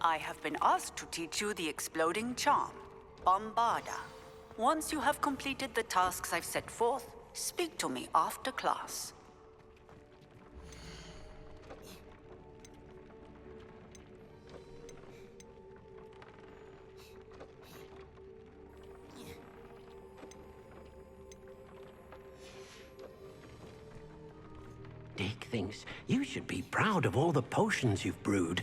I have been asked to teach you the exploding charm, Bombarda. Once you have completed the tasks I've set forth, speak to me after class. Dick thinks you should be proud of all the potions you've brewed.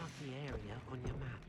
mark the area on your map.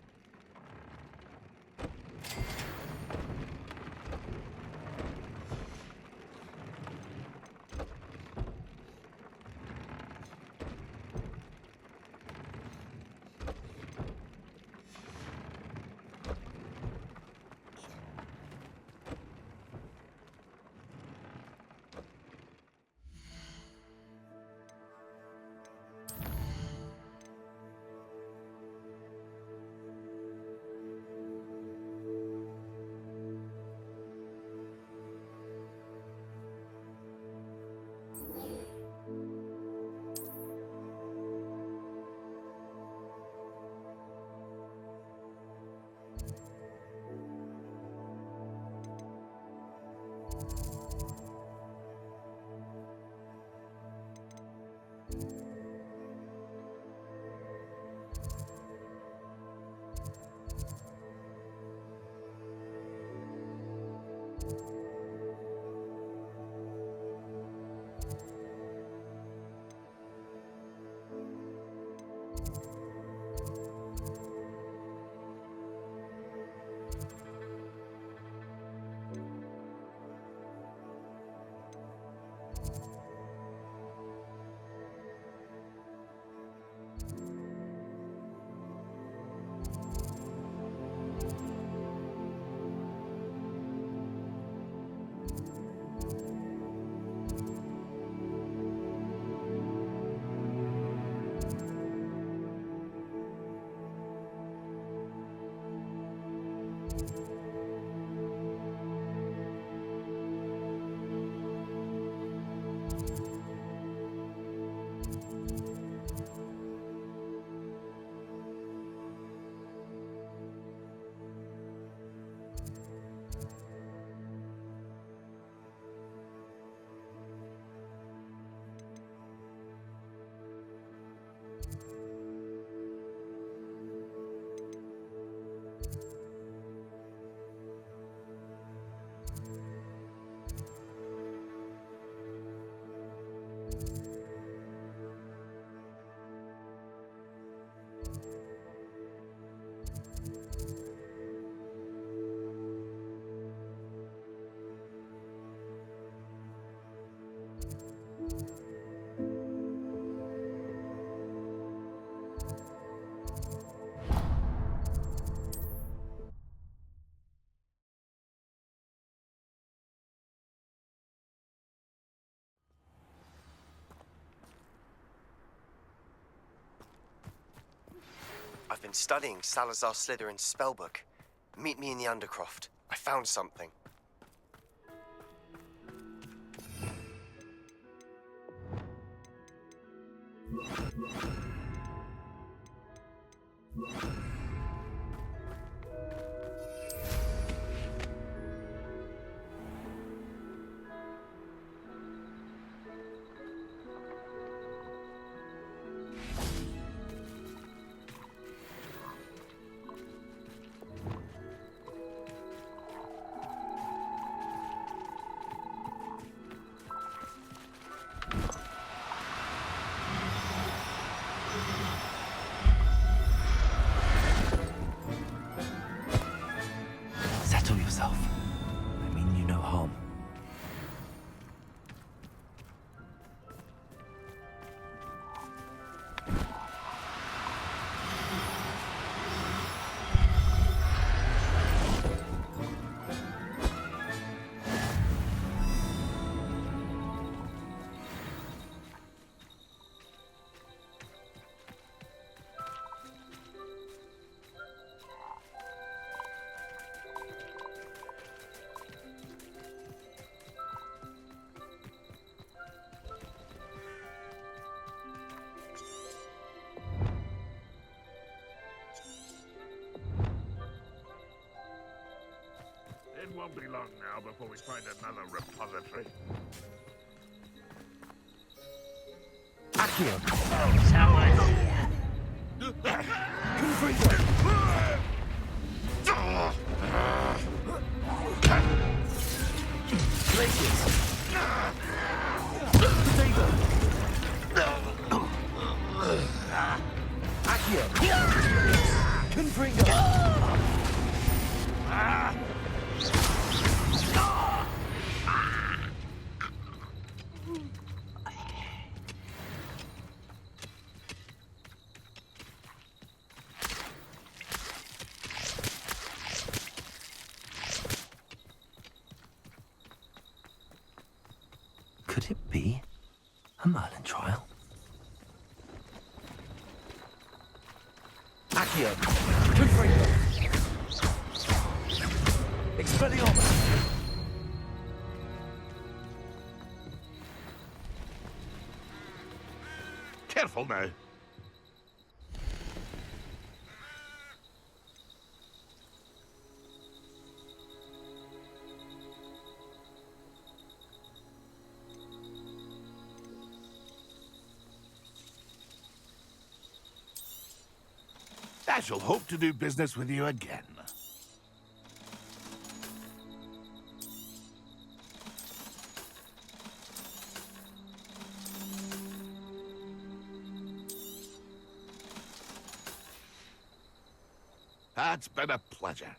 I've been studying Salazar Slytherin's spellbook. Meet me in the Undercroft. I found something. Settle yourself. I mean you no harm. It won't be long now before we find another repository. Accio! Accio! Could it be a Merlin trial? Accio! Confringo! Expelliarmus! Careful now. I shall hope to do business with you again. It's been a pleasure.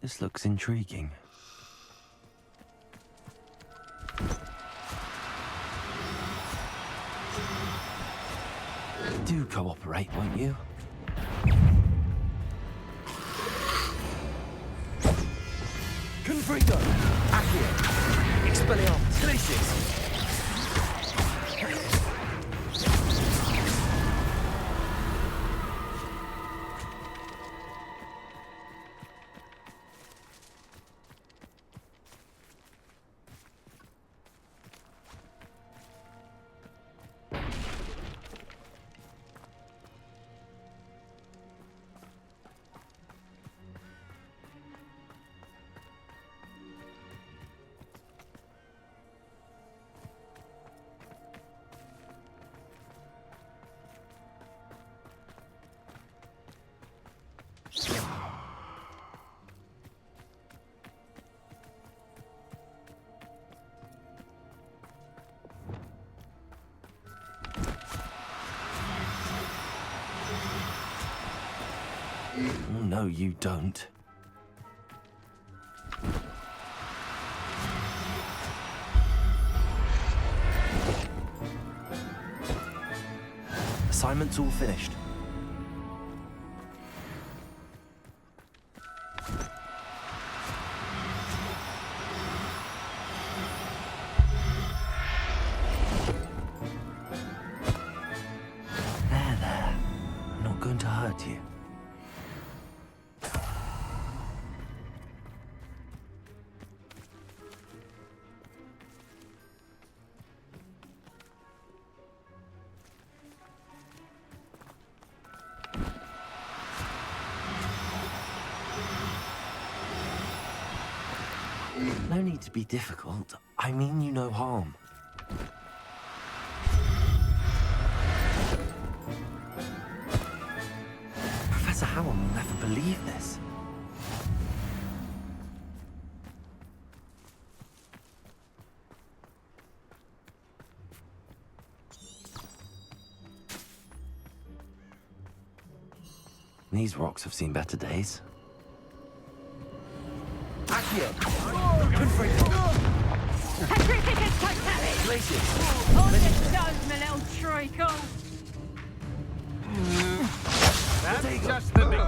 This looks intriguing. Do cooperate, won't you? Confringo! Accio! Expelliarmus! Glacius! Oh, no, you don't. Assignment's all finished. There. I'm not going to hurt you. No need to be difficult. I mean you no harm. Professor Howell will never believe this. These rocks have seen better days. Accio! Confringo! Petrificus totalis! Glacius! On the stones, my little treacle! That's just the big...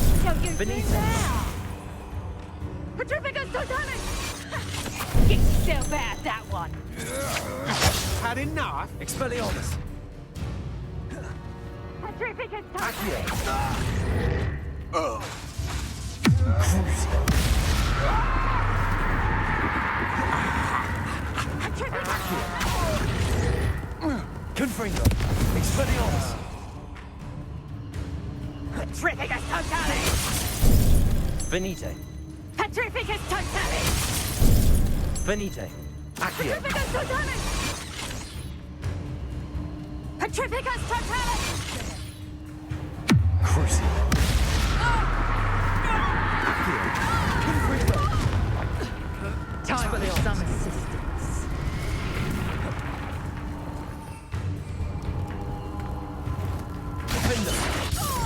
What shall you do now? Petrificus totalis! Get yourself out that one! Had enough? Expelliarmus! Petrificus totalis! Accio! Confringo! Expelliarmus! Petrificus totalis! Venite! Petrificus totalis! Venite! Accio! Petrificus totalis! Petrificus totalis! Crucio! Accio! Confringo! Time for some assistance. Defender!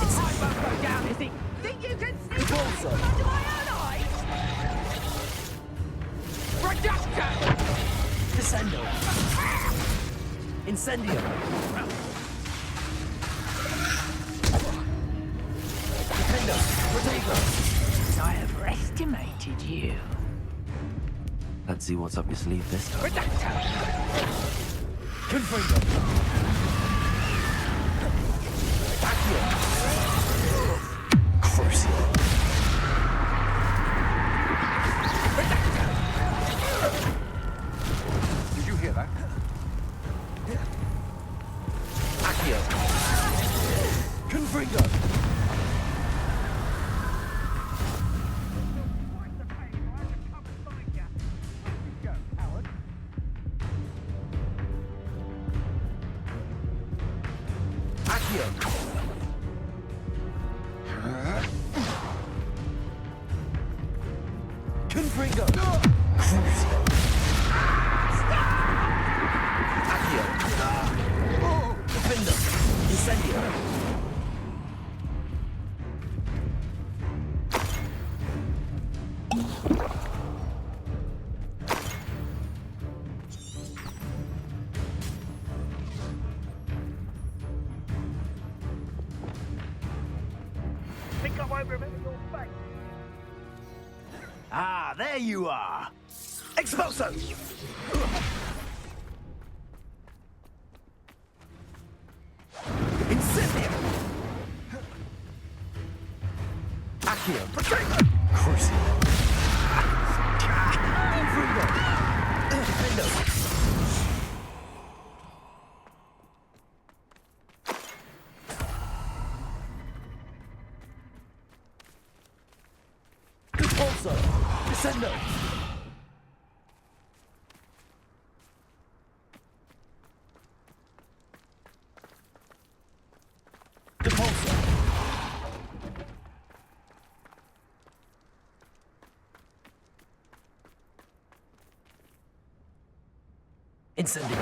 I won't go down, is it? Think you can sneak away also. from under my own eyes? Reducto! Descendo! Incendio! Defender! Protego! I have estimated you. Let's see what's up your sleeve this time. Reducto! Confringo! Accio! Crucio! Did you hear that? Accio! Confringo! Accio! Confringo! Crucio! Accio! Defender! Incendio! Think I won't remember your face. Ah, there you are! Expulso! Incendio! Accio! Crucio! Confringo! Defendo! Expulso! Descendo! Depulso! Incendio!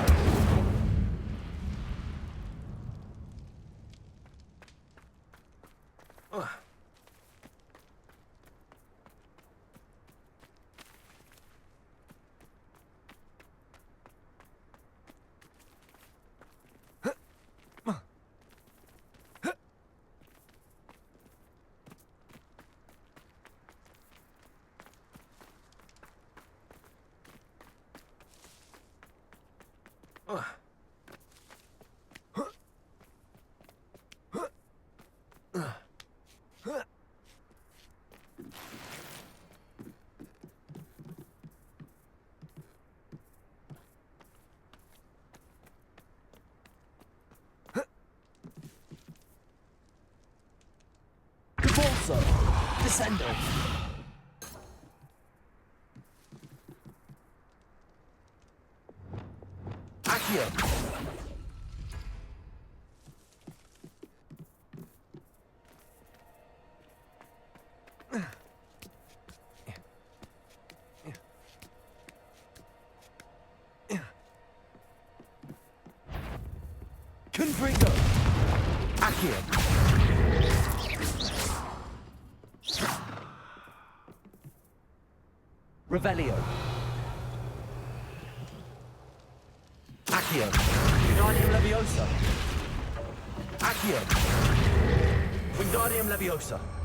Depulso! Descendo! Accio. Confringo. Accio. Revelio. Accio. Wingardium Leviosa. Accio. Wingardium Leviosa.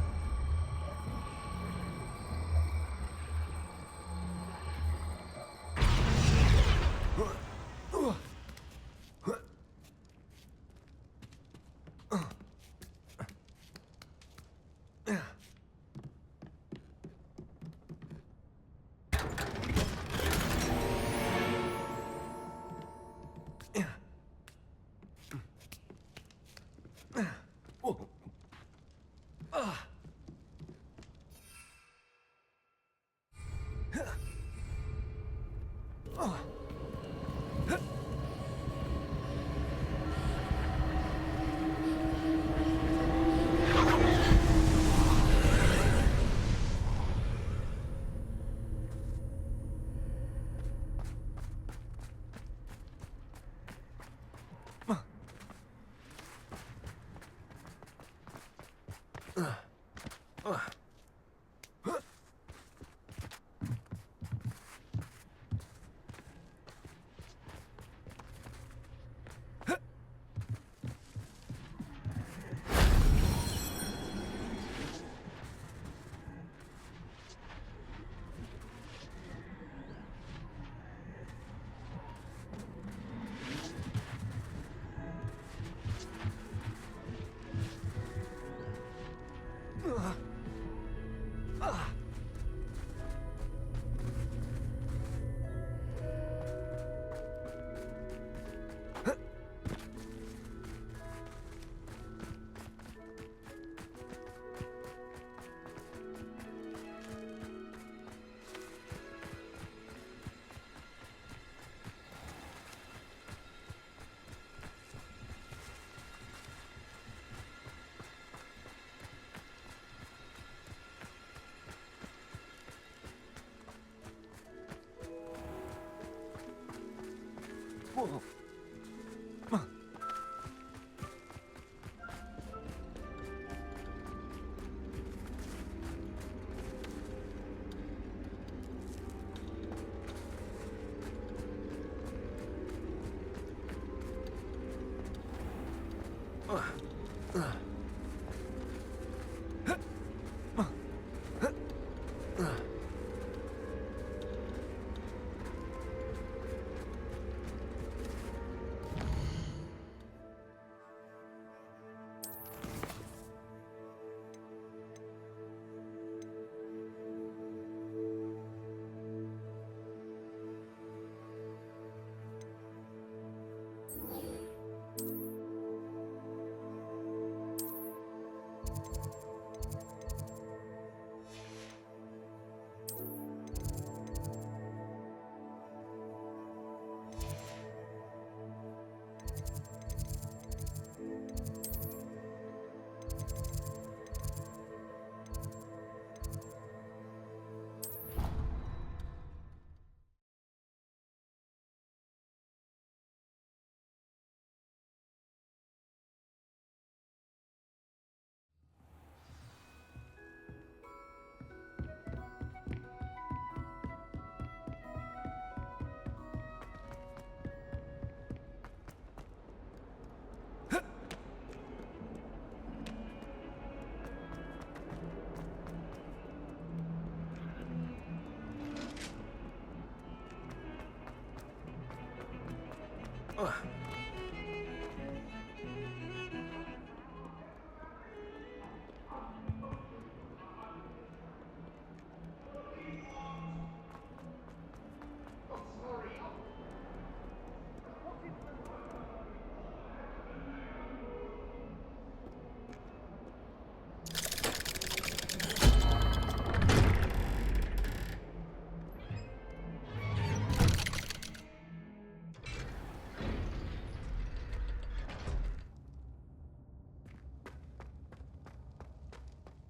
Whoa.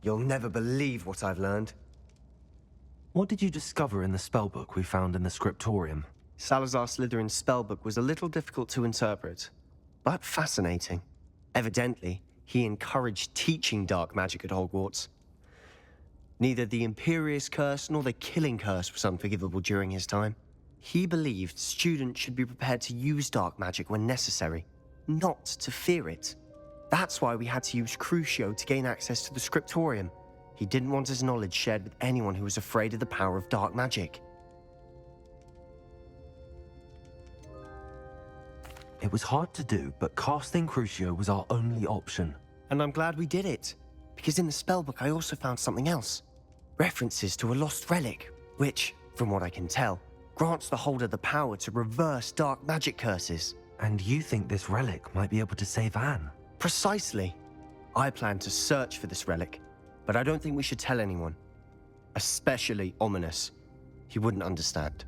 You'll never believe what I've learned. What did you discover in the spellbook we found in the scriptorium? Salazar Slytherin's spellbook was a little difficult to interpret, but fascinating. Evidently, he encouraged teaching dark magic at Hogwarts. Neither the Imperious Curse nor the Killing Curse was unforgivable during his time. He believed students should be prepared to use dark magic when necessary, not to fear it. That's why we had to use Crucio to gain access to the scriptorium. He didn't want his knowledge shared with anyone who was afraid of the power of dark magic. It was hard to do, but casting Crucio was our only option. And I'm glad we did it, because in the spellbook I also found something else. References to a lost relic, which, from what I can tell, grants the holder the power to reverse dark magic curses. And you think this relic might be able to save Anne? Precisely. I plan to search for this relic, but I don't think we should tell anyone. Especially Ominous. He wouldn't understand.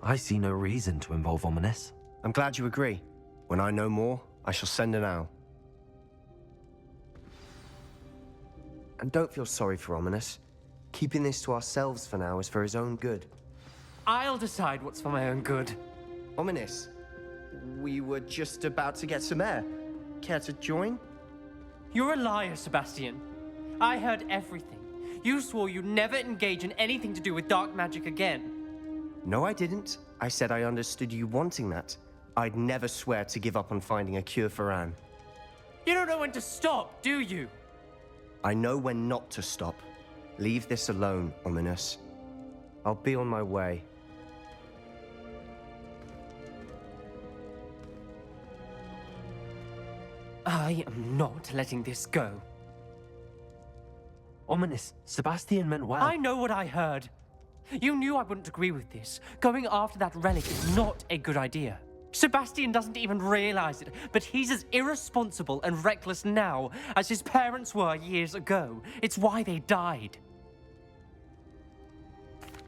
I see no reason to involve Ominous. I'm glad you agree. When I know more, I shall send an owl. And don't feel sorry for Ominous. Keeping this to ourselves for now is for his own good. I'll decide what's for my own good. Ominous, we were just about to get some air. Care to join? You're a liar, Sebastian. I heard everything. You swore you'd never engage in anything to do with dark magic again. No, I didn't. I said I understood you wanting that. I'd never swear to give up on finding a cure for Anne. You don't know when to stop, do you? I know when not to stop. Leave this alone, Ominous. I'll be on my way. I am not letting this go. Ominous, Sebastian meant well. I know what I heard. You knew I wouldn't agree with this. Going after that relic is not a good idea. Sebastian doesn't even realize it, but he's as irresponsible and reckless now as his parents were years ago. It's why they died.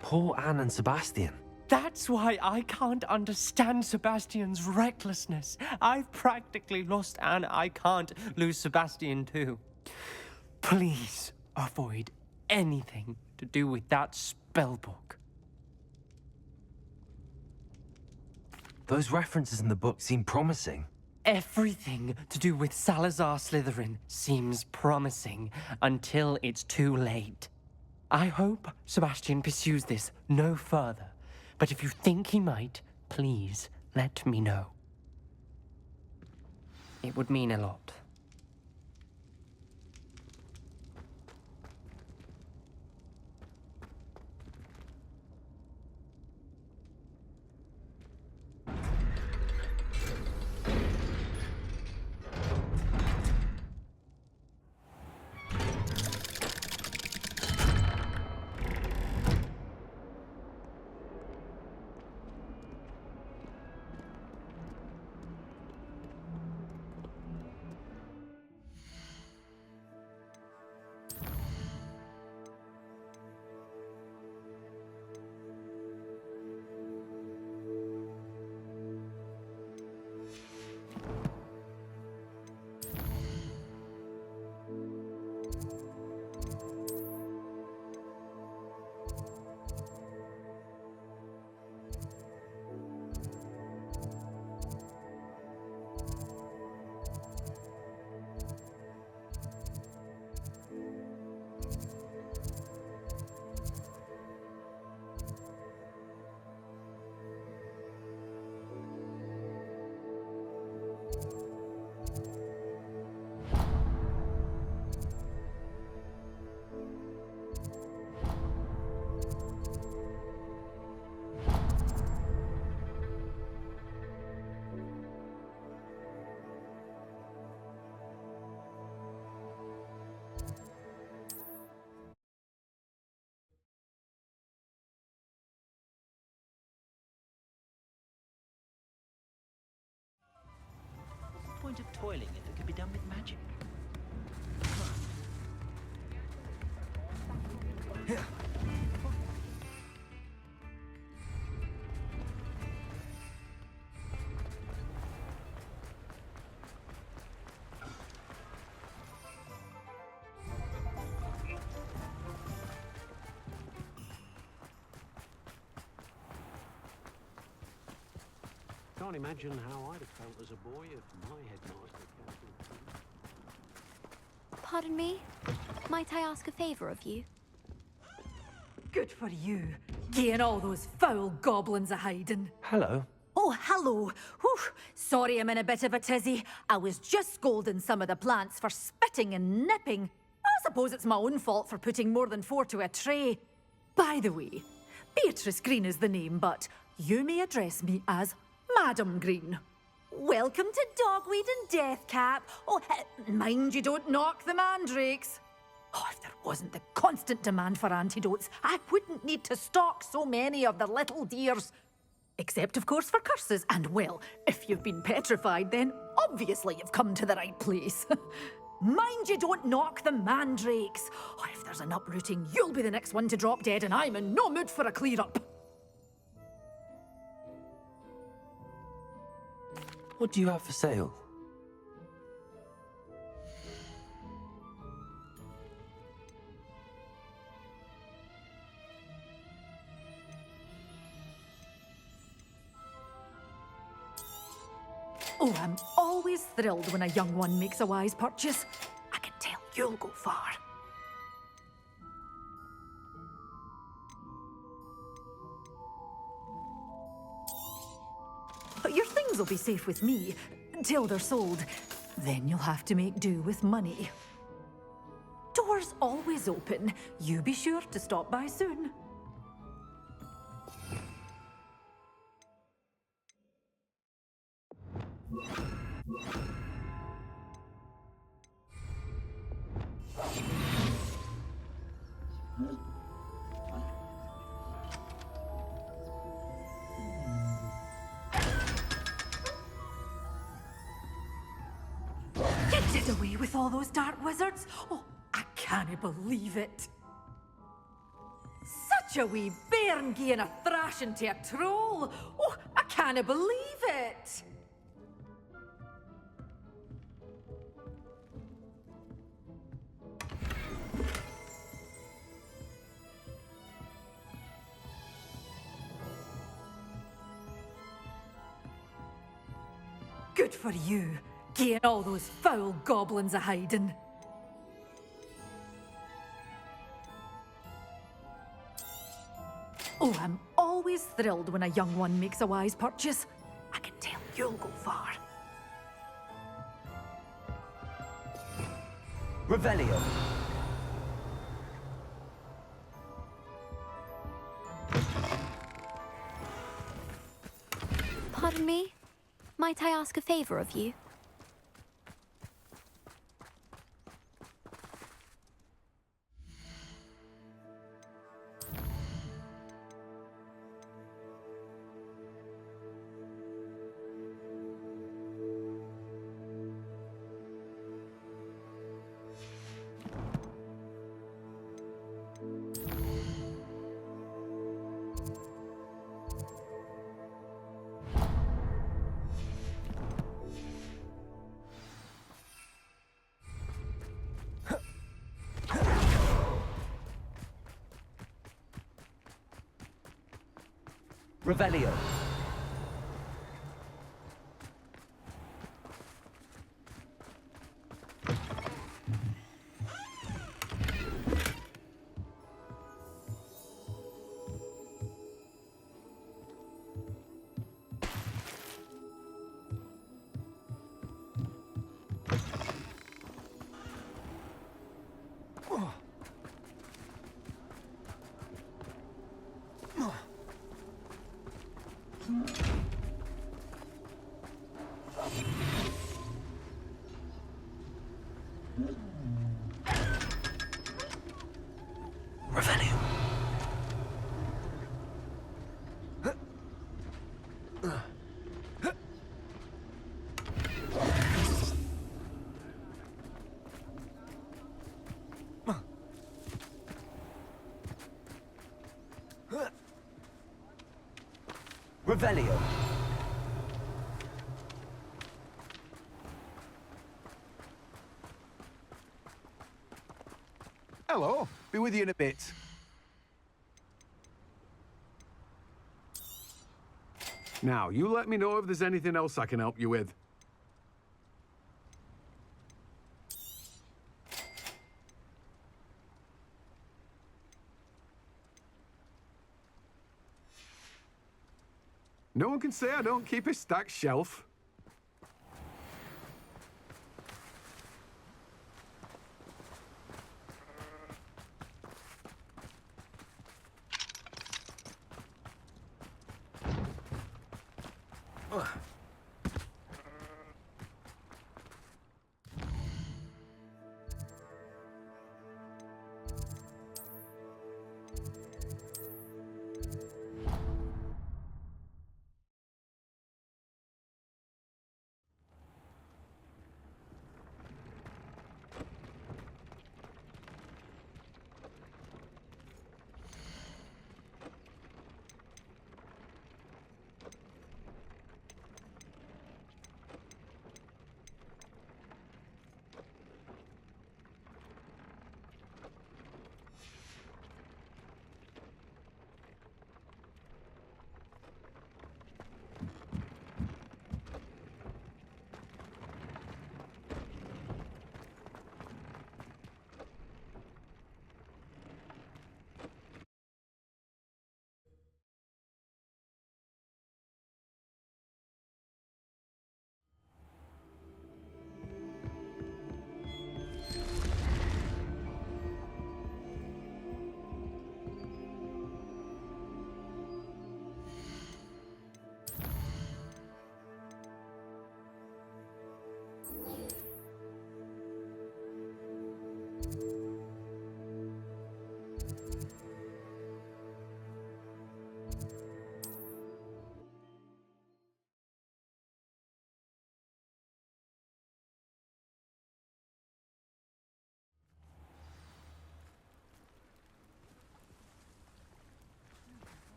Poor Anne and Sebastian. That's why I can't understand Sebastian's recklessness. I've practically lost Anne. I can't lose Sebastian too. Please avoid anything to do with that spellbook. Those references in the book seem promising. Everything to do with Salazar Slytherin seems promising until it's too late. I hope Sebastian pursues this no further, but if you think he might, please let me know. It would mean a lot. Point of toiling if it could be done with magic. can't imagine how I'd have felt as a boy if my headmaster cancelled. Pardon me? Might I ask a favour of you? Good for you, getting all those foul goblins a hiding. Hello. Oh, hello. Whew. Sorry I'm in a bit of a tizzy. I was just scolding some of the plants for spitting and nipping. I suppose it's my own fault for putting more than 4 to a tray. By the way, Beatrice Green is the name, but you may address me as Madam Green. Welcome to Dogweed and Deathcap. Oh, mind you don't knock the mandrakes. Oh, if there wasn't the constant demand for antidotes, I wouldn't need to stock so many of the little dears. Except, of course, for curses. And, well, if you've been petrified, then obviously you've come to the right place. Mind you don't knock the mandrakes. Oh, if there's an uprooting, you'll be the next one to drop dead, and I'm in no mood for a clear-up. What do you have for sale? Oh, I'm always thrilled when a young one makes a wise purchase. I can tell you'll go far. But your things will be safe with me until they're sold. Then you'll have to make do with money. Doors always open. You be sure to stop by soon. You did away with all those dark wizards? Oh, I can't believe it. Such a wee bairn gieing a thrashing to a troll. Oh, I can't believe it. Good for you, getting all those foul goblins a hiding. Oh, I'm always thrilled when a young one makes a wise purchase. I can tell you'll go far. Revelio. Pardon me? Might I ask a favour of you? Revelio. Revelio. Revelio. Hello. Be with you in a bit. Now, you let me know if there's anything else I can help you with. No one can say I don't keep a stacked shelf.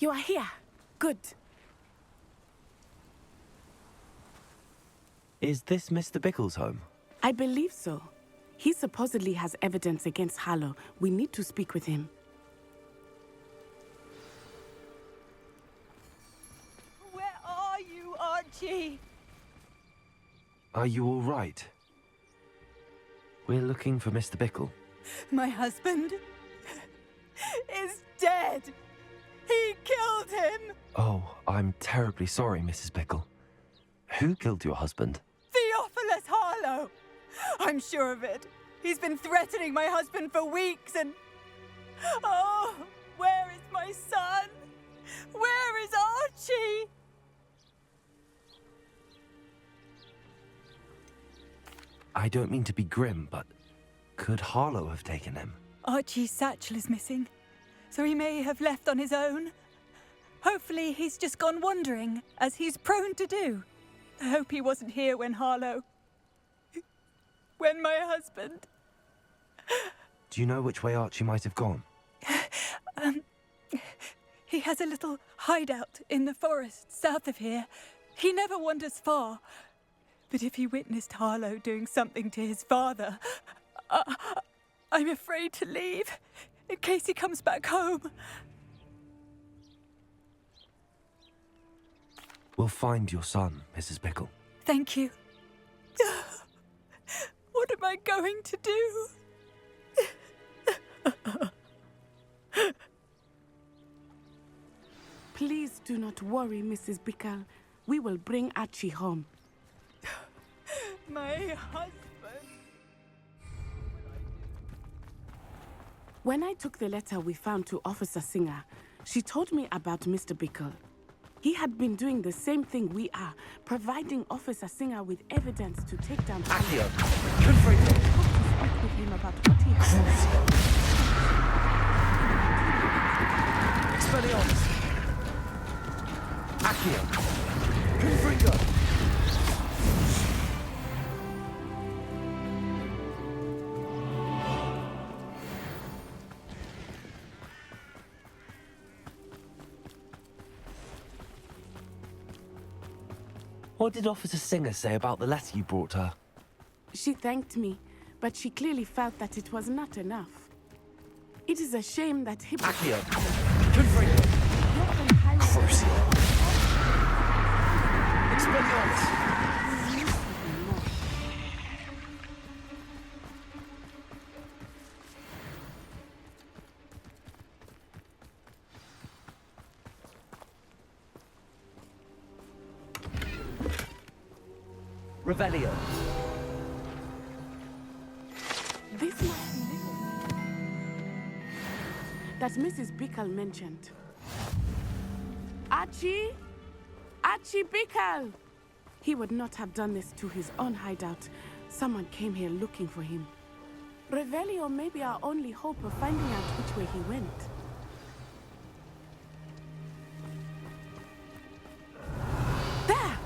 You are here. Good. Is this Mr. Bickle's home? I believe so. He supposedly has evidence against Harlow. We need to speak with him. Where are you, Archie? Are you all right? We're looking for Mr. Bickle. My husband is dead. He killed him. Oh, I'm terribly sorry, Mrs. Bickle. Who killed your husband? Theophilus Harlow. I'm sure of it. He's been threatening my husband for weeks and... Oh, where is my son? Where is Archie? I don't mean to be grim, but could Harlow have taken him? Archie's satchel is missing, so he may have left on his own. Hopefully he's just gone wandering, as he's prone to do. I hope he wasn't here when Harlow... when my husband... Do you know which way Archie might have gone? He has a little hideout in the forest south of here. He never wanders far. But if he witnessed Harlow doing something to his father, I'm afraid to leave, in case he comes back home. We'll find your son, Mrs. Bickle. Thank you. What am I going to do? Please do not worry, Mrs. Bickle. We will bring Archie home. My husband. When I took the letter we found to Officer Singer, she told me about Mr. Bickle. He had been doing the same thing we are, providing Officer Singer with evidence to take down... Accio! Speak with him about what he has. Expelliarmus! Accio! Confringo! What did Officer Singer say about the letter you brought her? She thanked me, but she clearly felt that it was not enough. It is a shame that Accio! Revelio. This must be it. That Mrs. Bickle mentioned. Archie? Archie Bickle! He would not have done this to his own hideout. Someone came here looking for him. Revelio may be our only hope of finding out which way he went. There!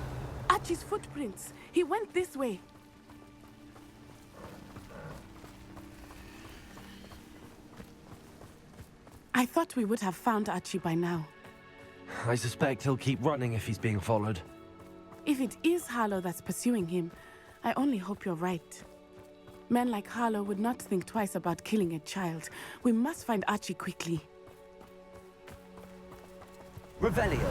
Archie's footprints. He went this way. I thought we would have found Archie by now. I suspect he'll keep running if he's being followed. If it is Harlow that's pursuing him, I only hope you're right. Men like Harlow would not think twice about killing a child. We must find Archie quickly. Revelio.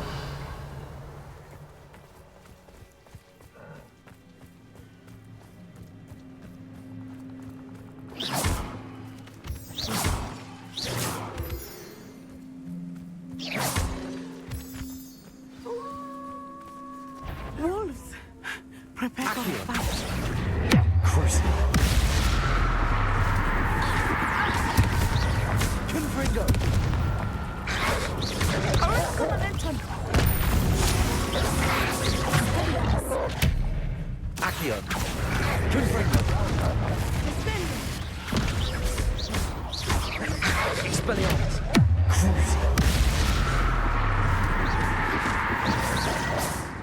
Wolves! Prepare for a fight. Confringo. Accio. Confringo. Expelliarmus.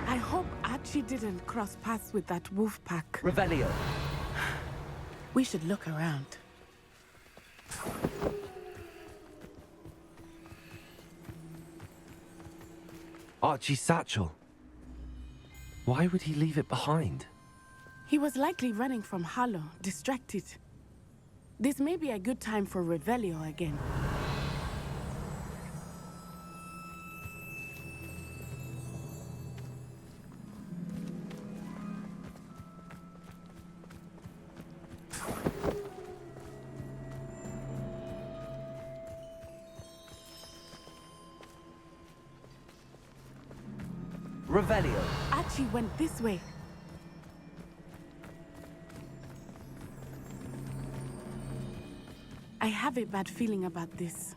I hope Archie didn't cross paths with that wolf pack. Revelio. We should look around. Archie's satchel. Why would he leave it behind? He was likely running from Harlow, distracted. This may be a good time for Revelio again. Revelio. Archie went this way. I have a bad feeling about this.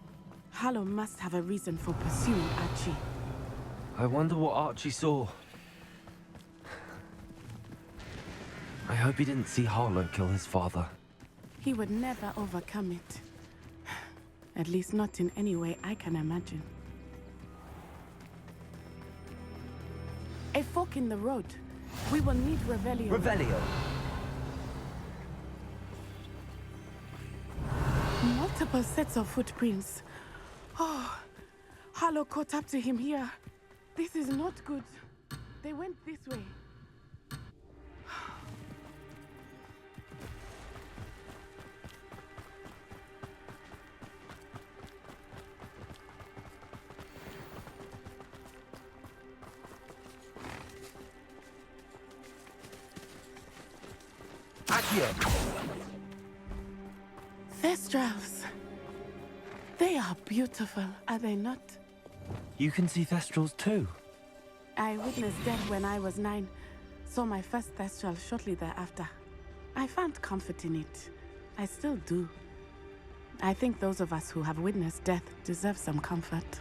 Harlow must have a reason for pursuing Archie. I wonder what Archie saw. I hope he didn't see Harlow kill his father. He would never overcome it. At least not in any way I can imagine. A fork in the road. We will need Revelio. Revelio. Multiple sets of footprints. Oh, Harlow caught up to him here. This is not good. They went this way. Thestrals. They are beautiful, are they not? You can see Thestrals too. I witnessed death when I was 9. Saw my first Thestral shortly thereafter. I found comfort in it. I still do. I think those of us who have witnessed death deserve some comfort.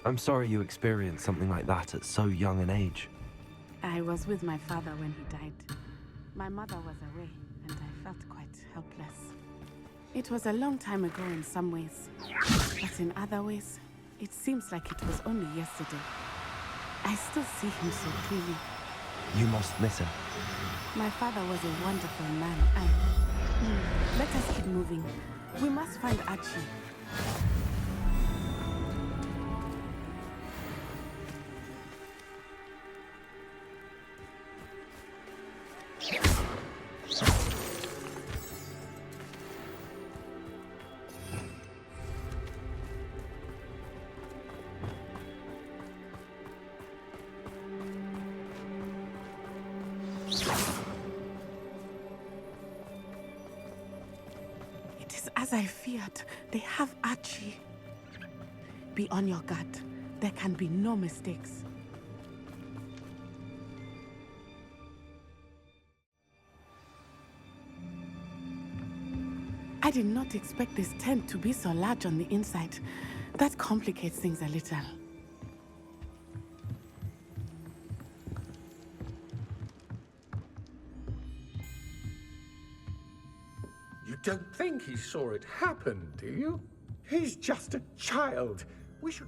I'm sorry you experienced something like that at so young an age. I was with my father when he died. My mother was away, and I felt quite helpless. It was a long time ago in some ways, but in other ways, it seems like it was only yesterday. I still see him so clearly. You must miss him. My father was a wonderful man. Let us keep moving. We must find Archie. It is as I feared. They have Archie. Be on your guard. There can be no mistakes. I did not expect this tent to be so large on the inside. That complicates things a little. You don't think he saw it happen, do you? He's just a child. We should...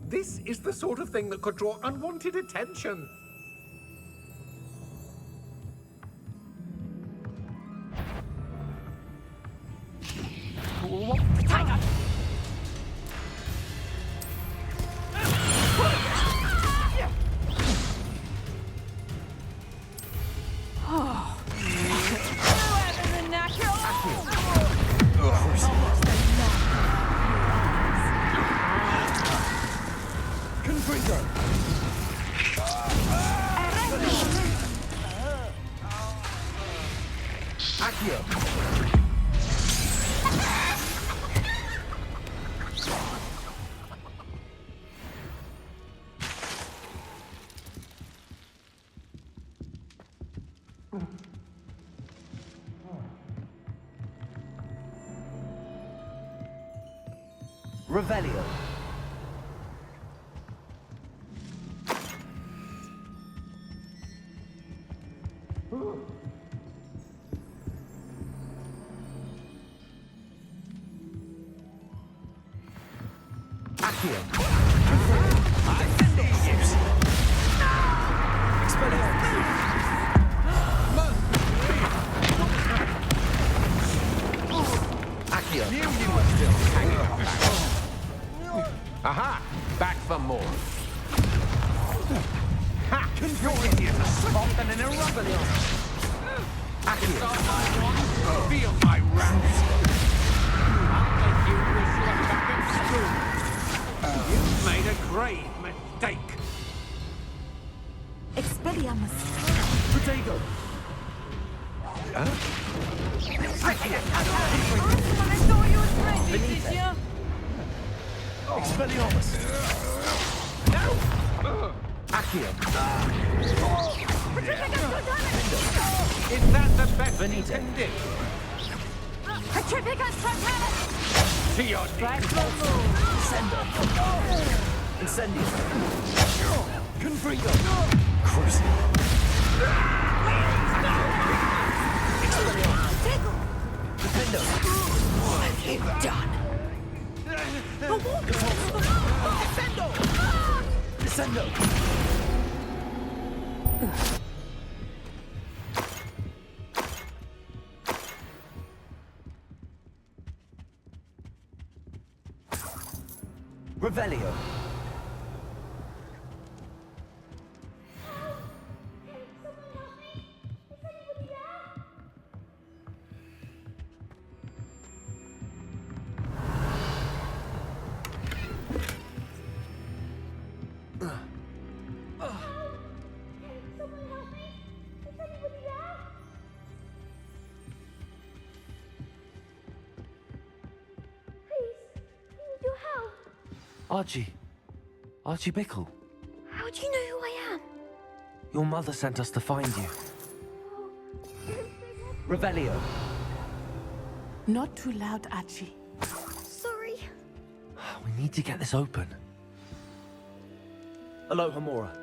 This is the sort of thing that could draw unwanted attention. Tiger! Revelio. Aha! Back for more. Ha! Your idiot is swamp and an irregular. Feel my wrath. I'll make you wish you were back at school. You've made a grave mistake. Expelliarmus. Potato. I saw you as ready, Vicia. Expelliarmus. No! Accio. Is that the best you can do? Petrificus Frontalis! To your knees. Sendo. Incendio. Confrigo. Cruising. Tickle! Defendo. What have you done? Descendo. Revelio. Archie Bickle. How do you know who I am? Your mother sent us to find you. Revelio. Not too loud, Archie. Sorry. We need to get this open. Aloha, Mora.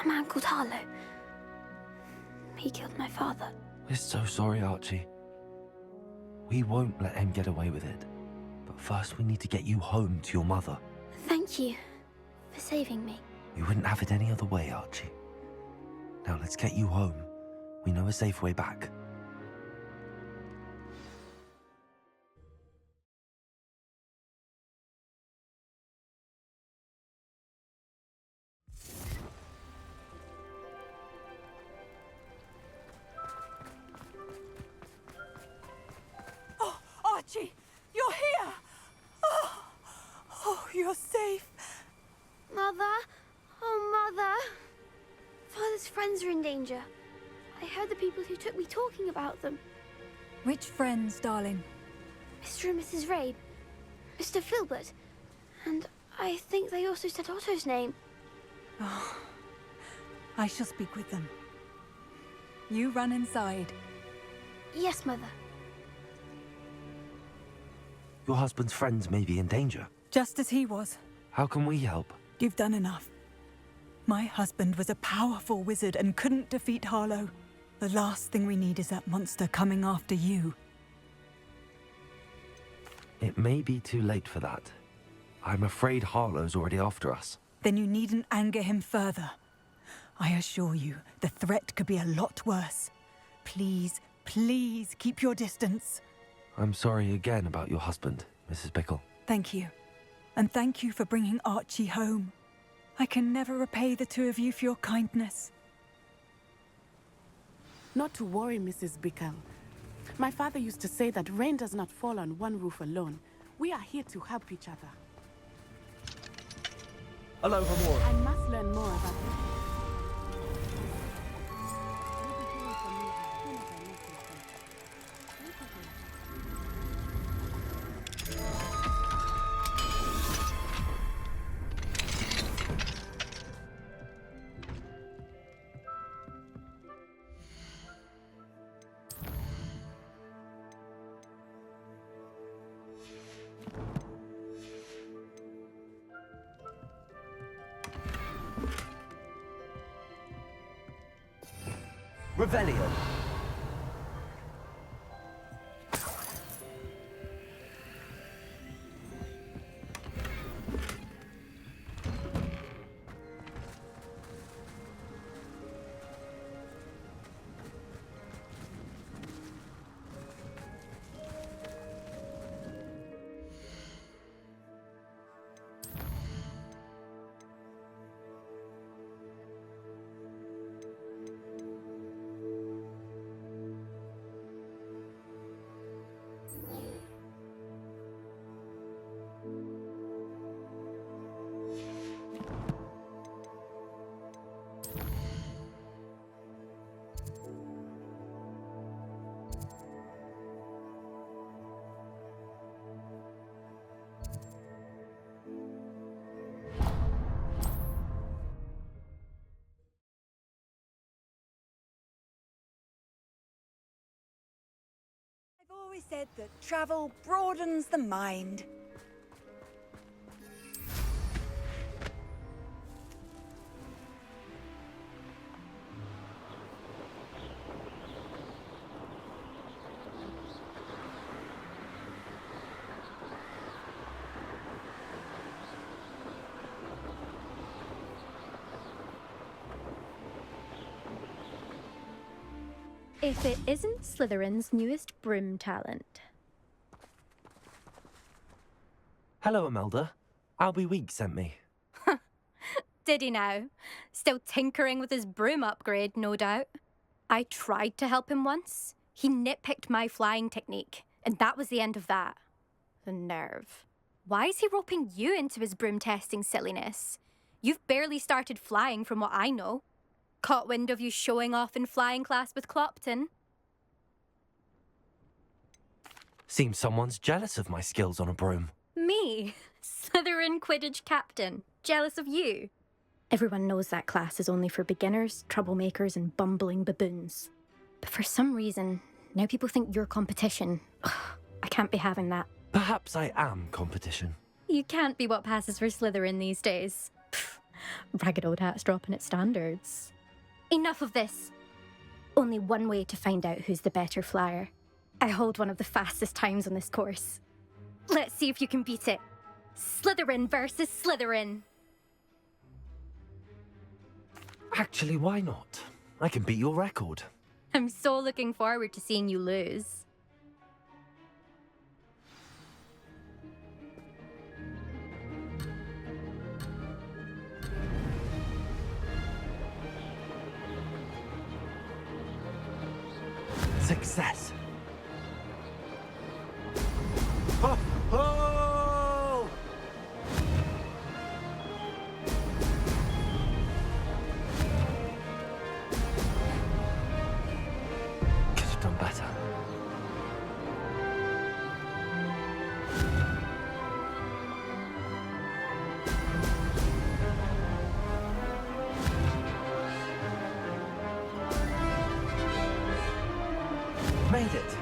A man called Harlow. He killed my father. We're so sorry, Archie. We won't let him get away with it. But first we need to get you home to your mother. Thank you for saving me. We wouldn't have it any other way, Archie. Now let's get you home. We know a safe way back. Archie, you're here! Oh, you're safe. Mother? Oh, Mother. Father's friends are in danger. I heard the people who took me talking about them. Which friends, darling? Mr. and Mrs. Rabe, Mr. Filbert, and I think they also said Otto's name. Oh, I shall speak with them. You run inside. Yes, Mother. Your husband's friends may be in danger. Just as he was. How can we help? You've done enough. My husband was a powerful wizard and couldn't defeat Harlow. The last thing we need is that monster coming after you. It may be too late for that. I'm afraid Harlow's already after us. Then you needn't anger him further. I assure you, the threat could be a lot worse. Please, please keep your distance. I'm sorry again about your husband, Mrs. Bickle. Thank you. And thank you for bringing Archie home. I can never repay the two of you for your kindness. Not to worry, Mrs. Bickle. My father used to say that rain does not fall on one roof alone. We are here to help each other. Aloha, Mora. I must learn more about you. Revelio. I've always said that travel broadens the mind. If it isn't Slytherin's newest broom talent. Hello, Imelda. Albie Week sent me. Did he now? Still tinkering with his broom upgrade, no doubt. I tried to help him once. He nitpicked my flying technique, and that was the end of that. The nerve. Why is he roping you into his broom testing silliness? You've barely started flying from what I know. Caught wind of you showing off in flying class with Clopton. Seems someone's jealous of my skills on a broom. Me? Slytherin Quidditch captain. Jealous of you? Everyone knows that class is only for beginners, troublemakers, and bumbling baboons. But for some reason, now people think you're competition. Ugh, I can't be having that. Perhaps I am competition. You can't be what passes for Slytherin these days. Pfft, ragged old hat's dropping its standards. Enough of this. Only one way to find out who's the better flyer. I hold one of the fastest times on this course. Let's see if you can beat it. Slytherin versus Slytherin. Actually, why not? I can beat your record. I'm so looking forward to seeing you lose. Success. Ho, ho! Could have done better. Made it.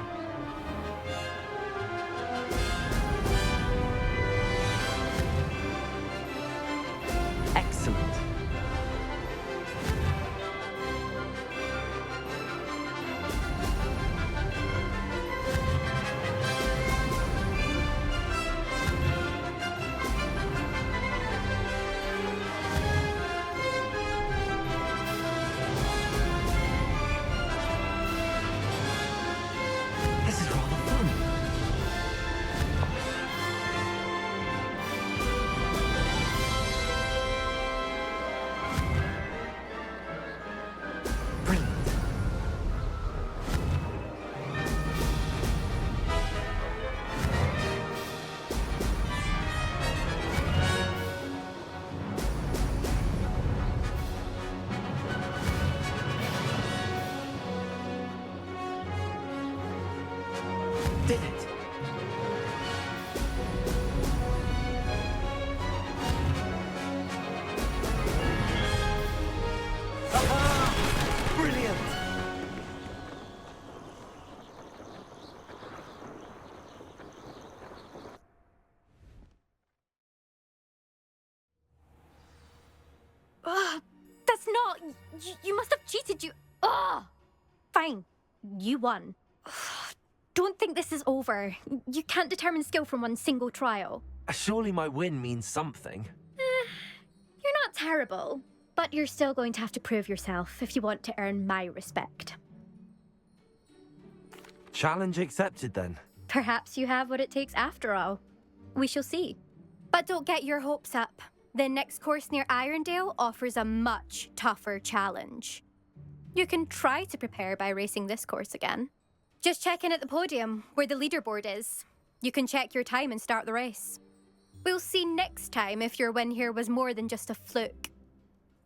Excellent. This is rather fun. Brilliant. Did it. Aha! Brilliant. Ugh, that's not... You must have cheated, you... Ugh! Fine. You won. Ugh, don't think this is over. You can't determine skill from one single trial. Surely my win means something. You're not terrible, but you're still going to have to prove yourself if you want to earn my respect. Challenge accepted then. Perhaps you have what it takes after all. We shall see. But don't get your hopes up. The next course near Irondale offers a much tougher challenge. You can try to prepare by racing this course again. Just check in at the podium, where the leaderboard is. You can check your time and start the race. We'll see next time if your win here was more than just a fluke.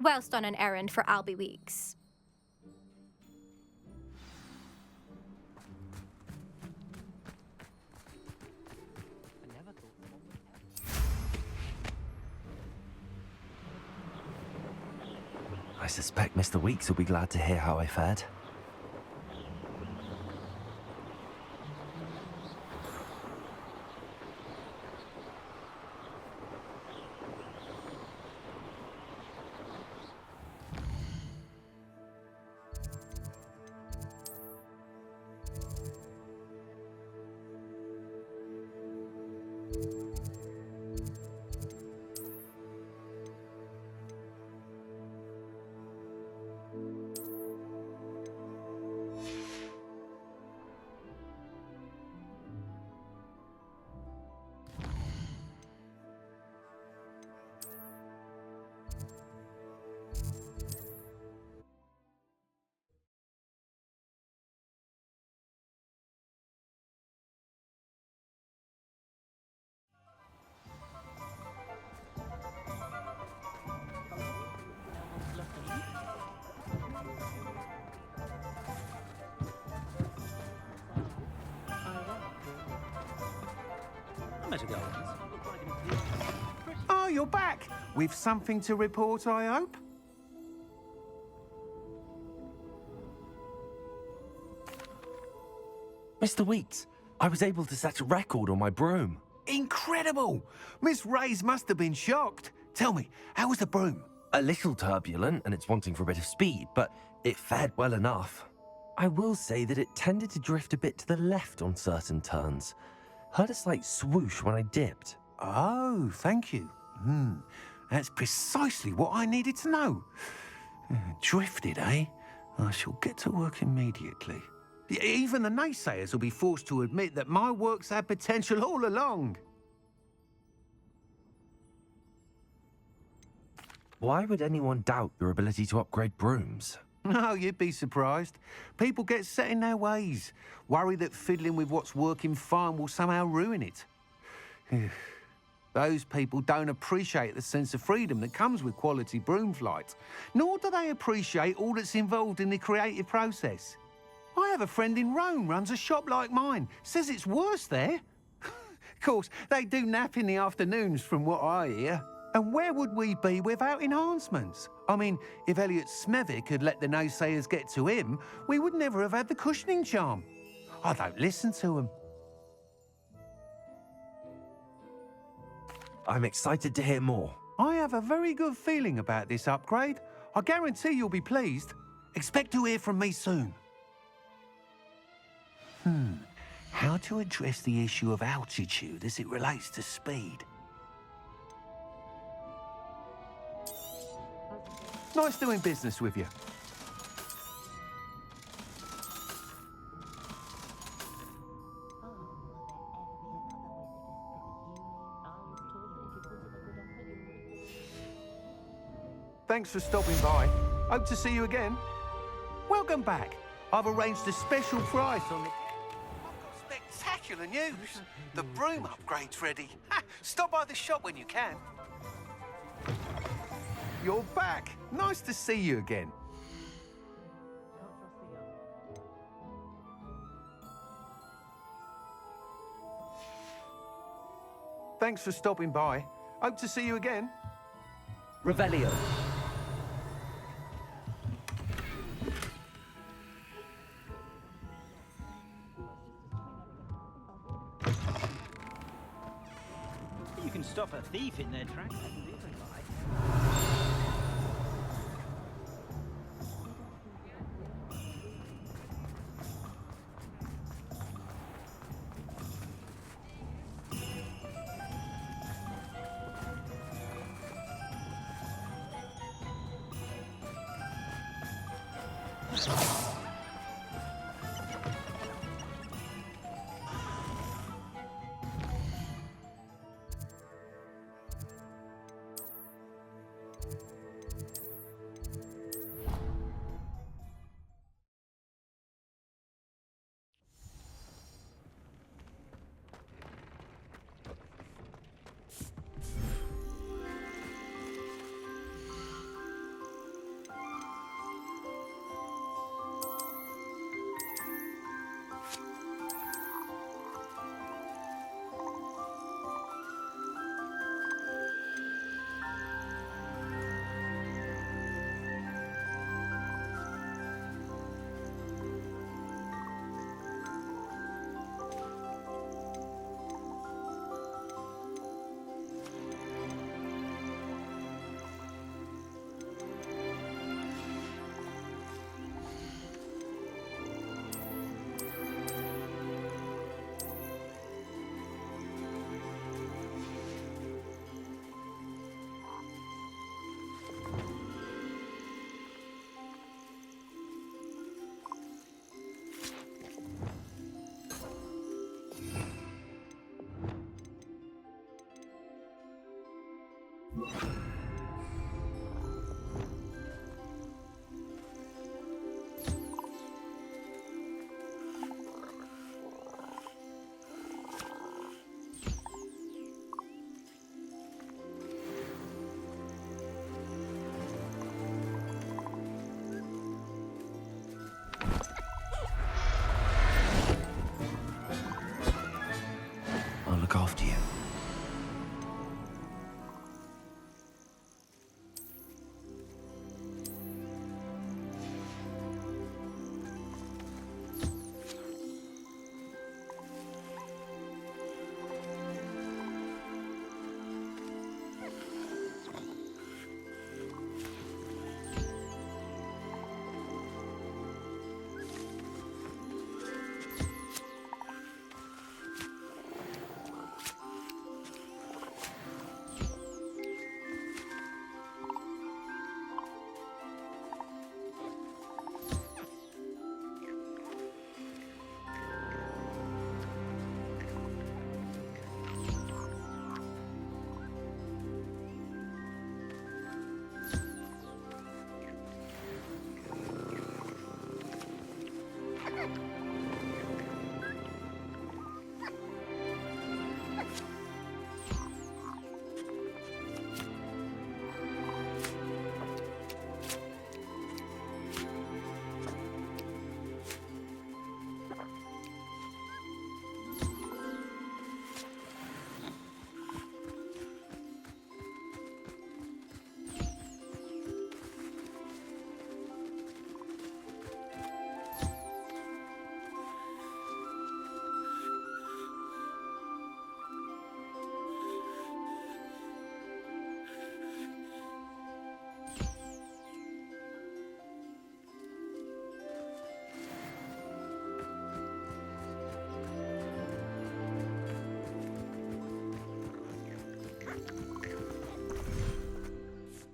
Whilst on an errand for Albie Weeks. I suspect Mr. Weeks will be glad to hear how I fared. met ago. Oh, you're back. With something to report, I hope? Mr. Weeks, I was able to set a record on my broom. Incredible! Miss Reyes must have been shocked. Tell me, how was the broom? A little turbulent and it's wanting for a bit of speed, but it fared well enough. I will say that it tended to drift a bit to the left on certain turns. Heard a slight swoosh when I dipped. Oh, thank you. That's precisely what I needed to know. Drifted, eh? I shall get to work immediately. Even the naysayers will be forced to admit that my work's had potential all along. Why would anyone doubt your ability to upgrade brooms? No, you'd be surprised. People get set in their ways, worry that fiddling with what's working fine will somehow ruin it. Those people don't appreciate the sense of freedom that comes with quality broom flight, nor do they appreciate all that's involved in the creative process. I have a friend in Rome runs a shop like mine, says it's worse there. Of course, they do nap in the afternoons from what I hear. And where would we be without enhancements? I mean, if Elliot Smethwick had let the naysayers get to him, we would never have had the cushioning charm. I don't listen to them. I'm excited to hear more. I have a very good feeling about this upgrade. I guarantee you'll be pleased. Expect to hear from me soon. How to address the issue of altitude as it relates to speed? Nice doing business with you. Thanks for stopping by. Hope to see you again. Welcome back. I've arranged a special price on it. I've got spectacular news. The broom upgrade's ready. Stop by the shop when you can. You're back. Nice to see you again. Thanks for stopping by. Hope to see you again. Revelio. You can stop a thief in their tracks.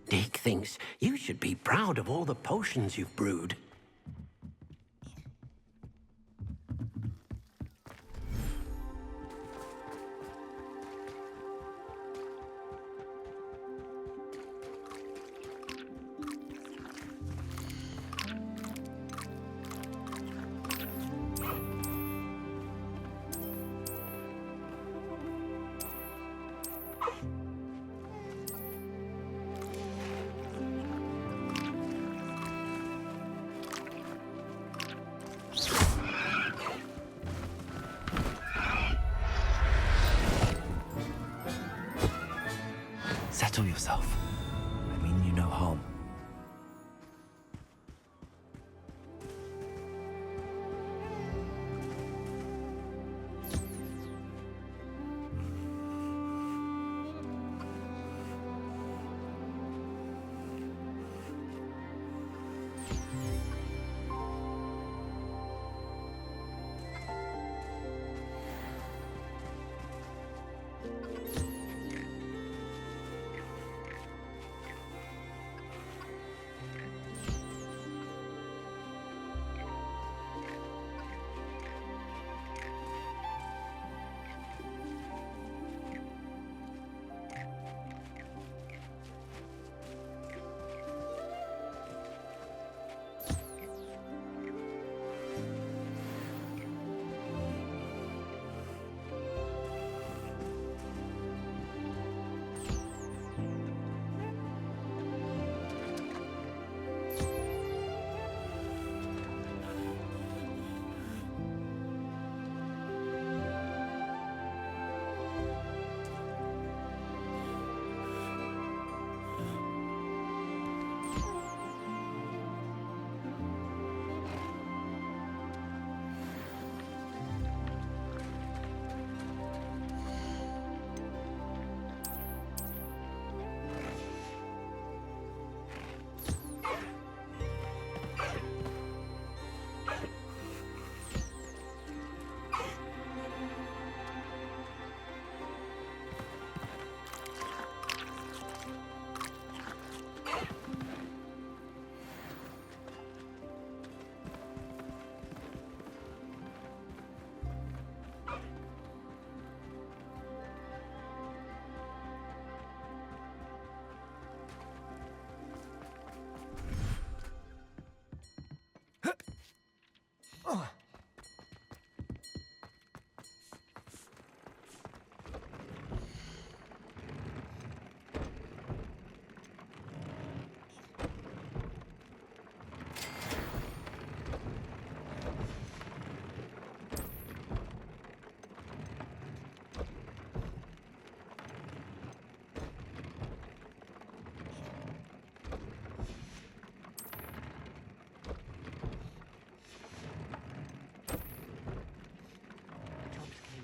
Dick thinks you should be proud of all the potions you've brewed. Settle yourself. I mean you no harm.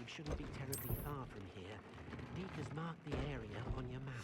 Shouldn't be terribly far from here. Deek has marked the area on your map.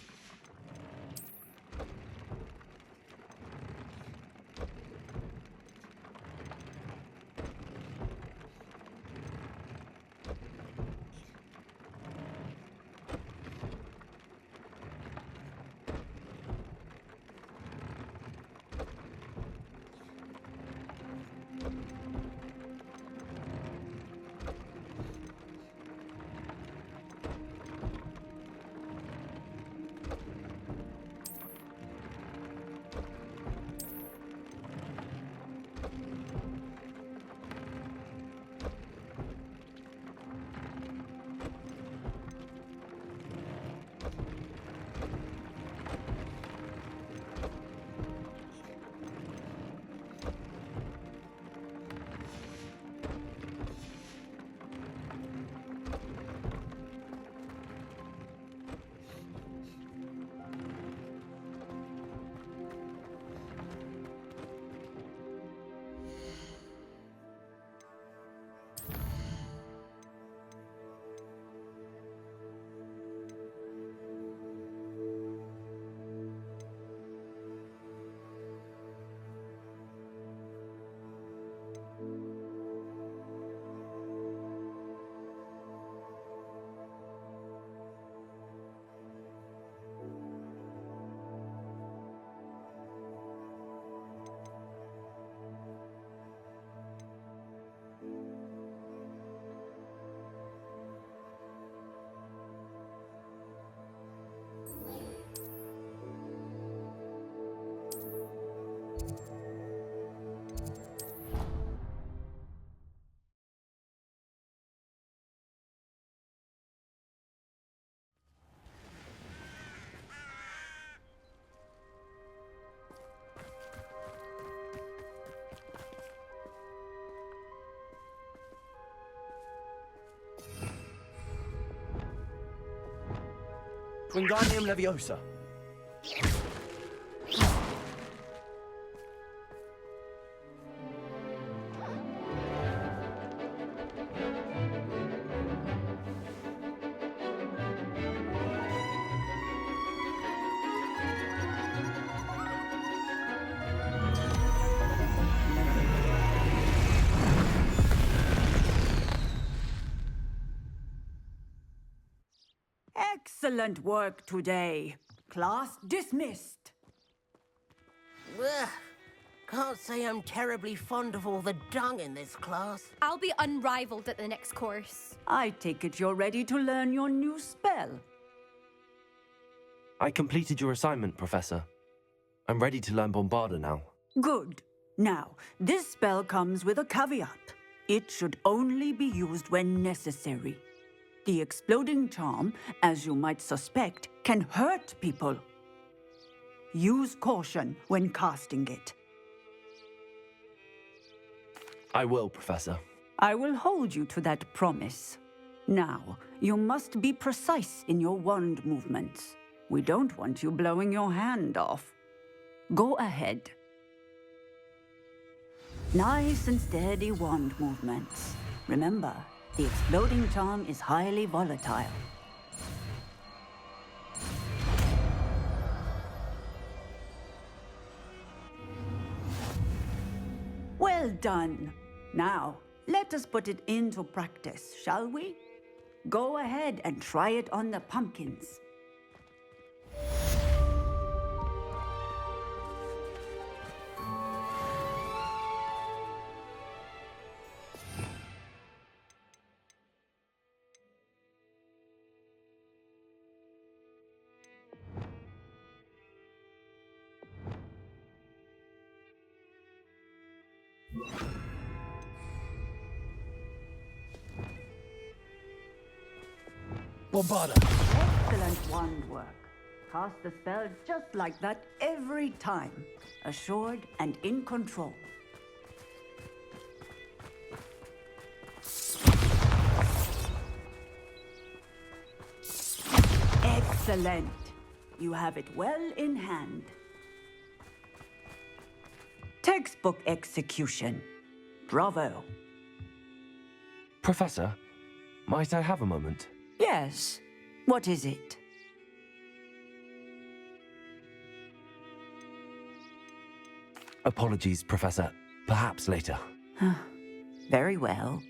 Wingardium Leviosa. Excellent work today. Class dismissed. Ugh. Can't say I'm terribly fond of all the dung in this class. I'll be unrivaled at the next course. I take it you're ready to learn your new spell. I completed your assignment, Professor. I'm ready to learn Bombarda now. Good. Now, this spell comes with a caveat. It should only be used when necessary. The exploding charm, as you might suspect, can hurt people. Use caution when casting it. I will, Professor. I will hold you to that promise. Now, you must be precise in your wand movements. We don't want you blowing your hand off. Go ahead. Nice and steady wand movements. Remember, the exploding charm is highly volatile. Well done. Now, let us put it into practice, shall we? Go ahead and try it on the pumpkins. Bombarda. Excellent wand work. Cast the spell just like that every time. Assured and in control. Excellent. You have it well in hand. Textbook execution. Bravo. Professor, might I have a moment? Yes. What is it? Apologies, Professor. Perhaps later. Very well.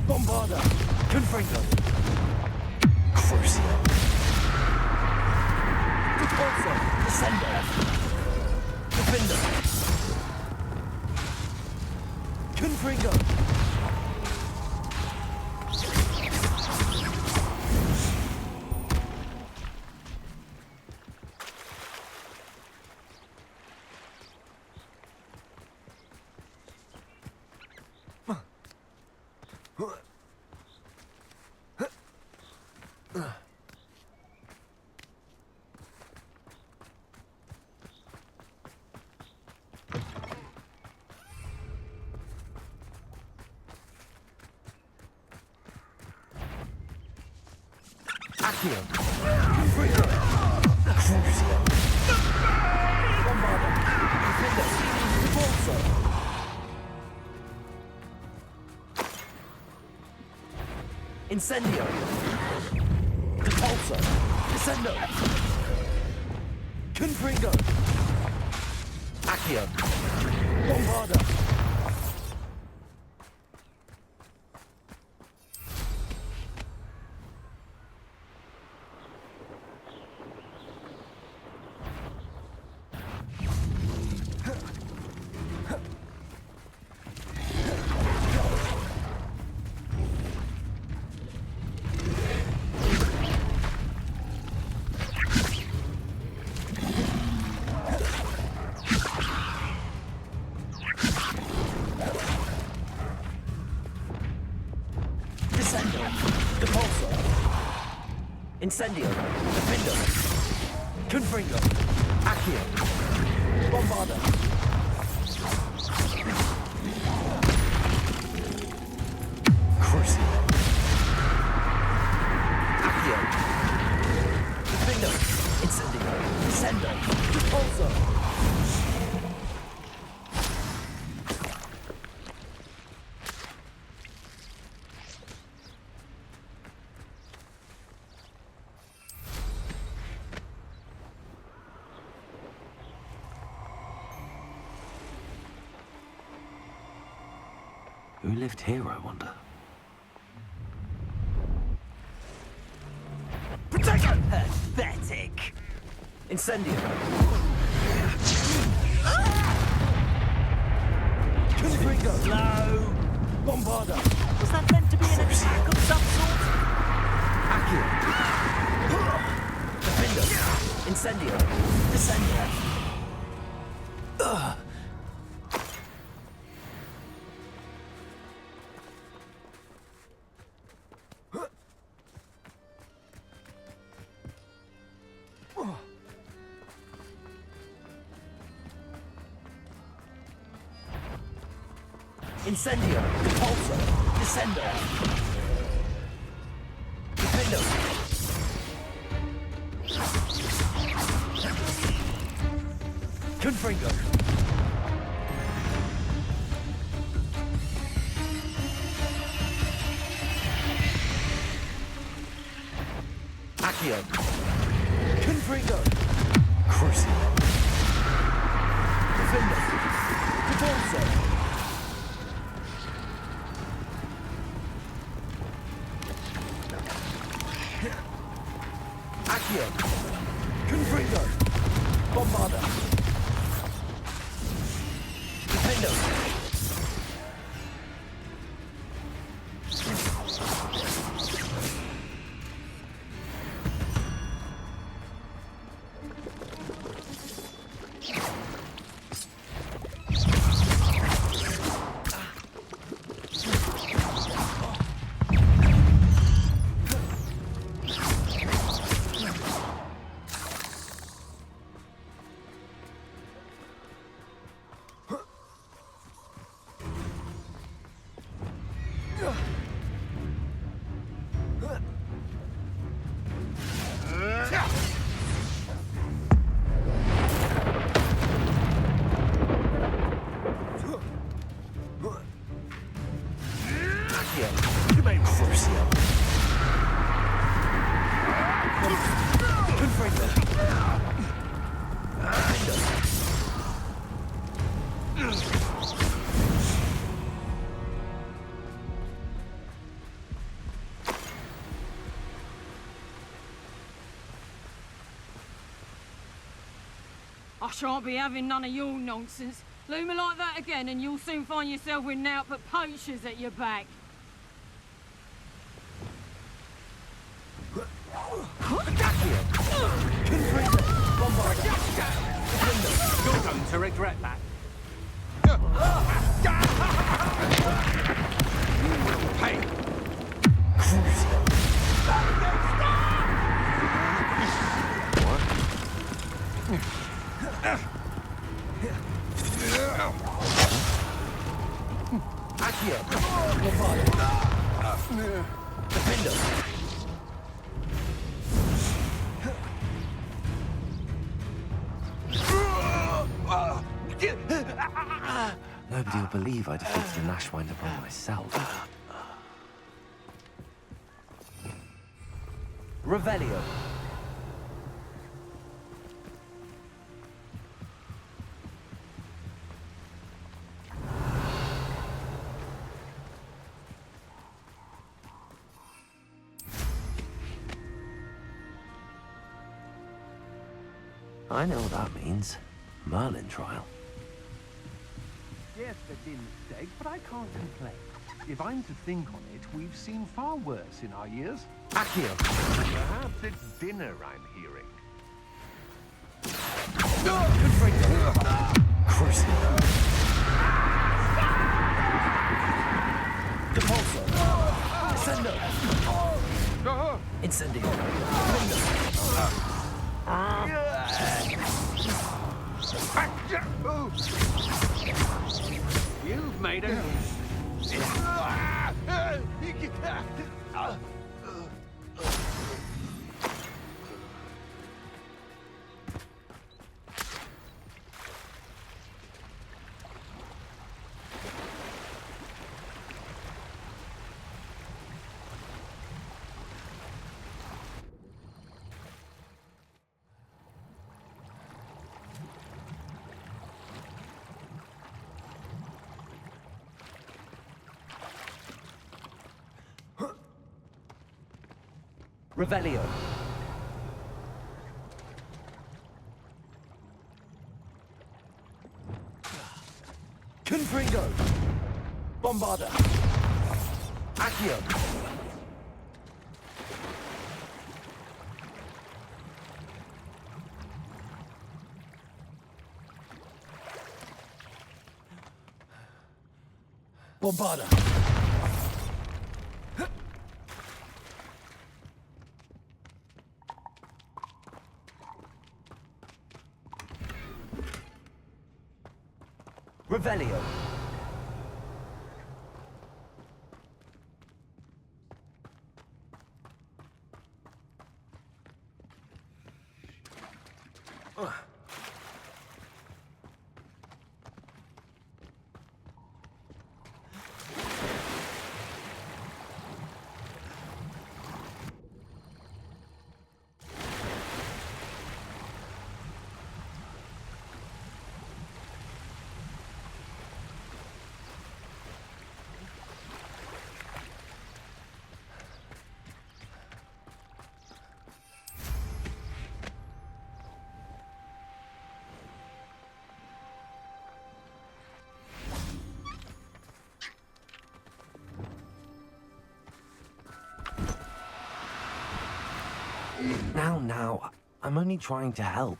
Bombarda. Confringo. Crucio. Repulsor. Descender. Defender. Confringo. Accio. Confringo. Crucio. Bombarda. Defender. Repulsor. Incendio. Repulsor. Descendo. Confringo. Accio. Bombarda. Incendio. Defender. Confringo. Accio. Bombarda. Crucio. Accio. Defender. Incendio. Descendo. Repulsor. Who lived here, I wonder? Protector! Pathetic! Incendio! Confringo! Slow! Bombarda! Was that meant to be an attack of some sort? Accio! Defender! Incendio! Descendo! Incendio! Repulsor! Descendo! Defendo! Confringo! Accio! Confringo! Crucio! Defendo! Repulsor! Accio! Confringo! Bombarda! Defendo! I shan't be having none of your nonsense. Leave me like that again and you'll soon find yourself with naught but poachers at your back. You're going to regret that. You will pay. Accio! Bombarda! Defendo! Nobody will believe I defeated an Ashwinder by myself. Revelio. I know what that means. Merlin trial. Yes, the dinner steak, but I can't complain. If I'm to think on it, we've seen far worse in our years. Accio. Perhaps it's dinner I'm hearing. Crucible. Depulso. Ascendo. Incendio. You've made a... Revelio. Confringo. Bombarda. Accio. Bombarda. Revelio. Now, I'm only trying to help.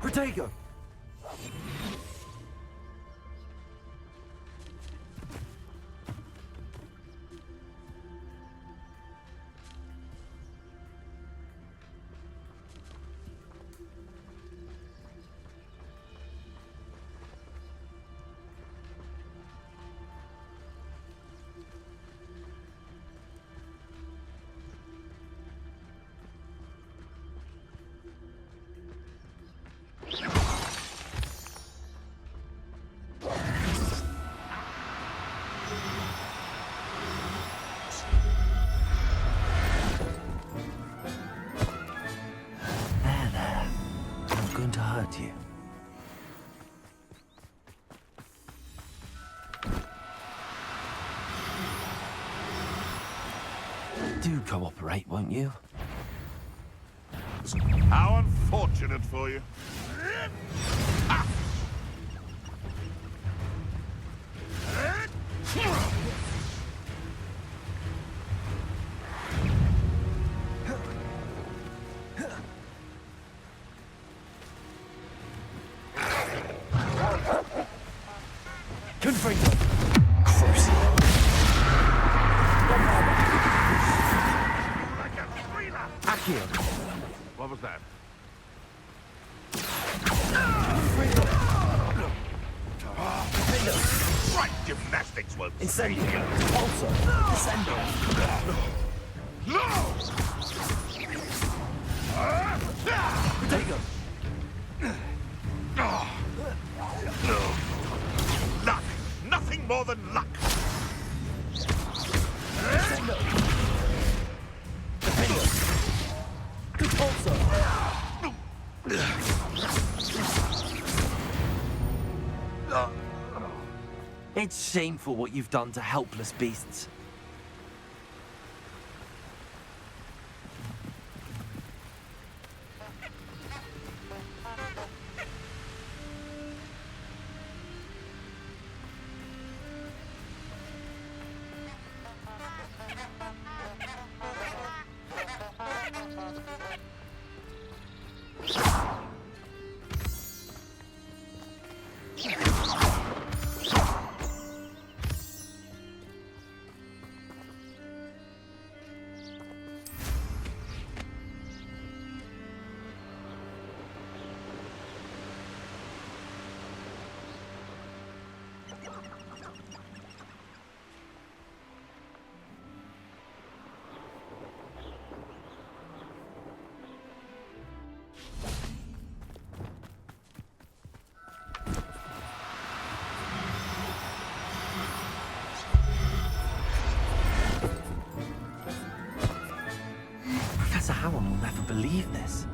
Protego! To hurt you. Do cooperate, won't you? How unfortunate for you. Confringo. Crucio. Bombarda. Accio. What was that? Right gymnastics won't Incendio. Also. Descendo. Potato. Luck! Nothing more than luck! Descendo. Defendo. Also. It's shameful what you've done to helpless beasts. Professor Howard will never believe this.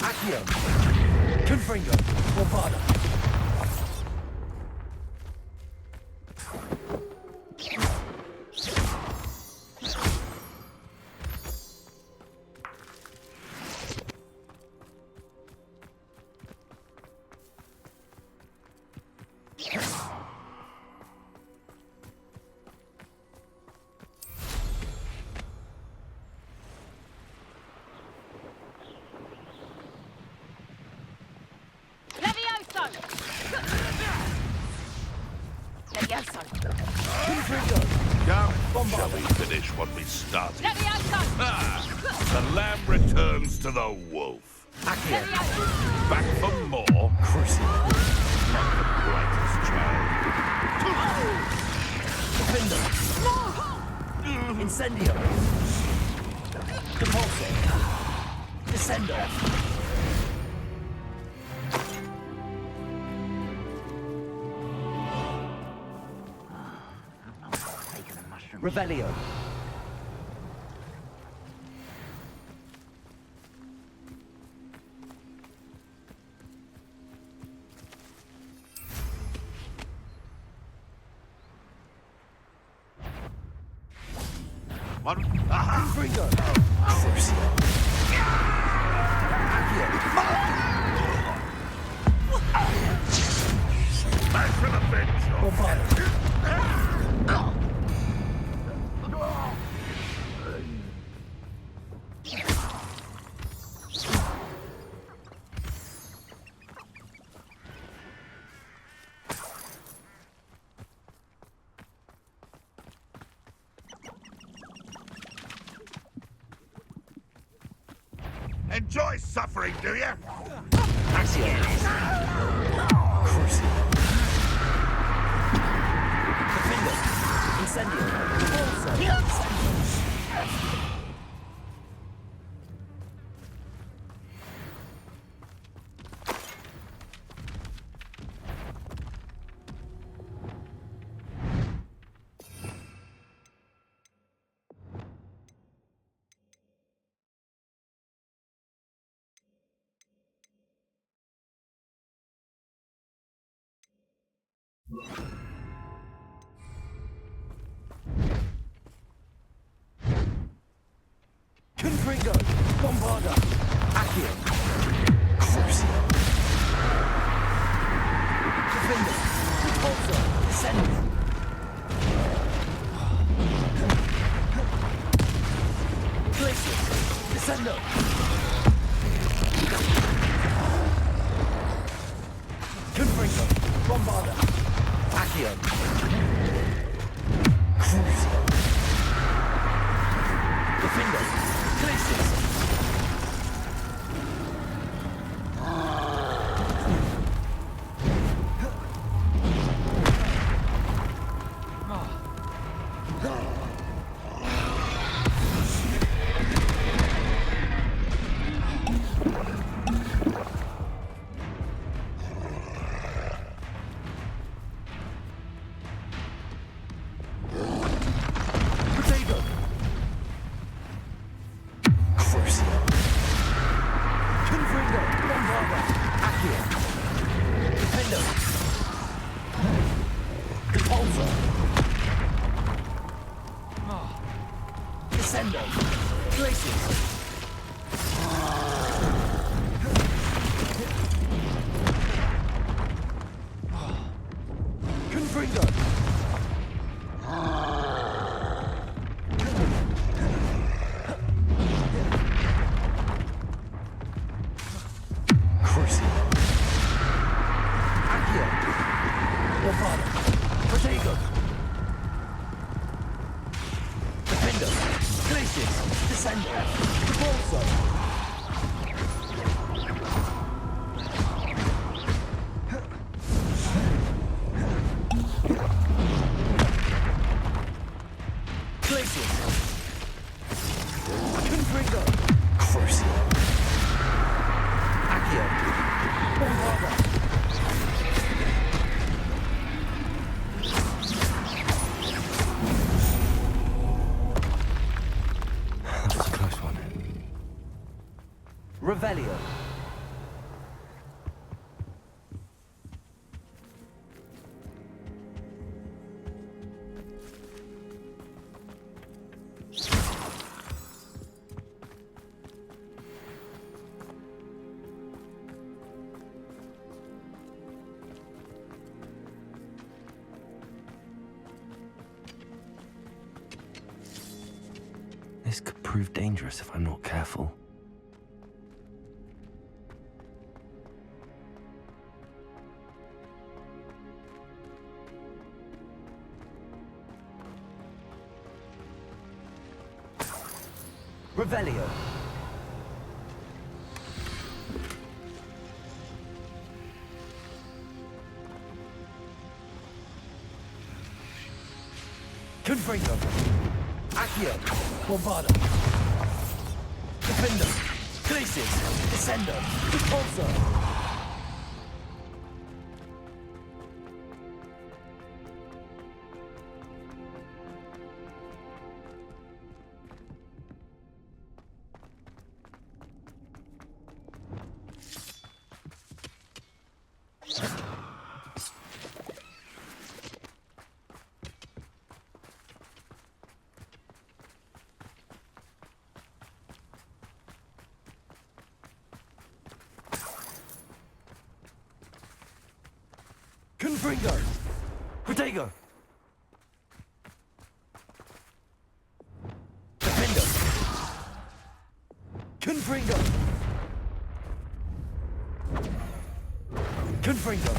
Accio. Confringo. Bombarda. Shall we finish what we started? The lamb returns to the wolf. Back for more? Not the brightest child. Defendo. Incendio. Depulso. Descendo. Revelio. One. Confringo. Crucio. Accio. Smash for the bench. Bombarda. Enjoy suffering, do you? Accio. Crucio. Defendo. Incendio. Depulso. Confringo, Bombarda, Accio, Crucio, Defender, Repulsor, Descender. Glacius, Descender. Confringo, Bombarda, Accio, Crucio, Defender, Glacius. Potato. Crucio. Confringo, Bombarda, Accio. Defender. Repulsor. Descender. Glacius. Confringo. Crucio. Accio. Bombarda. Protego. Defender. Glacius. Descender. Repulsor. Glacius. Confringo. Crucio. Accio. Bombarda. That was a close one. Revelio. This could prove dangerous if I'm not careful. Revelio. Confringo. Accio. Bombarda. Defender. Glacius. Descender. Repulsor. Confringo. Protego. Defender. Confringo. Confringo.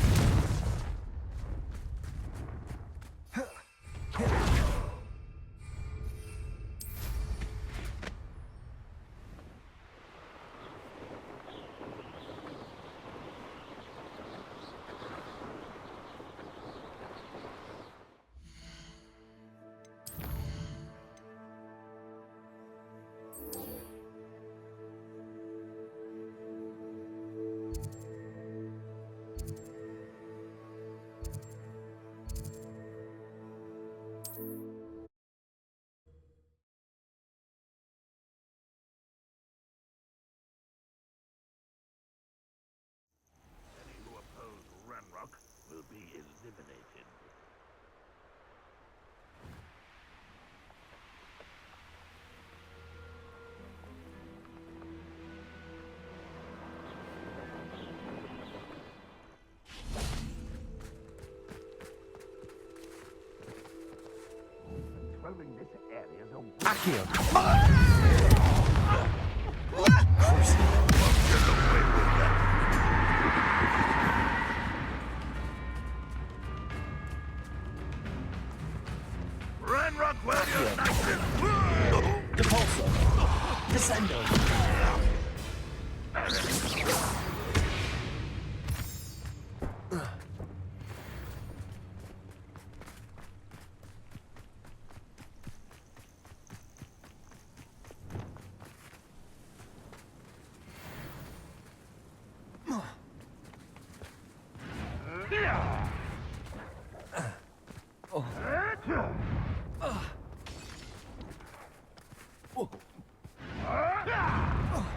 Ren Rockwell, you're nice and... Depulso. Descendo.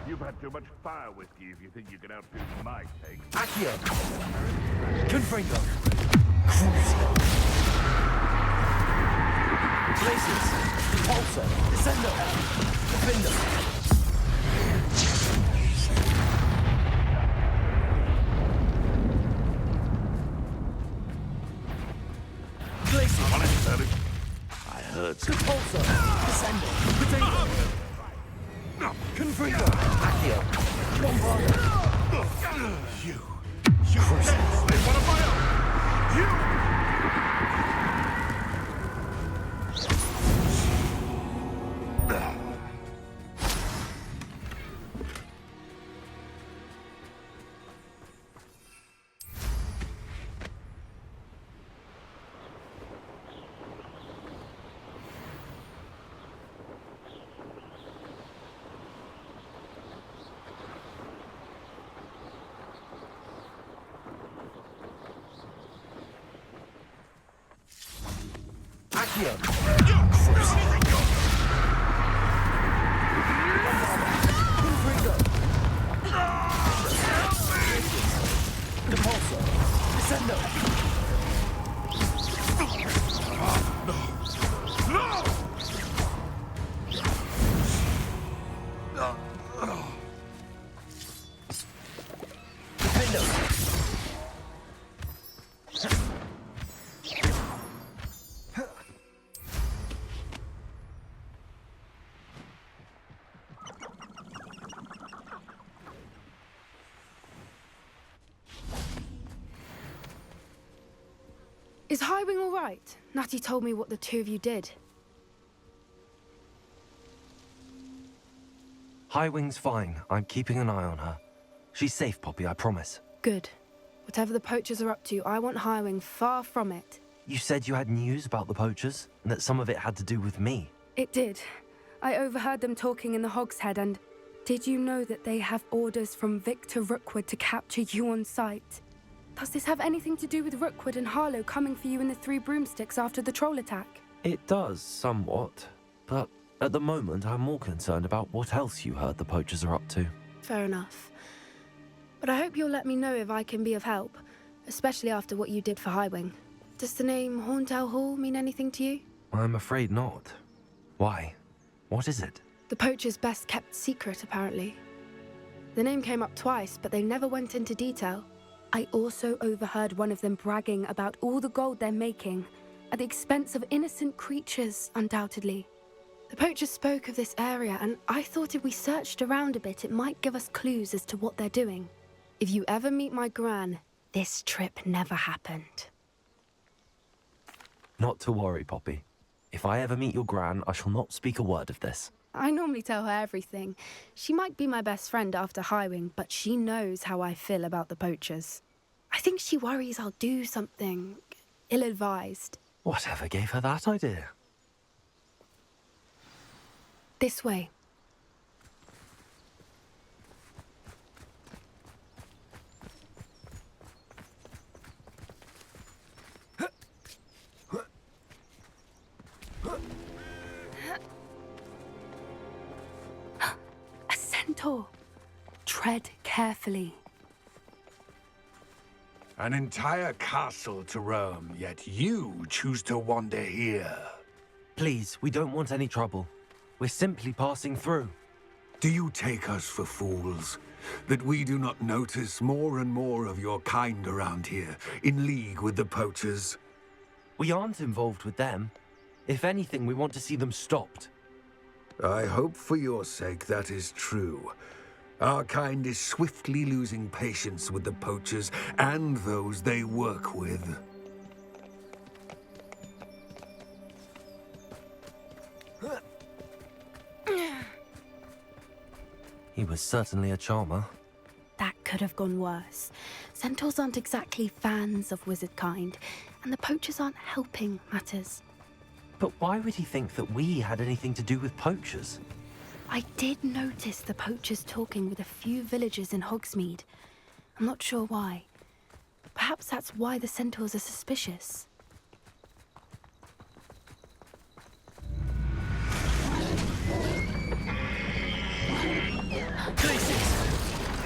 You've had too much fire whiskey if you think you can outdo my take. Accio. Confringo. Places. Pulsar. Descendo. Defendo. Places. Come on in, Sterling. I heard some... Pulsar. Descendo. Potato. Confringo. Accio. Bombarda. You dead one of my own. You... Accio. Confringo. Depulso. Descendo. Defendo. Is Highwing all right? Natty told me what the two of you did. Highwing's fine. I'm keeping an eye on her. She's safe, Poppy, I promise. Good. Whatever the poachers are up to, I want Highwing far from it. You said you had news about the poachers, and that some of it had to do with me. It did. I overheard them talking in the Hogshead, and did you know that they have orders from Victor Rookwood to capture you on sight? Does this have anything to do with Rookwood and Harlow coming for you in the Three Broomsticks after the troll attack? It does, somewhat. But at the moment, I'm more concerned about what else you heard the poachers are up to. Fair enough. But I hope you'll let me know if I can be of help, especially after what you did for Highwing. Does the name Horntail Hall mean anything to you? I'm afraid not. Why? What is it? The poacher's best kept secret, apparently. The name came up twice, but they never went into detail. I also overheard one of them bragging about all the gold they're making, at the expense of innocent creatures, undoubtedly. The poachers spoke of this area, and I thought if we searched around a bit, it might give us clues as to what they're doing. If you ever meet my gran, this trip never happened. Not to worry, Poppy. If I ever meet your gran, I shall not speak a word of this. I normally tell her everything. She might be my best friend after Highwing, but she knows how I feel about the poachers. I think she worries I'll do something ill-advised. Whatever gave her that idea? This way. A centaur. Tread carefully. An entire castle to roam, yet you choose to wander here. Please, we don't want any trouble. We're simply passing through. Do you take us for fools? That we do not notice more and more of your kind around here, in league with the poachers? We aren't involved with them. If anything, we want to see them stopped. I hope for your sake that is true. Our kind is swiftly losing patience with the poachers and those they work with. He was certainly a charmer. That could have gone worse. Centaurs aren't exactly fans of wizard kind, and the poachers aren't helping matters. But why would he think that we had anything to do with poachers? I did notice the poachers talking with a few villagers in Hogsmeade. I'm not sure why. Perhaps that's why the centaurs are suspicious.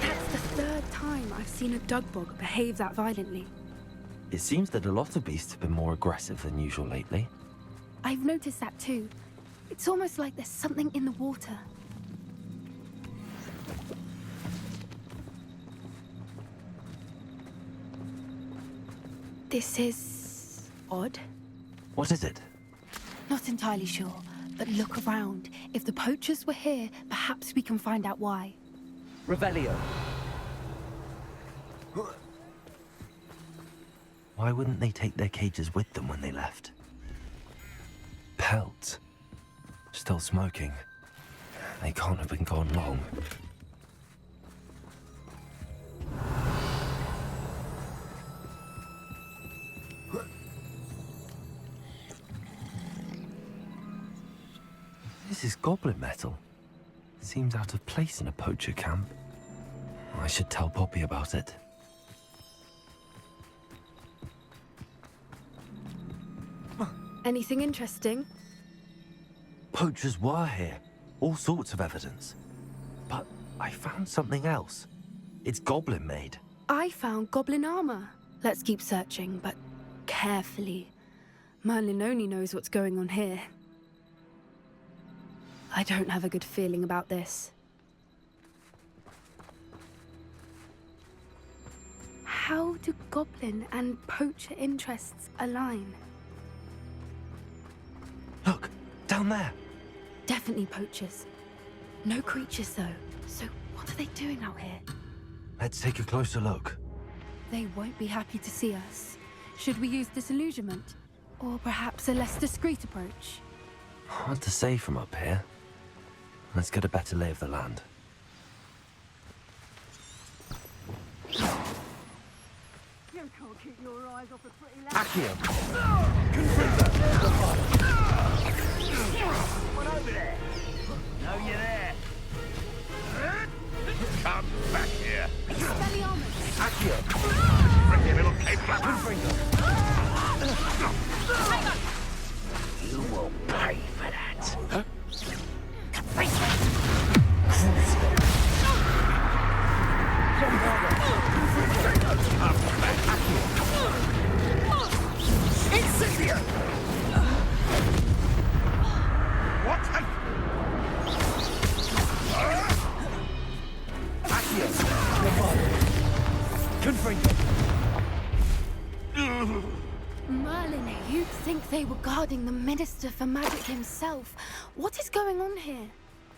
That's the third time I've seen a dugbog behave that violently. It seems that a lot of beasts have been more aggressive than usual lately. I've noticed that too. It's almost like there's something in the water. This is odd. What is it? Not entirely sure, but look around. If the poachers were here, perhaps we can find out why. Revelio. Why wouldn't they take their cages with them when they left? Pelts. Still smoking. They can't have been gone long. This is goblin metal. Seems out of place in a poacher camp. I should tell Poppy about it. Anything interesting? Poachers were here. All sorts of evidence. But I found something else. It's goblin made. I found goblin armor. Let's keep searching, but carefully. Merlin only knows what's going on here. I don't have a good feeling about this. How do goblin and poacher interests align? Look, down there. Definitely poachers. No creatures, though. So what are they doing out here? Let's take a closer look. They won't be happy to see us. Should we use disillusionment? Or perhaps a less discreet approach? Hard to say from up here. Let's get a better lay of the land. You can't keep your eyes off the pretty lad. Accio. What over there? No, you're there. Come back here. Accio. Freaking little cave flapper. You will pay for that. Huh? Incendio! What? Accio. Confringo. Merlin, you'd think they were guarding the Minister for Magic himself. What is going on here?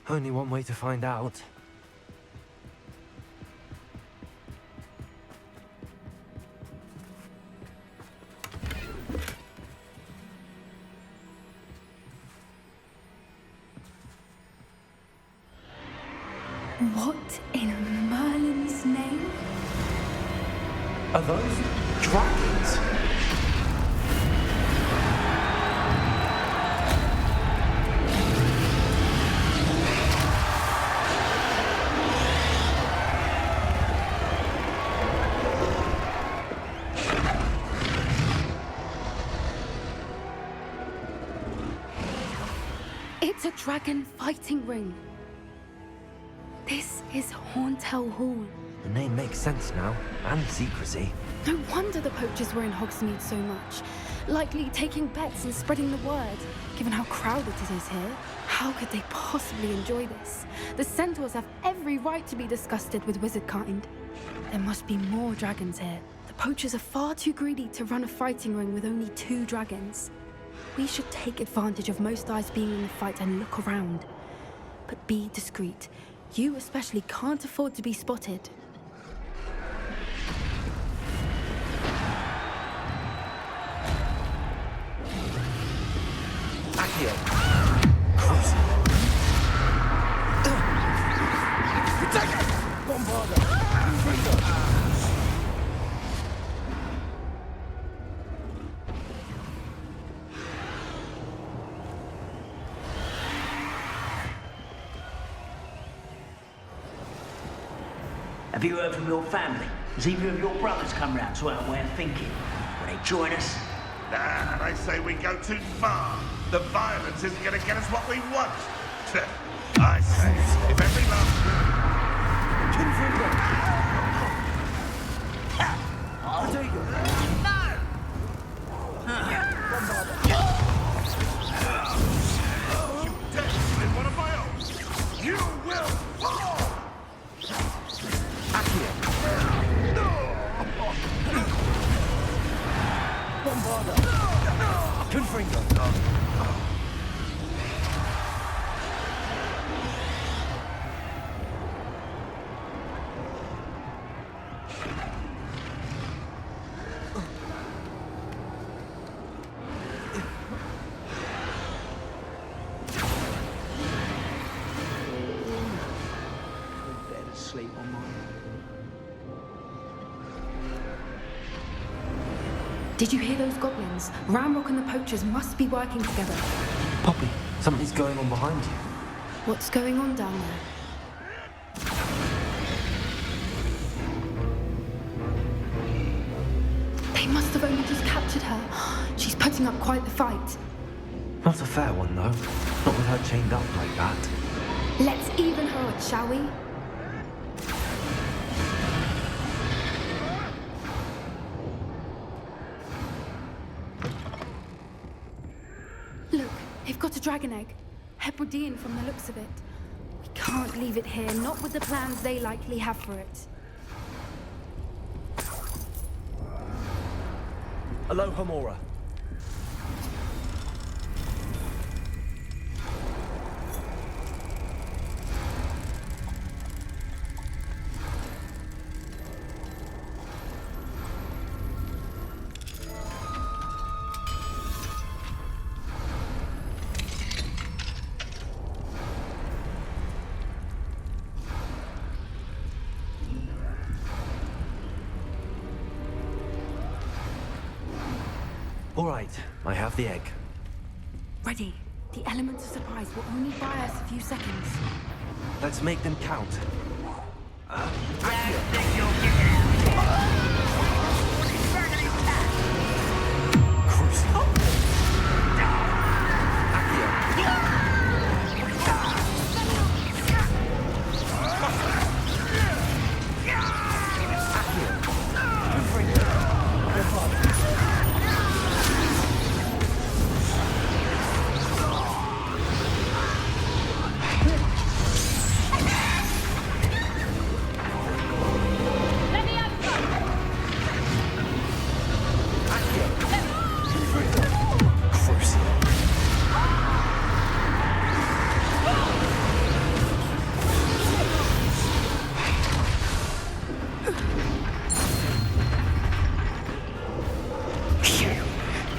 Only one way to find out. What in Merlin's name? Are those dragons? It's a dragon fighting ring. This is Horntail Hall. The name makes sense now, and the secrecy. No wonder the poachers were in Hogsmeade so much. Likely taking bets and spreading the word. Given how crowded it is here, how could they possibly enjoy this? The centaurs have every right to be disgusted with wizard kind. There must be more dragons here. The poachers are far too greedy to run a fighting ring with only 2 dragons. We should take advantage of most eyes being in the fight and look around. but be discreet. You especially can't afford to be spotted. Accio. Have you heard from your family? Has either of your brothers come round to our way of thinking? Will they join us? Nah, I say we go too far. The violence isn't going to get us what we want. I say, if every last... You dare in one of my own! You will fall! Bombarda! Confringo! Better sleep on mine. Did you hear those goblins? Ramrock and the poachers must be working together. Poppy, something's going on behind you. What's going on down there? They must have only just captured her. She's putting up quite the fight. Not a fair one, though. Not with her chained up like that. Let's even her up, shall we? Look, they've got a dragon egg. Hebridean from the looks of it. We can't leave it here, not with the plans they likely have for it. Aloha Mora. All right, I have the egg. Ready. The element of surprise will only buy us a few seconds. Let's make them count.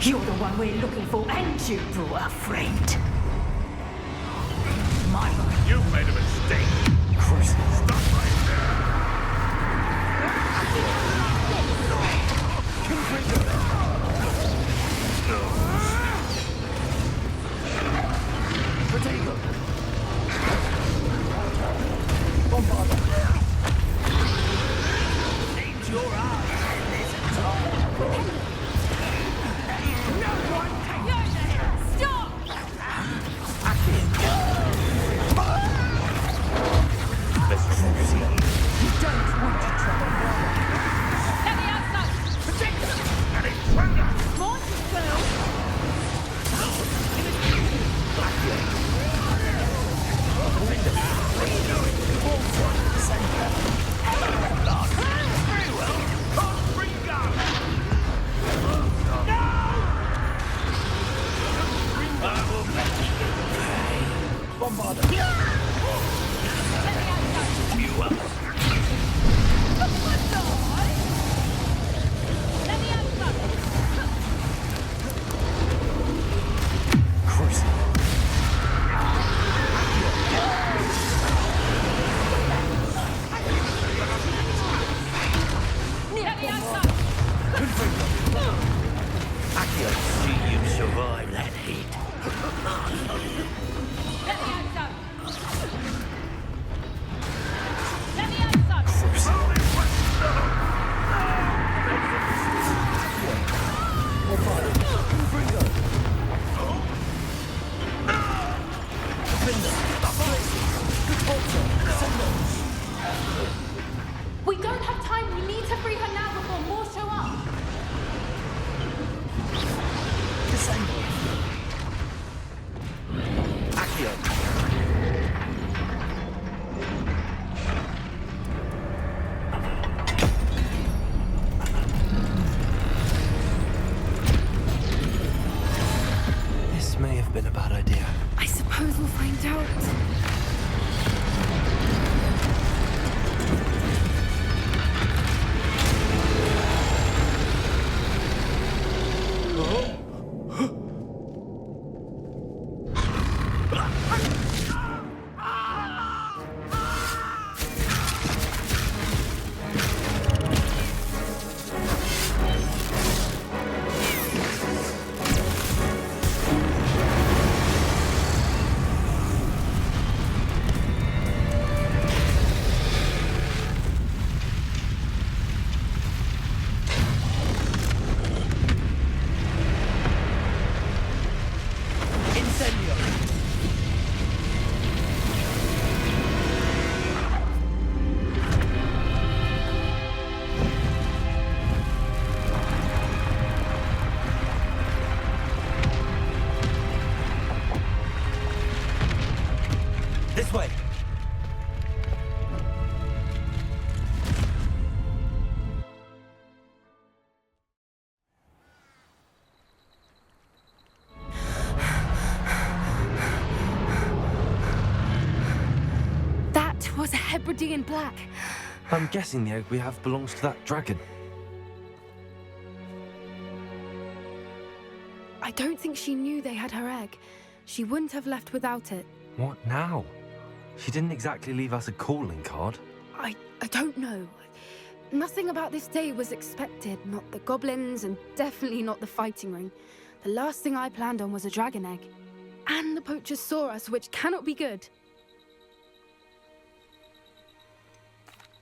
You're the one we're looking for, and you brought a friend. My lord. You've made a mistake. Stop right Potato. Bombarda. Ain't your eyes in this at all? No one can use it! Stop! You don't want to trouble Mora. Let me outside! Protect them! An intruder! Monsters, girl! Very well. out. This way. That was a Hebridean black. I'm guessing the egg we have belongs to that dragon. I don't think she knew they had her egg. She wouldn't have left without it. What now? She didn't exactly leave us a calling card. I don't know. Nothing about this day was expected. Not the goblins, and definitely not the fighting ring. The last thing I planned on was a dragon egg. And the poachers saw us, which cannot be good.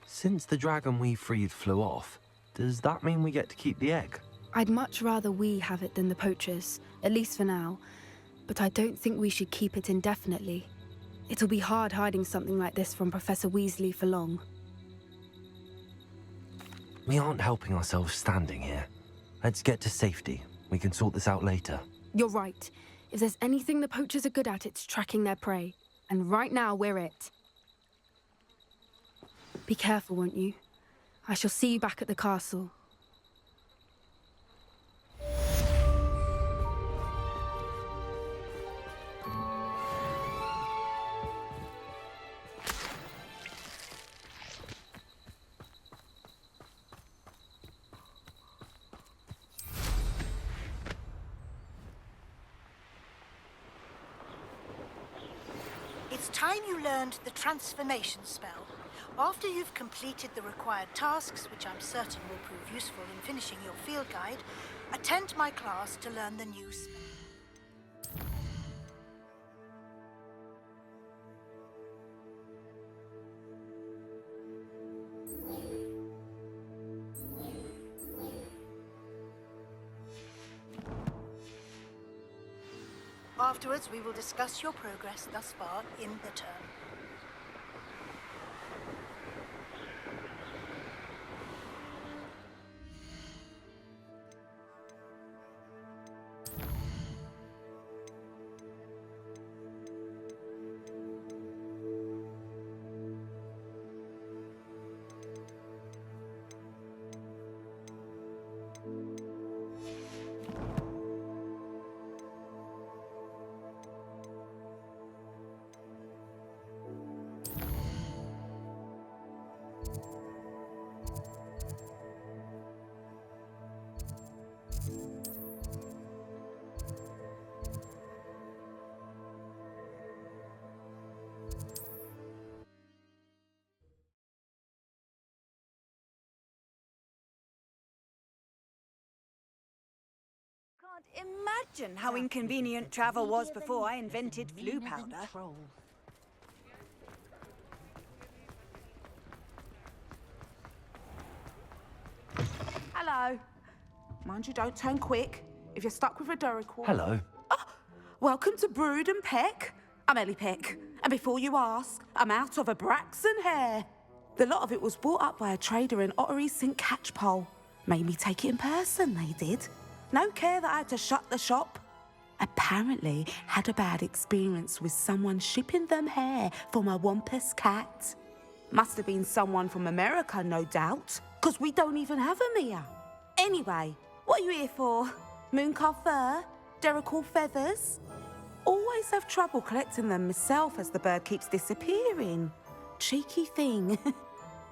Since the dragon we freed flew off, does that mean we get to keep the egg? I'd much rather we have it than the poachers, at least for now. But I don't think we should keep it indefinitely. It'll be hard hiding something like this from Professor Weasley for long. We aren't helping ourselves standing here. Let's get to safety. We can sort this out later. You're right. If there's anything the poachers are good at, it's tracking their prey. And right now, we're it. Be careful, won't you? I shall see you back at the castle. It's time you learned the transformation spell. After you've completed the required tasks, which I'm certain will prove useful in finishing your field guide, attend my class to learn the new spell. Afterwards, we will discuss your progress thus far in the term. Can't imagine how inconvenient travel was before I invented flu powder. Hello. Mind you, don't turn quick. If you're stuck with a Duracell. Hello. Welcome to Brood and Peck. I'm Ellie Peck. And before you ask, I'm out of a Braxton hair. The lot of it was bought up by a trader in Ottery St. Catchpole. Made me take it in person, they did. No care that I had to shut the shop. Apparently had a bad experience with someone shipping them hair for my Wampus cat. Must have been someone from America, no doubt, because we don't even have them here. Anyway, what are you here for? Mooncar fur? Duracell feathers? Always always have trouble collecting them myself as the bird keeps disappearing. Cheeky thing.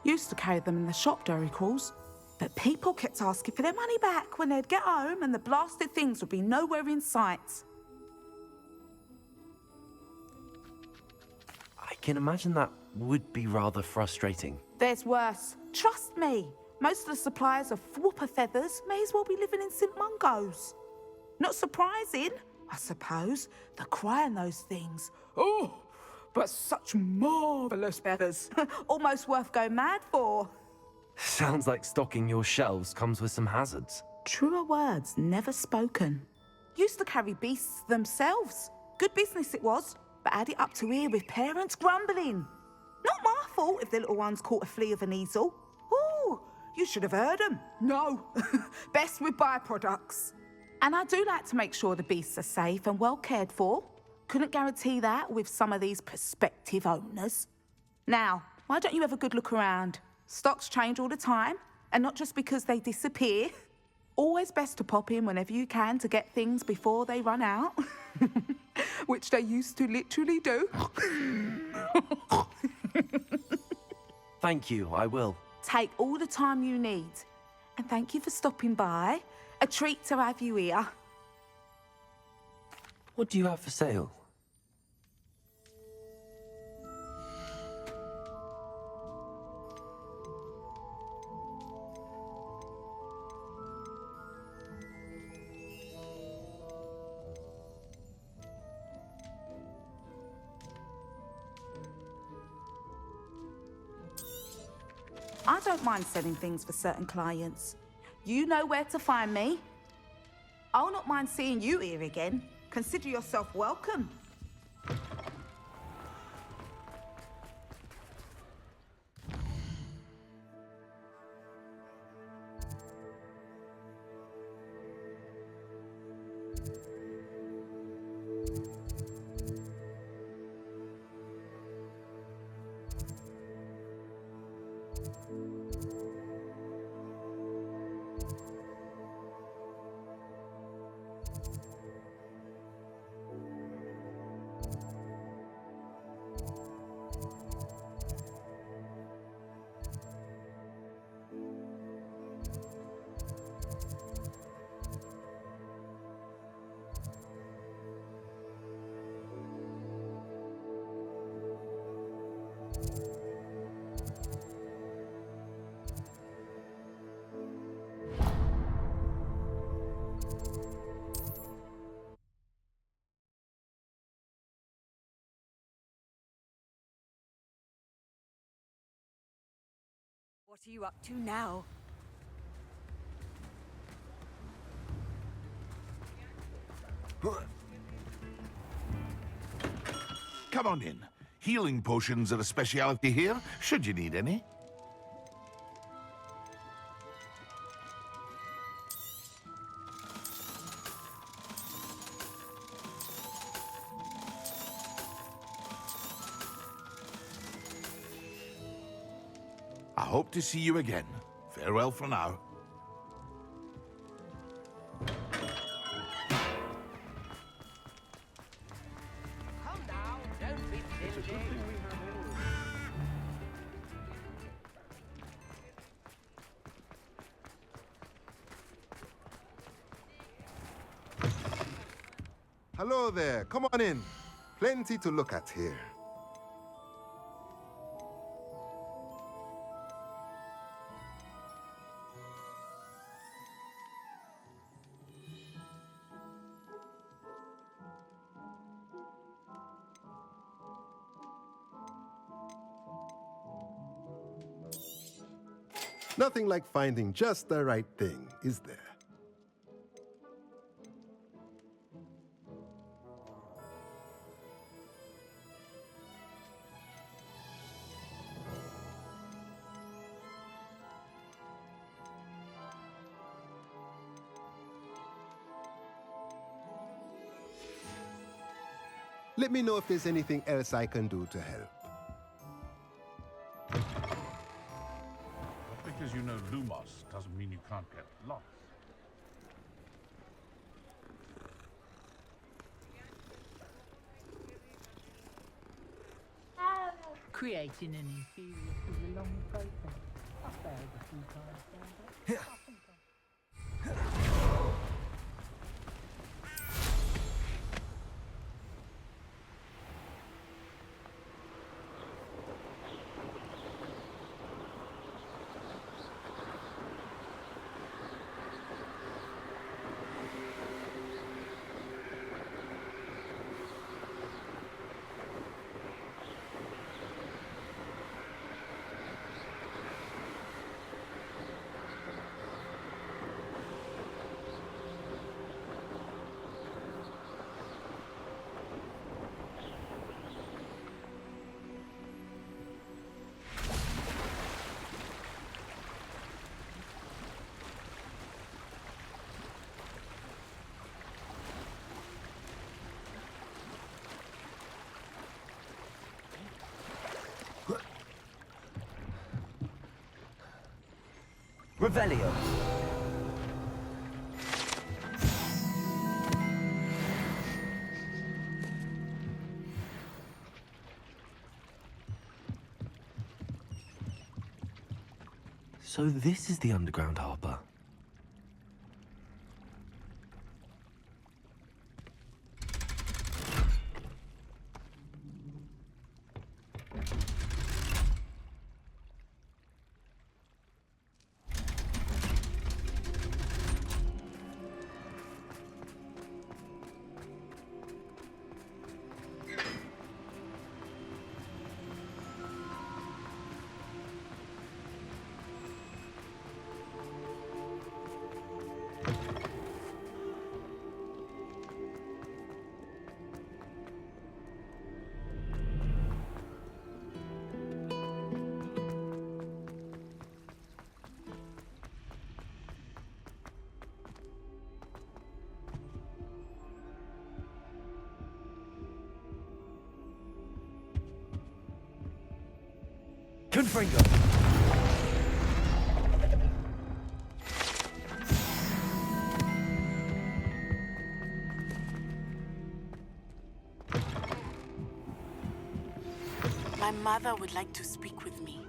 Used to carry them in the shop during crawls, but people kept asking for their money back when they'd get home and the blasted things would be nowhere in sight. I can imagine that would be rather frustrating. There's worse. Trust me. Most of the suppliers of whooper feathers may as well be living in St. Mungo's. Not surprising, I suppose, the cry in those things. Oh, but such marvellous feathers. Almost worth going mad for. Sounds like stocking your shelves comes with some hazards. Truer words never spoken. Used to carry beasts themselves. Good business it was, but had it up to here with parents grumbling. Not my fault if the little ones caught a flea of an easel. Ooh, you should have heard them. No, best with byproducts. And I do like to make sure the beasts are safe and well cared for. Couldn't guarantee that with some of these prospective owners. Now, why don't you have a good look around? Stocks change all the time, and not just because they disappear. Always best to pop in whenever you can to get things before they run out. Which they used to literally do. Thank you, I will. Take all the time you need. And thank you for stopping by. A treat to have you here. What do you have for sale? I don't mind selling things for certain clients. You know where to find me. I'll not mind seeing you here again. Consider yourself welcome. What are you up to now? Come on in. Healing potions are a speciality here, should you need any. I hope to see you again. Farewell for now. Come now, don't be stingy. Hello there, come on in. Plenty to look at here. Nothing like finding just the right thing, is there? Let me know if there's anything else I can do to help. Because you know Lumos doesn't mean you can't get lost. Creating an inferior is a long process. I failed a few times down there. I think Revelio. So this is the underground harbour. Confringo. My mother would like to speak with me.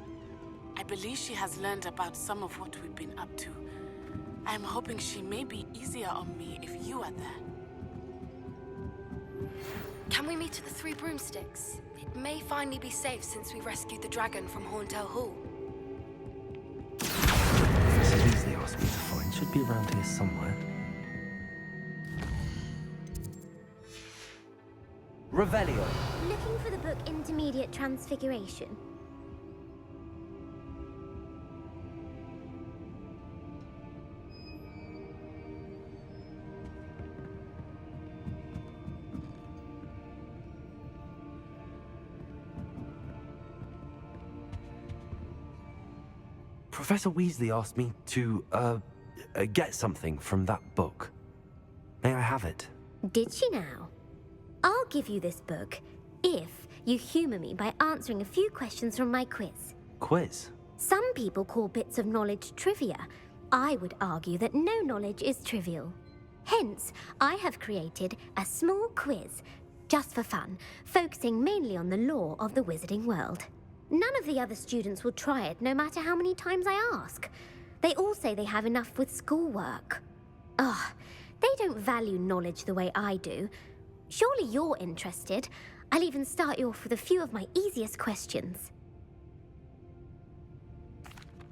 I believe she has learned about some of what we've been up to. I'm hoping she may be easier on me if you are there. Can we meet at the Three Broomsticks? It may finally be safe since we rescued the dragon from Horndale Hall. Professor Weasley asked me to find. Should be around here somewhere. Revelio. Looking for the book Intermediate Transfiguration. Professor Weasley asked me to, get something from that book. May I have it? Did she now? I'll give you this book if you humour me by answering a few questions from my quiz. Quiz? Some people call bits of knowledge trivia. I would argue that no knowledge is trivial. Hence, I have created a small quiz, just for fun, focusing mainly on the lore of the wizarding world. None of the other students will try it, no matter how many times I ask. They all say they have enough with schoolwork. Ugh, they don't value knowledge the way I do. Surely you're interested. I'll even start you off with a few of my easiest questions.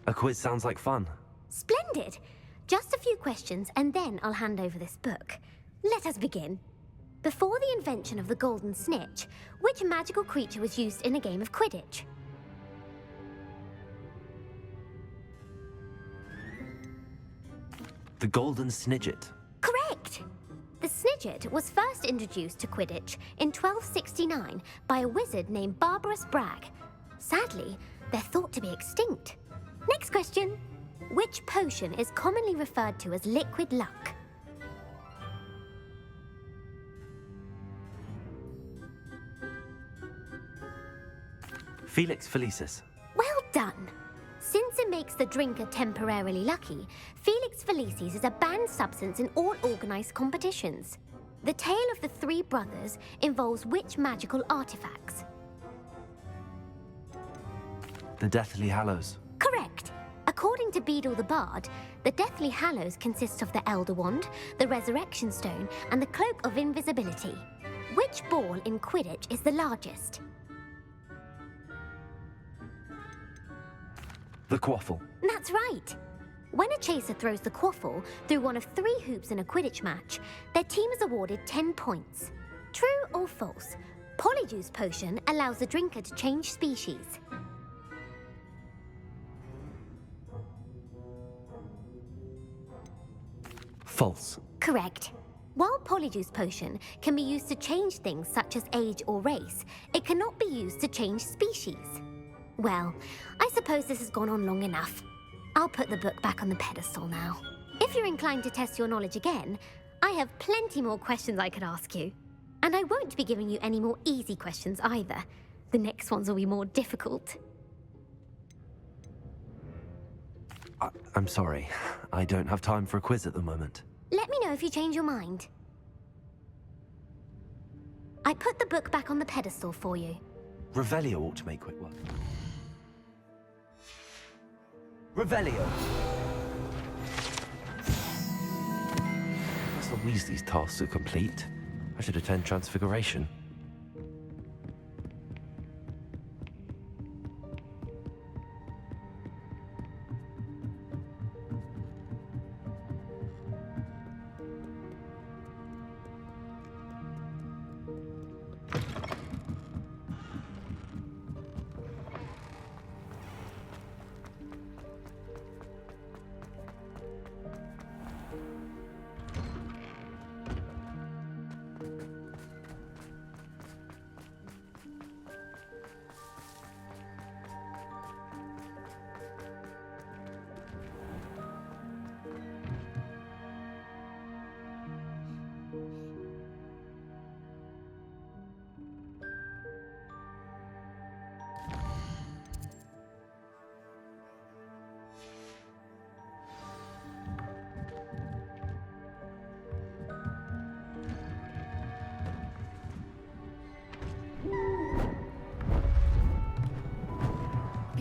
A quiz sounds like fun. Splendid! Just a few questions, and then I'll hand over this book. Let us begin. Before the invention of the golden snitch, which magical creature was used in a game of Quidditch? The golden snidget. Correct! The snidget was first introduced to Quidditch in 1269 by a wizard named Barbarous Bragg. Sadly, they're thought to be extinct. Next question. Which potion is commonly referred to as liquid luck? Felix Felicis. Well done! Since it makes the drinker temporarily lucky, Felix Felicis is a banned substance in all organised competitions. The tale of the three brothers involves which magical artifacts? The Deathly Hallows. Correct. According to Beadle the Bard, the Deathly Hallows consist of the Elder Wand, the Resurrection Stone, and the Cloak of Invisibility. Which ball in Quidditch is the largest? The Quaffle. That's right. When a chaser throws the quaffle through one of 3 hoops in a Quidditch match, their team is awarded 10 points. True or false? Polyjuice Potion allows the drinker to change species. False. Correct. While Polyjuice Potion can be used to change things such as age or race, it cannot be used to change species. Well, I suppose this has gone on long enough. I'll put the book back on the pedestal now. If you're inclined to test your knowledge again, I have plenty more questions I could ask you. And I won't be giving you any more easy questions either. The next ones will be more difficult. I'm sorry. I don't have time for a quiz at the moment. Let me know if you change your mind. I put the book back on the pedestal for you. Revelio ought to make quick work. Revelio! Professor Weasley's tasks are complete. I should attend Transfiguration.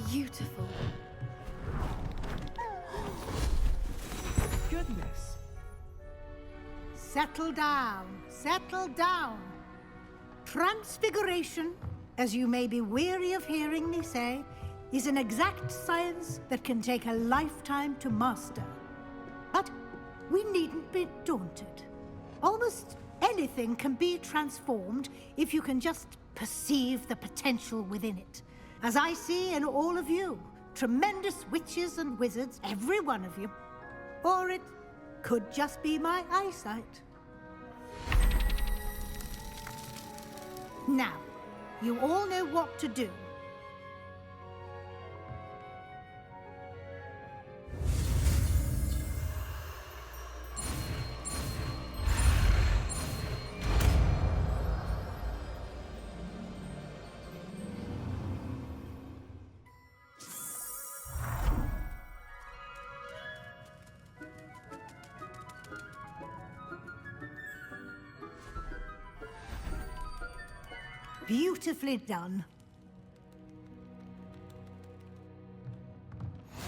Beautiful. Goodness. Settle down. Settle down. Transfiguration, as you may be weary of hearing me say, is an exact science that can take a lifetime to master. But we needn't be daunted. Almost anything can be transformed if you can just perceive the potential within it. As I see in all of you, tremendous witches and wizards, every one of you. Or it could just be my eyesight. Now, you all know what to do. Beautifully done.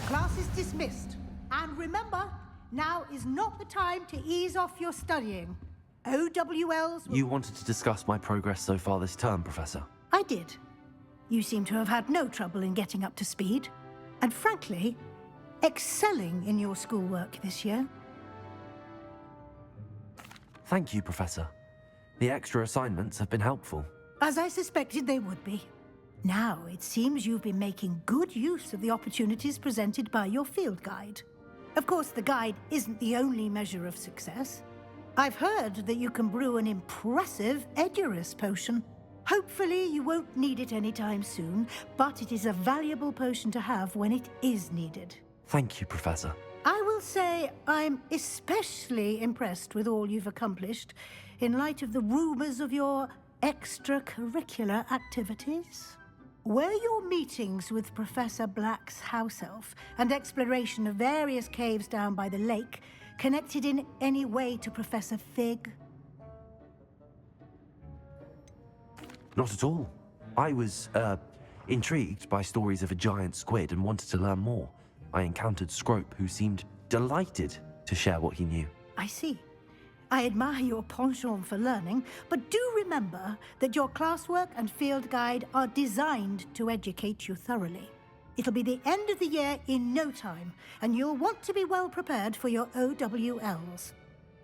Class is dismissed. And remember, now is not the time to ease off your studying. OWLs will... You wanted to discuss my progress so far this term, Professor. I did. You seem to have had no trouble in getting up to speed. And frankly, excelling in your schoolwork this year. Thank you, Professor. The extra assignments have been helpful. As I suspected they would be. Now, it seems you've been making good use of the opportunities presented by your field guide. Of course, the guide isn't the only measure of success. I've heard that you can brew an impressive Edurus potion. Hopefully, you won't need it anytime soon, but it is a valuable potion to have when it is needed. Thank you, Professor. I will say I'm especially impressed with all you've accomplished in light of the rumors of your extracurricular activities. Were your meetings with Professor Black's house elf and exploration of various caves down by the lake connected in any way to Professor Fig? Not at all. I was, Intrigued by stories of a giant squid and wanted to learn more, I encountered Scrope, who seemed delighted to share what he knew. I see. I admire your penchant for learning, but do remember that your classwork and field guide are designed to educate you thoroughly. It'll be the end of the year in no time, and you'll want to be well prepared for your OWLs.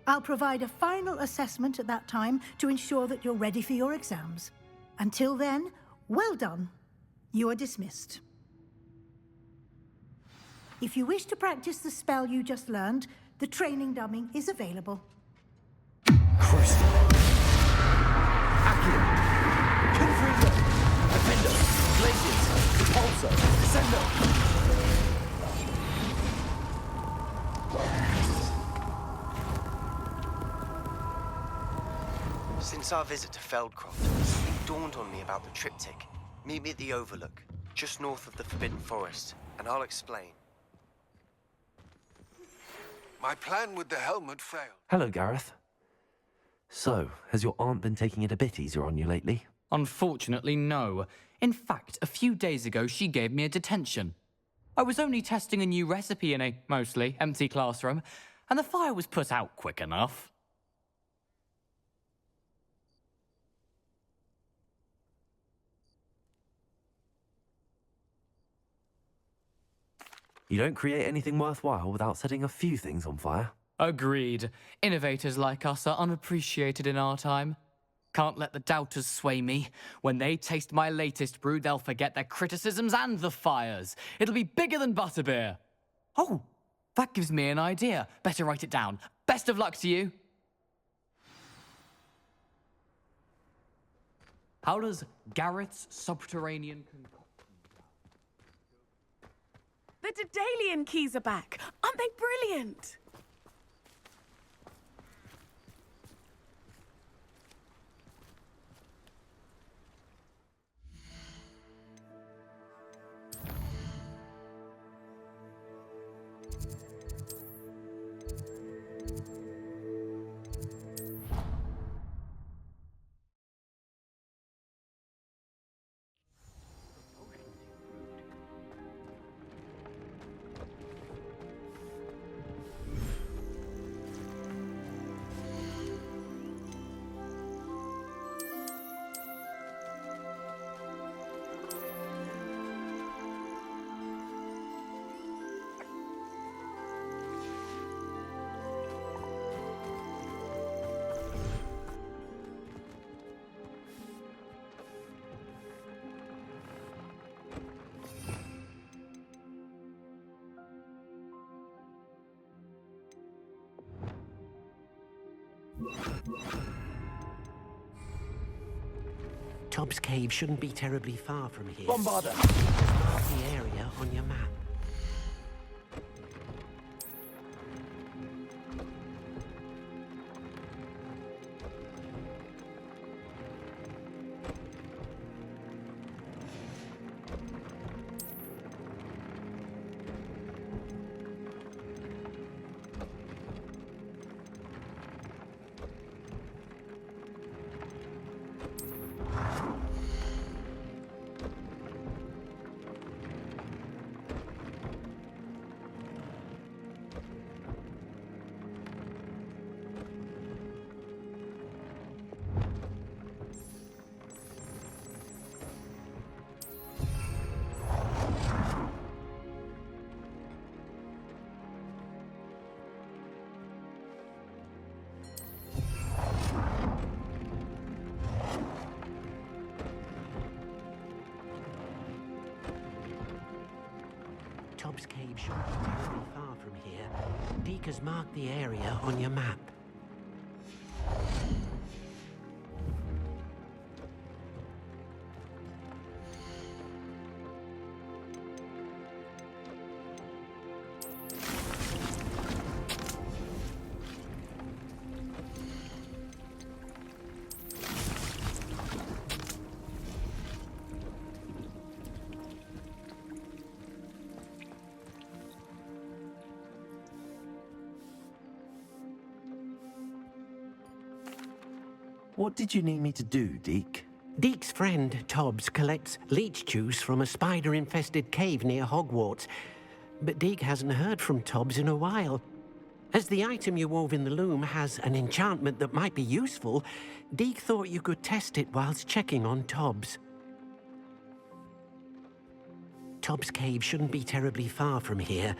I'll provide a final assessment at that time to ensure that you're ready for your exams. Until then, well done. You are dismissed. If you wish to practice the spell you just learned, the training dummy is available. Crystal. Accio. Confringo. Defender. Glacius. Repulsor. Descender. Since our visit to Feldcroft, something dawned on me about the triptych. Meet me at the Overlook, just north of the Forbidden Forest, and I'll explain. My plan with the helmet failed. Hello, Gareth. So, has your aunt been taking it a bit easier on you lately? Unfortunately, no. In fact, a few days ago, she gave me a detention. I was only testing a new recipe in a mostly empty classroom, and the fire was put out quick enough. You don't create anything worthwhile without setting a few things on fire. Agreed. Innovators like us are unappreciated in our time. Can't let the doubters sway me. When they taste my latest brew, they'll forget their criticisms and the fires. It'll be bigger than butterbeer. Oh, that gives me an idea. Better write it down. Best of luck to you. How does Garrett's subterranean concoction... The Daedalian keys are back. Aren't they brilliant? Tobbs Cave shouldn't be terribly far from here. Bombarder! Mark the area on your map. Tobbs Cave shouldn't be terribly far from here. Deek has marked the area on your map. What did you need me to do, Deke? Deke's friend, Tobbs, collects leech juice from a spider-infested cave near Hogwarts. But Deke hasn't heard from Tobbs in a while. As the item you wove in the loom has an enchantment that might be useful, Deke thought you could test it whilst checking on Tobbs. Tobbs' cave shouldn't be terribly far from here.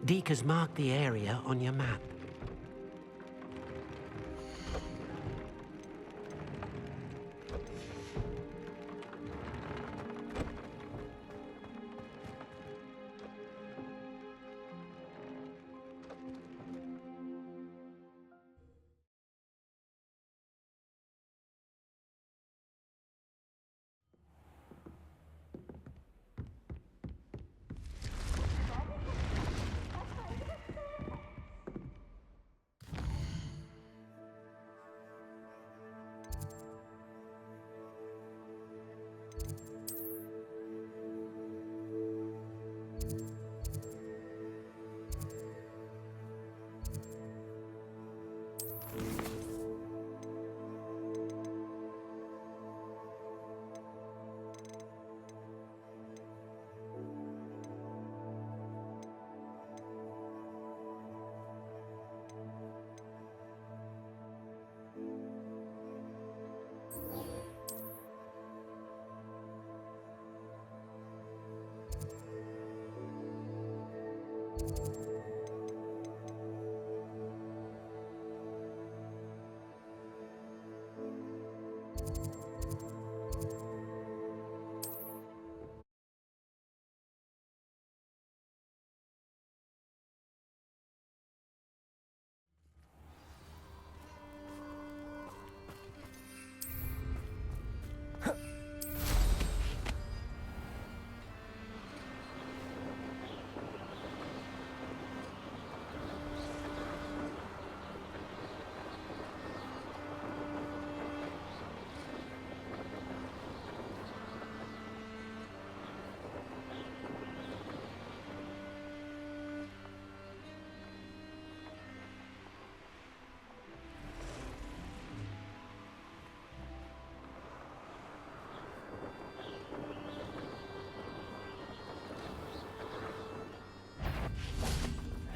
Deke has marked the area on your map.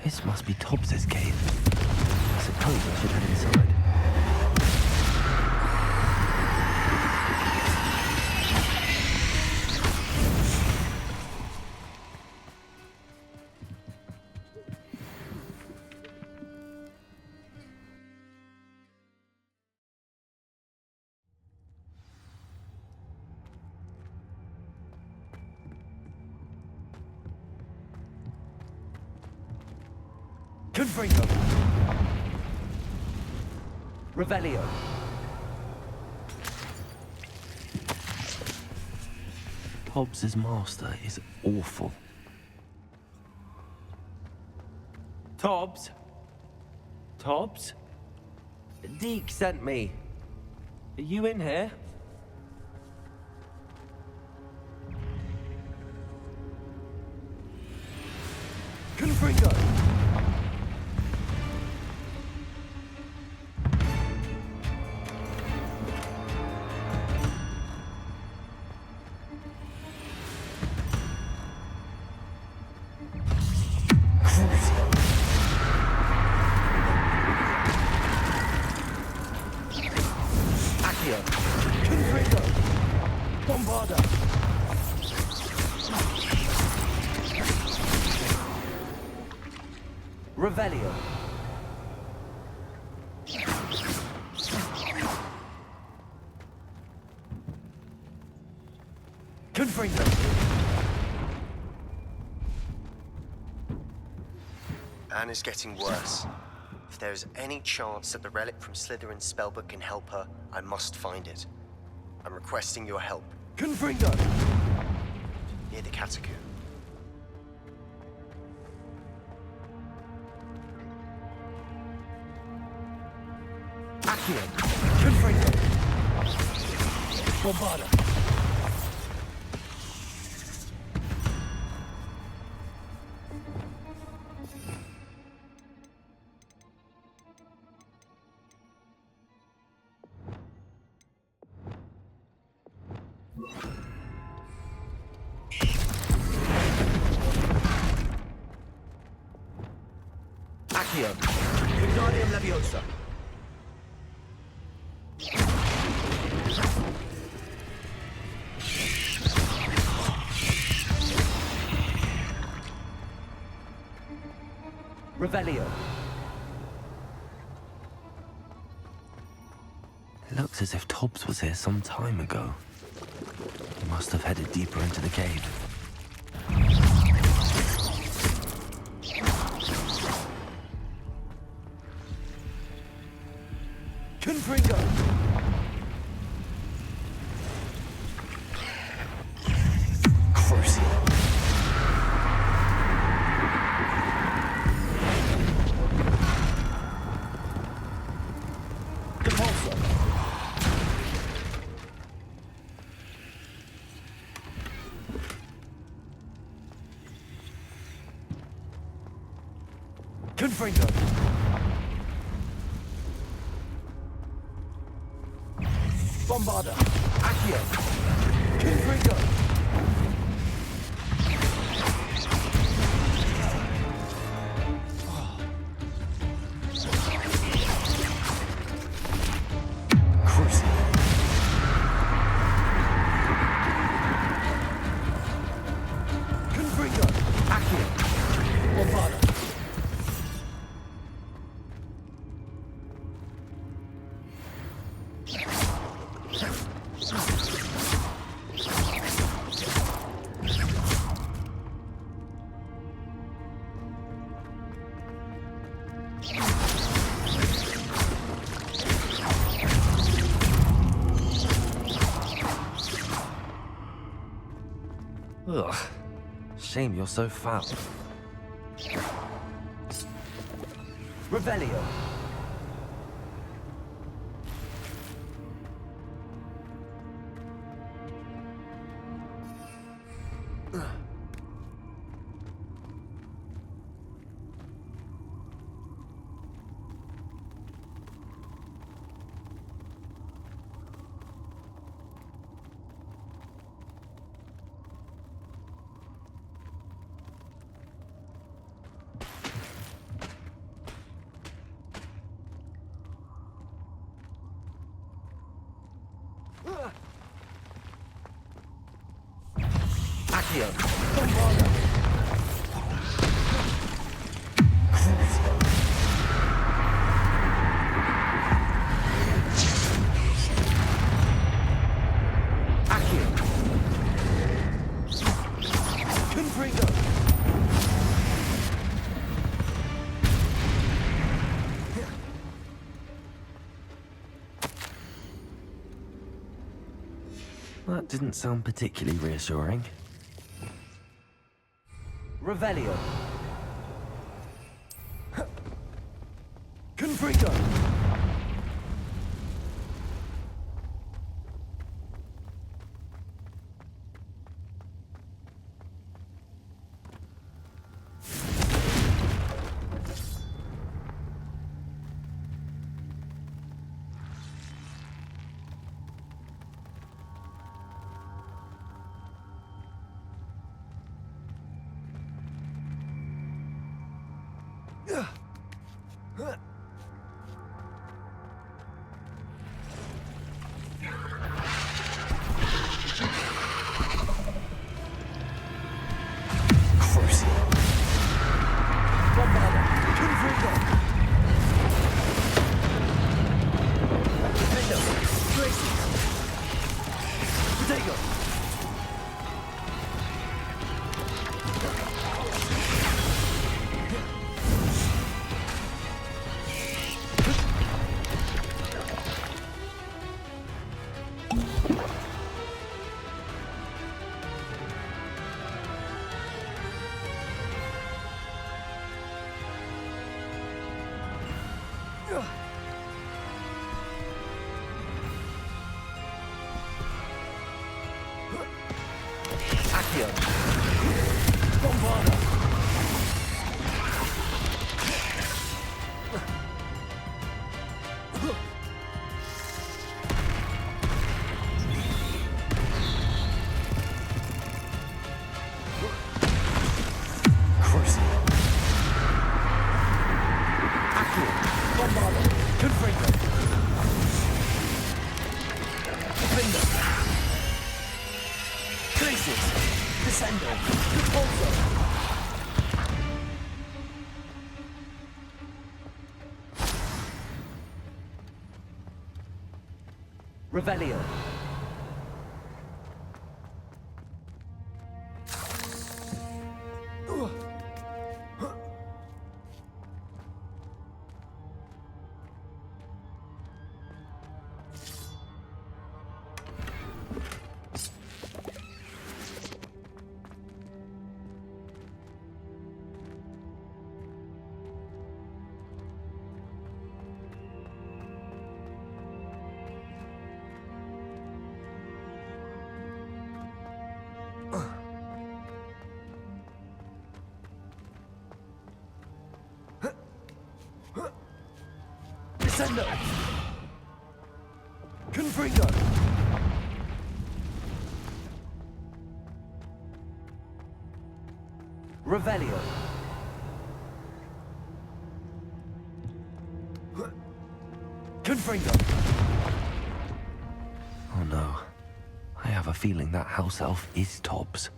This must be Tobbs's cave. I suppose I should head inside. Confringo. Revelio. Tobbs's master is awful. Tobbs? Tobbs? Deke sent me. Are you in here? Confringo. Revelio. Confringo. Anne is getting worse. If there is any chance that the relic from Slytherin's spellbook can help her, I must find it. I'm requesting your help. Confringo. Near the catacomb. Accio. Confringo. Bombarda. Accio. Wingardium Leviosa. Revelio. It looks as if Tobbs was here some time ago. He must have headed deeper into the cave. Confringo. Crucio. Compulso. Confringo. Bombarda. Accio. Confringo. Crucio. Confringo. Accio. Bombarda. Ugh. Shame you're so foul. Revelio. Accio. Bombarda. Accio. Confringo. That didn't sound particularly reassuring. Revelio. Confringo. Accio. Bombarda. Bombarder. Confringo. Defender. Glacius. Descendo. Repulso. Revelio. Descendo. Confringo. Revelio. Confringo. Oh no. I have a feeling that house elf is Tobbs.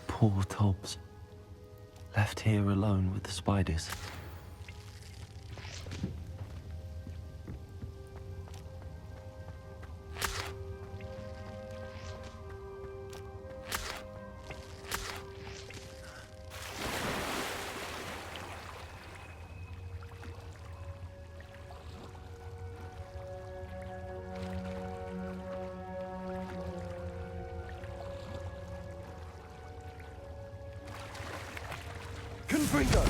Poor Tobbs. Left here alone with the spiders. Confringo.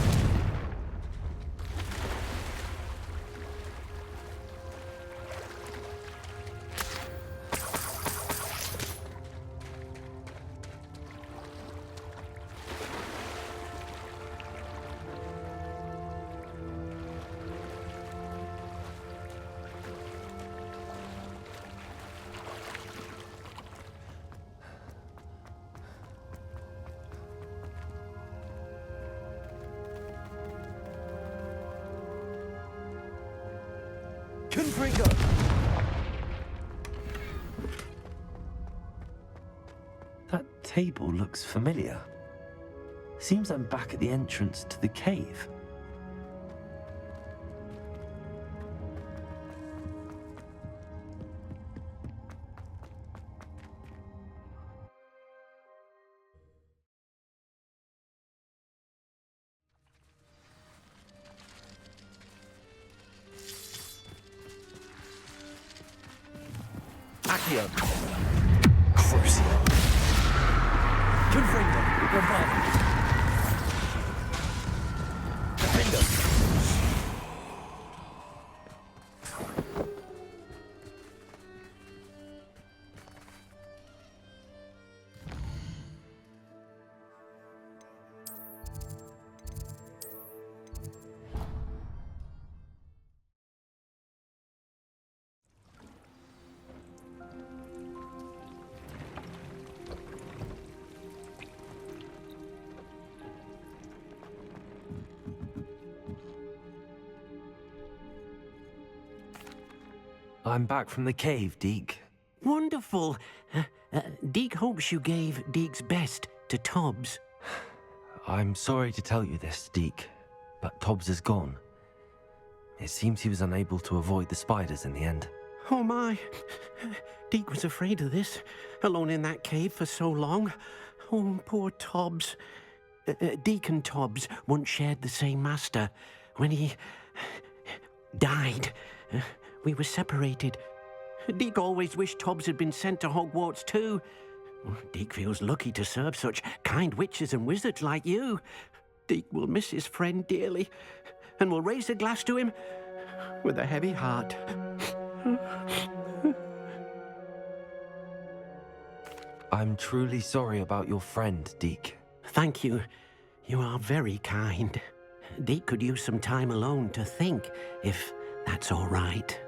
Confringo. That table looks familiar. Seems I'm back at the entrance to the cave. Accio. Crucio. Confringo. Bravado. Defender. I'm back from the cave, Deke. Wonderful. Deke hopes you gave Deke's best to Tobbs. I'm sorry to tell you this, Deke, but Tobbs is gone. It seems he was unable to avoid the spiders in the end. Oh my. Deke was afraid of this, alone in that cave for so long. Oh, poor Tobbs. Deke and Tobbs once shared the same master. When he died, we were separated. Deke always wished Tobbs had been sent to Hogwarts too. Deke feels lucky to serve such kind witches and wizards like you. Deke will miss his friend dearly, and will raise a glass to him with a heavy heart. I'm truly sorry about your friend, Deke. Thank you. You are very kind. Deke could use some time alone to think, if That's all right.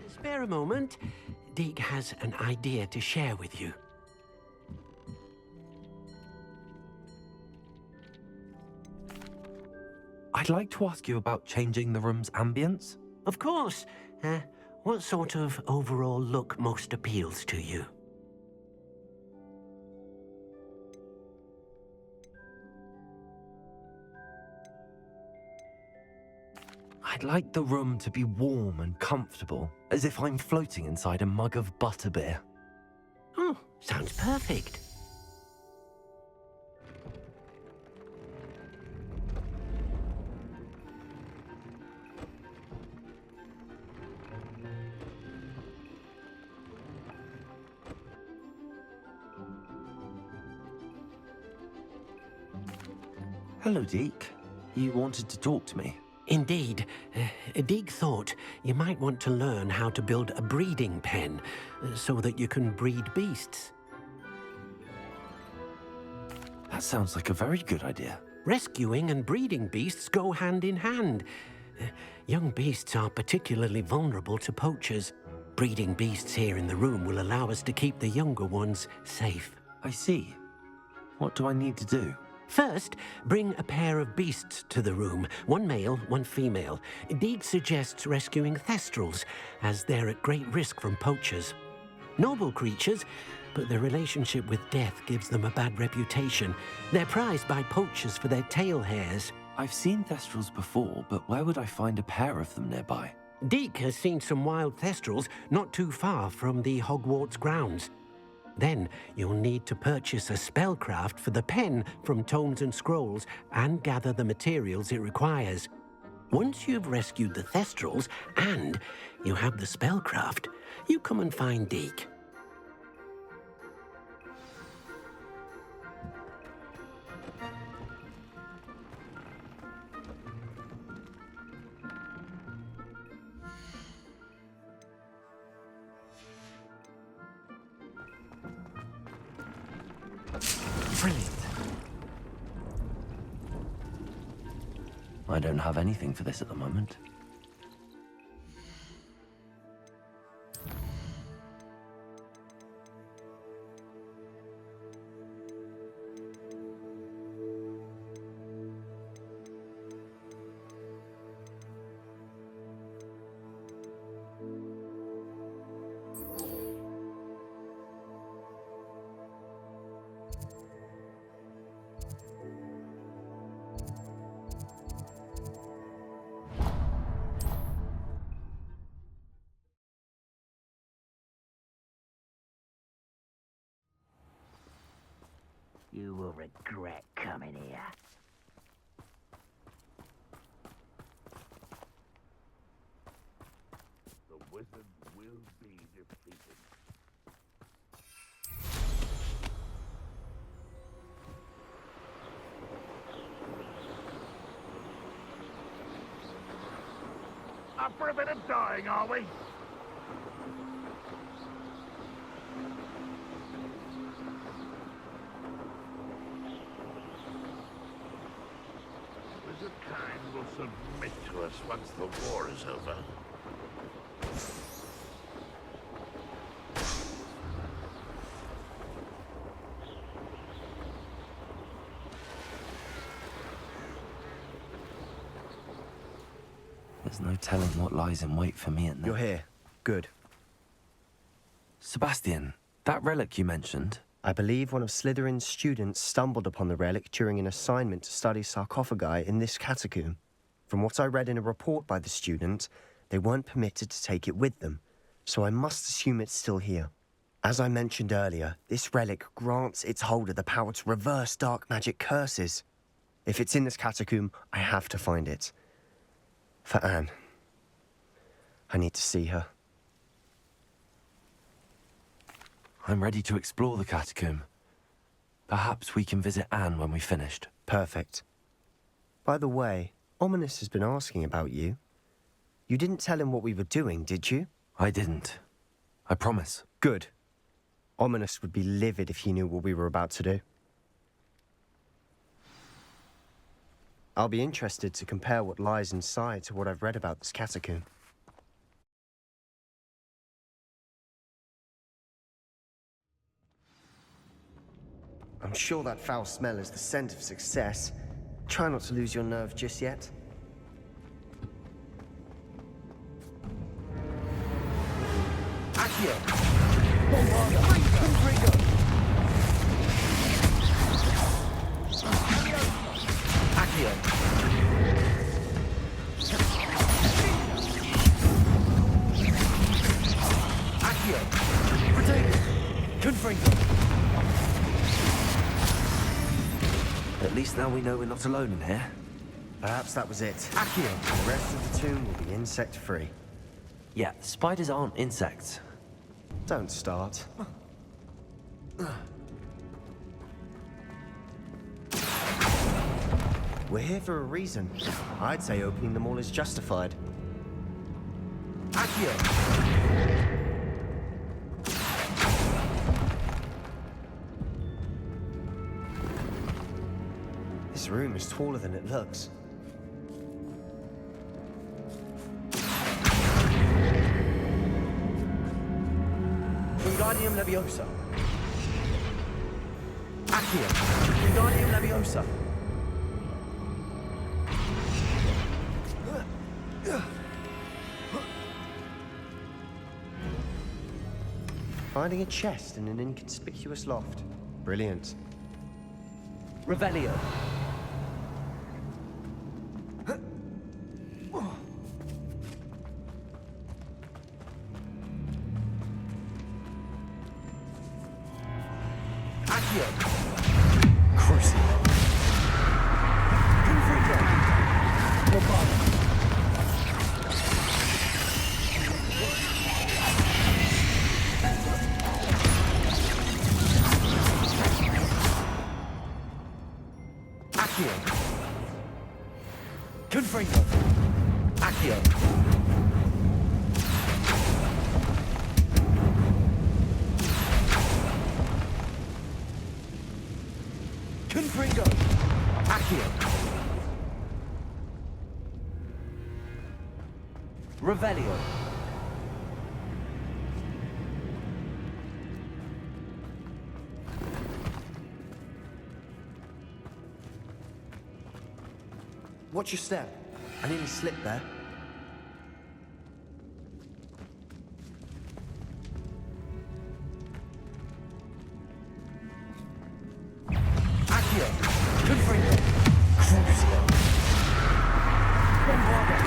Spare a moment. Deke has an idea to share with you. I'd like to ask you about changing the room's ambience. Of course. What sort of overall look most appeals to you? I'd like the room to be warm and comfortable, as if I'm floating inside a mug of butterbeer. Oh, sounds perfect. Hello, Deke. You wanted to talk to me? Indeed. Deke thought you might want to learn how to build a breeding pen so that you can breed beasts. That sounds like a very good idea. Rescuing and breeding beasts go hand in hand. Young beasts are particularly vulnerable to poachers. Breeding beasts here in the room will allow us to keep the younger ones safe. I see. What do I need to do? First, bring a pair of beasts to the room, one male, one female. Deke suggests rescuing thestrals, as they're at great risk from poachers. Noble creatures, but their relationship with death gives them a bad reputation. They're prized by poachers for their tail hairs. I've seen thestrals before, but where would I find a pair of them nearby? Deke has seen some wild thestrals not too far from the Hogwarts grounds. Then you'll need to purchase a spellcraft for the pen from Tomes and Scrolls and gather the materials it requires. Once you've rescued the thestrals and you have the spellcraft, you come and find Deke. Brilliant. I don't have anything for this at the moment. You will regret coming here. The wizard will be defeated. Up for a bit of dying, are we? Wizard kind will submit to us once the war is over. There's no telling what lies in wait for me at night. You're here. Good. Sebastian, that relic you mentioned. I believe one of Slytherin's students stumbled upon the relic during an assignment to study sarcophagi in this catacomb. From what I read in a report by the student, they weren't permitted to take it with them, so I must assume it's still here. As I mentioned earlier, this relic grants its holder the power to reverse dark magic curses. If it's in this catacomb, I have to find it. For Anne. I need to see her. I'm ready to explore the catacomb. Perhaps we can visit Anne when we've finished. Perfect. By the way, Ominous has been asking about you. You didn't tell him what we were doing, did you? I didn't. I promise. Good. Ominous would be livid if he knew what we were about to do. I'll be interested to compare what lies inside to what I've read about this catacomb. I'm sure that foul smell is the scent of success. Try not to lose your nerve just yet. Accio! Bombarda! Confringo! Accio! Accio! Protego! Confringo! At least now we know we're not alone in here. Perhaps that was it. Accio! The rest of the tomb will be insect-free. Yeah, spiders aren't insects. Don't start. We're here for a reason. I'd say opening them all is justified. Accio! This room is taller than it looks. Wingardium Leviosa. Accio! Wingardium Leviosa. Finding a chest in an inconspicuous loft. Brilliant. Revelio. Accio. Crucible. Confringo. Bombarda. Accio. Confringo. Accio. Confringo. Accio. Revelio. Watch your step. I nearly slipped there. Accio. Confringo. Crucio. Bombarda.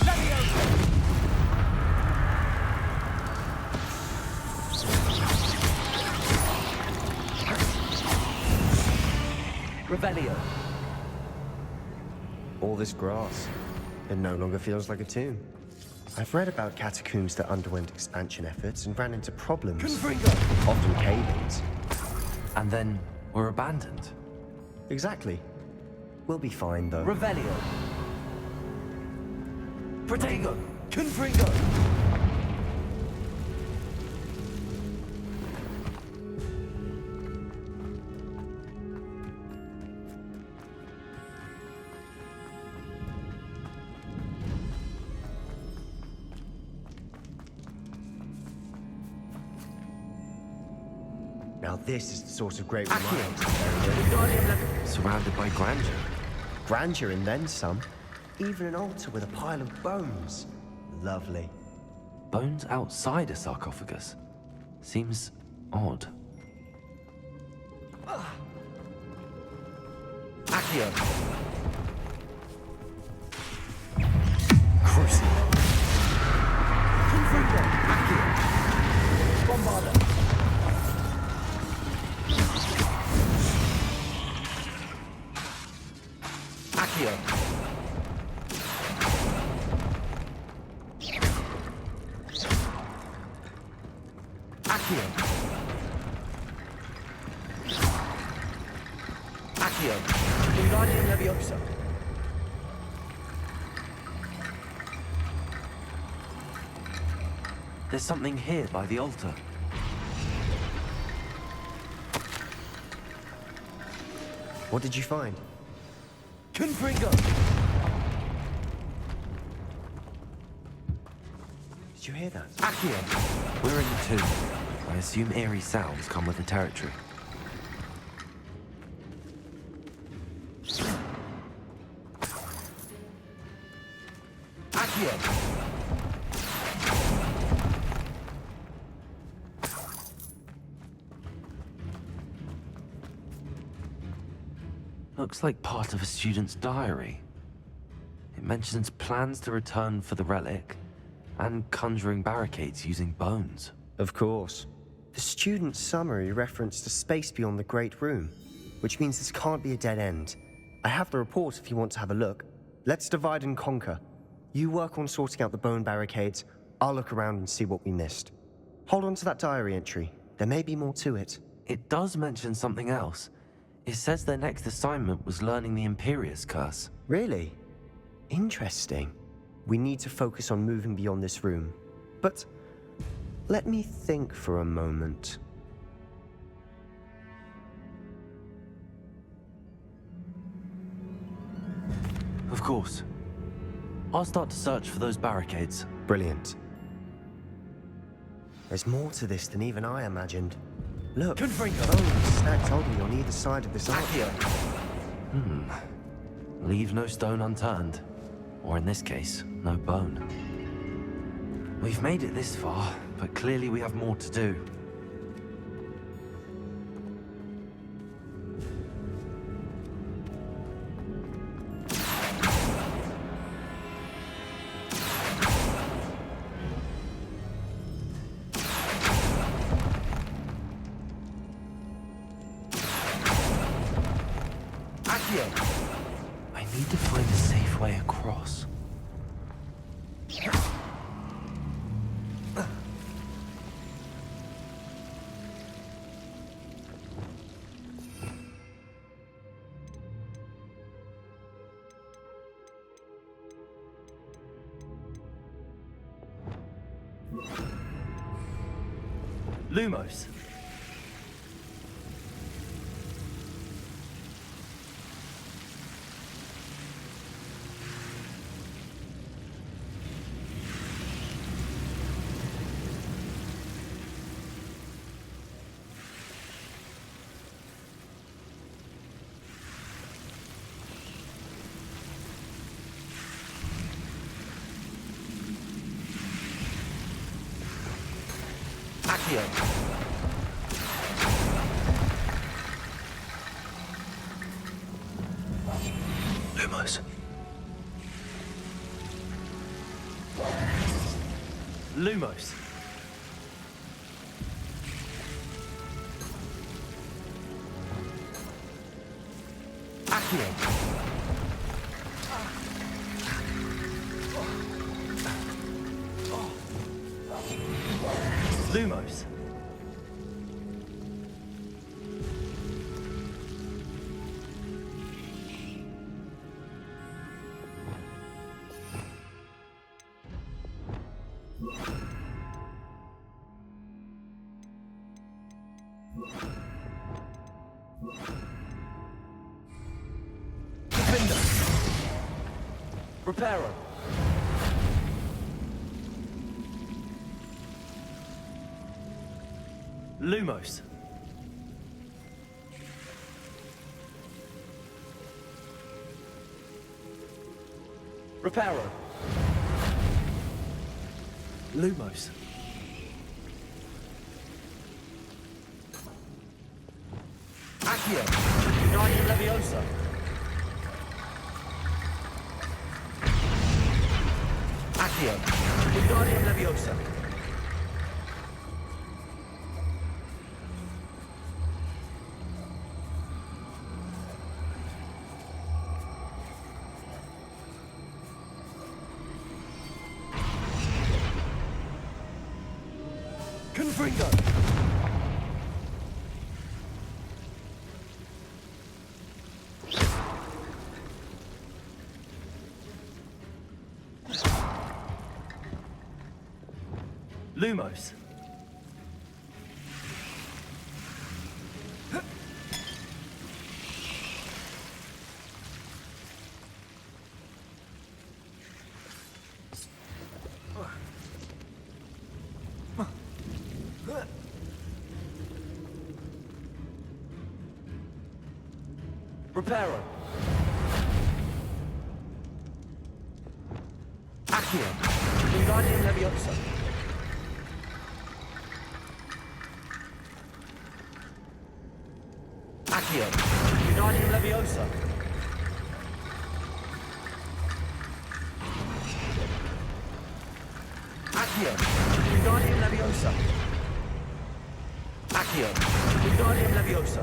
Leviosa. Revelio. All this grass. It no longer feels like a tomb. I've read about catacombs that underwent expansion efforts and ran into problems. Confringo! Often cave-ins. And then were abandoned. Exactly. We'll be fine, though. Revelio. Protego. Confringo. Now this is the sort of great room I Surrounded by grandeur. Grandeur and then some. Even an altar with a pile of bones. Lovely. Bones outside a sarcophagus. Seems odd. Accio. Crucible. Confringo. Accio. Bombarda. Accio. Accio. Accio. Wingardium Leviosa. There's something here by the altar. What did you find? Confringo! Did you hear that? Accio! We're in the tomb. I assume eerie sounds come with the territory. Accio! Looks like part of a student's diary. It mentions plans to return for the relic and conjuring barricades using bones. Of course. The student's summary referenced a space beyond the Great Room, which means this can't be a dead end. I have the report if you want to have a look. Let's divide and conquer. You work on sorting out the bone barricades. I'll look around and see what we missed. Hold on to that diary entry. There may be more to it. It does mention something else. It says their next assignment was learning the Imperius Curse. Really? Interesting. We need to focus on moving beyond this room. But let me think for a moment. Of course. I'll start to search for those barricades. Brilliant. There's more to this than even I imagined. Look, bones stacked oddly on either side of this arch. Leave no stone unturned. Or in this case, no bone. We've made it this far, but clearly we have more to do. I need to find a safe way across. Lumos. Accio. Lumos. Lumos. Accio. Lumos. Defender. Reparo. Lumos. Reparo. Lumos. Accio. Guardian Leviosa. Accio. Guardian Leviosa. Confringo. Lumos. Reparo. Accio. Guardian Leviosa. Accio. Guardian Leviosa. Accio. Guardian Leviosa. Accio. Guardian Leviosa.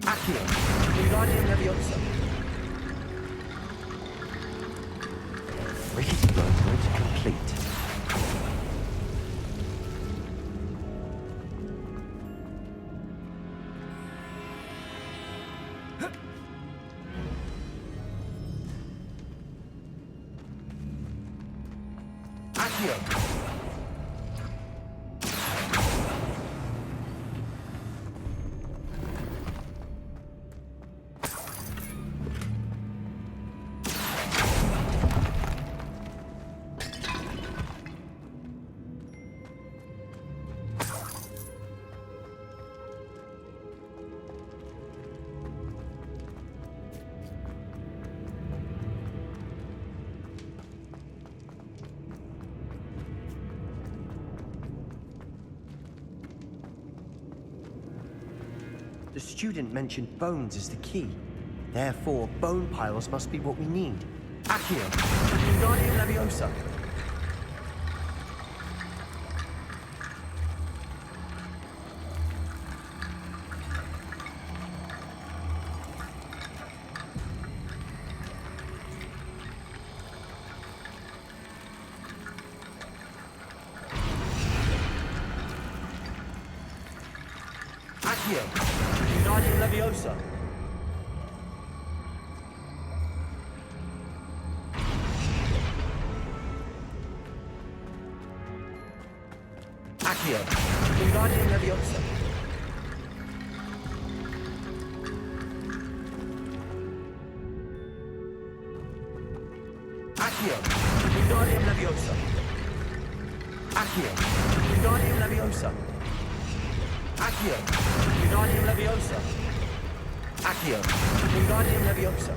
Accio. Guardian Leviosa. Rickety Road complete. Accio. The student mentioned bones as the key. Therefore, bone piles must be what we need. Accio. Guardian Leviosa. Accio. Guardian Leviosa. Accio. Guardian Leviosa. Accio. Guardian Leviosa. Accio. Guardian Leviosa. Accio. Guardian Leviosa. Accio. Wingardium Leviosa.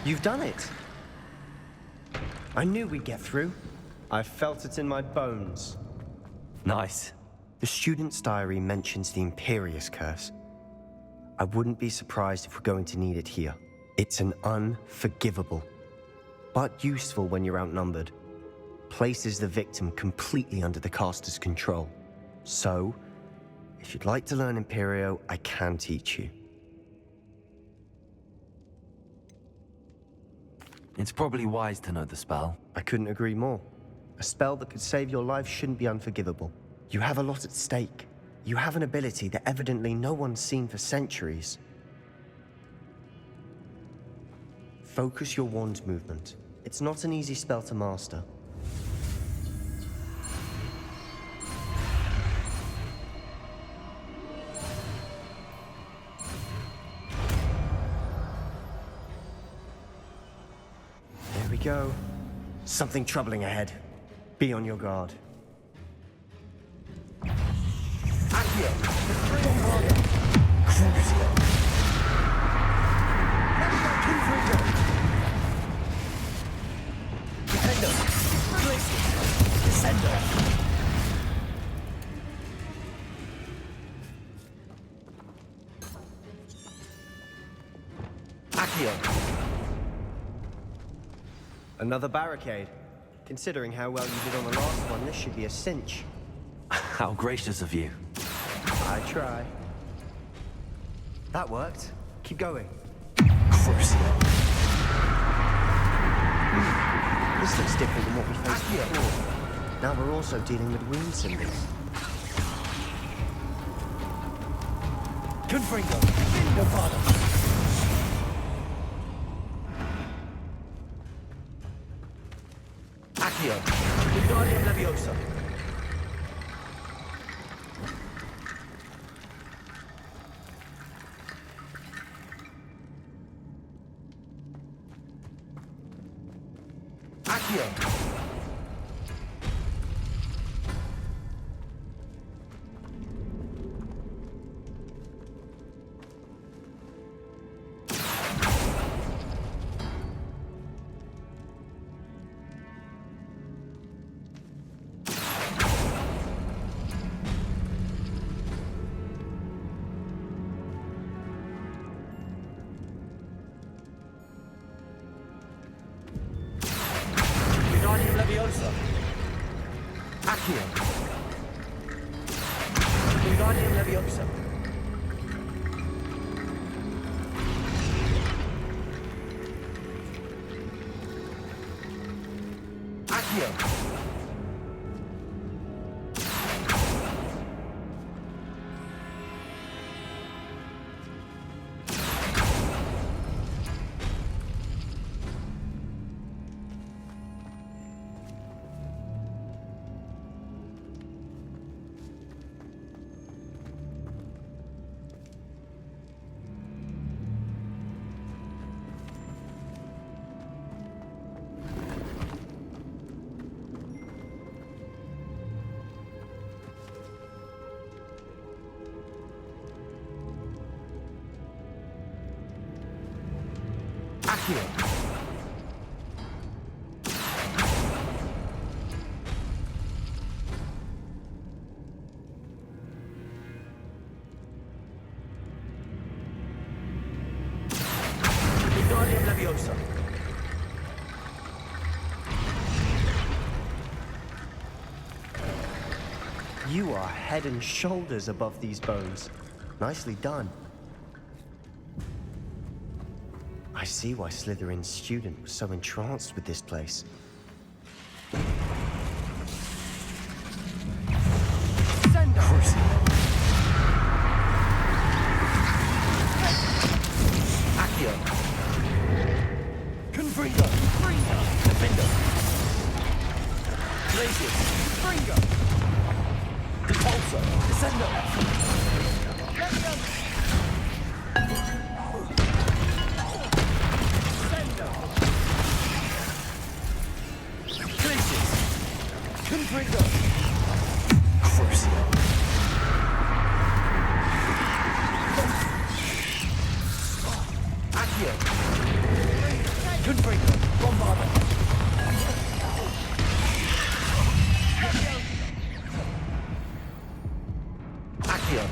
You've done it. I knew we'd get through. I felt it in my bones. Nice. The student's diary mentions the Imperious Curse. I wouldn't be surprised if we're going to need it here. It's an unforgivable, but useful when you're outnumbered. Places the victim completely under the caster's control. So, if you'd like to learn Imperio, I can teach you. It's probably wise to know the spell. I couldn't agree more. A spell that could save your life shouldn't be unforgivable. You have a lot at stake. You have an ability that evidently no one's seen for centuries. Focus your wand movement. It's not an easy spell to master. There we go. Something troubling ahead. Be on your guard. Accio. Bombarda. Crucio. Confringo. Defendo. Glacius. Descendo. Accio. Another barricade. Considering how well you did on the last one, this should be a cinch. How gracious of you. I try. That worked. Keep going. Crucio. This looks different than what we faced before. Now we're also dealing with wound symbols. Confringo. Bombarda. Accio. Wingardium Leviosa. Accio. Wingardium Leviosa. Accio. Wingardium Leviosa. Accio. Accio. Wingardium Leviosa. You are head and shoulders above these bones. Nicely done. I see why Slytherin's student was so entranced with this place. Send Accio. Confringo. Defendo. Glacius. Confringo. Repulsor. Descendo. Glacius. Confringo. Crucio. Accio. Confringo. Bombardment. Accio.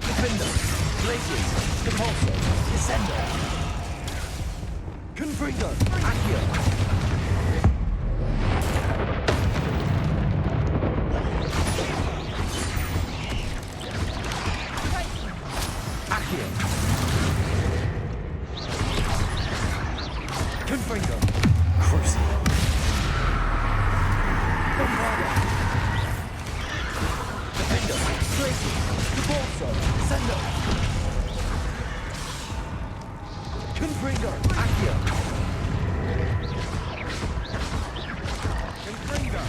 Defender. Glaciers. Depulso. Descendo. Confringo. Accio. Accio. Confringo. Crucio. Bombarda. Defender. Glaciers. Depulso. Descendo. Confringo. Accio. Confringo.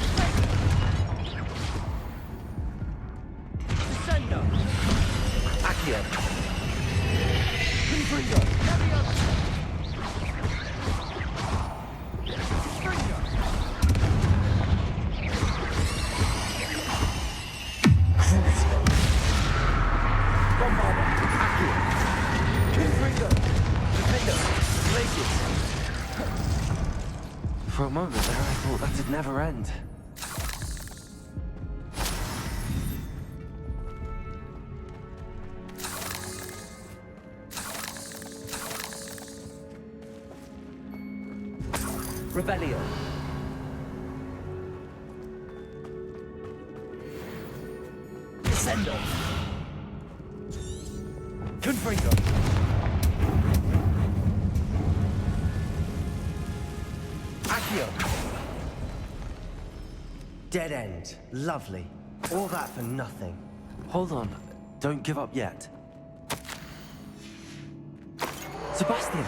Descendo. Accio. Confringo. Confringo. Crucio. Bombarda. Accio. Confringo. Defender. Glaciers. For a moment there, I thought that'd never end. Rebellion. Descendo. Confringo. Accio. Dead end. Lovely. All that for nothing. Hold on. Don't give up yet. Sebastian!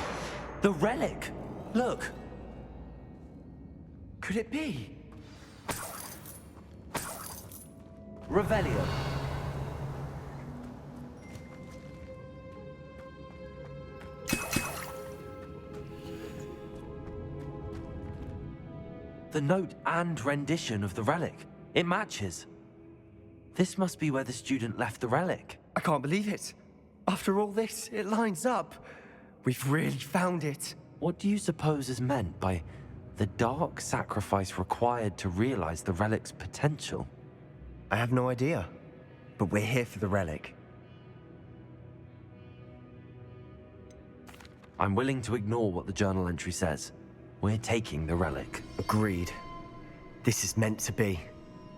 The relic! Look! Could it be? Revelio. The note and rendition of the relic. It matches. This must be where the student left the relic. I can't believe it. After all this, it lines up. We've really found it. What do you suppose is meant by the dark sacrifice required to realize the relic's potential? I have no idea. But we're here for the relic. I'm willing to ignore what the journal entry says. We're taking the relic. Agreed. This is meant to be.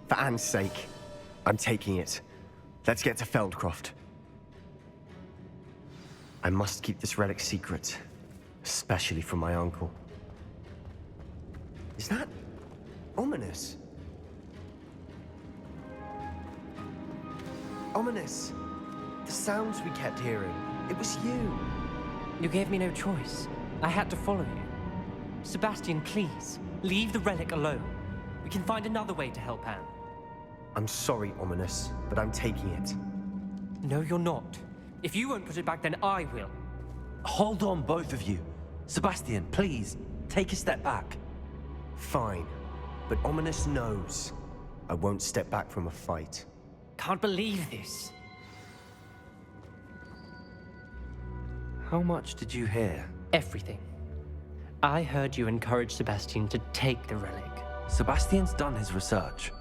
For Anne's sake, I'm taking it. Let's get to Feldcroft. I must keep this relic secret, especially from my uncle. Is that ominous? Ominous. The sounds we kept hearing. It was you. You gave me no choice. I had to follow you. Sebastian, please, leave the relic alone. We can find another way to help Anne. I'm sorry, Ominous, but I'm taking it. No, you're not. If you won't put it back, then I will. Hold on, both of you. Sebastian, please, take a step back. Fine, but Ominous knows I won't step back from a fight. Can't believe this. How much did you hear? Everything. I heard you encourage Sebastian to take the relic. Sebastian's done his research.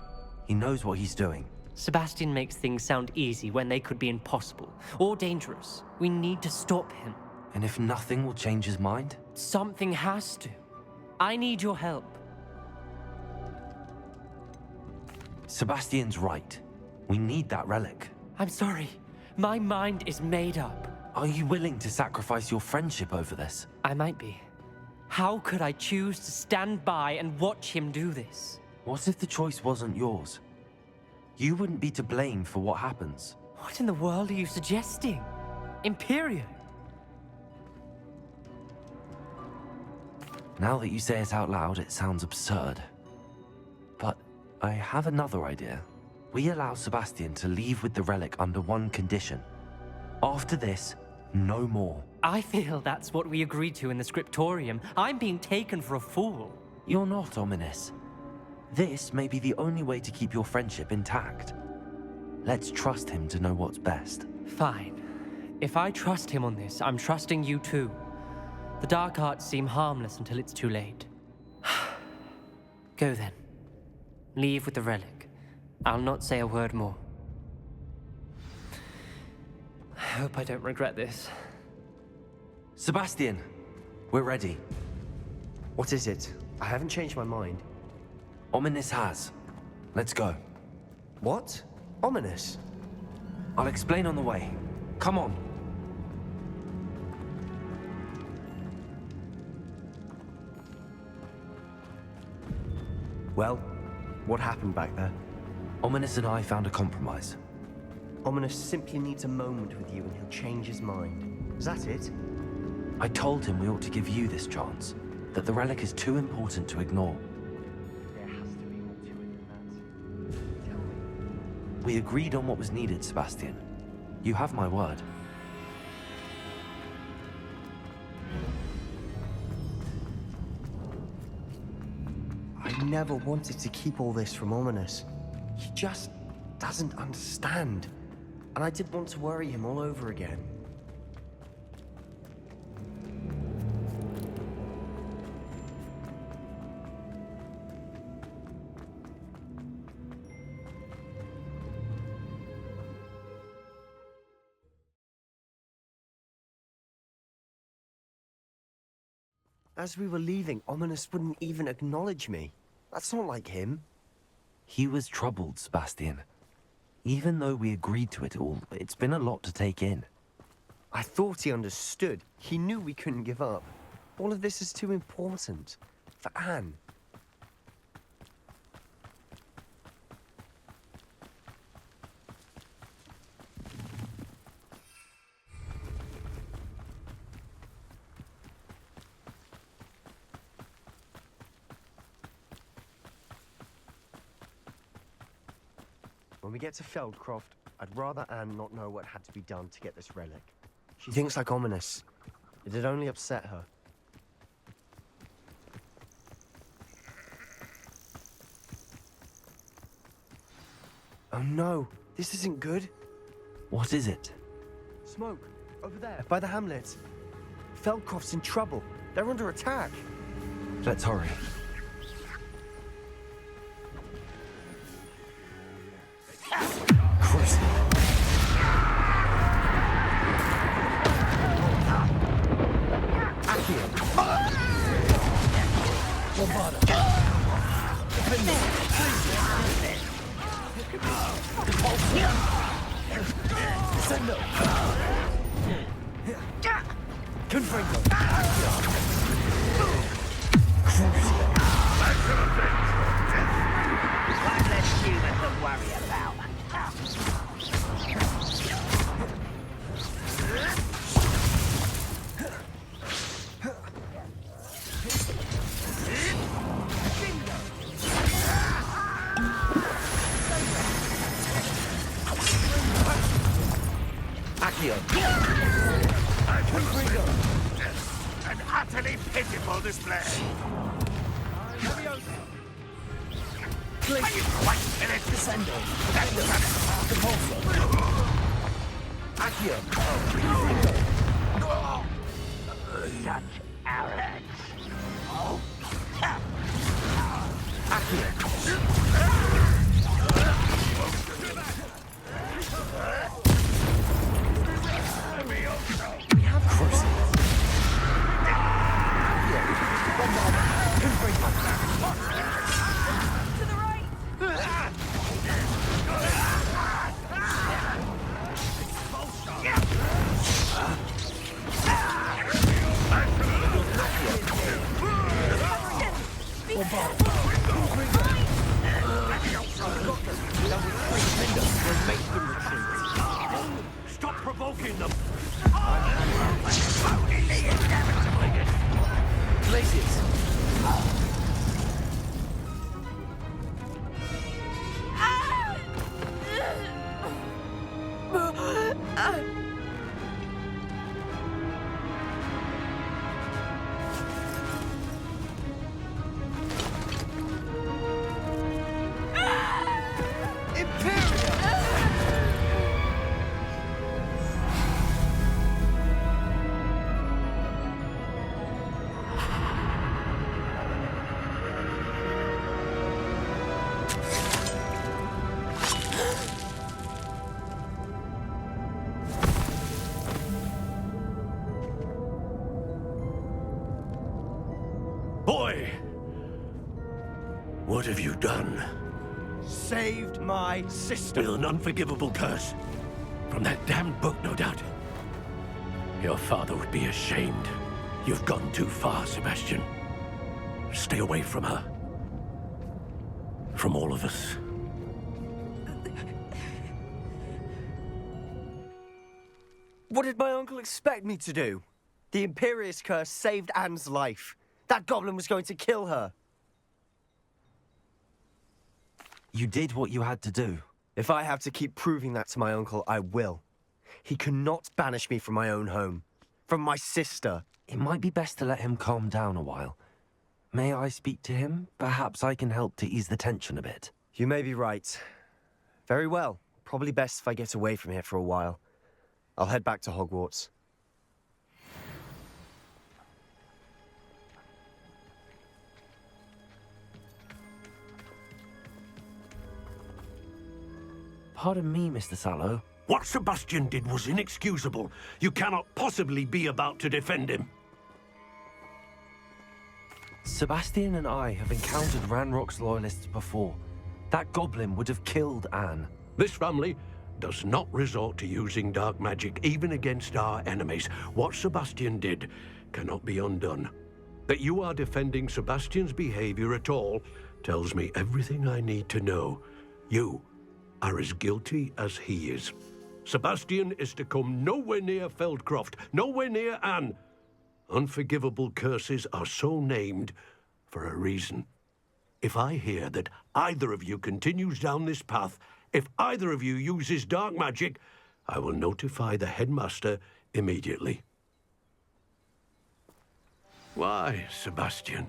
He knows what he's doing. Sebastian makes things sound easy when they could be impossible or dangerous. We need to stop him. And if nothing will change his mind? Something has to. I need your help. Sebastian's right. We need that relic. I'm sorry. My mind is made up. Are you willing to sacrifice your friendship over this? I might be. How could I choose to stand by and watch him do this? What if the choice wasn't yours? You wouldn't be to blame for what happens. What in the world are you suggesting? Imperium? Now that you say it out loud, it sounds absurd. But I have another idea. We allow Sebastian to leave with the relic under one condition. After this, no more. I feel that's what we agreed to in the scriptorium. I'm being taken for a fool. You're not, Ominous. This may be the only way to keep your friendship intact. Let's trust him to know what's best. Fine. If I trust him on this, I'm trusting you too. The dark arts seem harmless until it's too late. Go then. Leave with the relic. I'll not say a word more. I hope I don't regret this. Sebastian, we're ready. What is it? I haven't changed my mind. Ominous has. Let's go. What? Ominous? I'll explain on the way. Come on. Well, what happened back there? Ominous and I found a compromise. Ominous simply needs a moment with you and he'll change his mind. Is that it? I told him we ought to give you this chance, that the relic is too important to ignore. There has to be more to it than that. Tell me. We agreed on what was needed, Sebastian. You have my word. I never wanted to keep all this from Ominous. He just doesn't understand. And I didn't want to worry him all over again. As we were leaving, Ominous wouldn't even acknowledge me. That's not like him. He was troubled, Sebastian. Even though we agreed to it all, it's been a lot to take in. I thought he understood. He knew we couldn't give up. All of this is too important. For Anne. When we get to Feldcroft, I'd rather Anne not know what had to be done to get this relic. She thinks like Ominous. It'd only upset her. Oh no, this isn't good. What is it? Smoke, over there, by the hamlet. Feldcroft's in trouble. They're under attack. Let's hurry. An utterly pitiful display. Are you quite finished? Descendo. Such arrogance. We have cruises. To the right! Stop provoking them! Places! Boy! What have you done? Saved my sister. With an unforgivable curse. From that damned book, no doubt. Your father would be ashamed. You've gone too far, Sebastian. Stay away from her. From all of us. What did my uncle expect me to do? The Imperious curse saved Anne's life. That goblin was going to kill her. You did what you had to do. If I have to keep proving that to my uncle, I will. He cannot banish me from my own home. From my sister. It might be best to let him calm down a while. May I speak to him? Perhaps I can help to ease the tension a bit. You may be right. Very well. Probably best if I get away from here for a while. I'll head back to Hogwarts. Pardon me, Mr. Sallow. What Sebastian did was inexcusable. You cannot possibly be about to defend him. Sebastian and I have encountered Ranrock's loyalists before. That goblin would have killed Anne. This family does not resort to using dark magic, even against our enemies. What Sebastian did cannot be undone. That you are defending Sebastian's behavior at all tells me everything I need to know. You are as guilty as he is. Sebastian is to come nowhere near Feldcroft, nowhere near Anne. Unforgivable curses are so named for a reason. If I hear that either of you continues down this path, if either of you uses dark magic, I will notify the headmaster immediately. Why, Sebastian?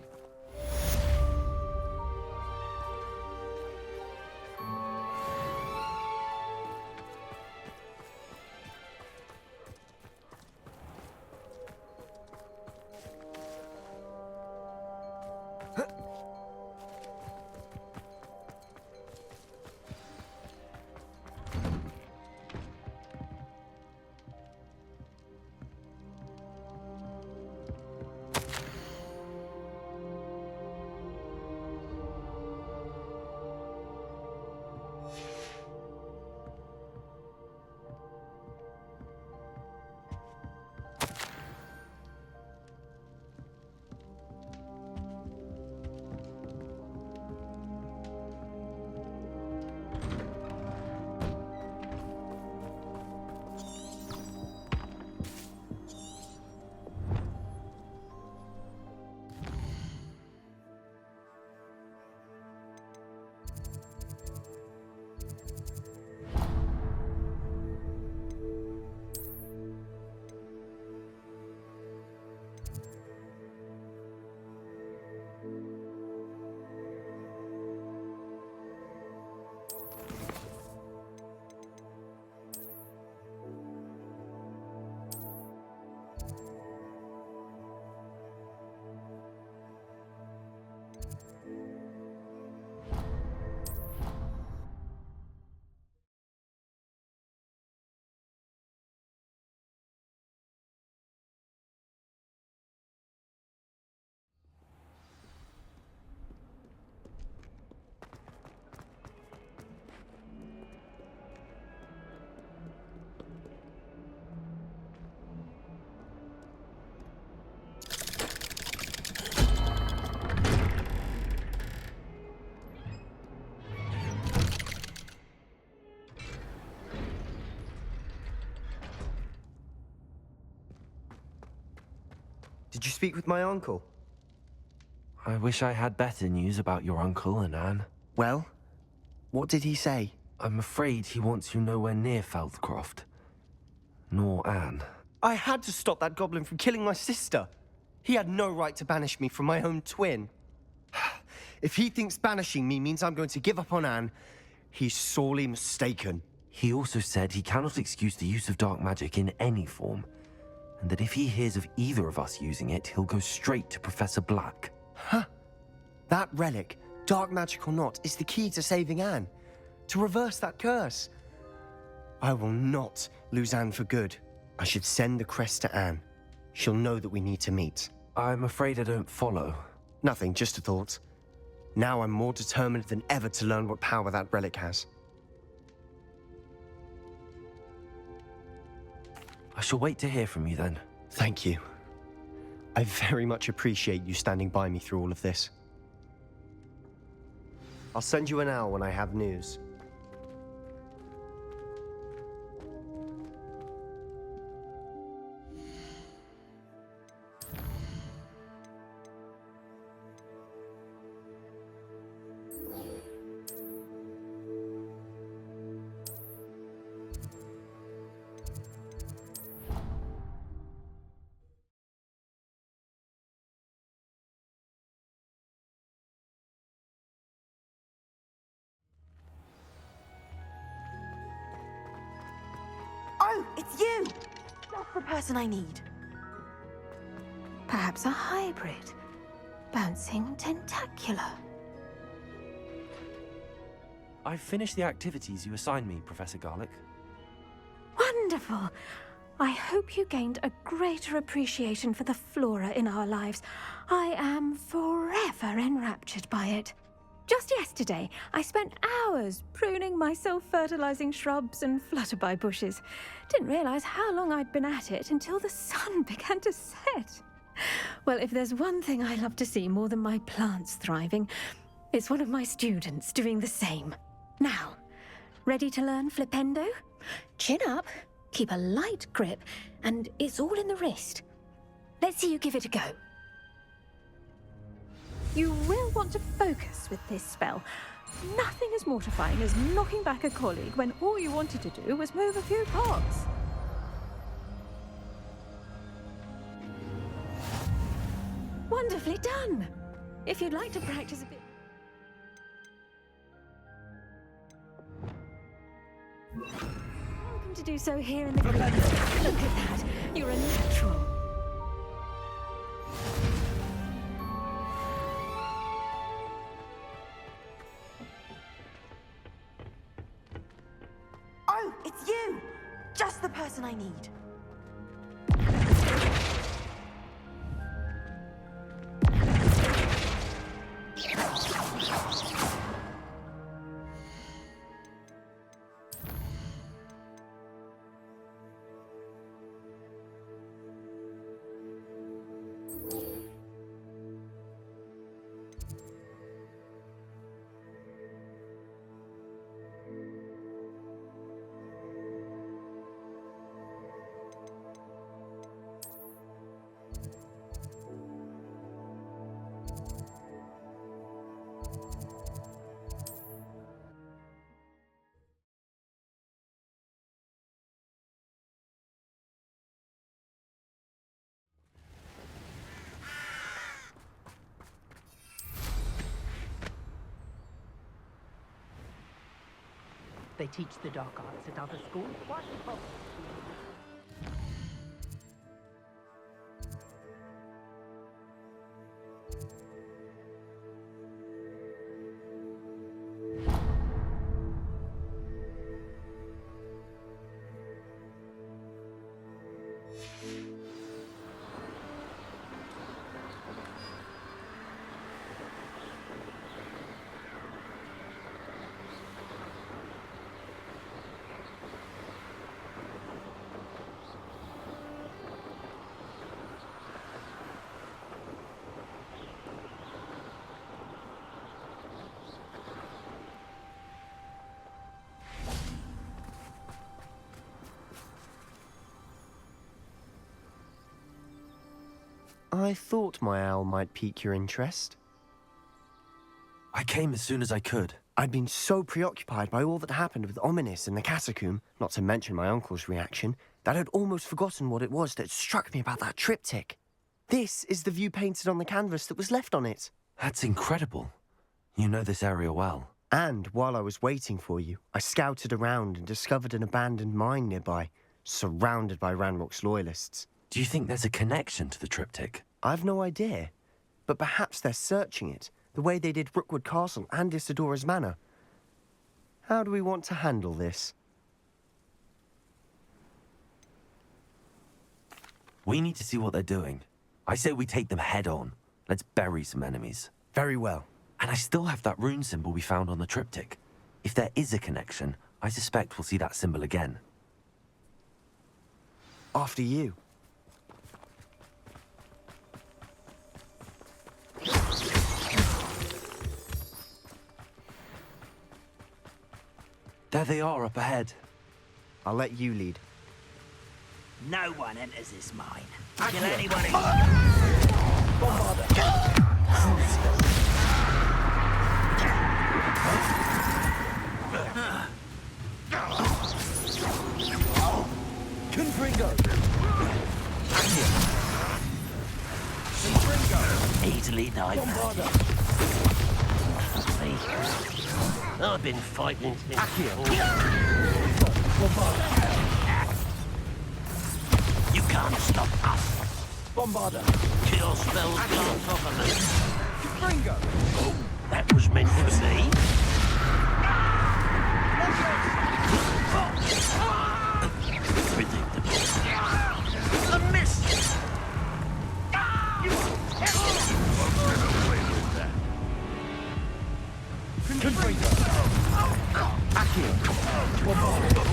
Did you speak with my uncle? I wish I had better news about your uncle and Anne. Well, what did he say? I'm afraid he wants you nowhere near Feldcroft. Nor Anne. I had to stop that goblin from killing my sister. He had no right to banish me from my own twin. If he thinks banishing me means I'm going to give up on Anne, he's sorely mistaken. He also said he cannot excuse the use of dark magic in any form, and that if he hears of either of us using it, he'll go straight to Professor Black. Huh. That relic, dark magic or not, is the key to saving Anne. To reverse that curse. I will not lose Anne for good. I should send the crest to Anne. She'll know that we need to meet. I'm afraid I don't follow. Nothing, just a thought. Now I'm more determined than ever to learn what power that relic has. I shall wait to hear from you then. Thank you. I very much appreciate you standing by me through all of this. I'll send you an owl when I have news. Oh, it's you! That's the person I need. Perhaps a hybrid. Bouncing tentacular. I've finished the activities you assigned me, Professor Garlick. Wonderful! I hope you gained a greater appreciation for the flora in our lives. I am forever enraptured by it. Just yesterday, I spent hours pruning my self-fertilizing shrubs and flutterby bushes. Didn't realize how long I'd been at it until the sun began to set. Well, if there's one thing I love to see more than my plants thriving, it's one of my students doing the same. Now, ready to learn flipendo? Chin up, keep a light grip, and it's all in the wrist. Let's see you give it a go. You will want to focus with this spell. Nothing as mortifying as knocking back a colleague when all you wanted to do was move a few pots. Wonderfully done. If you'd like to practice a bit... Welcome to do so here in the group. Look at that. You're a natural. Oh, it's you! Just the person I need. They teach the dark arts at other schools. What's the problem? I thought my owl might pique your interest. I came as soon as I could. I'd been so preoccupied by all that happened with Ominis in the catacomb, not to mention my uncle's reaction, that I'd almost forgotten what it was that struck me about that triptych. This is the view painted on the canvas that was left on it. That's incredible. You know this area well. And while I was waiting for you, I scouted around and discovered an abandoned mine nearby, surrounded by Ranrock's loyalists. Do you think there's a connection to the triptych? I've no idea, but perhaps they're searching it, the way they did Rookwood Castle and Isidora's Manor. How do we want to handle this? We need to see what they're doing. I say we take them head on. Let's bury some enemies. Very well. And I still have that rune symbol we found on the triptych. If there is a connection, I suspect we'll see that symbol again. After you. There they are up ahead. I'll let you lead. No one enters this mine. Kill anyone who... Confringo! Easily diverted. I've been fighting since You can't stop us. Bombarder. Kill spells can't cover me. Confringo! Oh, that was meant for me. Predictable. A miss! Confringo! Accio! Bombarder!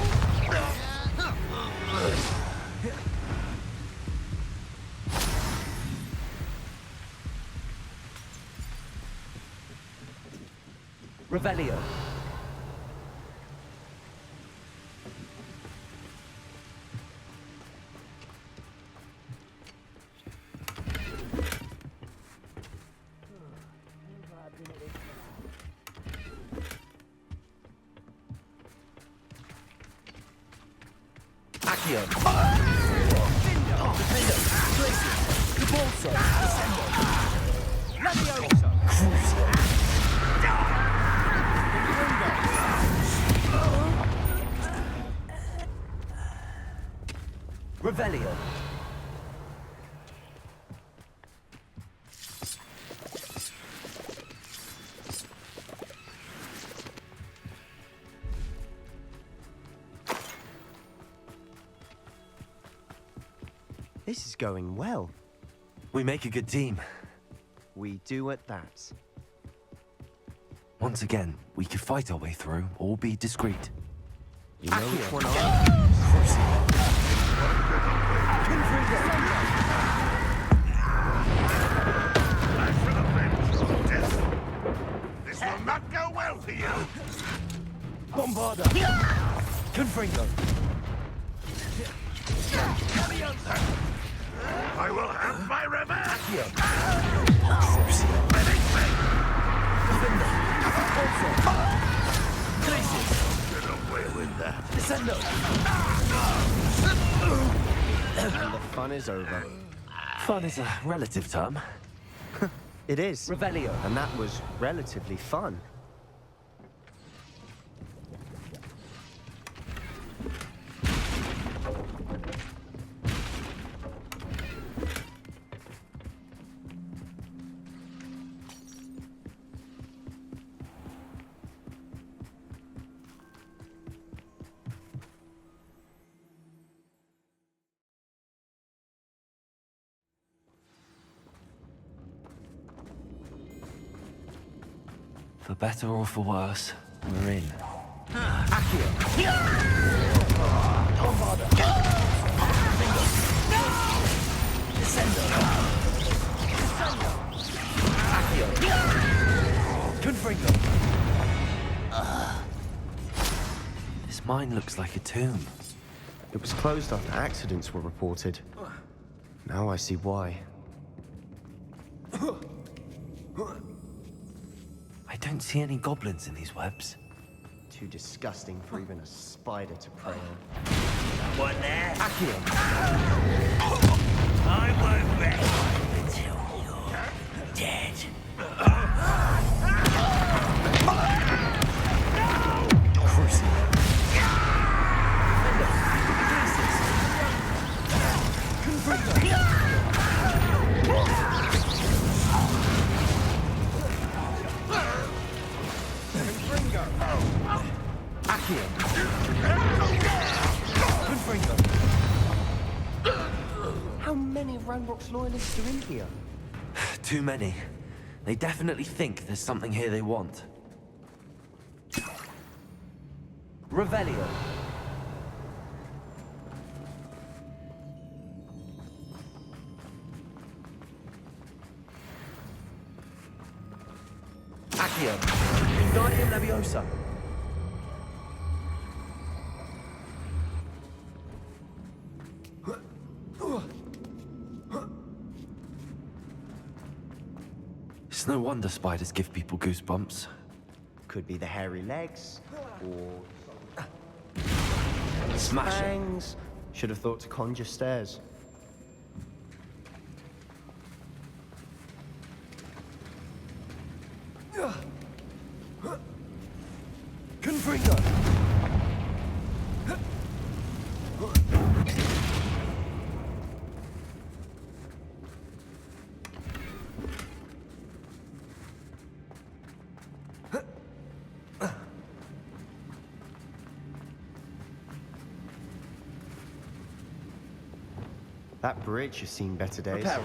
Revelio. Accio. Defendo. Tracy. Cabolso. Descendo. Lavioso. Crucio. Revelio. This is going well. We make a good team. We do at that. Once again, we could fight our way through or be discreet. You know which one This will not go well for you. Bombarder. Confringo. I will have my revenge. Get away with that. Descendo. And the fun is over. Fun is a relative term. It is. Revelio. And that was relatively fun. For better or for worse, we're in. Accio. Bombarder. Descendo. Accio. Confringo. This mine looks like a tomb. It was closed after accidents were reported. Now I see why. I don't see any goblins in these webs. Too disgusting for even a spider to prey on. Someone there? Accio. I won't rest until you're dead. How many Ranrock's loyalists are in here? Too many. They definitely think there's something here they want. Revelio. Accio. Wingardium Leviosa. It's no wonder spiders give people goosebumps. Could be the hairy legs, or... Smash it. fangs. Should have thought to conjure stairs. Confringo. That bridge has seen better days. Reparo.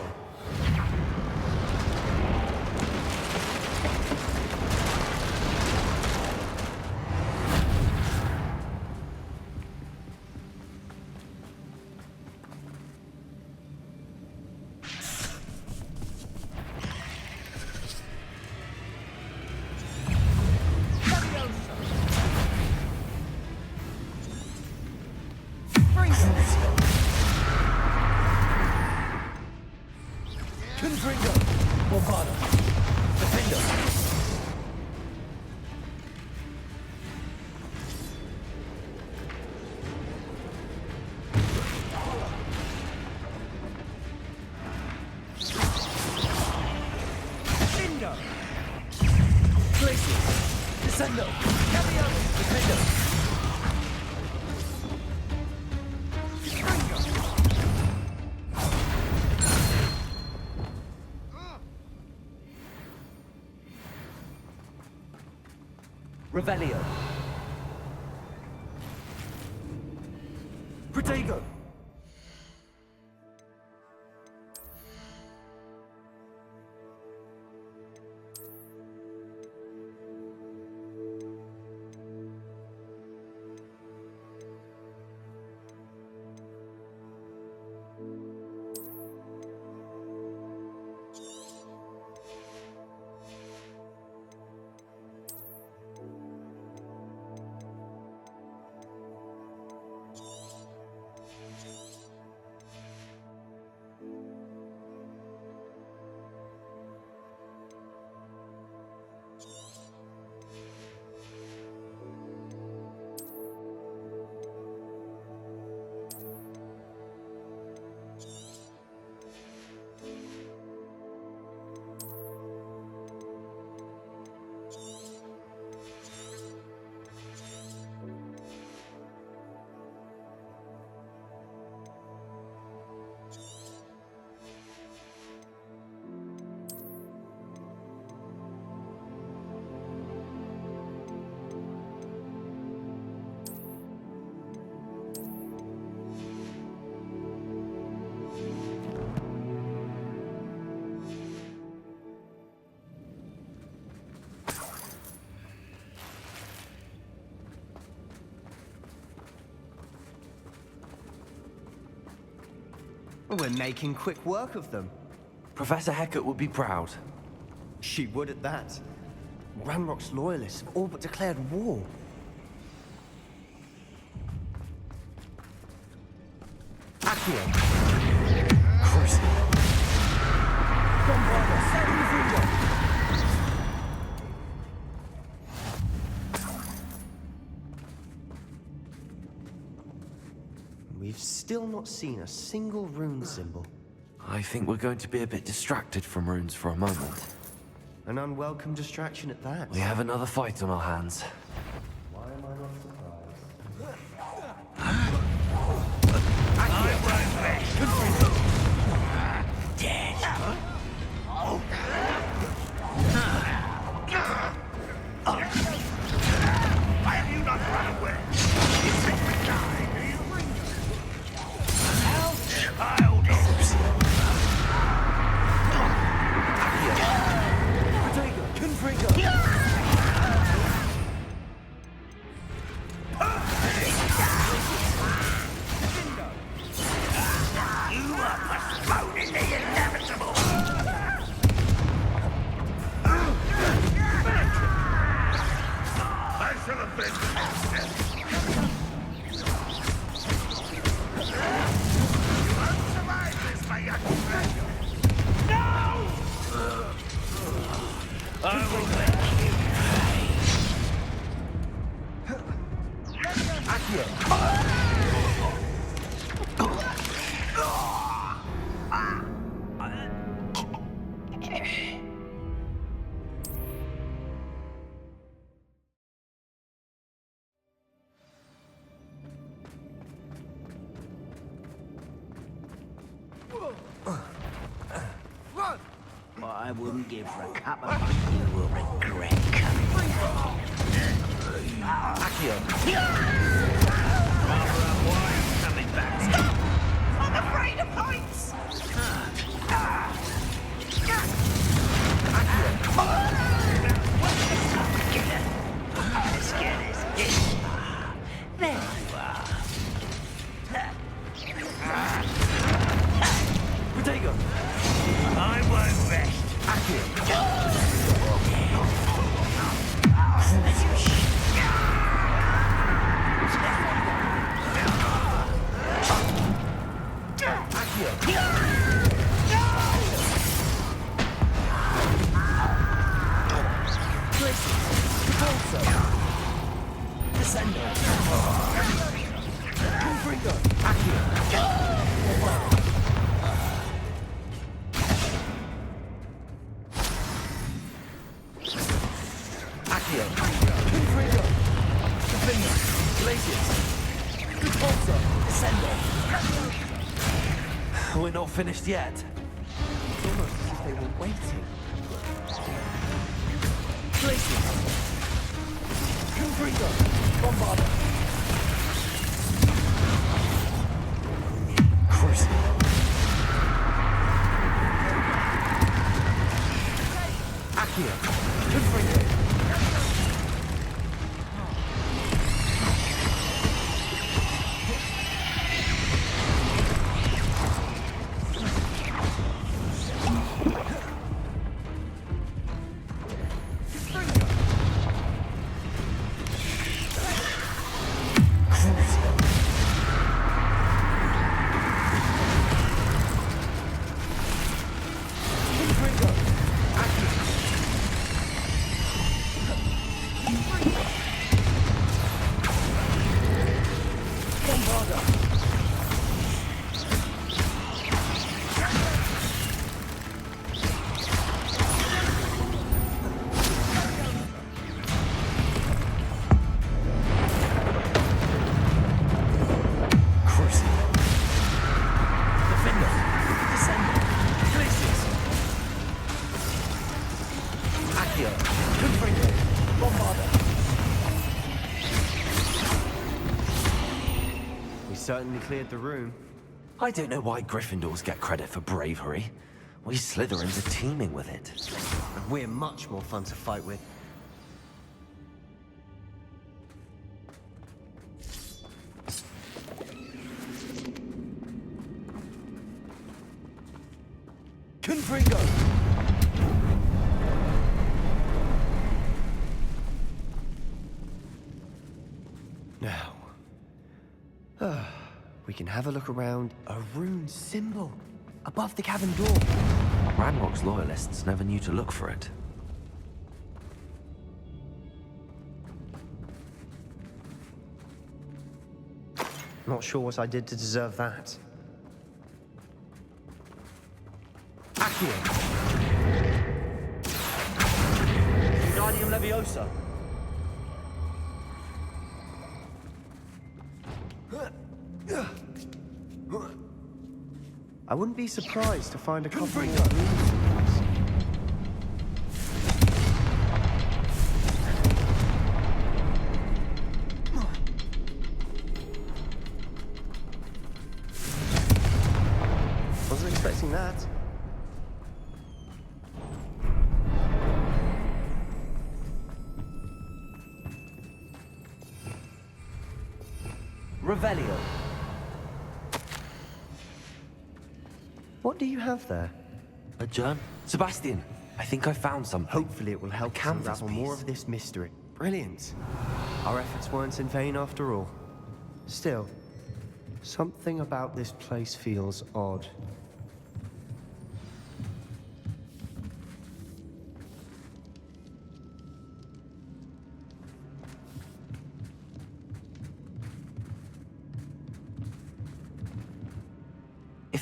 Confringo. Bombada. Defender. Defender. Glacier. Descendo. Cavio. Defender. Revelio. Protego. We're making quick work of them. Professor Hecat would be proud. She would at that. Ranrock's loyalists have all but declared war. Accio. Crucible. Bombarda. Confringo. We've still not seen a single rune symbol. I think we're going to be a bit distracted from runes for a moment. An unwelcome distraction at that. We have another fight on our hands. Why am I not surprised? Dead. Why have you not run away? You think we die, do you? Child. I will let you pay. Accio! What I wouldn't give for a cup of money you will regret coming. Accio! Coming back. Stop! I'm afraid of heights! Let's get this. There you are. Protego! I won't rest. We're not finished yet. It's almost as if they were waiting. Places. Confringo. Bombarda. Crucible. Accio. Confringo. Certainly cleared the room. I don't know why Gryffindors get credit for bravery. We Slytherins are teeming with it. And we're much more fun to fight with. Confringo! Now, we can have a look around. A rune symbol above the cabin door. Ranrock's loyalists never knew to look for it. Not sure what I did to deserve that. Accio. Wingardium Leviosa. I wouldn't be surprised to find a couple more rune symbols. Wasn't expecting that. Revelio. What do you have there? A germ? Sebastian, I think I found something. Hopefully it will help us unravel more of this mystery. Brilliant. Our efforts weren't in vain after all. Still, something about this place feels odd.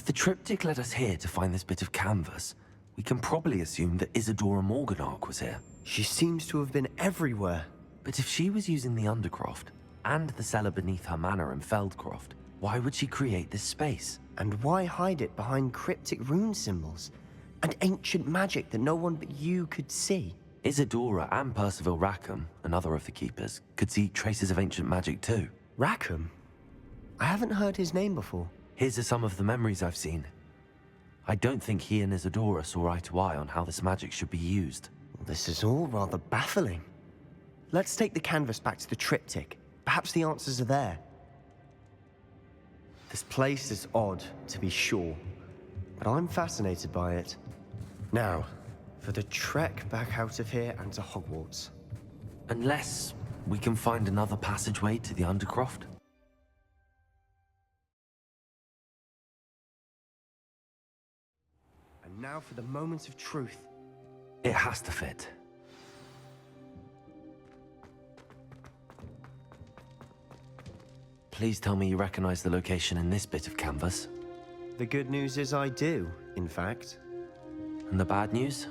the triptych led us here to find this bit of canvas, we can probably assume that Isadora Morganach was here. She seems to have been everywhere. But if she was using the Undercroft, and the cellar beneath her manor in Feldcroft, why would she create this space? And why hide it behind cryptic rune symbols? And ancient magic that no one but you could see? Isadora and Percival Rackham, another of the Keepers, could see traces of ancient magic too. Rackham? I haven't heard his name before. His are some of the memories I've seen. I don't think he and Isadora saw eye to eye on how this magic should be used. This is all rather baffling. Let's take the canvas back to the triptych. Perhaps the answers are there. This place is odd, to be sure, but I'm fascinated by it. Now, for the trek back out of here and to Hogwarts. Unless we can find another passageway to the Undercroft? And now for the moment of truth. It has to fit. Please tell me you recognize the location in this bit of canvas. The good news is I do, in fact. And the bad news?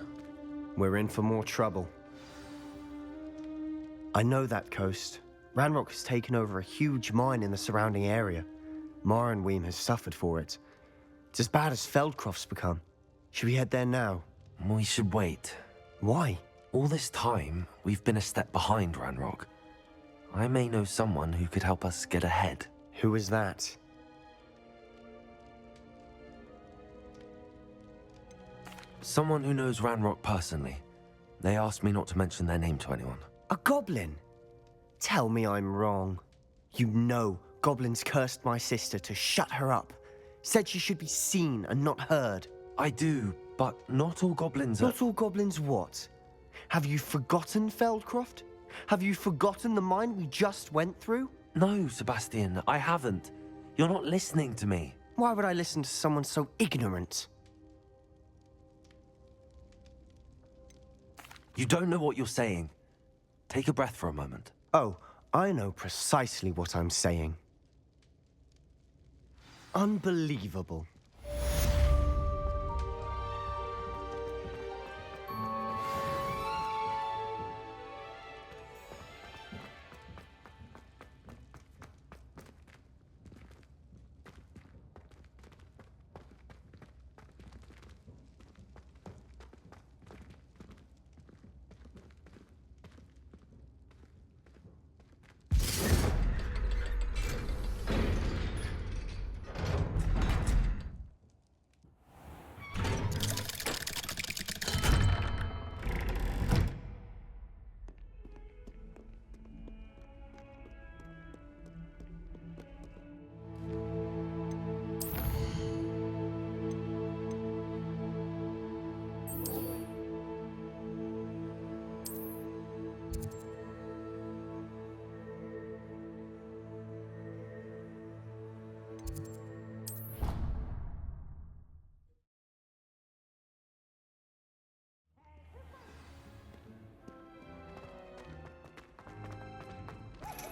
We're in for more trouble. I know that coast. Ranrock has taken over a huge mine in the surrounding area. Marrenweem has suffered for it. It's as bad as Feldcroft's become. Should we head there now? We should wait. Why? All this time, we've been a step behind Ranrock. I may know someone who could help us get ahead. Who is that? Someone who knows Ranrock personally. They asked me not to mention their name to anyone. A goblin? Tell me I'm wrong. You know goblins cursed my sister to shut her up. Said she should be seen and not heard. I do, but not all goblins are... Not all goblins what? Have you forgotten Feldcroft? Have you forgotten the mine we just went through? No, Sebastian, I haven't. You're not listening to me. Why would I listen to someone so ignorant? You don't know what you're saying. Take a breath for a moment. Oh, I know precisely what I'm saying. Unbelievable.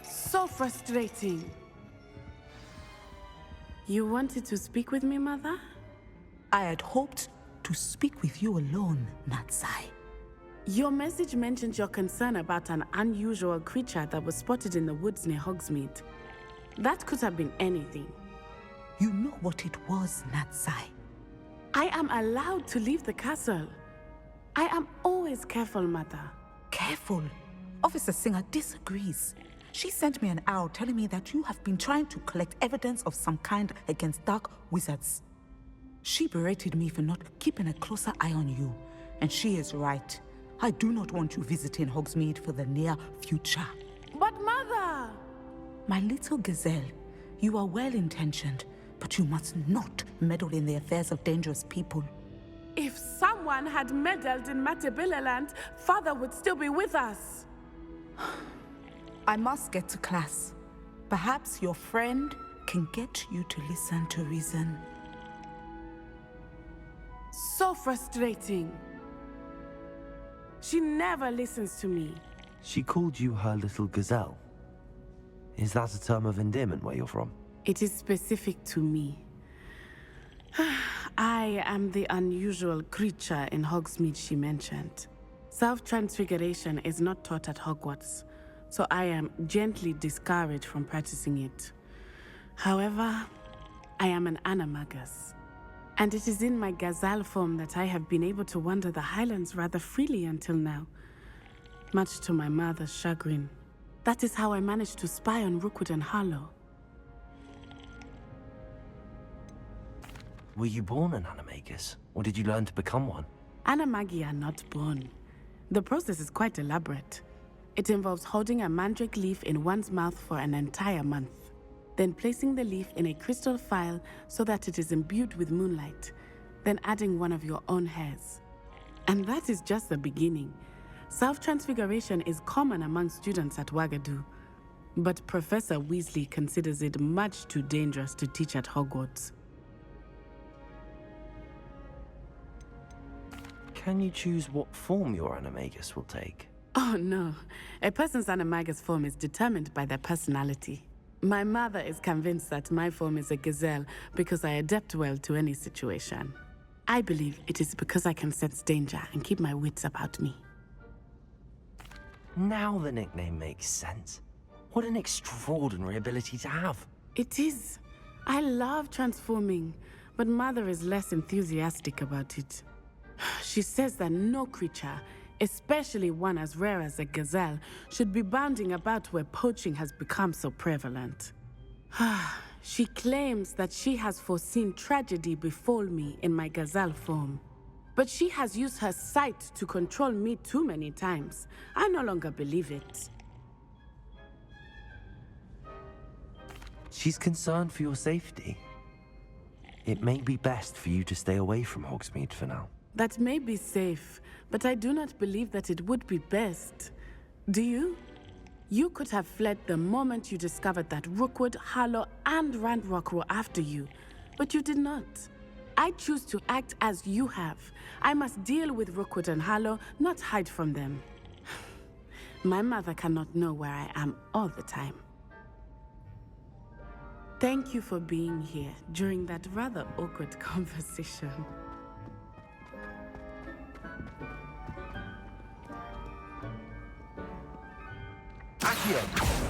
So frustrating. You wanted to speak with me, Mother? I had hoped to speak with you alone, Natsai. Your message mentioned your concern about an unusual creature that was spotted in the woods near Hogsmeade. That could have been anything. You know what it was, Natsai. I am allowed to leave the castle. I am always careful, Mother. Careful? Officer Singer disagrees. She sent me an owl telling me that you have been trying to collect evidence of some kind against dark wizards. She berated me for not keeping a closer eye on you, and she is right. I do not want you visiting Hogsmeade for the near future. But Mother! My little gazelle, you are well-intentioned, but you must not meddle in the affairs of dangerous people. If someone had meddled in Matabeleland, Father would still be with us. I must get to class. Perhaps your friend can get you to listen to reason. So frustrating. She never listens to me. She called you her little gazelle. Is that a term of endearment where you're from? It is specific to me. I am the unusual creature in Hogsmeade she mentioned. Self-transfiguration is not taught at Hogwarts, so I am gently discouraged from practicing it. However, I am an animagus, and it is in my gazelle form that I have been able to wander the Highlands rather freely until now, much to my mother's chagrin. That is how I managed to spy on Rookwood and Harlow. Were you born an animagus, or did you learn to become one? Animagi are not born. The process is quite elaborate. It involves holding a mandrake leaf in one's mouth for an entire month, then placing the leaf in a crystal phial so that it is imbued with moonlight, then adding one of your own hairs. And that is just the beginning. Self-transfiguration is common among students at Wagadu, but Professor Weasley considers it much too dangerous to teach at Hogwarts. Can you choose what form your animagus will take? Oh no, a person's animagus form is determined by their personality. My mother is convinced that my form is a gazelle because I adapt well to any situation. I believe it is because I can sense danger and keep my wits about me. Now the nickname makes sense. What an extraordinary ability to have. It is. I love transforming, but Mother is less enthusiastic about it. She says that no creature, especially one as rare as a gazelle, should be bounding about where poaching has become so prevalent. She claims that she has foreseen tragedy befall me in my gazelle form. But she has used her sight to control me too many times. I no longer believe it. She's concerned for your safety. It may be best for you to stay away from Hogsmeade for now. That may be safe, but I do not believe that it would be best. Do you? You could have fled the moment you discovered that Rookwood, Harlow, and Ranrock were after you, but you did not. I choose to act as you have. I must deal with Rookwood and Harlow, not hide from them. My mother cannot know where I am all the time. Thank you for being here during that rather awkward conversation. Accio!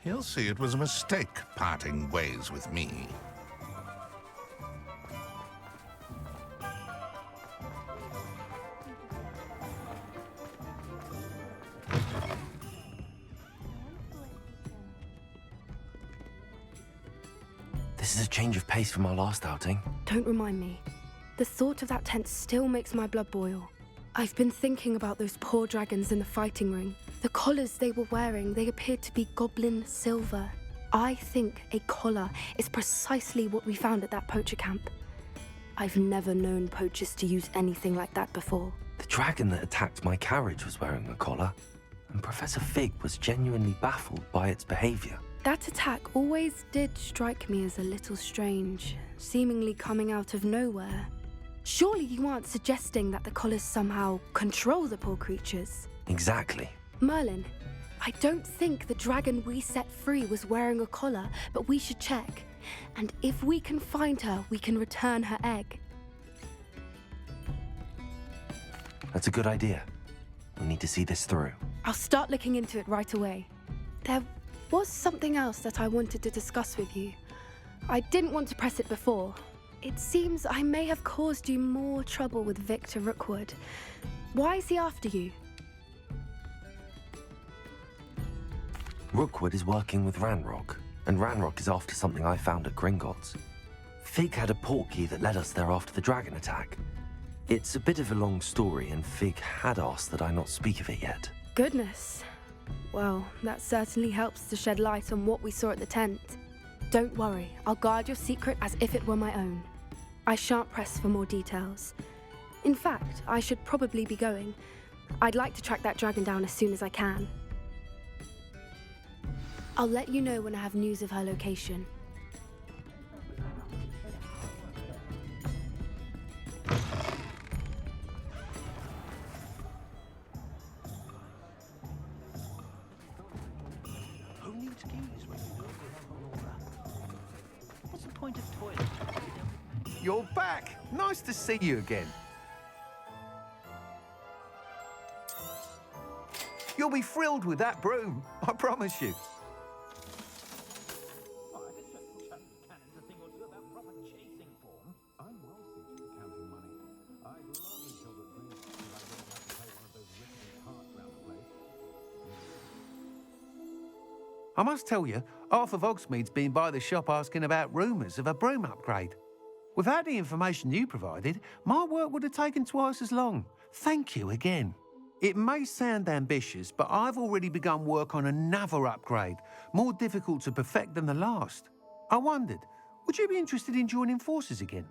He'll see it was a mistake parting ways with me. This is a change of pace from our last outing. Don't remind me. The thought of that tent still makes my blood boil. I've been thinking about those poor dragons in the fighting ring. The collars they were wearing, they appeared to be goblin silver. I think a collar is precisely what we found at that poacher camp. I've never known poachers to use anything like that before. The dragon that attacked my carriage was wearing a collar, and Professor Fig was genuinely baffled by its behavior. That attack always did strike me as a little strange, seemingly coming out of nowhere. Surely you aren't suggesting that the collars somehow control the poor creatures? Exactly. Merlin, I don't think the dragon we set free was wearing a collar, but we should check. And if we can find her, we can return her egg. That's a good idea. We need to see this through. I'll start looking into it right away. There was something else that I wanted to discuss with you. I didn't want to press it before. It seems I may have caused you more trouble with Victor Rookwood. Why is he after you? Rookwood is working with Ranrock, and Ranrock is after something I found at Gringotts. Fig had a portkey that led us there after the dragon attack. It's a bit of a long story, and Fig had asked that I not speak of it yet. Goodness. Well, that certainly helps to shed light on what we saw at the tent. Don't worry, I'll guard your secret as if it were my own. I shan't press for more details. In fact, I should probably be going. I'd like to track that dragon down as soon as I can. I'll let you know when I have news of her location. Who needs keys when you know we have Aurora? What's the point of toilet? You're back! Nice to see you again. You'll be thrilled with that broom, I promise you. I must tell you, half of Hogsmeade's been by the shop asking about rumours of a broom upgrade. Without the information you provided, my work would have taken twice as long. Thank you again. It may sound ambitious, but I've already begun work on another upgrade, more difficult to perfect than the last. I wondered, would you be interested in joining forces again?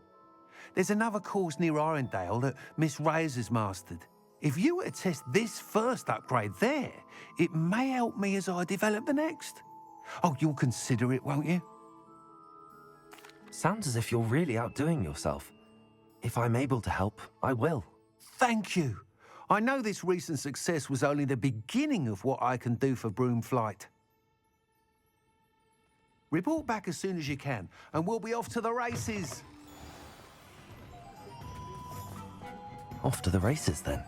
There's another course near Arendale that Miss Reyes has mastered. If you were to test this first upgrade there, it may help me as I develop the next. Oh, you'll consider it, won't you? Sounds as if you're really outdoing yourself. If I'm able to help, I will. Thank you. I know this recent success was only the beginning of what I can do for Broomflight. Report back as soon as you can, and we'll be off to the races. Off to the races, then.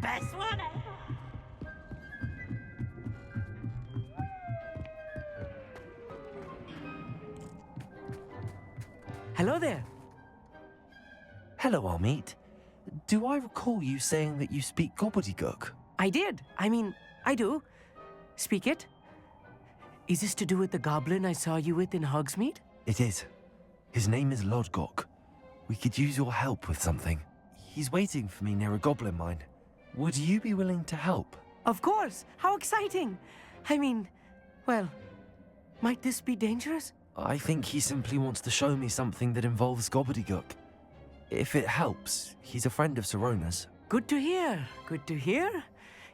Best one ever! Hello there. Hello, Armeet. Do I recall you saying that you speak gobbledygook? I did. I do. Speak it. Is this to do with the goblin I saw you with in Hogsmeade? It is. His name is Lodgok. We could use your help with something. He's waiting for me near a goblin mine. Would you be willing to help? Of course. How exciting. Well, might this be dangerous? I think he simply wants to show me something that involves gobbledygook. If it helps, he's a friend of Sirona's. Good to hear. Good to hear.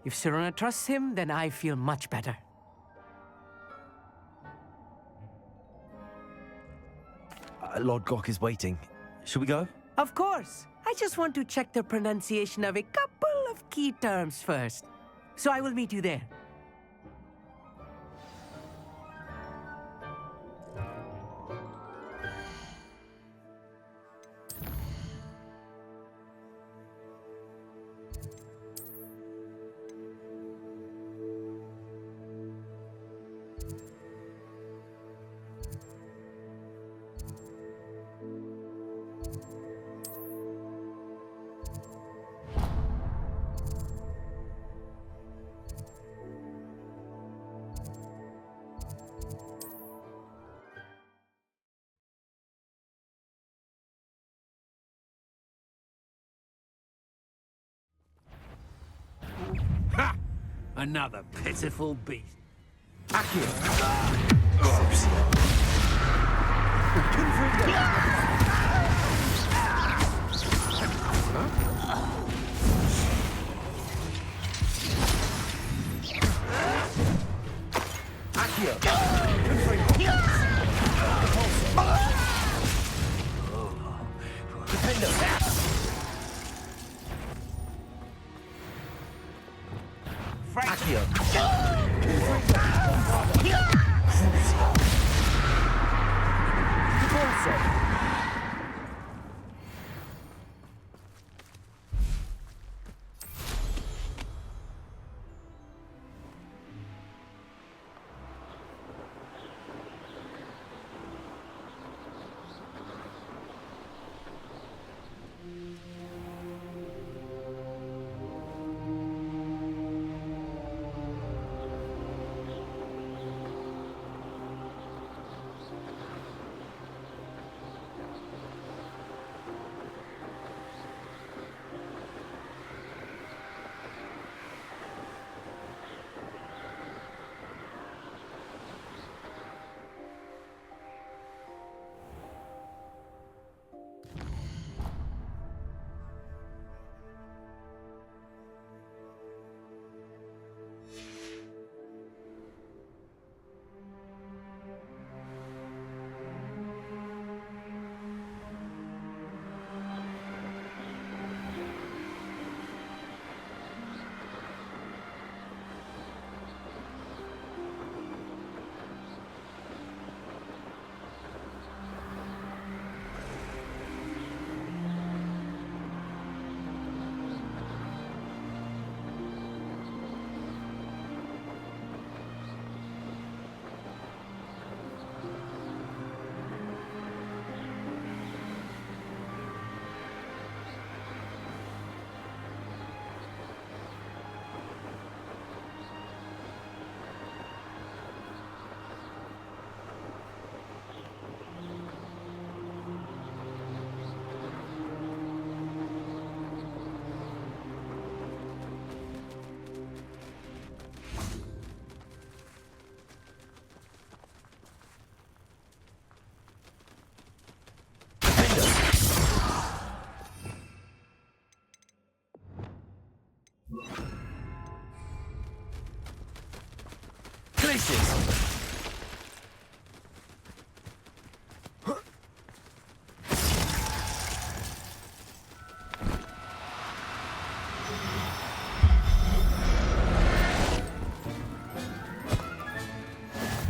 If Sirona trusts him, then I feel much better. Lodgok is waiting. Shall we go? Of course. I just want to check the pronunciation of a couple of key terms first. So I will meet you there. Another pitiful beast.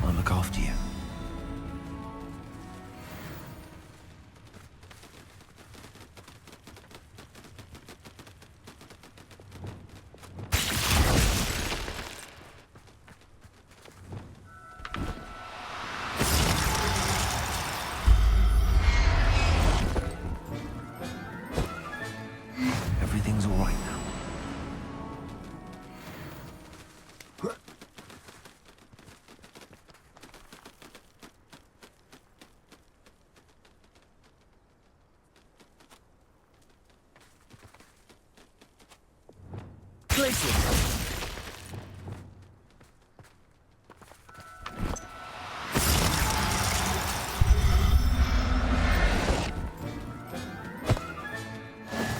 I'll look after you. Everything's all right now.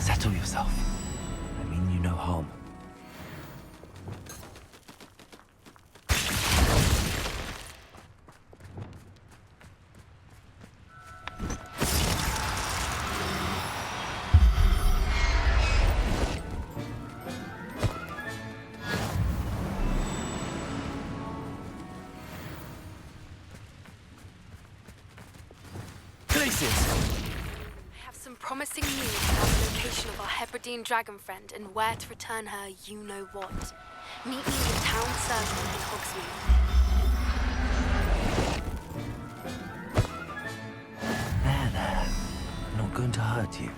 Settle yourself. I mean you no harm. I have some promising news about the location of our Hebridean dragon friend and where to return her you-know-what. Meet me in the town circle in Hogsmeade. There. I'm not going to hurt you.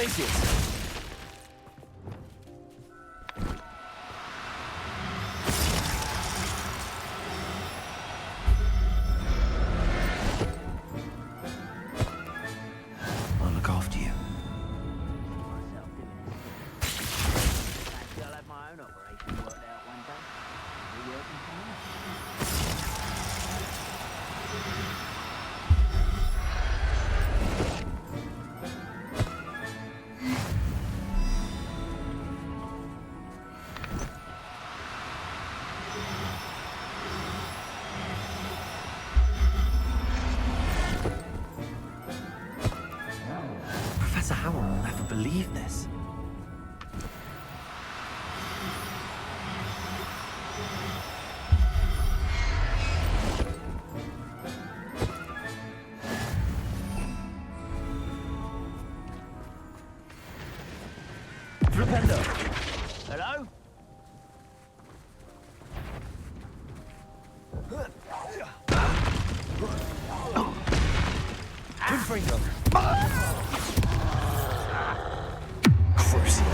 Glaciers! I'll look after you. I'll have my own operation worked out one day. Are you open for me? Professor Howell will never believe this. Flipendo! Hello? Confringo! Crucio!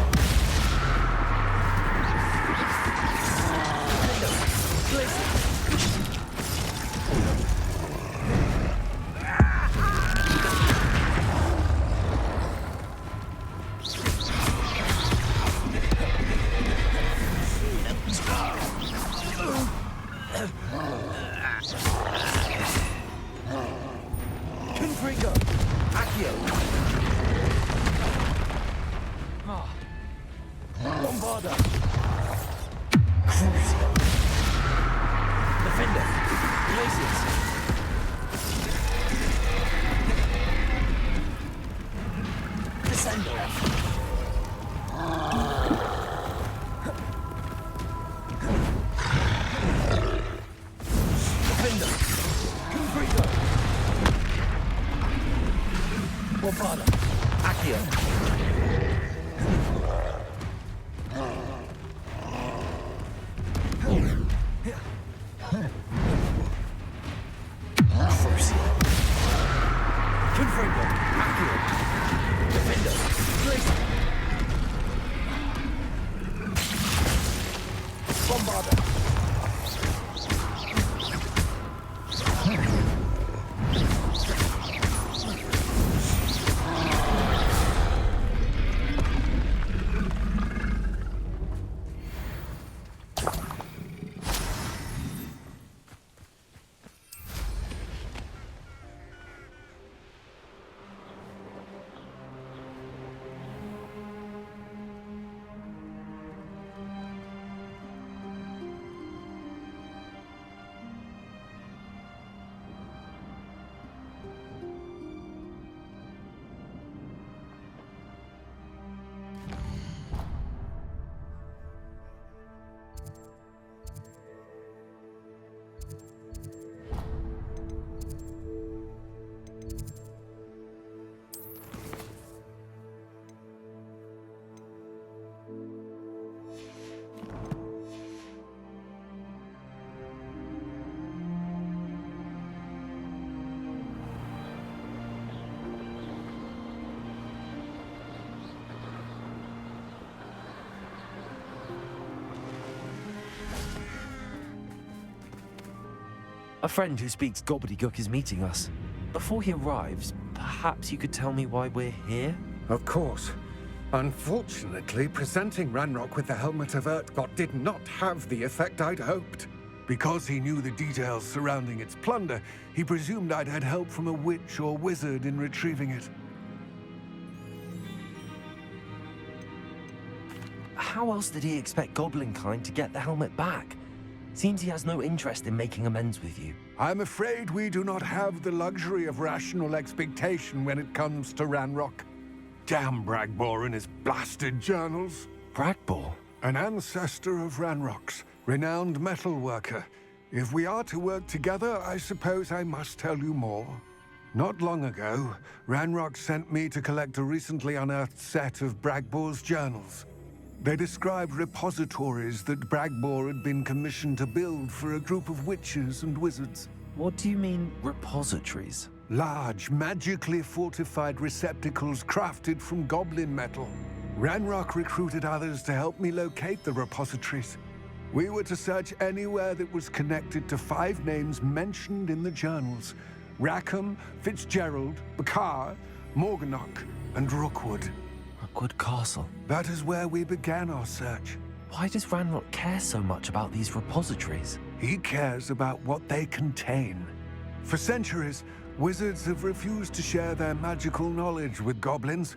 Confringo! Accio! Bombarda! Crucio! Defender! Glaciers! Descendo! Defender! Confringo! Bombarda! Accio! Crucio! Confringo! Accio! Defender! Glacier! Bombarda! A friend who speaks gobbledygook is meeting us. Before he arrives, perhaps you could tell me why we're here? Of course. Unfortunately, presenting Ranrock with the Helmet of Urtkot did not have the effect I'd hoped. Because he knew the details surrounding its plunder, he presumed I'd had help from a witch or wizard in retrieving it. How else did he expect Goblinkind to get the helmet back? Seems he has no interest in making amends with you. I'm afraid we do not have the luxury of rational expectation when it comes to Ranrock. Damn Bragbor and his blasted journals. Bragbor? An ancestor of Ranrock's, renowned metal worker. If we are to work together, I suppose I must tell you more. Not long ago, Ranrock sent me to collect a recently unearthed set of Bragbor's journals. They described repositories that Bragbor had been commissioned to build for a group of witches and wizards. What do you mean, repositories? Large, magically fortified receptacles crafted from goblin metal. Ranrock recruited others to help me locate the repositories. We were to search anywhere that was connected to 5 names mentioned in the journals: Rackham, Fitzgerald, Bakar, Morganach, and Rookwood. Rookwood Castle. That is where we began our search. Why does Ranrock care so much about these repositories? He cares about what they contain. For centuries, wizards have refused to share their magical knowledge with goblins.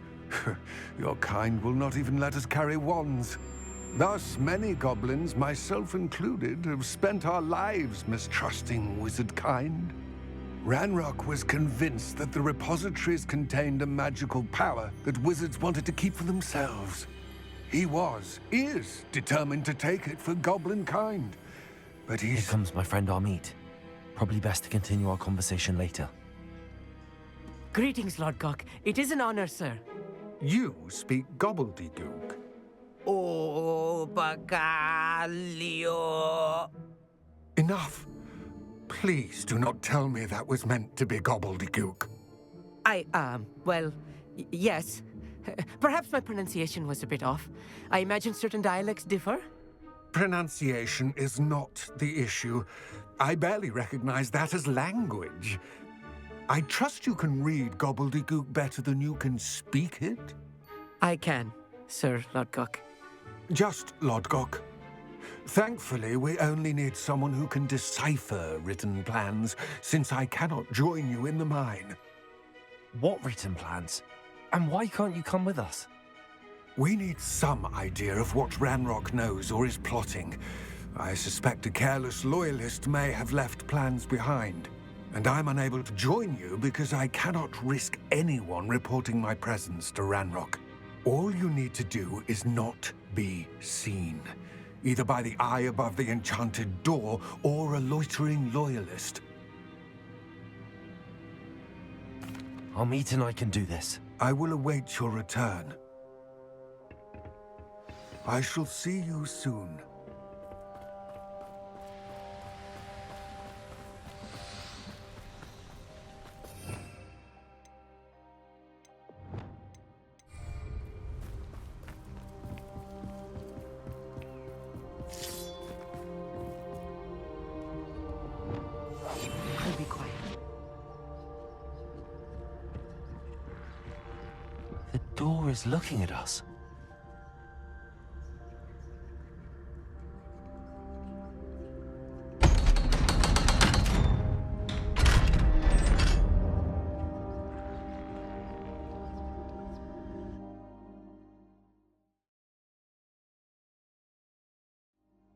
Your kind will not even let us carry wands. Thus, many goblins, myself included, have spent our lives mistrusting wizard kind. Ranrock was convinced that the repositories contained a magical power that wizards wanted to keep for themselves. He is determined to take it for goblin kind. But Here comes my friend Amit. Probably best to continue our conversation later. Greetings, Lord Cock. It is an honor, sir. You speak gobbledygook. Oh, Bagaglio. Enough. Please do not tell me that was meant to be gobbledygook. Yes. Perhaps my pronunciation was a bit off. I imagine certain dialects differ. Pronunciation is not the issue. I barely recognize that as language. I trust you can read gobbledygook better than you can speak it? I can, Sir Lodgok. Just Lodgok. Thankfully, we only need someone who can decipher written plans, since I cannot join you in the mine. What written plans? And why can't you come with us? We need some idea of what Ranrock knows or is plotting. I suspect a careless loyalist may have left plans behind. And I'm unable to join you because I cannot risk anyone reporting my presence to Ranrock. All you need to do is not be seen, either by the eye above the enchanted door or a loitering loyalist. Amit and I can do this. I will await your return. I shall see you soon. I'll be quiet. The door is looking at us.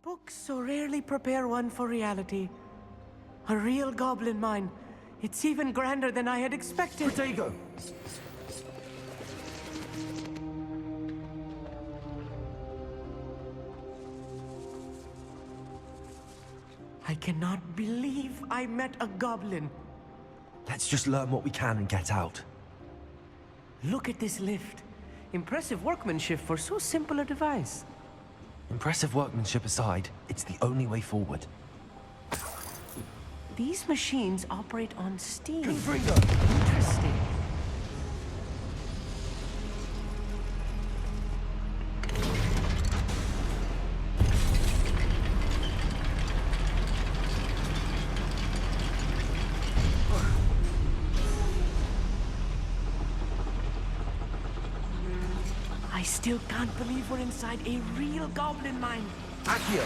Books so rarely prepare one for reality. A real goblin mine. It's even grander than I had expected. Protego! I cannot believe I met a goblin. Let's just learn what we can and get out. Look at this lift. Impressive workmanship for so simple a device. Impressive workmanship aside, it's the only way forward. These machines operate on steam. Confringo! Interesting. I still can't believe we're inside a real goblin mine. Accio!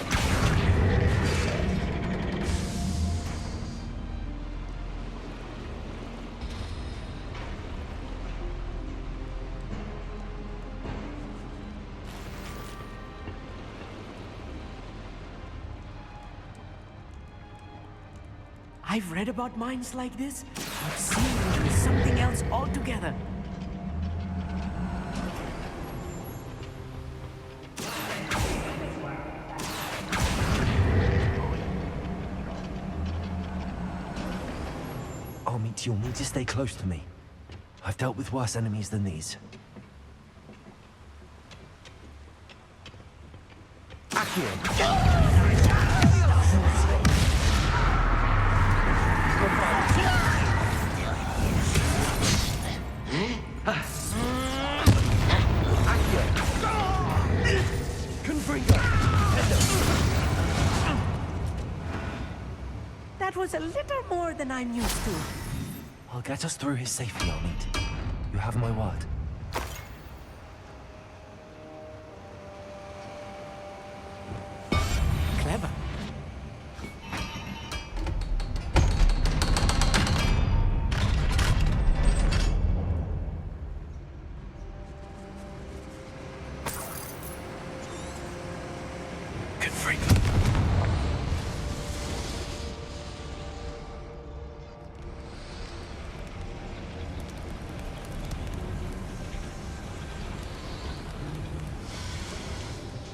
I've read about mines like this, but seeing it is something else altogether. Amit, you'll need to stay close to me. I've dealt with worse enemies than these. Accio! That was a little more than I'm used to. I'll get us through his safely, Armit. You have my word. Clever.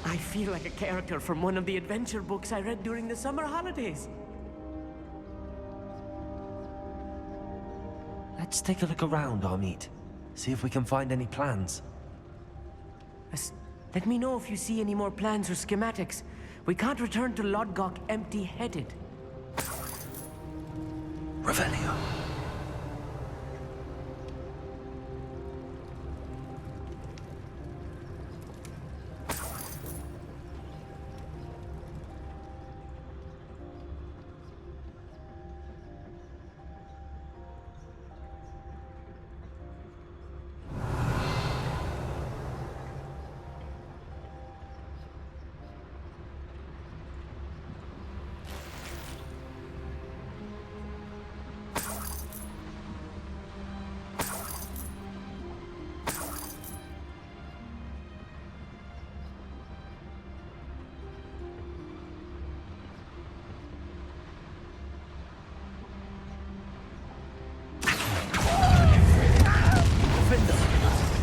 I feel like a character from one of the adventure books I read during the summer holidays. Let's take a look around, Armit. See if we can find any plans. Let me know if you see any more plans or schematics. We can't return to Lodgok empty-headed. Revelio.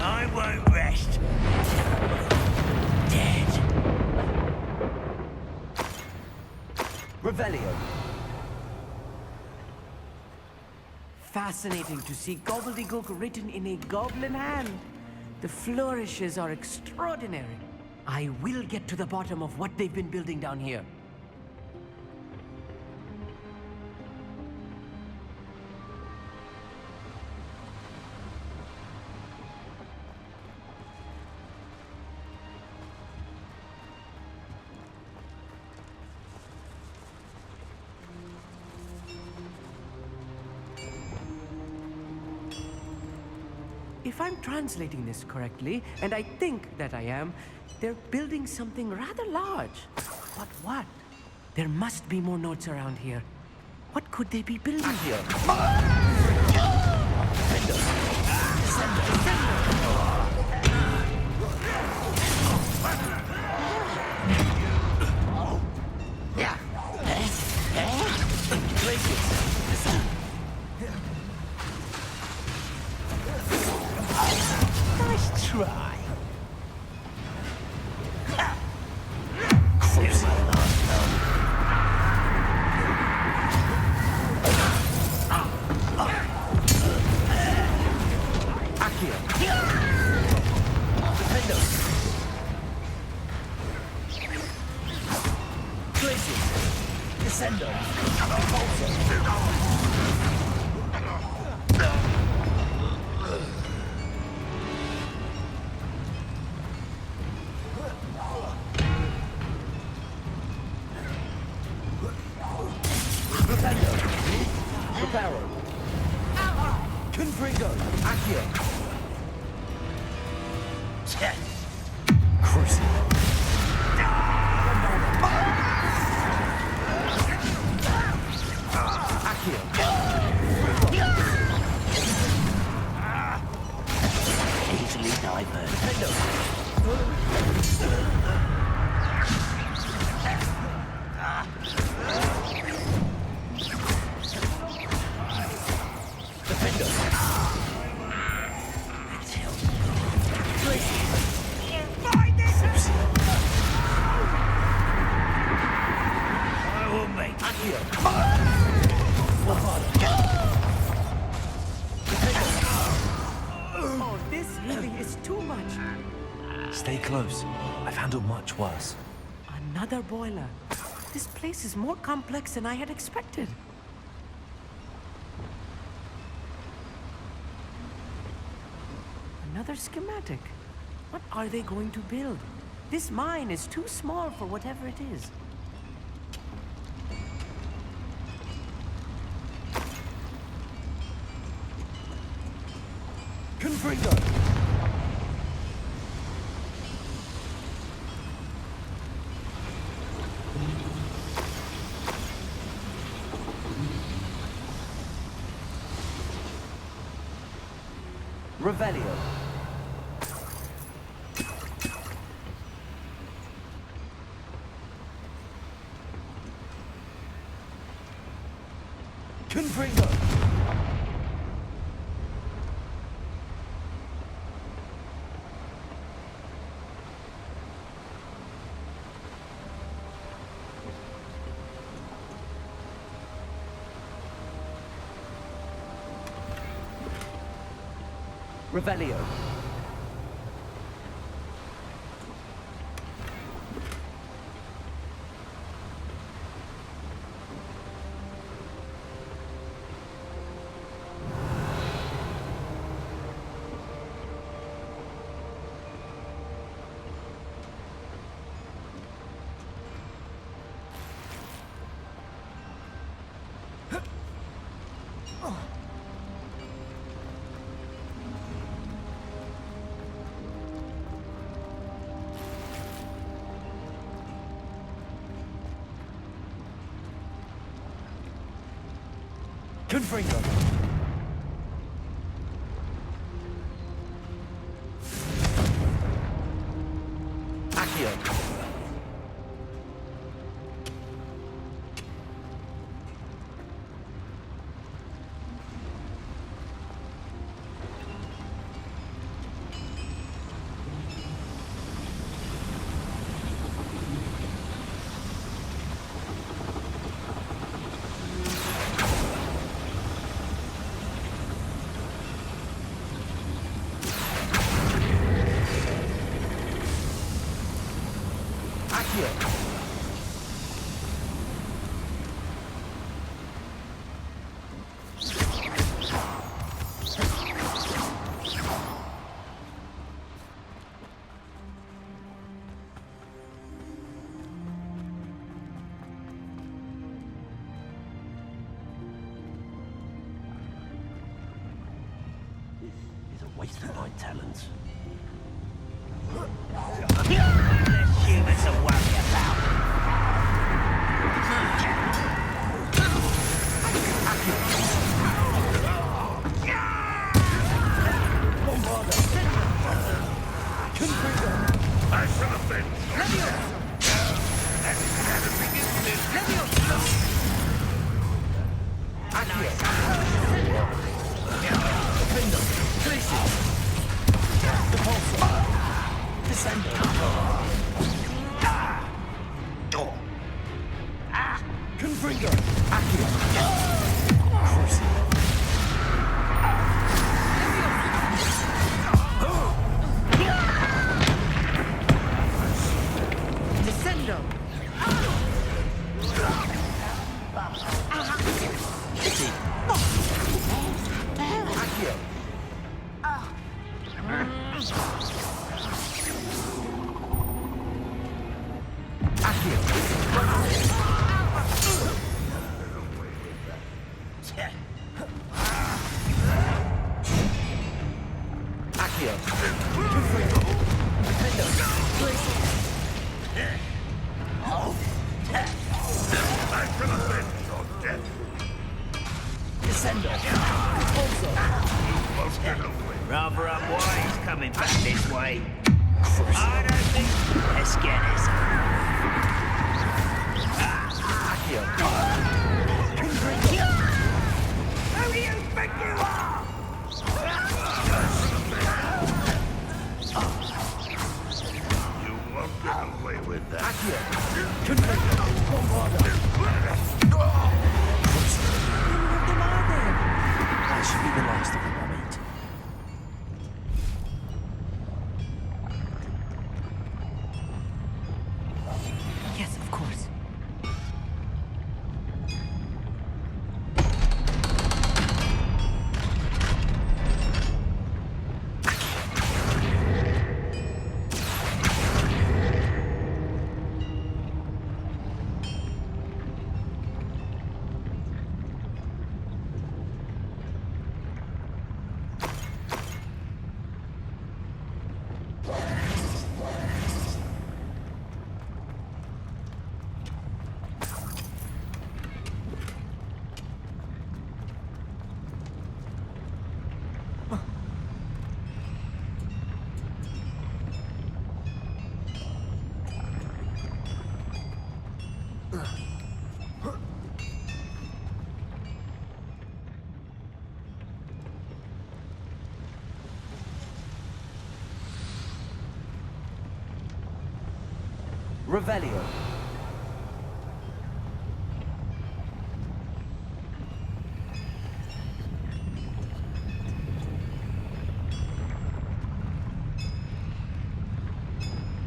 I won't rest. Dead. Revelio. Fascinating to see gobbledygook written in a goblin hand. The flourishes are extraordinary. I will get to the bottom of what they've been building down here. If I'm translating this correctly, and I think that I am, they're building something rather large. But what? There must be more notes around here. What could they be building here? Nice try. Oh, this really is too much. Stay close. I've handled much worse. Another boiler. This place is more complex than I had expected. Another schematic. What are they going to build? This mine is too small for whatever it is. Confringo! Revelio. Confringo! Revelio. Confringo! Accio. Waste of my talents. Less humans to worry about. I shall avenge you. Confringo! Descendo! Rather unwise coming back this way. I don't think. Let's get this. Who do you think you are? You won't get away with that. That should be the last of them, I mean. Yes, of course. Revelio.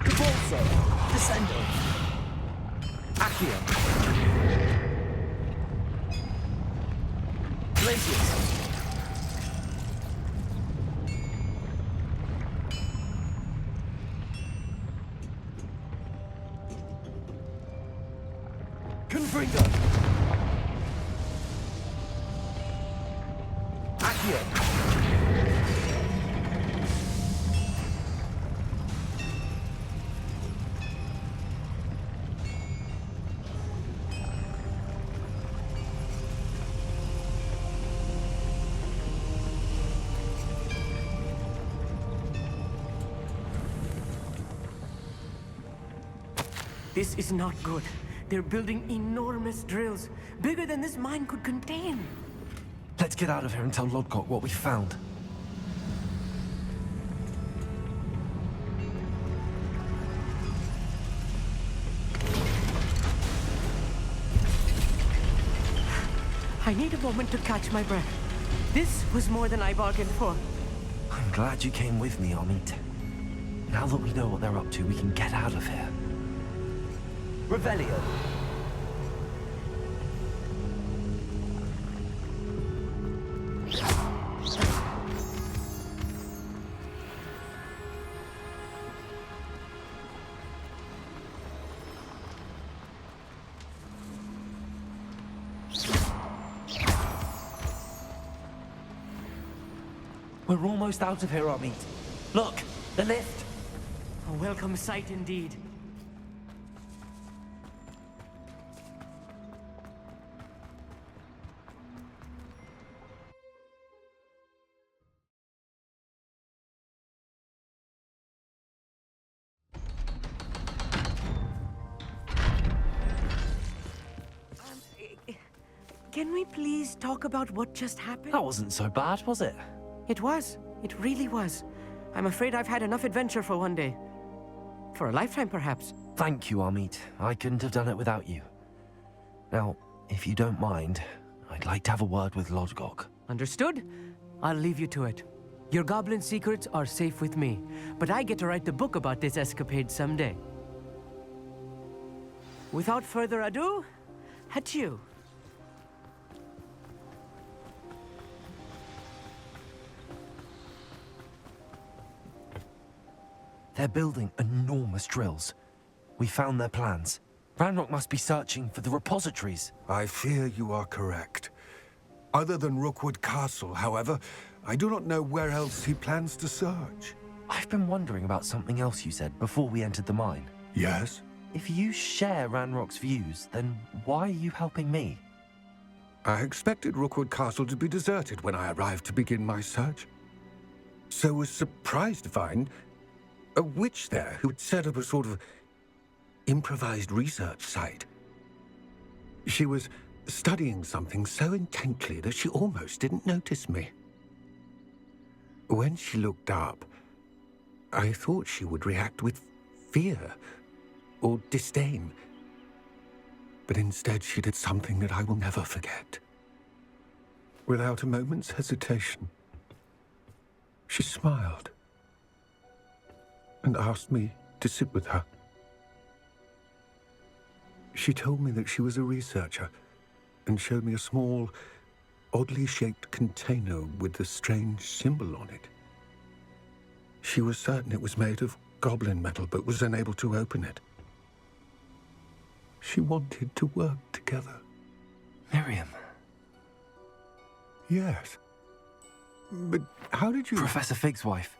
Convulso. Descendo. Accio. Glacius. Confringo. Accio. This is not good. They're building enormous drills, bigger than this mine could contain. Let's get out of here and tell Lodgok what we found. I need a moment to catch my breath. This was more than I bargained for. I'm glad you came with me, Amit. Now that we know what they're up to, we can get out of here. Revelio. We're almost out of here, Amit. Look, the lift. A welcome sight indeed. Can we please talk about what just happened? That wasn't so bad, was it? It was. It really was. I'm afraid I've had enough adventure for one day. For a lifetime, perhaps. Thank you, Amit. I couldn't have done it without you. Now, if you don't mind, I'd like to have a word with Lodgok. Understood? I'll leave you to it. Your goblin secrets are safe with me, but I get to write the book about this escapade someday. Without further ado, adieu. They're building enormous drills. We found their plans. Ranrock must be searching for the repositories. I fear you are correct. Other than Rookwood Castle, however, I do not know where else he plans to search. I've been wondering about something else you said before we entered the mine. Yes? If you share Ranrock's views, then why are you helping me? I expected Rookwood Castle to be deserted when I arrived to begin my search. So was surprised to find a witch there who had set up a sort of improvised research site. She was studying something so intently that she almost didn't notice me. When she looked up, I thought she would react with fear or disdain. But instead she did something that I will never forget. Without a moment's hesitation, she smiled and asked me to sit with her. She told me that she was a researcher and showed me a small, oddly shaped container with a strange symbol on it. She was certain it was made of goblin metal, but was unable to open it. She wanted to work together. Miriam. Yes. But how did you... Professor Fig's wife.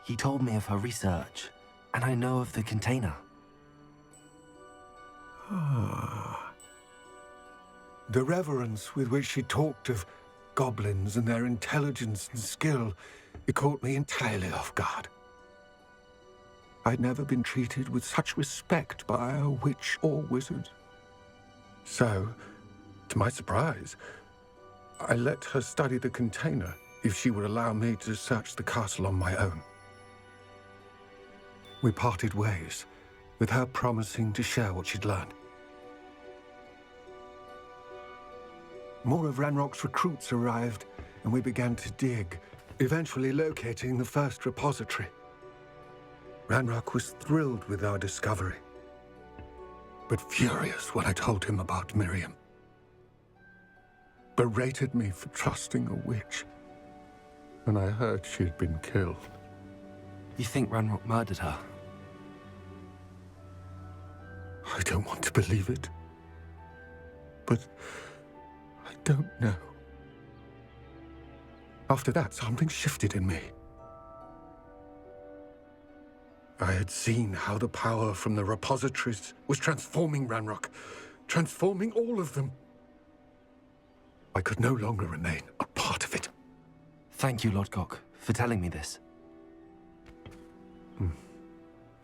He told me of her research, and I know of the container. Ah. The reverence with which she talked of goblins and their intelligence and skill, it caught me entirely off guard. I'd never been treated with such respect by a witch or wizard. So, to my surprise, I let her study the container if she would allow me to search the castle on my own. We parted ways, with her promising to share what she'd learned. More of Ranrock's recruits arrived, and we began to dig, eventually locating the first repository. Ranrock was thrilled with our discovery, but furious when I told him about Miriam. Berated me for trusting a witch when I heard she had been killed. You think Ranrock murdered her? I don't want to believe it, but I don't know. After that, something shifted in me. I had seen how the power from the repositories was transforming Ranrock, transforming all of them. I could no longer remain a part of it. Thank you, Lodgok, for telling me this.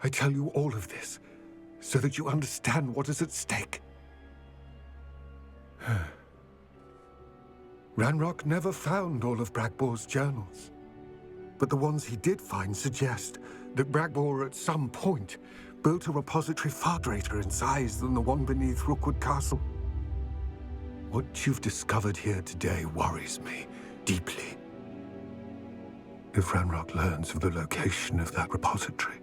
I tell you all of this so that you understand what is at stake. Ranrock never found all of Bragbor's journals, but the ones he did find suggest that Bragbor at some point built a repository far greater in size than the one beneath Rookwood Castle. What you've discovered here today worries me deeply. If Ranrock learns of the location of that repository,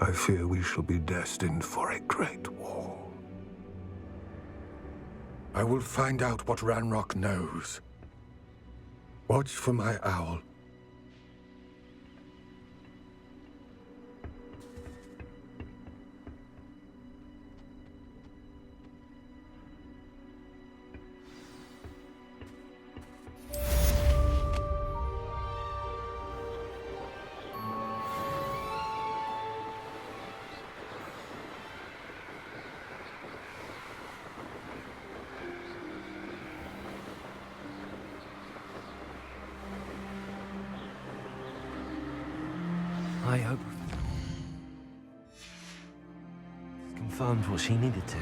I fear we shall be destined for a great war. I will find out what Ranrock knows. Watch for my owl. I hope it's confirmed what she needed to.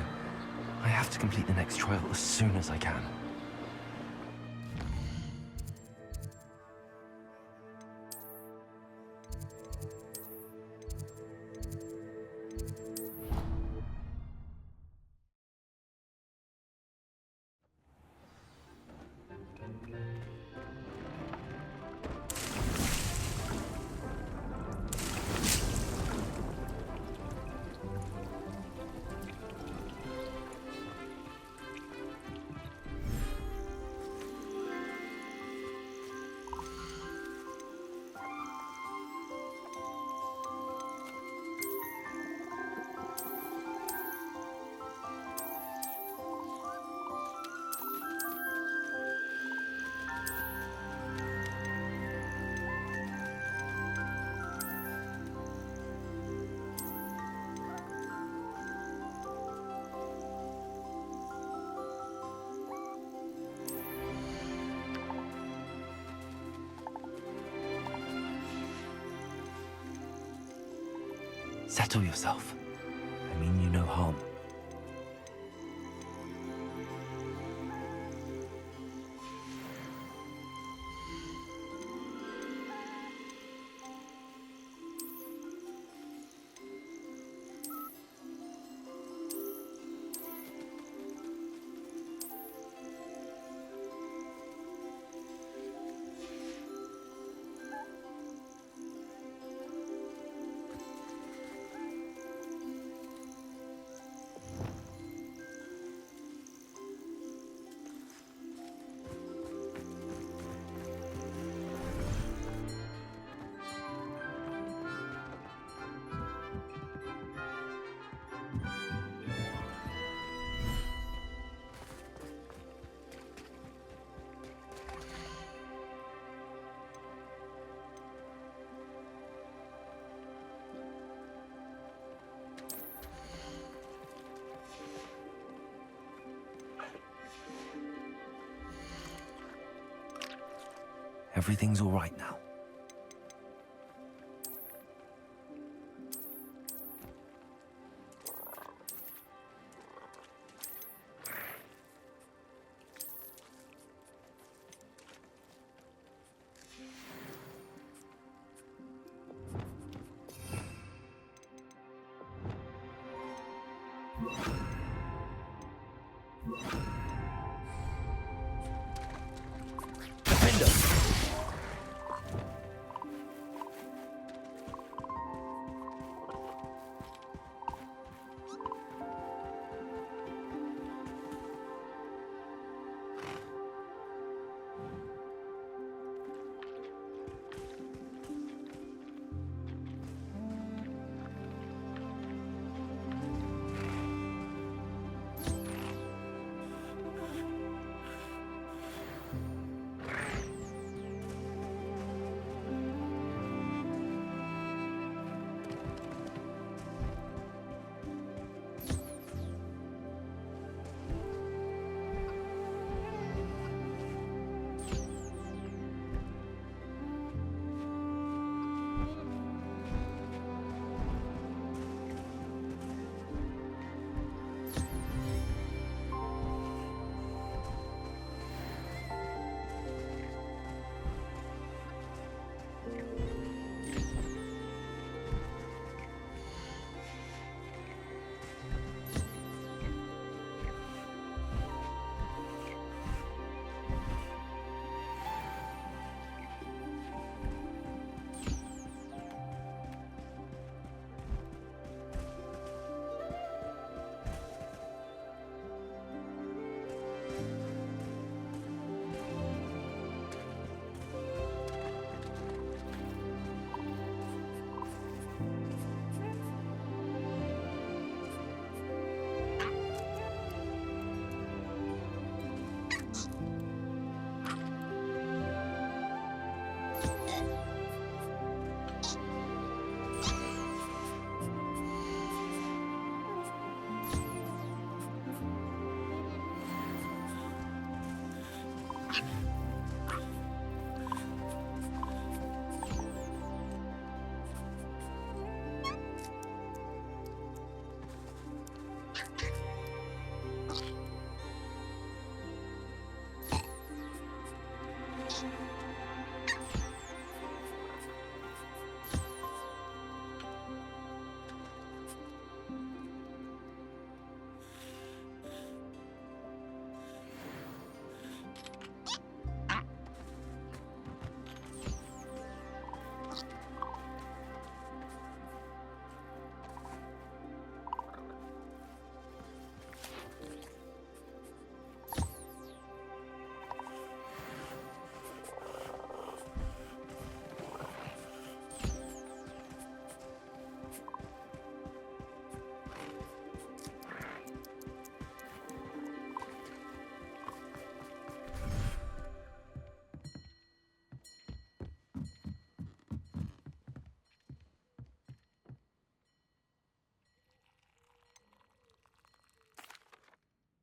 I have to complete the next trial as soon as I can. Settle yourself. I mean you no harm. Everything's all right now.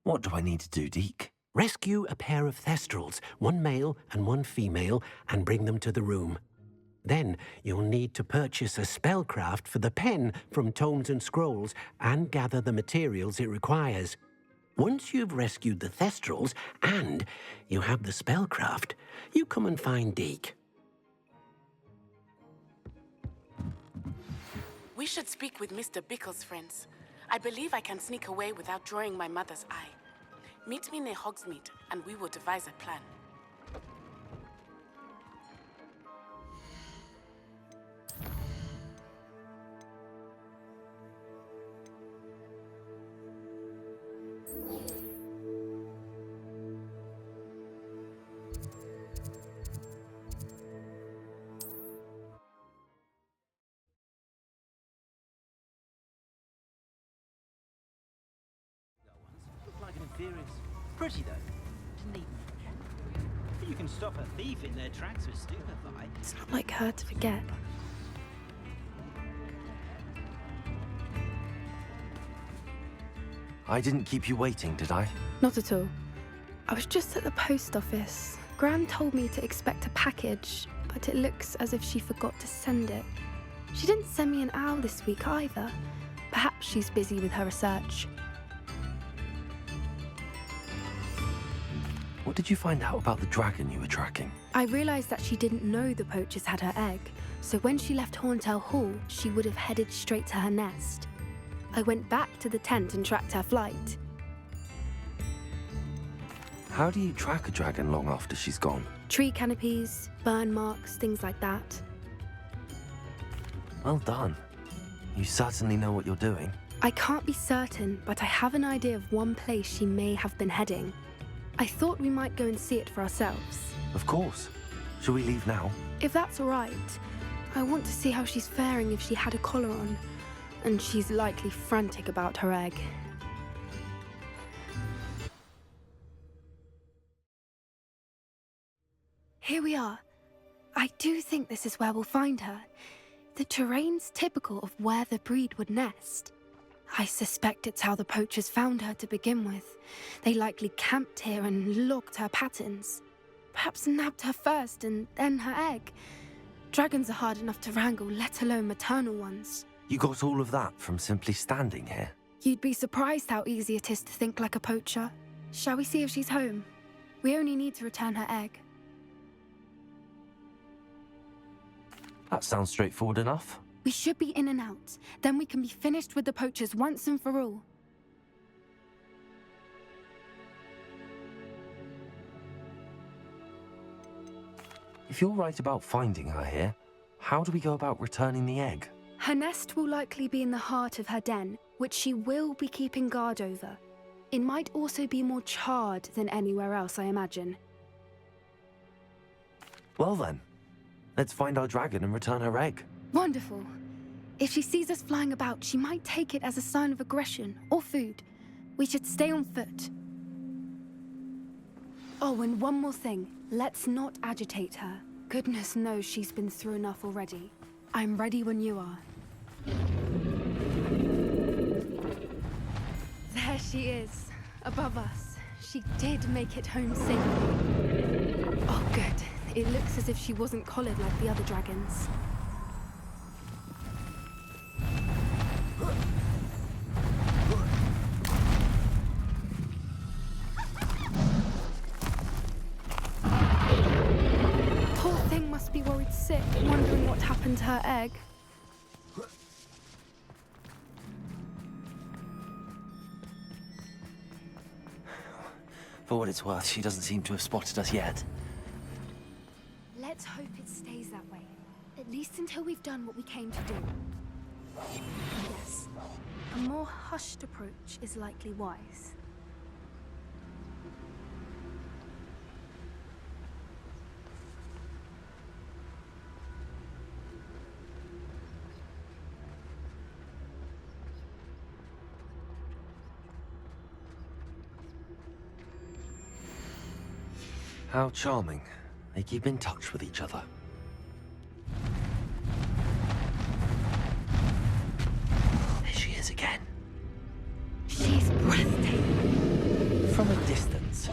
What do I need to do, Deke? Rescue a pair of thestrals, one male and one female, and bring them to the room. Then you'll need to purchase a spellcraft for the pen from Tomes and Scrolls and gather the materials it requires. Once you've rescued the thestrals and you have the spellcraft, you come and find Deke. We should speak with Mr. Bickle's friends. I believe I can sneak away without drawing my mother's eye. Meet me near Hogsmeade, and we will devise a plan. Like an inferior. Pretty though. Didn't need much. You can stop a thief in their tracks with stupefy. It's not like her to forget. I didn't keep you waiting, did I? Not at all. I was just at the post office. Gran told me to expect a package, but it looks as if she forgot to send it. She didn't send me an owl this week either. Perhaps she's busy with her research. What did you find out about the dragon you were tracking? I realised that she didn't know the poachers had her egg, so when she left Horntail Hall, she would have headed straight to her nest. I went back to the tent and tracked her flight. How do you track a dragon long after she's gone? Tree canopies, burn marks, things like that. Well done. You certainly know what you're doing. I can't be certain, but I have an idea of one place she may have been heading. I thought we might go and see it for ourselves. Of course. Shall we leave now? If that's all right. I want to see how she's faring if she had a collar on. And she's likely frantic about her egg. Here we are. I do think this is where we'll find her. The terrain's typical of where the breed would nest. I suspect it's how the poachers found her to begin with. They likely camped here and logged her patterns. Perhaps nabbed her first and then her egg. Dragons are hard enough to wrangle, let alone maternal ones. You got all of that from simply standing here? You'd be surprised how easy it is to think like a poacher. Shall we see if she's home? We only need to return her egg. That sounds straightforward enough. We should be in and out. Then we can be finished with the poachers once and for all. If you're right about finding her here, how do we go about returning the egg? Her nest will likely be in the heart of her den, which she will be keeping guard over. It might also be more charred than anywhere else, I imagine. Well then, let's find our dragon and return her egg. Wonderful. If she sees us flying about, she might take it as a sign of aggression or food. We should stay on foot. Oh, and one more thing. Let's not agitate her. Goodness knows she's been through enough already. I'm ready when you are. There she is, above us. She did make it home safely. Oh, good. It looks as if she wasn't collared like the other dragons. Poor thing must be worried sick, wondering what happened to her egg. For what it's worth, she doesn't seem to have spotted us yet. Let's hope it stays that way. At least until we've done what we came to do. Yes, a more hushed approach is likely wise. How charming. They keep in touch with each other. There she is again. She's breathtaking. From a distance.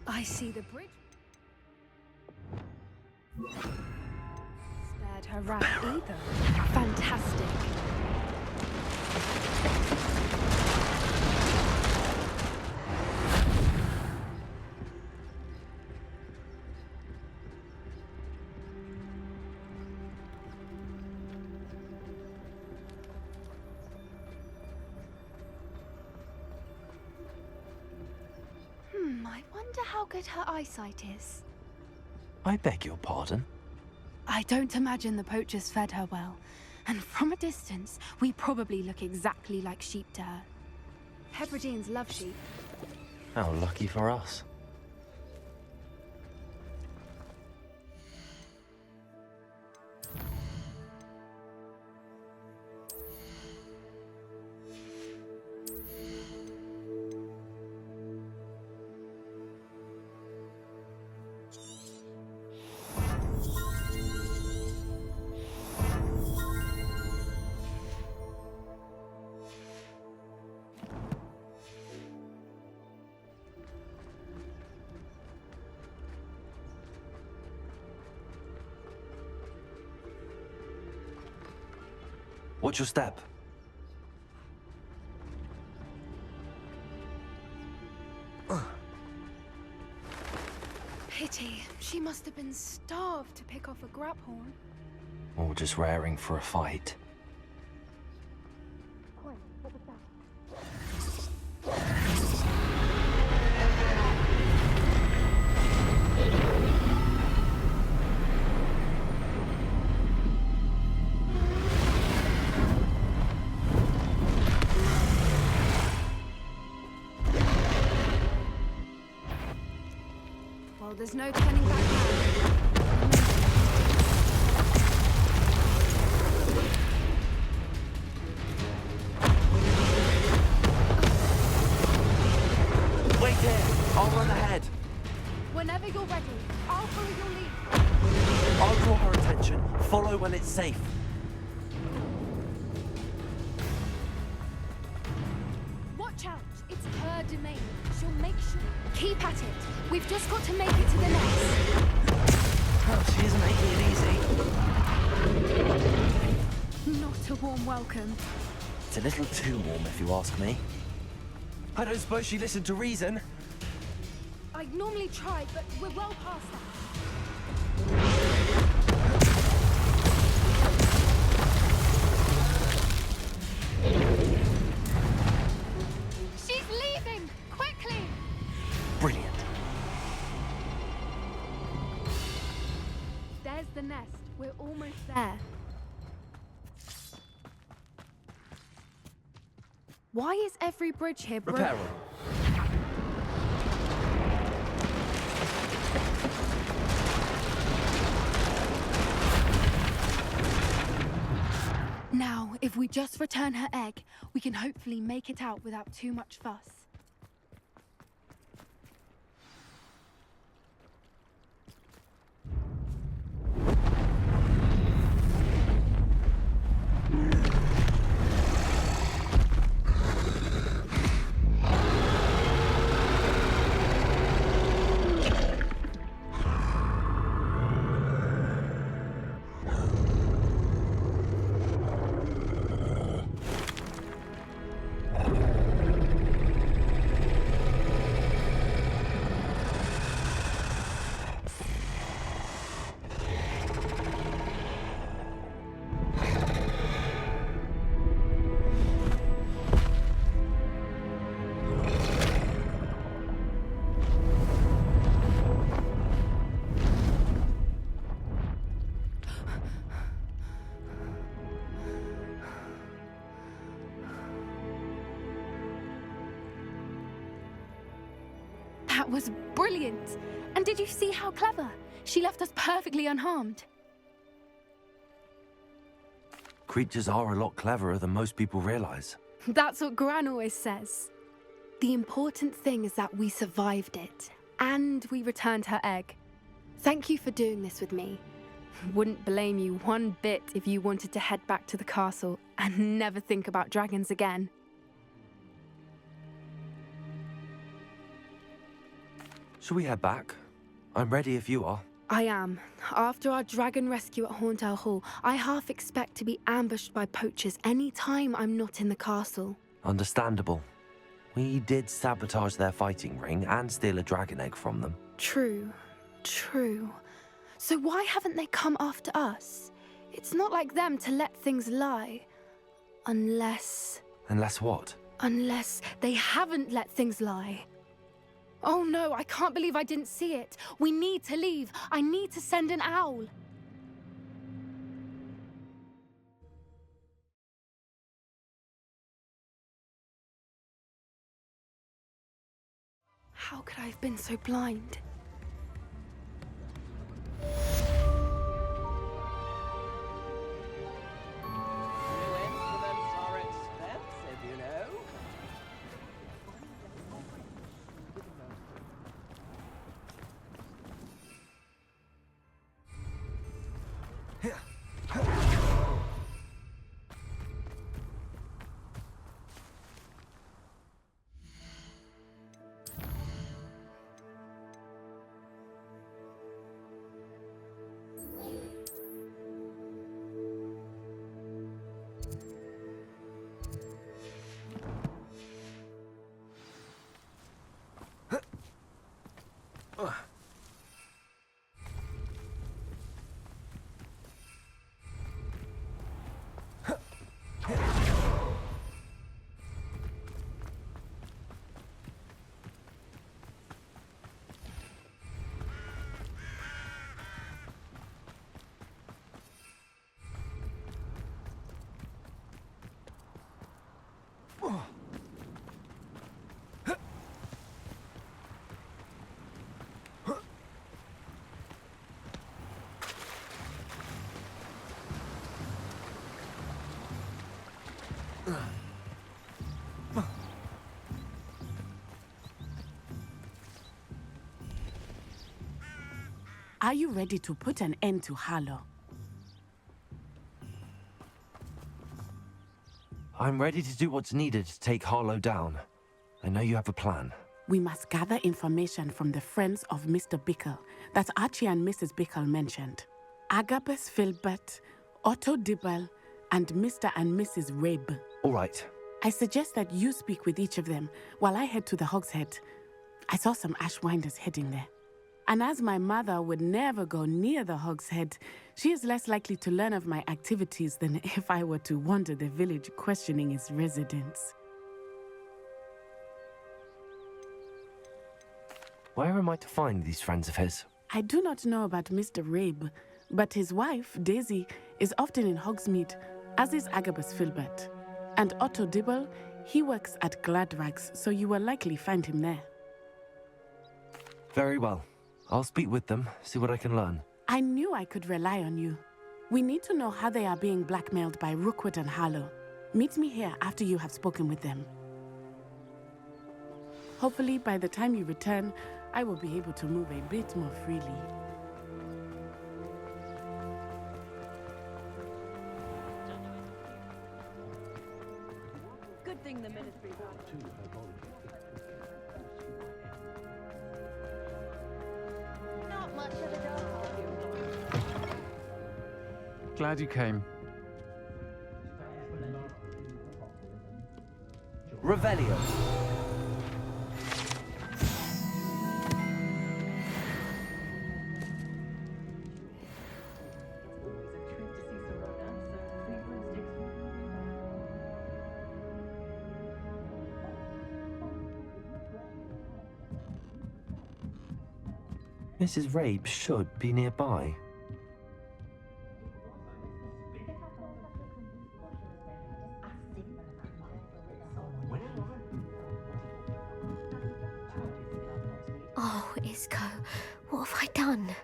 I see the bridge. Spared her wrath either. Fantastic. I wonder how good her eyesight is. I beg your pardon? I don't imagine the poachers fed her well. And from a distance, we probably look exactly like sheep to her. Hebrideans love sheep. How lucky for us. Watch your step. Pity. She must have been starved to pick off a grabhorn. Or just raring for a fight. Well, there's no turning back now. Wait here! I'll run ahead. Whenever you're ready, I'll follow your lead. I'll draw her attention. Follow when it's safe. Watch out! It's her domain. She'll make sure. Keep at it. We've just got to make it to the nest. Oh, she isn't making it easy. Not a warm welcome. It's a little too warm, if you ask me. I don't suppose she listened to reason. I'd normally try, but we're well past that. She's leaving! Quickly! Brilliant. There's the nest. We're almost there. Why is every bridge here broken? Repair them. Now, if we just return her egg, we can hopefully make it out without too much fuss. That was brilliant. And did you see how clever? She left us perfectly unharmed. Creatures are a lot cleverer than most people realize. That's what Gran always says. The important thing is that we survived it, and we returned her egg. Thank you for doing this with me. Wouldn't blame you one bit if you wanted to head back to the castle and never think about dragons again. Shall we head back? I'm ready if you are. I am. After our dragon rescue at Hauntel Hall, I half expect to be ambushed by poachers any time I'm not in the castle. Understandable. We did sabotage their fighting ring and steal a dragon egg from them. True. So why haven't they come after us? It's not like them to let things lie. Unless what? Unless they haven't let things lie. Oh no, I can't believe I didn't see it. We need to leave. I need to send an owl. How could I have been so blind? Are you ready to put an end to Harlow? I'm ready to do what's needed to take Harlow down. I know you have a plan. We must gather information from the friends of Mr. Bickle that Archie and Mrs. Bickle mentioned. Agabus Filbert, Otto Dibble, and Mr. and Mrs. Rabe. All right. I suggest that you speak with each of them while I head to the Hog's Head. I saw some Ashwinders heading there. And as my mother would never go near the Hog's Head, she is less likely to learn of my activities than if I were to wander the village questioning its residents. Where am I to find these friends of his? I do not know about Mr. Rabe, but his wife, Daisy, is often in Hogsmeade, as is Agabus Filbert. And Otto Dibble, he works at Gladrags, so you will likely find him there. Very well. I'll speak with them, see what I can learn. I knew I could rely on you. We need to know how they are being blackmailed by Rookwood and Harlow. Meet me here after you have spoken with them. Hopefully, by the time you return, I will be able to move a bit more freely. Good thing the ministry not much of a dog. Glad you came. Revelio. Mrs. Rabe should be nearby. Oh, Isco, what have I done?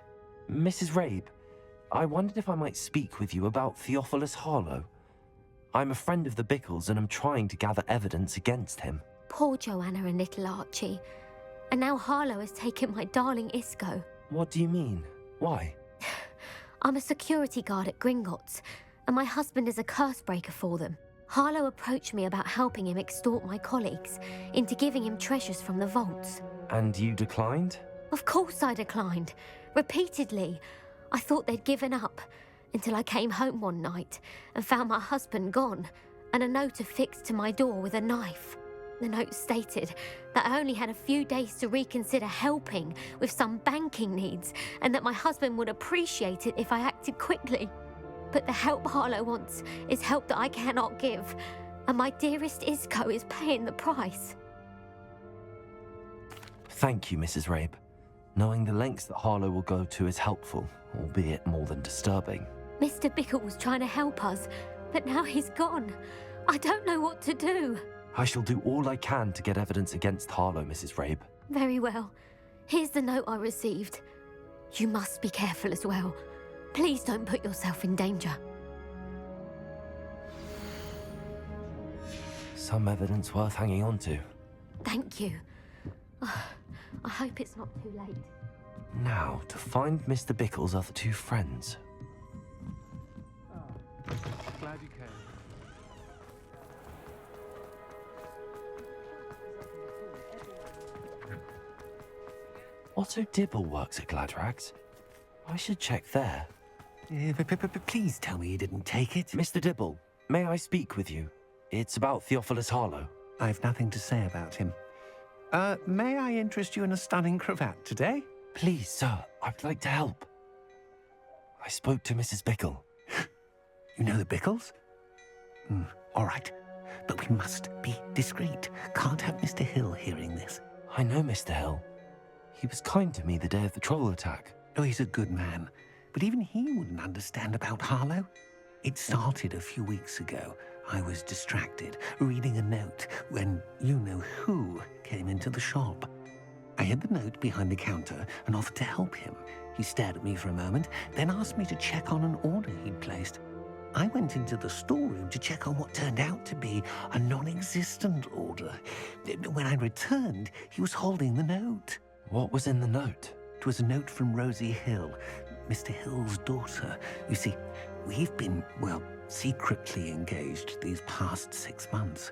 Mrs. Rabe, I wondered if I might speak with you about Theophilus Harlow. I'm a friend of the Bickles and I'm trying to gather evidence against him. Poor Joanna and little Archie. And now Harlow has taken my darling Isco. What do you mean? Why? I'm a security guard at Gringotts, and my husband is a curse breaker for them. Harlow approached me about helping him extort my colleagues into giving him treasures from the vaults. And you declined? Of course I declined. Repeatedly. I thought they'd given up, until I came home one night and found my husband gone, and a note affixed to my door with a knife. The note stated that I only had a few days to reconsider helping with some banking needs, and that my husband would appreciate it if I acted quickly. But the help Harlow wants is help that I cannot give, and my dearest Isco is paying the price. Thank you, Mrs. Rabe. Knowing the lengths that Harlow will go to is helpful, albeit more than disturbing. Mr. Bickle was trying to help us, but now he's gone. I don't know what to do. I shall do all I can to get evidence against Harlow, Mrs. Rabe. Very well. Here's the note I received. You must be careful as well. Please don't put yourself in danger. Some evidence worth hanging on to. Thank you. I hope it's not too late. Now, to find Mr. Bickle's other two friends. Glad you came. Otto Dibble works at Gladrags. I should check there. Please tell me you didn't take it. Mr. Dibble, may I speak with you? It's about Theophilus Harlow. I've nothing to say about him. May I interest you in a stunning cravat today? Please, sir, I'd like to help. I spoke to Mrs. Bickle. You know the Bickles? All right, but we must be discreet. Can't have Mr. Hill hearing this. I know Mr. Hill. He was kind to me the day of the troll attack. Oh, he's a good man. But even he wouldn't understand about Harlow. It started a few weeks ago. I was distracted, reading a note, when you-know-who came into the shop. I hid the note behind the counter and offered to help him. He stared at me for a moment, then asked me to check on an order he'd placed. I went into the storeroom to check on what turned out to be a non-existent order. When I returned, he was holding the note. What was in the note? It was a note from Rosie Hill, Mr. Hill's daughter. You see, we've been, secretly engaged these past 6 months.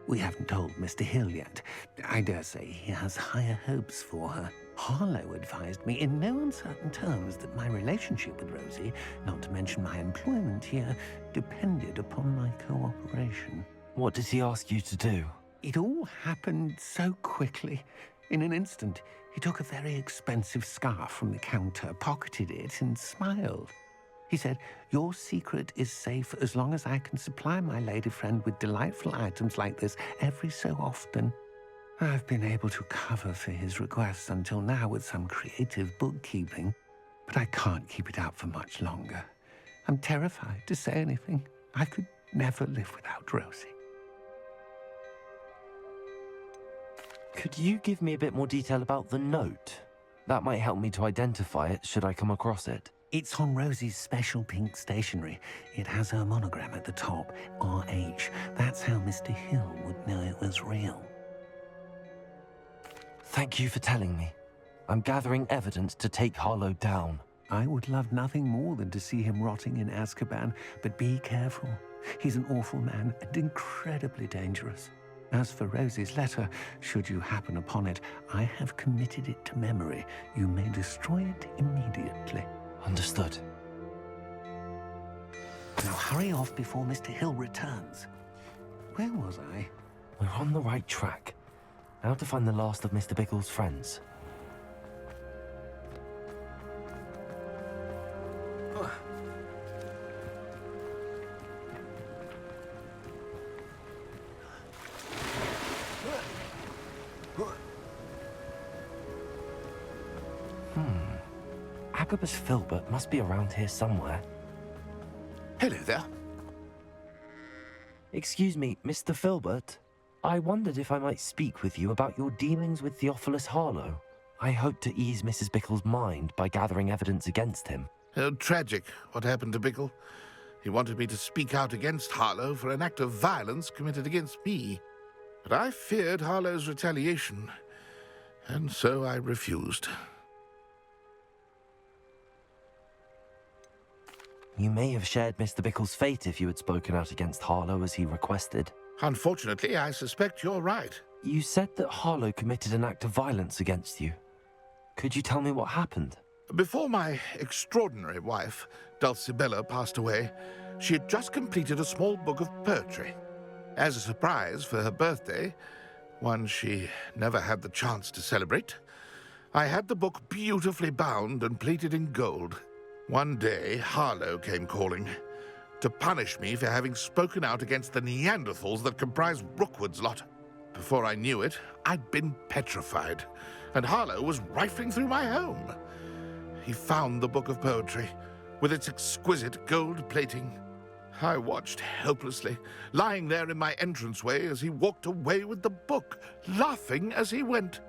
We haven't told Mr. Hill yet. I dare say he has higher hopes for her. Harlow advised me in no uncertain terms that my relationship with Rosie, not to mention my employment here, depended upon my cooperation. What did he ask you to do? It all happened so quickly. In an instant, he took a very expensive scarf from the counter, pocketed it, and smiled. He said, "Your secret is safe as long as I can supply my lady friend with delightful items like this every so often." I've been able to cover for his requests until now with some creative bookkeeping, but I can't keep it up for much longer. I'm terrified to say anything. I could never live without Rosie. Could you give me a bit more detail about the note? That might help me to identify it should I come across it. It's on Rosie's special pink stationery. It has her monogram at the top, RH. That's how Mr. Hill would know it was real. Thank you for telling me. I'm gathering evidence to take Harlow down. I would love nothing more than to see him rotting in Azkaban, but be careful. He's an awful man and incredibly dangerous. As for Rosie's letter, should you happen upon it, I have committed it to memory. You may destroy it immediately. Understood. Now hurry off before Mr. Hill returns. Where was I? We're on the right track. Now to find the last of Mr. Bickle's friends. Agabus Filbert must be around here somewhere. Hello there. Excuse me, Mr. Filbert. I wondered if I might speak with you about your dealings with Theophilus Harlow. I hoped to ease Mrs. Bickle's mind by gathering evidence against him. Oh, tragic, what happened to Bickle. He wanted me to speak out against Harlow for an act of violence committed against me. But I feared Harlow's retaliation, and so I refused. You may have shared Mr. Bickle's fate if you had spoken out against Harlow as he requested. Unfortunately, I suspect you're right. You said that Harlow committed an act of violence against you. Could you tell me what happened? Before my extraordinary wife, Dulcibella, passed away, she had just completed a small book of poetry. As a surprise for her birthday, one she never had the chance to celebrate, I had the book beautifully bound and plated in gold. One day, Harlow came calling to punish me for having spoken out against the Neanderthals that comprise Rookwood's lot. Before I knew it, I'd been petrified, and Harlow was rifling through my home. He found the book of poetry, with its exquisite gold plating. I watched helplessly, lying there in my entranceway as he walked away with the book, laughing as he went.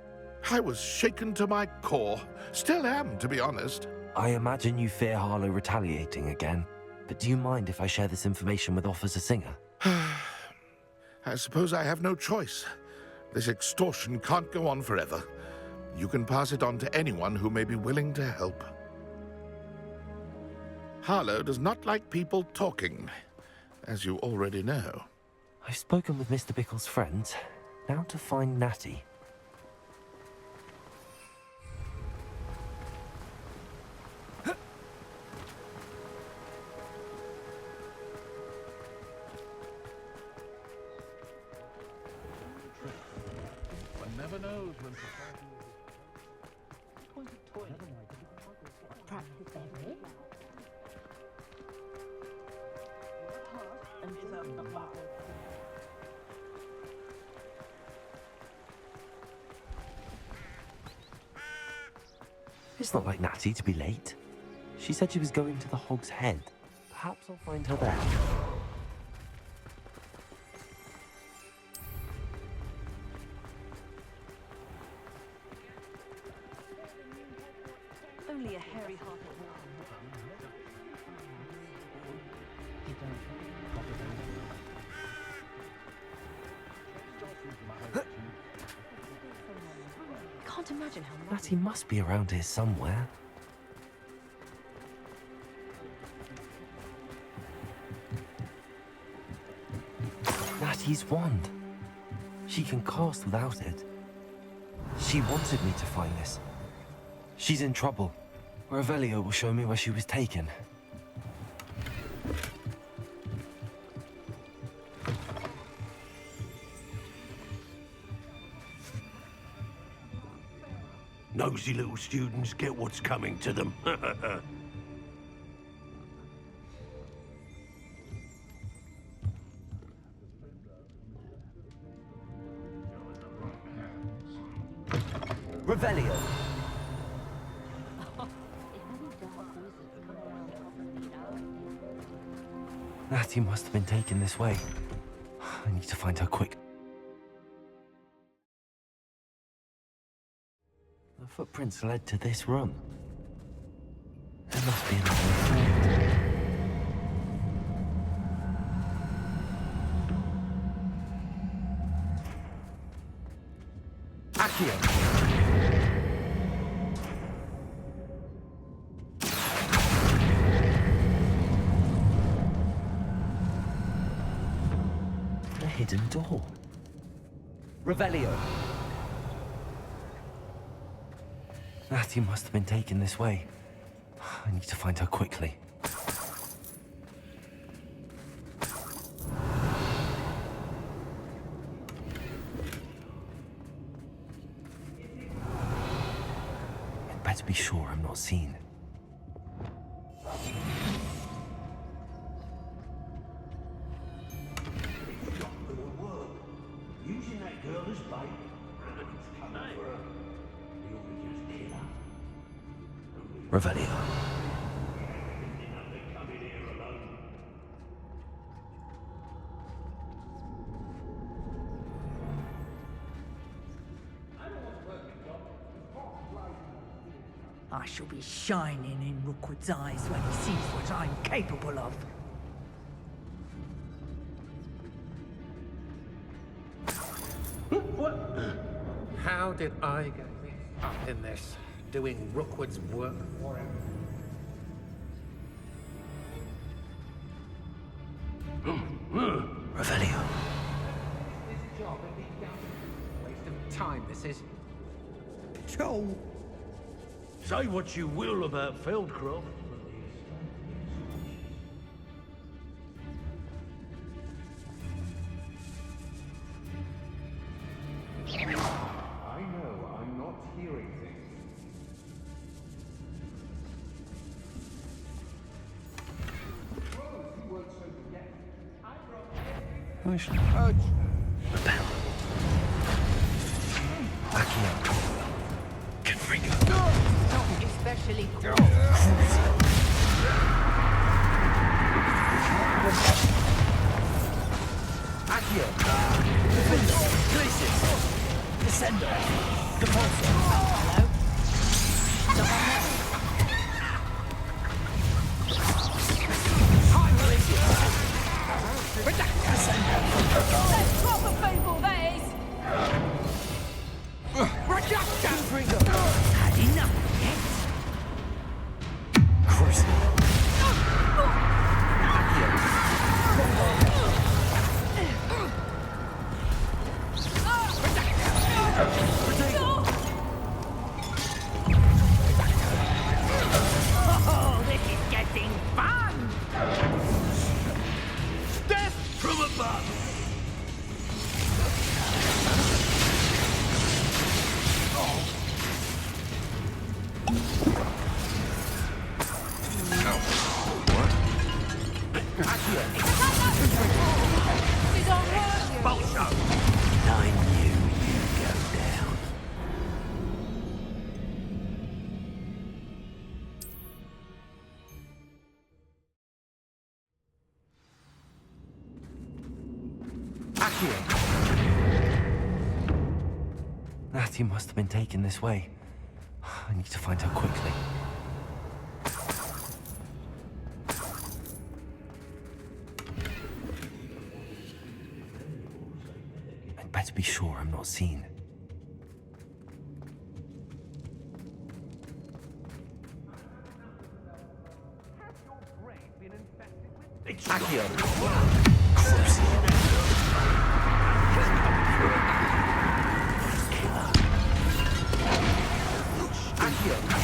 I was shaken to my core. Still am, to be honest. I imagine you fear Harlow retaliating again, but do you mind if I share this information with Officer Singer? I suppose I have no choice. This extortion can't go on forever. You can pass it on to anyone who may be willing to help. Harlow does not like people talking, as you already know. I've spoken with Mr. Bickle's friends. Now to find Natty. One never knows when It's not like Natty to be late. She said she was going to the Hog's Head. Perhaps I'll find her there. Only a hairy-hearted Can't imagine how Natty must be around here somewhere. Natty's wand. She can cast without it. She wanted me to find this. She's in trouble. Revelio will show me where she was taken. Nosy little students get what's coming to them. Revelio. Natty must have been taken this way. I need to find her quick. The footprints led to this room. There must be another way. Accio! A hidden door. Revelio! Natty must have been taken this way. I need to find her quickly. I'd better be sure I'm not seen. Using that girl as bait. It's coming for her. You ought to just kill her. Revelio. I shall be shining in Rookwood's eyes when he sees what I'm capable of. How did I get mixed up in this, doing Rookwood's work for him? Revelio. This job would be done. Waste of time, this is. Joe! Say what you will about Feldcroft. I know I'm not hearing things. I should urge. Repel. Accio. Confringo. Not especially cool. Accio. Defendo. Glacius. Descendo. Depulso. Hello? Someone there? That's proper people, that is! Had enough yet? Oh, this is getting fun! Death from above! She's on her! Bolsho! I knew you'd go down. Natty must have been taken this way. I need to find her quickly. I'd better be sure I'm not seen. Accio.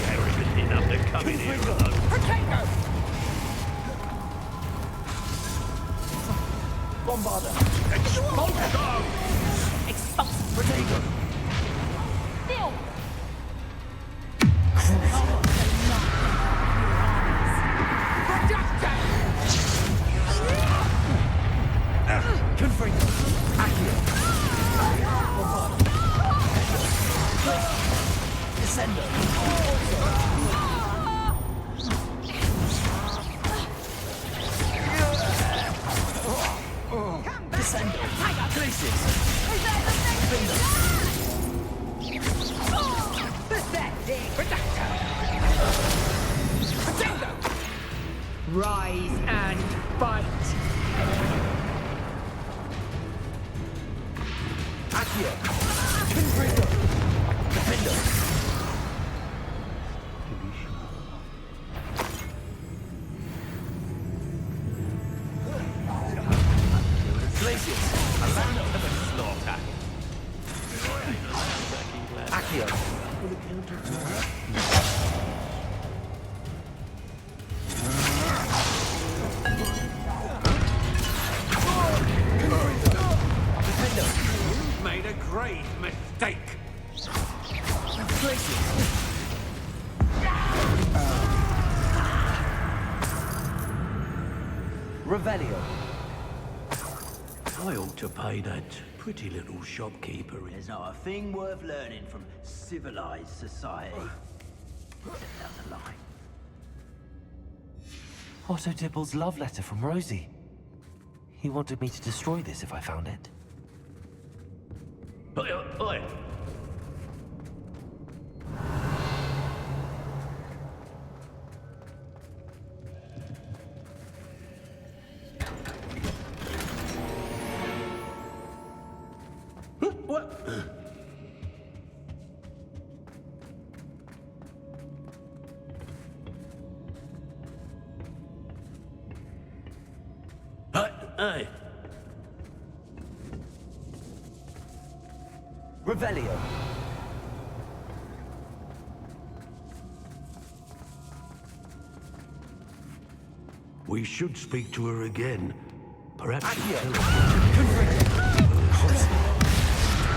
Arrogant enough to come in here alone. Bombarder. Expulso! Expulse! Protego. Bill! Confringo. Accio. Bombarder. Descendo. Descendo. Glacius. Rise and fight! Accio. Confringo. Defendo. Glacius. Allow for the slaughter. Accio. You've made a grave mistake. Revelio. I ought to pay that pretty little shopkeeper. There's not a thing worth learning from civilized society. Except down the line. Otto Dibble's love letter from Rosie. He wanted me to destroy this if I found it. Oi, oi. What? Hey. Revelio. We should speak to her again. Perhaps she'll tell us.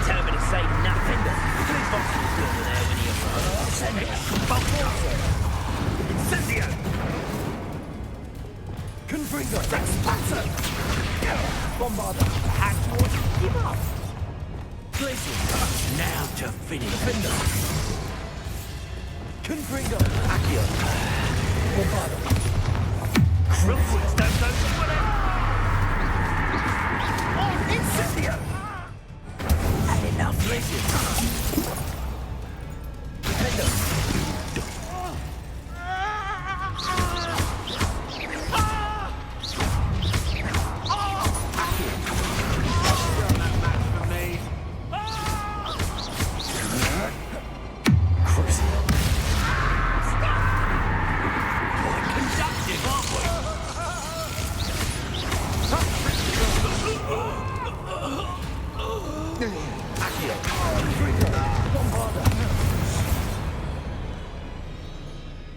Tell me to say nothing. Please box was still there when he arrived. Send it. Incendio! Confringo. Spatter. Bombarder. Hand towards. Give up. Glacier. Now to finish. Defender. Confringo. Accio. Bombarder. Rookwood's don't go for whatever. Oh, Incendio. Had enough. Glacier. Defender.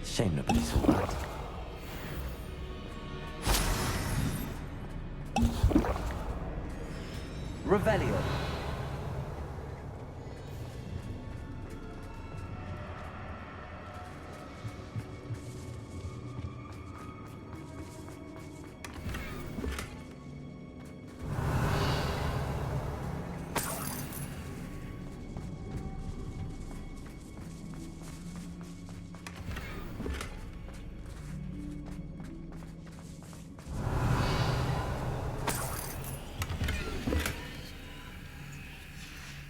Shame nobody saw that. Revelio.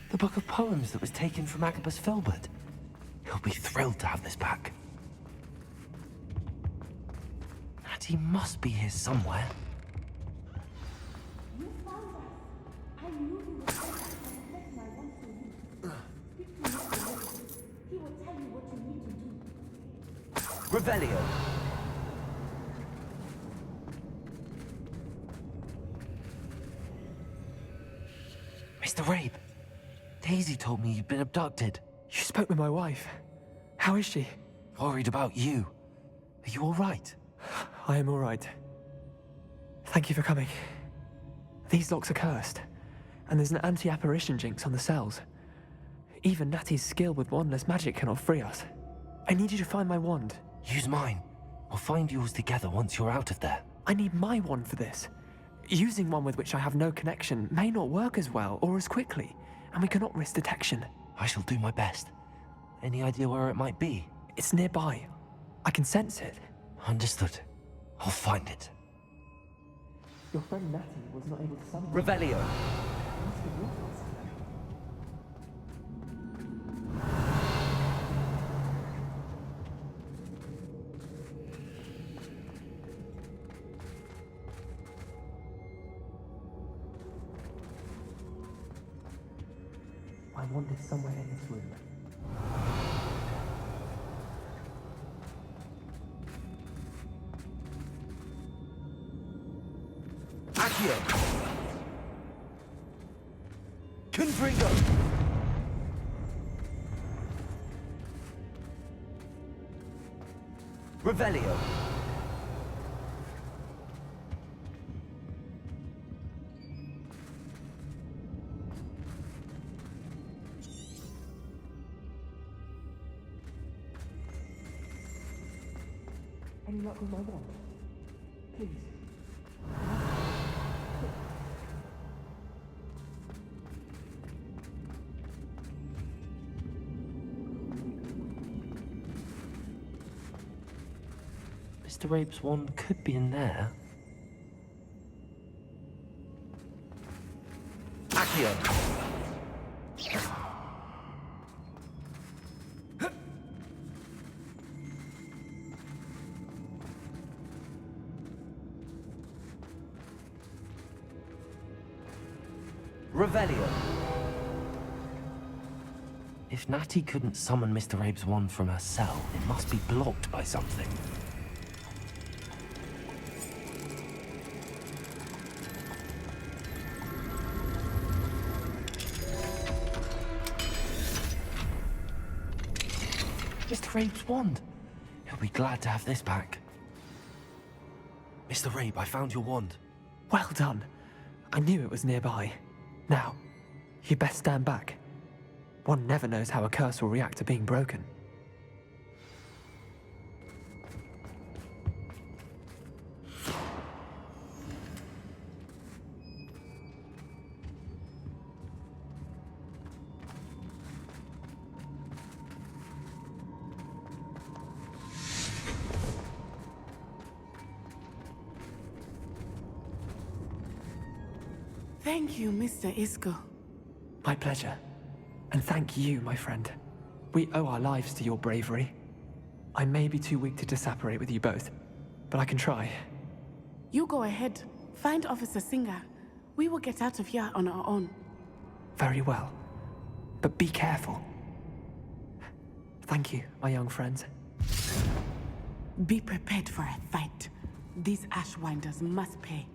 The book of poems that was taken from Agabus Filbert. He'll be thrilled to have this back. Natty must be here somewhere. Revelio. Mr. Rabe, Daisy told me you'd been abducted. You spoke with my wife. How is she? Worried about you. Are you all right? I am all right. Thank you for coming. These locks are cursed, and there's an anti-apparition jinx on the cells. Even Natty's skill with wandless magic cannot free us. I need you to find my wand. Use mine. We'll find yours together once you're out of there. I need my wand for this. Using one with which I have no connection may not work as well or as quickly, and we cannot risk detection. I shall do my best. Any idea where it might be? It's nearby. I can sense it. Understood. I'll find it. Your friend Natty was not able to summon. Revelio. My wand is somewhere in this room. Accio. Confringo. Revelio. Any luck with my wand? Please. Mr. Rabe's wand could be in there. Accio. Revelio. If Natty couldn't summon Mr. Abe's wand from her cell, it must be blocked by something. Mr. Abe's wand! He'll be glad to have this back. Mr. Abe, I found your wand. Well done. I knew it was nearby. Now, you best stand back. One never knows how a curse will react to being broken. Thank you, Mr. Isco. My pleasure. And thank you, my friend. We owe our lives to your bravery. I may be too weak to disapparate with you both, but I can try. You go ahead. Find Officer Singer. We will get out of here on our own. Very well. But be careful. Thank you, my young friends. Be prepared for a fight. These Ashwinders must pay.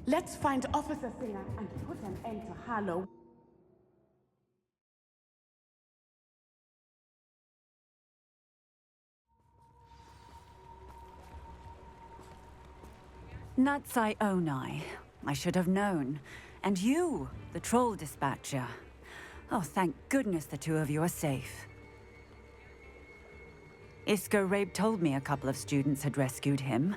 Let's find Officer Singer and put an end to Harlow. Natsai Onai. I should have known. And you, the troll dispatcher. Oh, thank goodness the two of you are safe. Isco Rabe told me a couple of students had rescued him.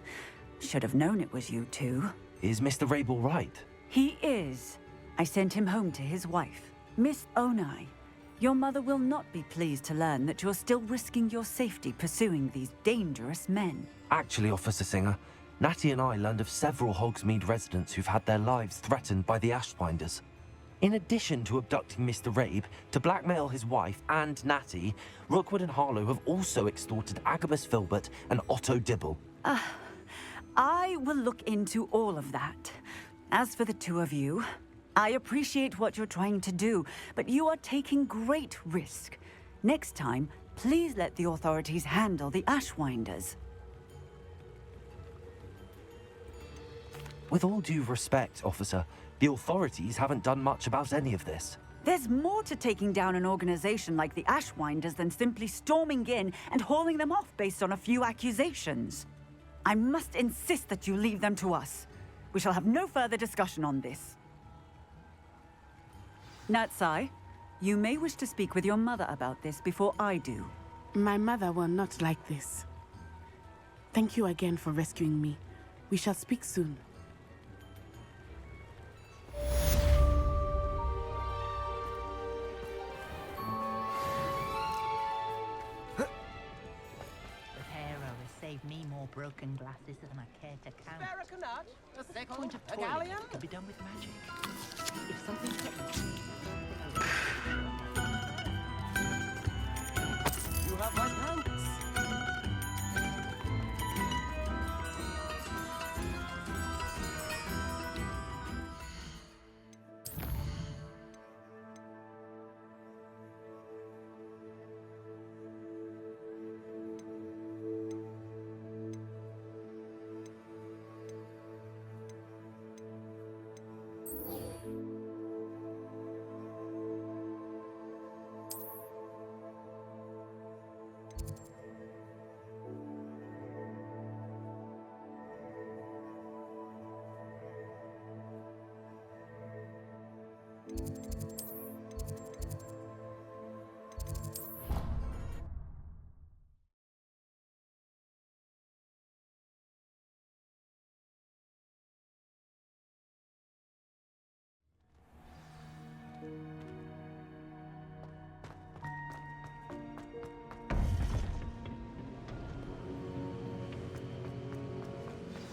Should have known it was you two. Is Mr. Rabe all right? He is. I sent him home to his wife. Miss Onai, your mother will not be pleased to learn that you're still risking your safety pursuing these dangerous men. Actually, Officer Singer, Natty and I learned of several Hogsmeade residents who've had their lives threatened by the Ashwinders. In addition to abducting Mr. Rabe to blackmail his wife and Natty, Rookwood and Harlow have also extorted Agabus Filbert and Otto Dibble. I will look into all of that. As for the two of you, I appreciate what you're trying to do, but you are taking great risk. Next time, please let the authorities handle the Ashwinders. With all due respect, officer, the authorities haven't done much about any of this. There's more to taking down an organization like the Ashwinders than simply storming in and hauling them off based on a few accusations. I must insist that you leave them to us. We shall have no further discussion on this. Natsai, you may wish to speak with your mother about this before I do. My mother will not like this. Thank you again for rescuing me. We shall speak soon. Saved me more broken glasses than I care to count. Barracanut, a sickle, Point of a toilet galleon. can be done with magic. If something You have my thanks.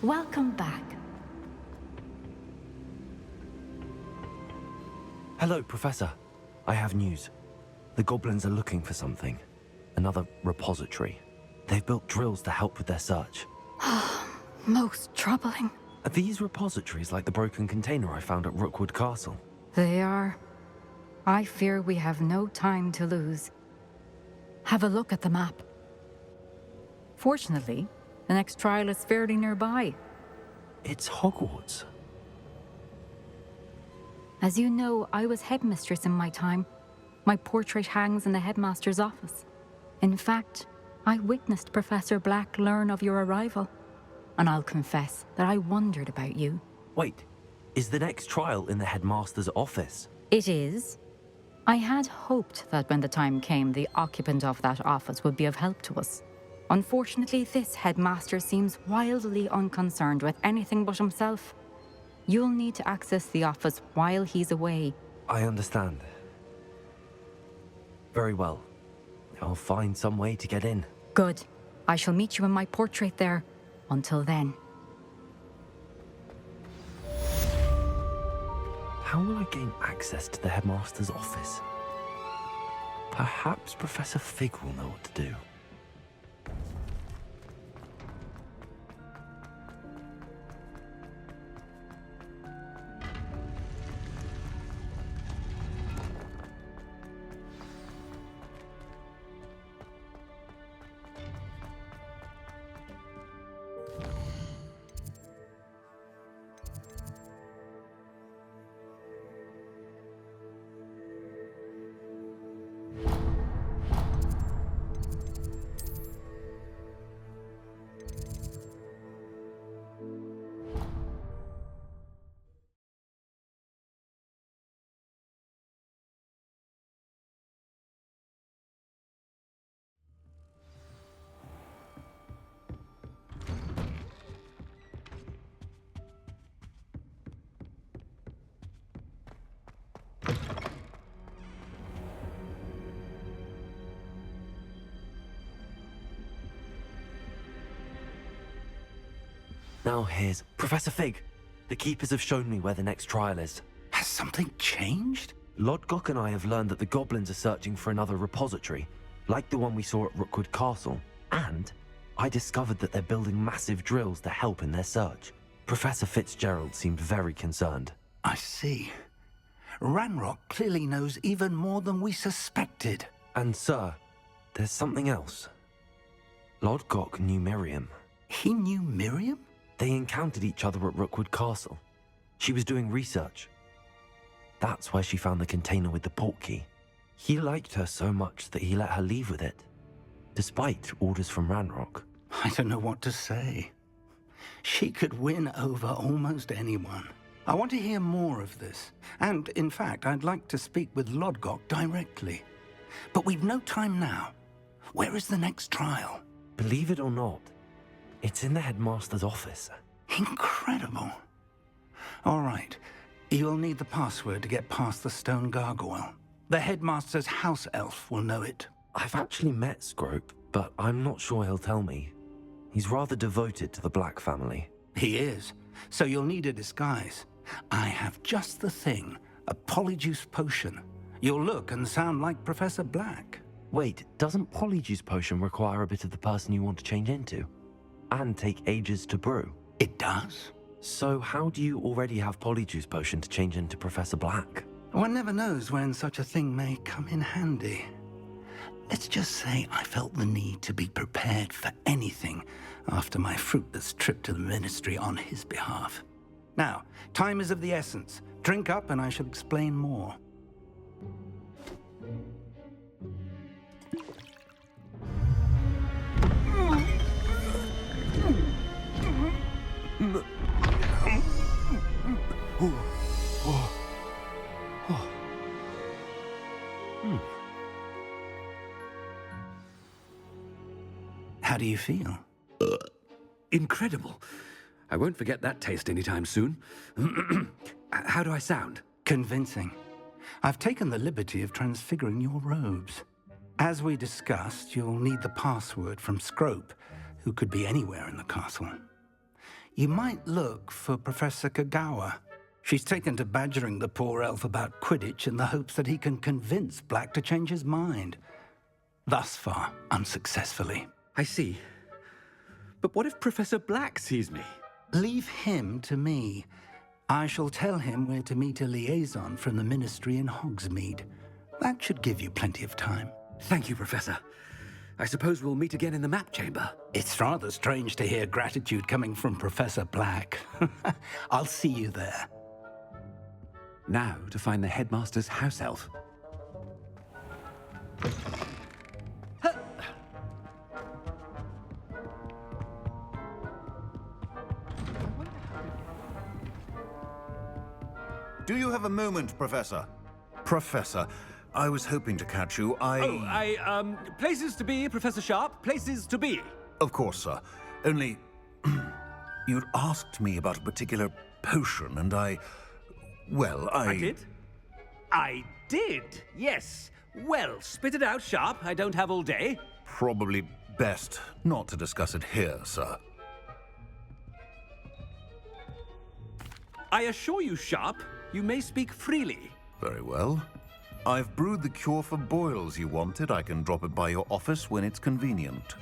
Welcome back. Hello, Professor. I have news. The goblins are looking for something. Another repository. They've built drills to help with their search. Most troubling. Are these repositories like the broken container I found at Rookwood Castle? They are. I fear we have no time to lose. Have a look at the map. Fortunately, the next trial is fairly nearby. It's Hogwarts. As you know, I was headmistress in my time. My portrait hangs in the headmaster's office. In fact, I witnessed Professor Black learn of your arrival. And I'll confess that I wondered about you. Wait, is the next trial in the headmaster's office? It is. I had hoped that when the time came, the occupant of that office would be of help to us. Unfortunately, this headmaster seems wildly unconcerned with anything but himself. You'll need to access the office while he's away. I understand. Very well. I'll find some way to get in. Good. I shall meet you in my portrait there. Until then. How will I gain access to the headmaster's office? Perhaps Professor Fig will know what to do. Now here's Professor Fig. The Keepers have shown me where the next trial is. Has something changed? Lodgok and I have learned that the goblins are searching for another repository, like the one we saw at Rookwood Castle. And I discovered that they're building massive drills to help in their search. Professor Fitzgerald seemed very concerned. I see. Ranrock clearly knows even more than we suspected. And sir, there's something else. Lodgok knew Miriam. He knew Miriam? They encountered each other at Rookwood Castle. She was doing research. That's where she found the container with the portkey. He liked her so much that he let her leave with it, despite orders from Ranrock. I don't know what to say. She could win over almost anyone. I want to hear more of this. And, in fact, I'd like to speak with Lodgok directly. But we've no time now. Where is the next trial? Believe it or not, it's in the headmaster's office. Incredible. All right. You'll need the password to get past the stone gargoyle. The headmaster's house elf will know it. I've actually met Scrope, but I'm not sure he'll tell me. He's rather devoted to the Black family. He is. So you'll need a disguise. I have just the thing. A polyjuice potion. You'll look and sound like Professor Black. Wait, doesn't Polyjuice Potion require a bit of the person you want to change into? And take ages to brew? It does. So how do you already have Polyjuice Potion to change into Professor Black? One never knows when such a thing may come in handy. Let's just say I felt the need to be prepared for anything after my fruitless trip to the Ministry on his behalf. Now, time is of the essence. Drink up and I shall explain more. How do you feel? Incredible. I won't forget that taste anytime soon. How do I sound? Convincing. I've taken the liberty of transfiguring your robes. As we discussed, you'll need the password from Scrope, who could be anywhere in the castle. You might look for Professor Kagawa. She's taken to badgering the poor elf about Quidditch in the hopes that he can convince Black to change his mind. Thus far, unsuccessfully. I see. But what if Professor Black sees me? Leave him to me. I shall tell him where to meet a liaison from the Ministry in Hogsmeade. That should give you plenty of time. Thank you, Professor. I suppose we'll meet again in the map chamber. It's rather strange to hear gratitude coming from Professor Black. I'll see you there. Now to find the headmaster's house elf. Do you have a moment, Professor? Professor, I was hoping to catch you. Places to be, Professor Sharp. Places to be. Of course, sir. Only, you'd asked me about a particular potion, and I did? I did, yes. Well, spit it out, Sharp. I don't have all day. Probably best not to discuss it here, sir. I assure you, Sharp, you may speak freely. Very well. I've brewed the cure for boils you wanted. I can drop it by your office when it's convenient.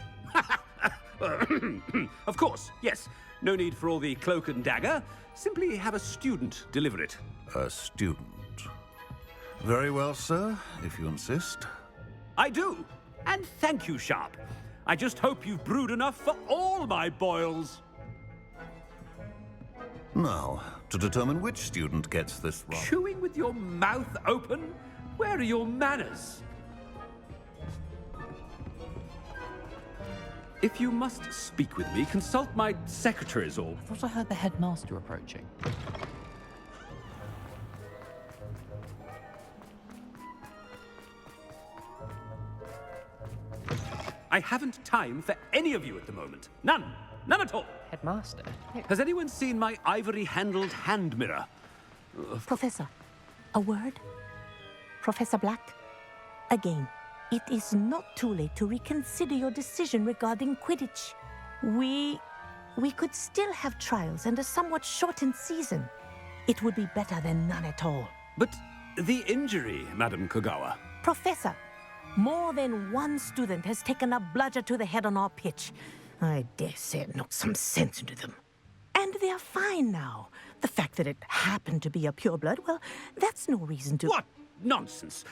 Of course, yes. No need for all the cloak and dagger. Simply have a student deliver it. A student? Very well, sir, if you insist. I do. And thank you, Sharp. I just hope you've brewed enough for all my boils. Now, to determine which student gets this wrong. Chewing with your mouth open? Where are your manners? If you must speak with me, consult my secretaries or... I thought I heard the headmaster approaching. I haven't time for any of you at the moment. None. None at all. Headmaster? Has anyone seen my ivory-handled hand mirror? Professor, a word? Professor Black? Again, it is not too late to reconsider your decision regarding Quidditch. We could still have trials and a somewhat shortened season. It would be better than none at all. But the injury, Madam Kagawa. Professor, more than one student has taken a bludger to the head on our pitch. I dare say it knocked some sense into them. And they're fine now. The fact that it happened to be a pureblood, well, that's no reason to... What nonsense!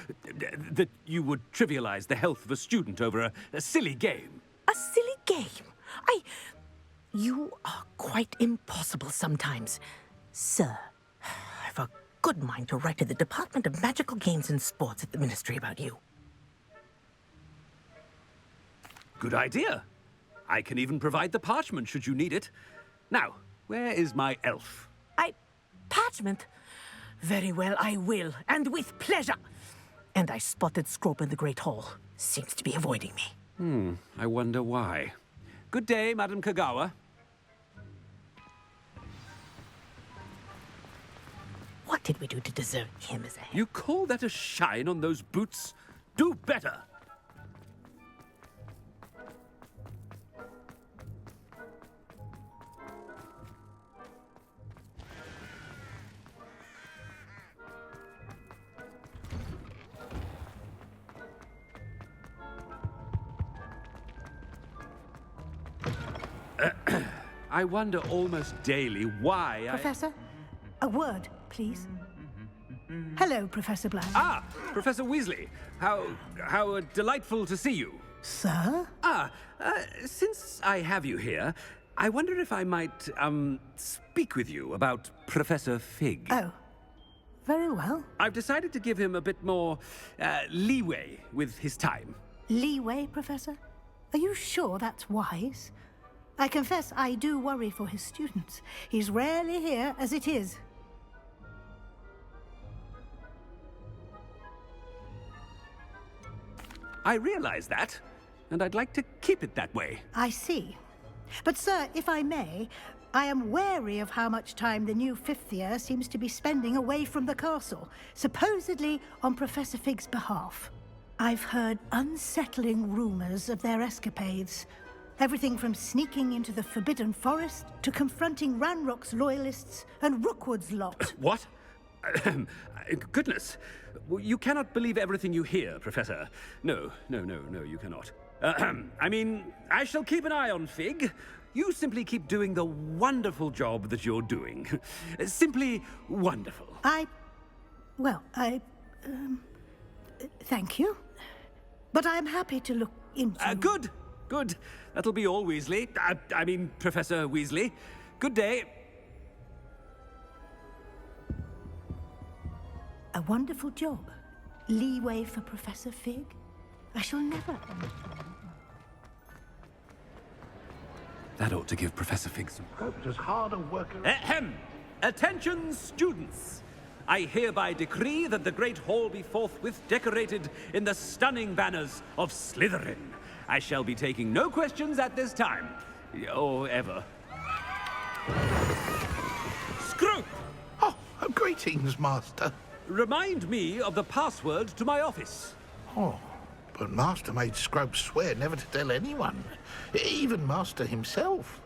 That you would trivialize the health of a student over a silly game. A silly game? You are quite impossible sometimes. Sir, I've a good mind to write to the Department of Magical Games and Sports at the Ministry about you. Good idea. I can even provide the parchment should you need it. Now, where is my elf? Parchment? Very well, I will, and with pleasure. And I spotted Scrope in the Great Hall. Seems to be avoiding me. I wonder why. Good day, Madam Kagawa. What did we do to deserve him as a... You call that a shine on those boots? Do better! I wonder almost daily why Professor, a word, please. Hello, Professor Black. Ah, Professor Weasley. How delightful to see you. Sir? Since I have you here, I wonder if I might, speak with you about Professor Fig. Oh, very well. I've decided to give him a bit more, leeway with his time. Leeway, Professor? Are you sure that's wise? I confess I do worry for his students. He's rarely here as it is. I realize that, and I'd like to keep it that way. I see. But, sir, if I may, I am wary of how much time the new fifth year seems to be spending away from the castle, supposedly on Professor Fig's behalf. I've heard unsettling rumors of their escapades. Everything from sneaking into the Forbidden Forest to confronting Ranrock's loyalists and Rookwood's lot. What? Goodness. You cannot believe everything you hear, Professor. No, you cannot. I mean, I shall keep an eye on Fig. You simply keep doing the wonderful job that you're doing. Simply wonderful. Thank you. But I'm happy to look into... Good. That'll be all, Weasley. I mean, Professor Weasley. Good day. A wonderful job. Leeway for Professor Fig. I shall never understand. That ought to give Professor Fig some... It's harder work. Ahem! Attention, students! I hereby decree that the Great Hall be forthwith decorated in the stunning banners of Slytherin. I shall be taking no questions at this time. Or ever. Scroop! Oh, greetings, Master. Remind me of the password to my office. Oh, but Master made Scrope swear never to tell anyone. Even Master himself.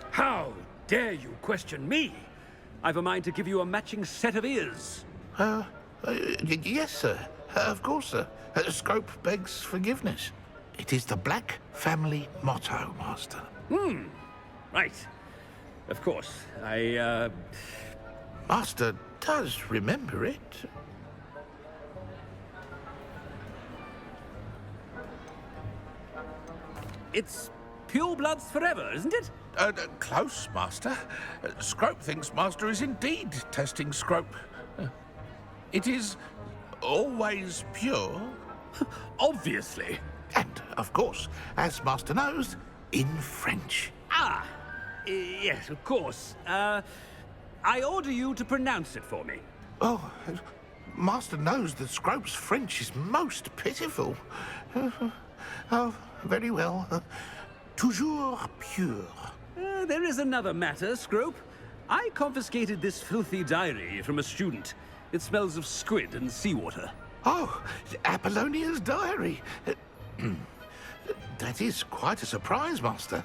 How dare you question me? I've a mind to give you a matching set of ears. Yes, sir. Of course, sir. Scrope begs forgiveness. It is the Black family motto, Master. Right. Of course. Master does remember it. It's purebloods forever, isn't it? Close, Master. Scrope thinks Master is indeed testing Scrope. It is always pure. Obviously. And, of course, as Master knows, in French. Yes, of course. I order you to pronounce it for me. Oh, Master knows that Scrope's French is most pitiful. Oh, very well. Toujours pure. There is another matter, Scrope. I confiscated this filthy diary from a student. It smells of squid and seawater. Oh, Apollonia's diary. That is quite a surprise, Master.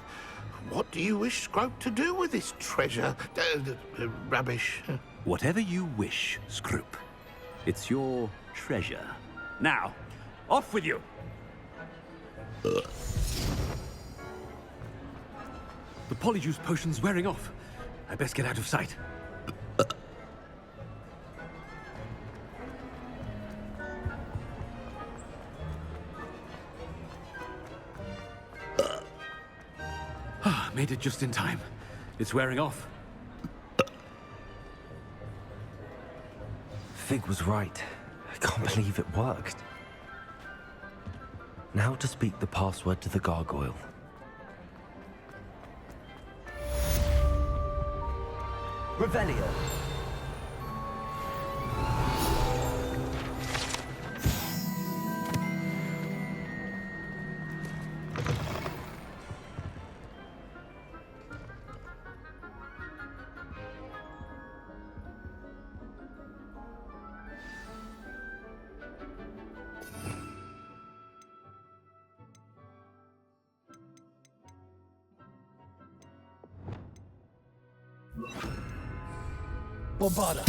What do you wish Scrope to do with this treasure? Rubbish. Whatever you wish, Scrope. It's your treasure. Now, off with you. The polyjuice potion's wearing off. I best get out of sight. Made it just in time. It's wearing off. Fig was right. I can't believe it worked. Now to speak the password to the gargoyle. Revelio. Bombarda.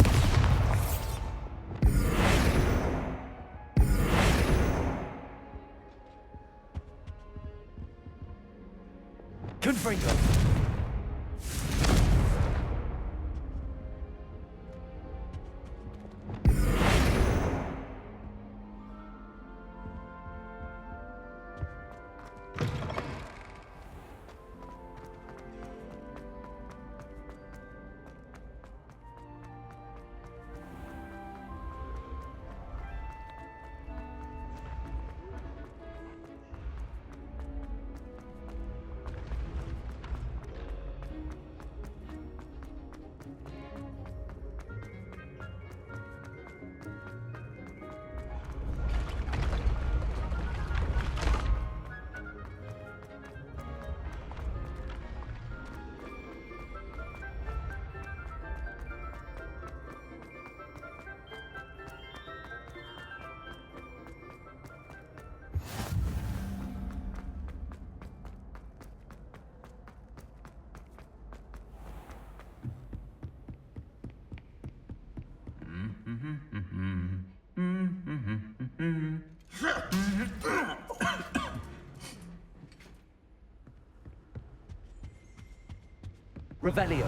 Confringo. Revelio.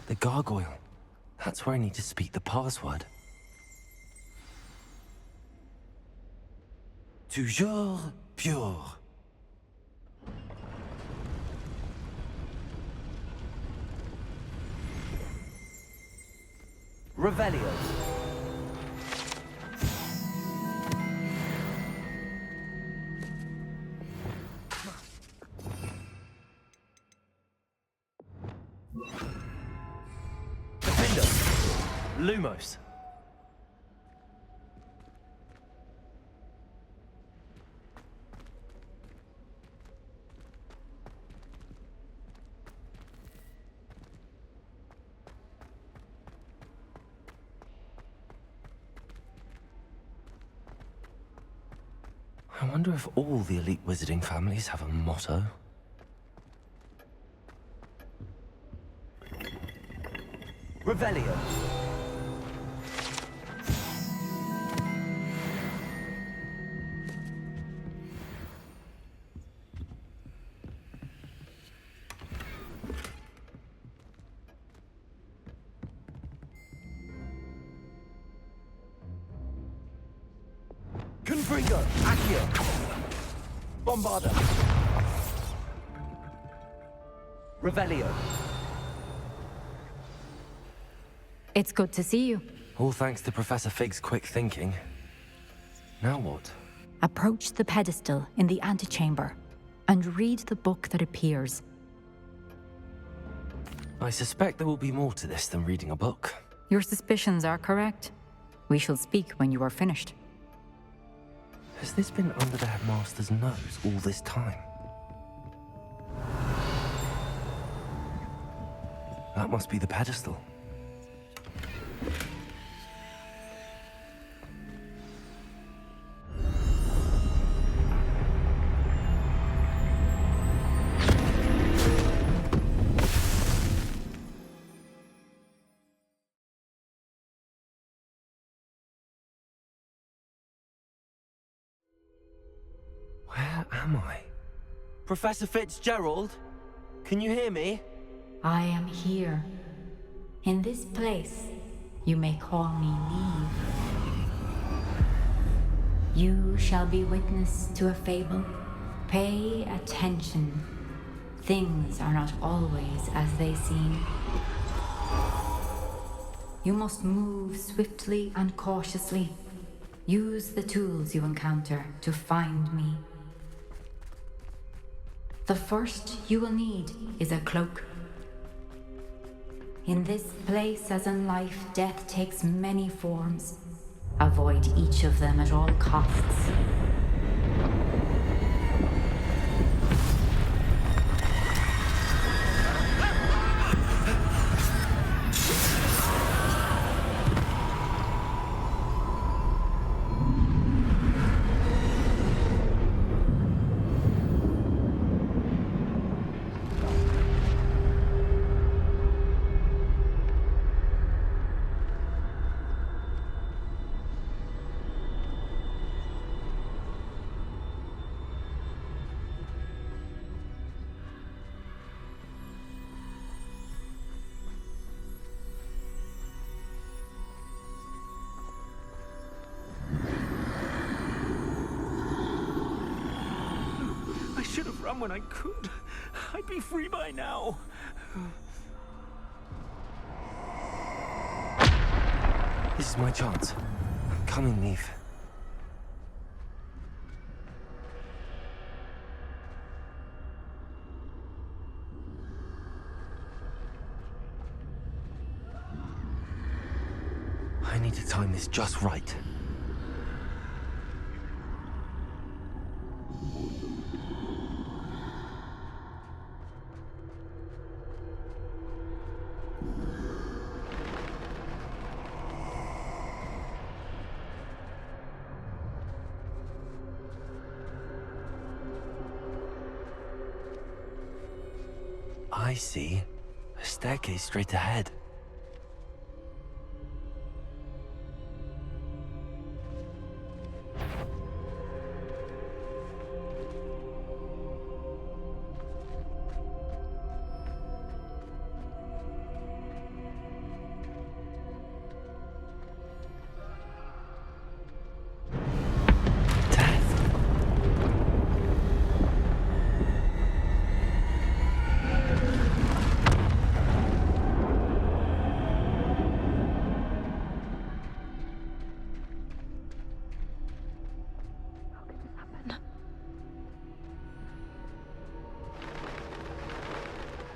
The gargoyle. That's where I need to speak the password. Toujours pure. Revelio. Lumos. I wonder if all the elite wizarding families have a motto. Revelio. Confringo, Accio, Bombarda, Revelio. It's good to see you. All thanks to Professor Fig's quick thinking. Now what? Approach the pedestal in the antechamber and read the book that appears. I suspect there will be more to this than reading a book. Your suspicions are correct. We shall speak when you are finished. Has this been under the headmaster's nose all this time? That must be the pedestal. Where am I? Professor Fitzgerald? Can you hear me? I am here. In this place, you may call me Leave. You shall be witness to a fable. Pay attention. Things are not always as they seem. You must move swiftly and cautiously. Use the tools you encounter to find me. The first you will need is a cloak. In this place, as in life, death takes many forms. Avoid each of them at all costs. I should have run when I could. I'd be free by now. This is my chance. Come in, Neve. I need to time this just right. I see. A staircase straight ahead.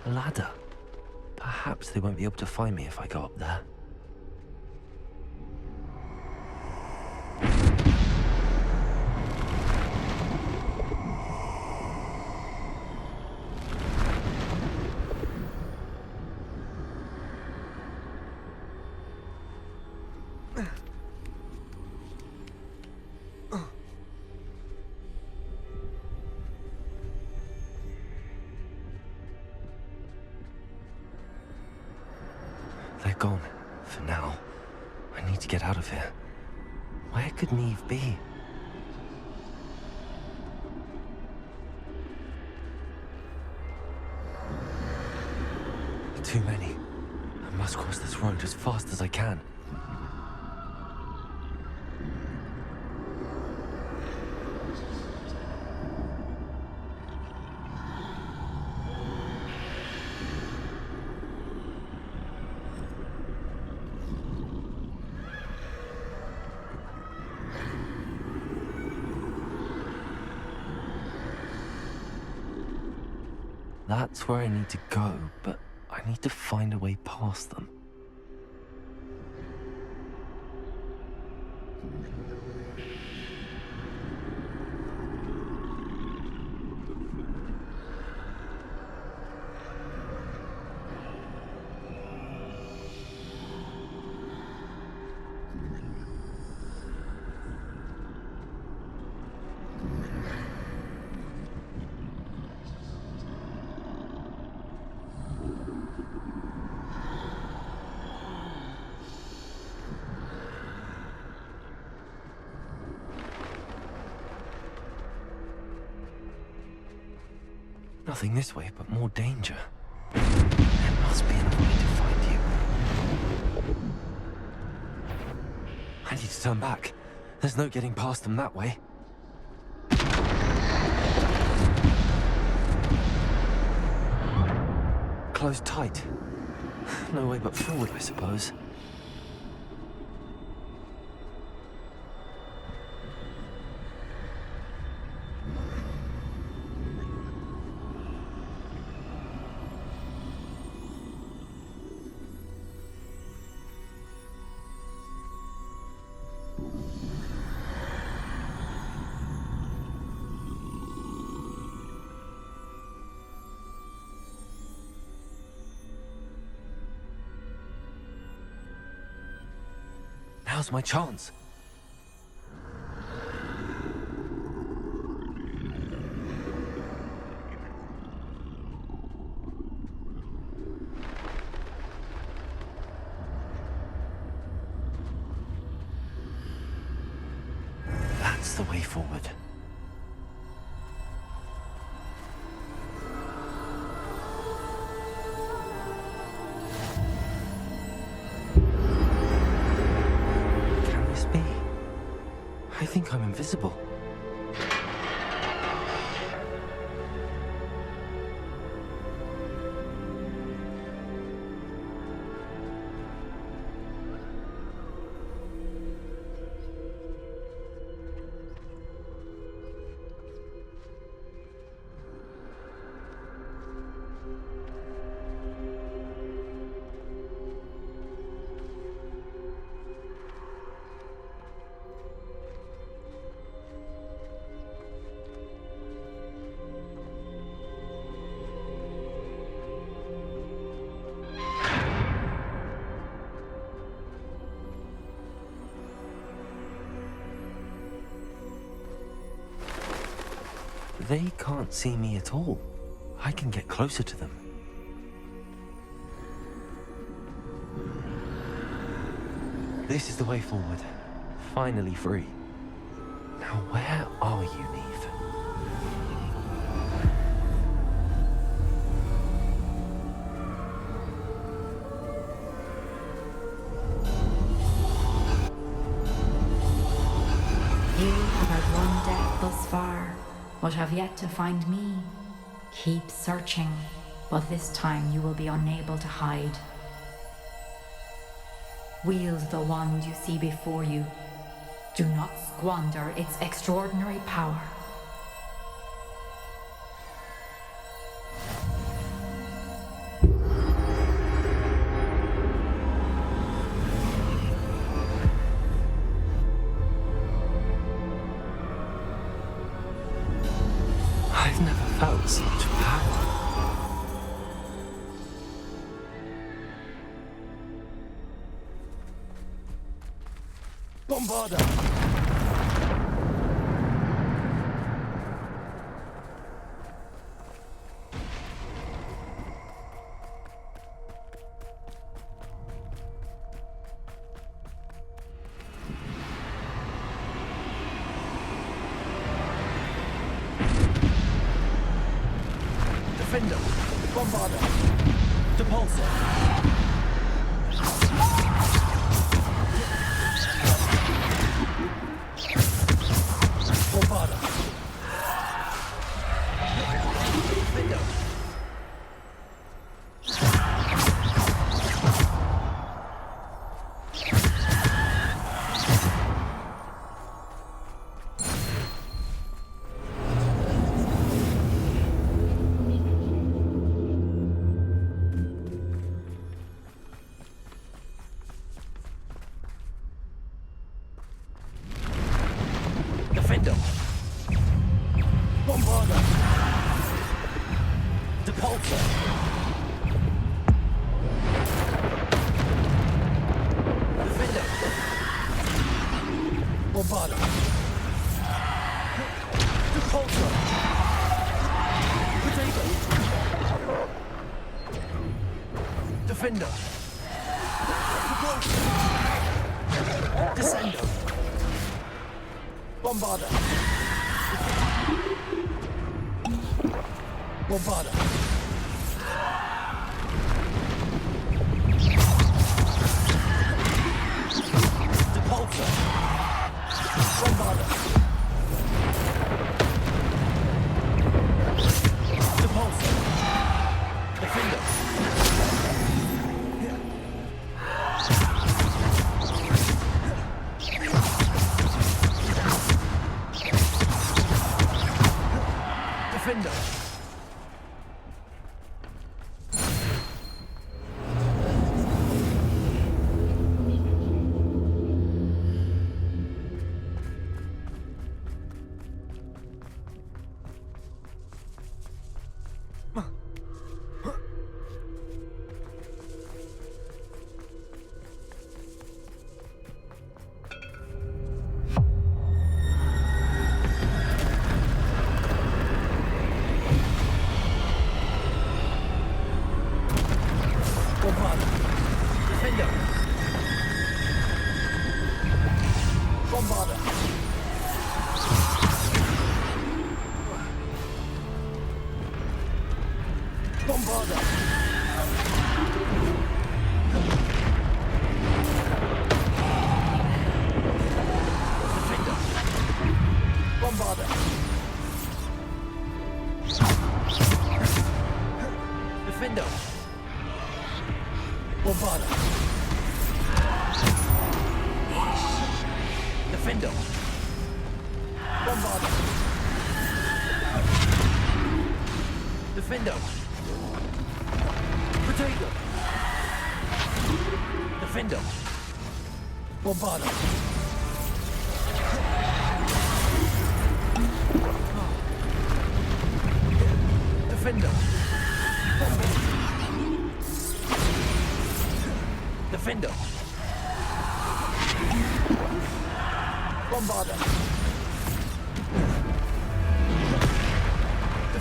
A ladder. Perhaps they won't be able to find me if I go up there. They're gone, for now. I need to get out of here. Where could Neve be? Too many. I must cross this road as fast as I can. That's where I need to go, but I need to find a way past them. Nothing this way, but more danger. There must be another way to find you. I need to turn back. There's no getting past them that way. Closed tight. No way but forward, I suppose. Now's my chance. That's the way forward. I think I'm invisible. They can't see me at all. I can get closer to them. This is the way forward. Finally free. Now where are you, Neve? You have outrun death thus far, but have yet to find me. Keep searching, but this time you will be unable to hide. Wield the wand you see before you. Do not squander its extraordinary power. I've never felt such power. Bombarda! Defender! Bombarda! Depulsor! Bombarda! Defender! Defender! Bombarda! Depulsor! Defender! Bombarda! Depulsor! Potato! Defender! Depulsor! Descender! Bombarda! Bombarda! Depulsor! Bombarda! Depulsor! Defender! Defender! Bombarda! Defender! Bombarda! Bombarda! Defender! Bombarda! Defender! Bombarda! Defender! Bombarda! Defender! Potato! Defender! Bombarda! Defender! Defender! Bombarda!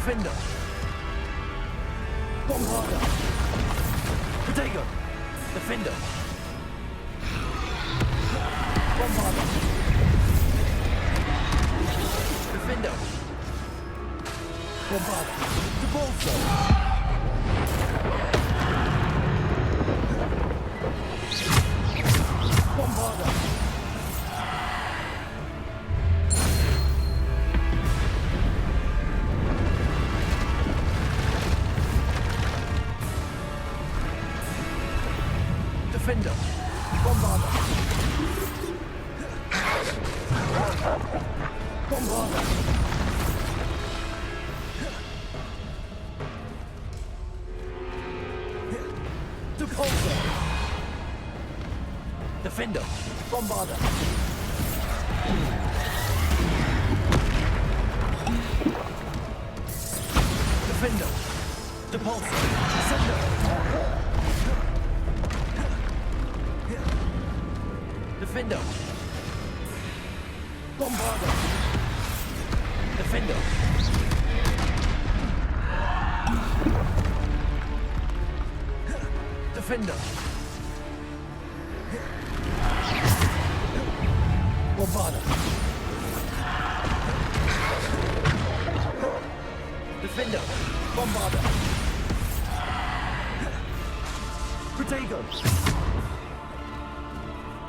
Defender. Bombarder. Protego. Defender. Bombarder. Defender. Bombarder. Debolso. Bombarder. Defender. Bombarder. Bombarder. Depulso. Defender. Bombarder. Defender. Depulso. Sender. Defender. Bombarder. Defender. Defender. Bombarder. Defender. Bombarder. Protego.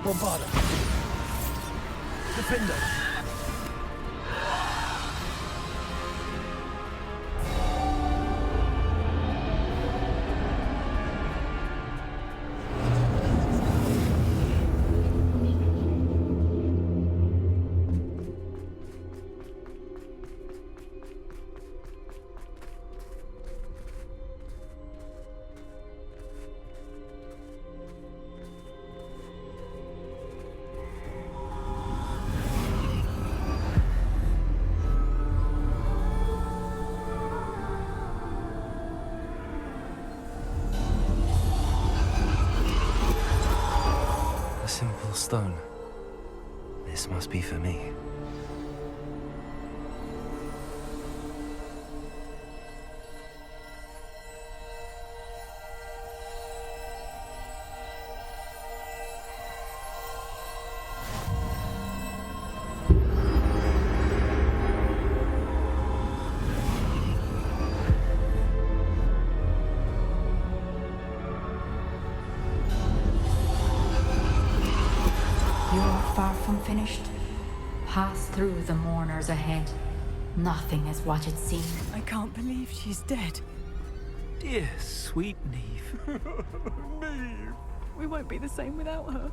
Bombarder. Defender. A simple stone. This must be for me. You're far from finished. Pass through the mourners ahead. Nothing is what it seems. I can't believe she's dead. Dear sweet Neve. Neve! We won't be the same without her.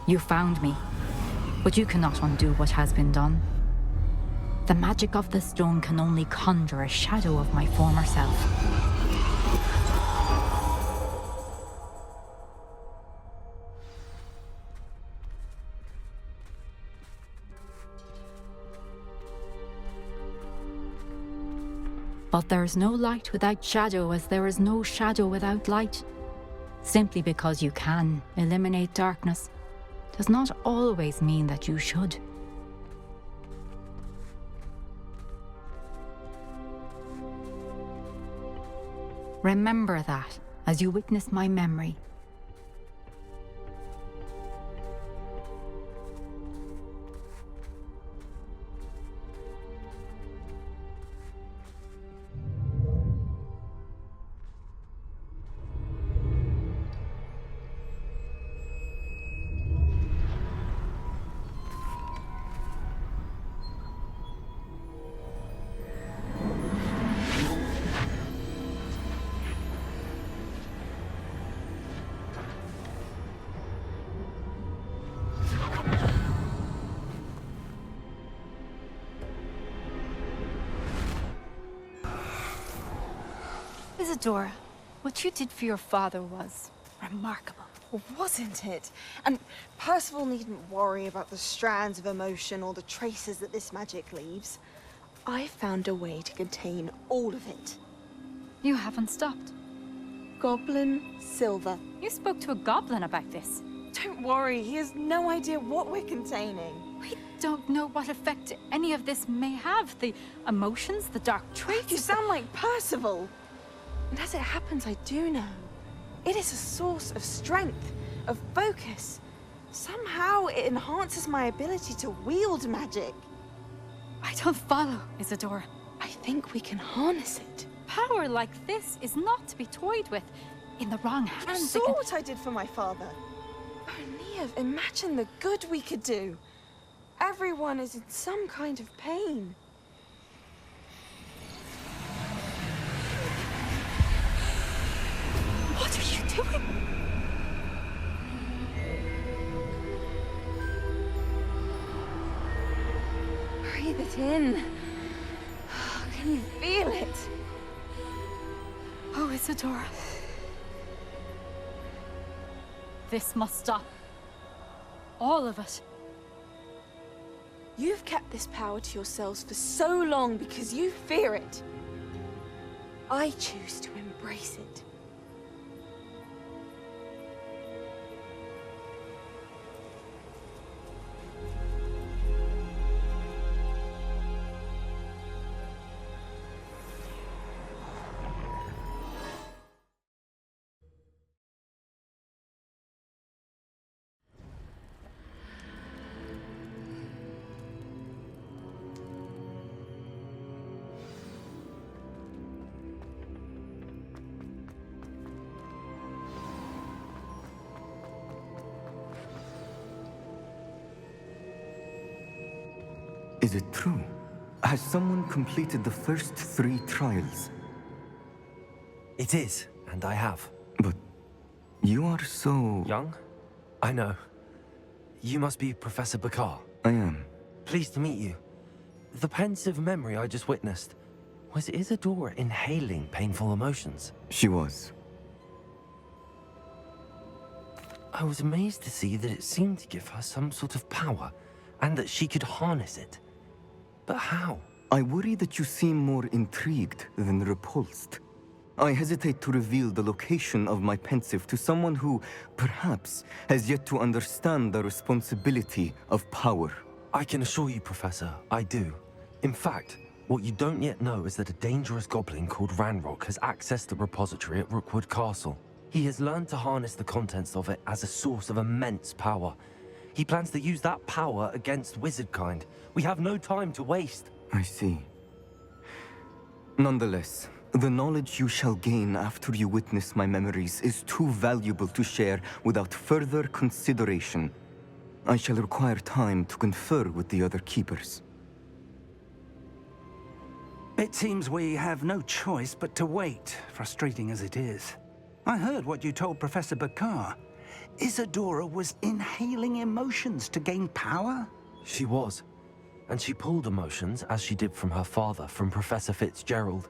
You found me, but you cannot undo what has been done. The magic of the stone can only conjure a shadow of my former self. But there is no light without shadow, as there is no shadow without light. Simply because you can eliminate darkness does not always mean that you should. Remember that as you witness my memory. Isadora, what you did for your father was remarkable. wasn't it? And Percival needn't worry about the strands of emotion or the traces that this magic leaves. I found a way to contain all of it. You haven't stopped. Goblin Silver. You spoke to a goblin about this. Don't worry, he has no idea what we're containing. We don't know what effect any of this may have. The emotions, the dark traits. You sound like Percival. And as it happens, I do know. It is a source of strength, of focus. Somehow it enhances my ability to wield magic. I don't follow, Isadora. I think we can harness it. Power like this is not to be toyed with. In the wrong hands, You saw what I did for my father. Oh, Neve, imagine the good we could do. Everyone is in some kind of pain. What are you doing? Breathe it in. Can you feel it? Oh, Isadora. This must stop. All of it. You've kept this power to yourselves for so long because you fear it. I choose to embrace it. Is it true? Has someone completed the first 3 trials? It is, and I have. But you are so... Young? I know. You must be Professor Bakar. I am. Pleased to meet you. The pensive memory I just witnessed, was Isadora inhaling painful emotions? She was. I was amazed to see that it seemed to give her some sort of power, and that she could harness it. But how? I worry that you seem more intrigued than repulsed. I hesitate to reveal the location of my pensive to someone who, perhaps, has yet to understand the responsibility of power. I can assure you, Professor, I do. In fact, what you don't yet know is that a dangerous goblin called Ranrock has accessed the repository at Rookwood Castle. He has learned to harness the contents of it as a source of immense power. He plans to use that power against wizardkind. We have no time to waste. I see. Nonetheless, the knowledge you shall gain after you witness my memories is too valuable to share without further consideration. I shall require time to confer with the other keepers. It seems we have no choice but to wait, frustrating as it is. I heard what you told Professor Bakar. Isadora was inhaling emotions to gain power? She was. And she pulled emotions, as she did from her father, from Professor Fitzgerald,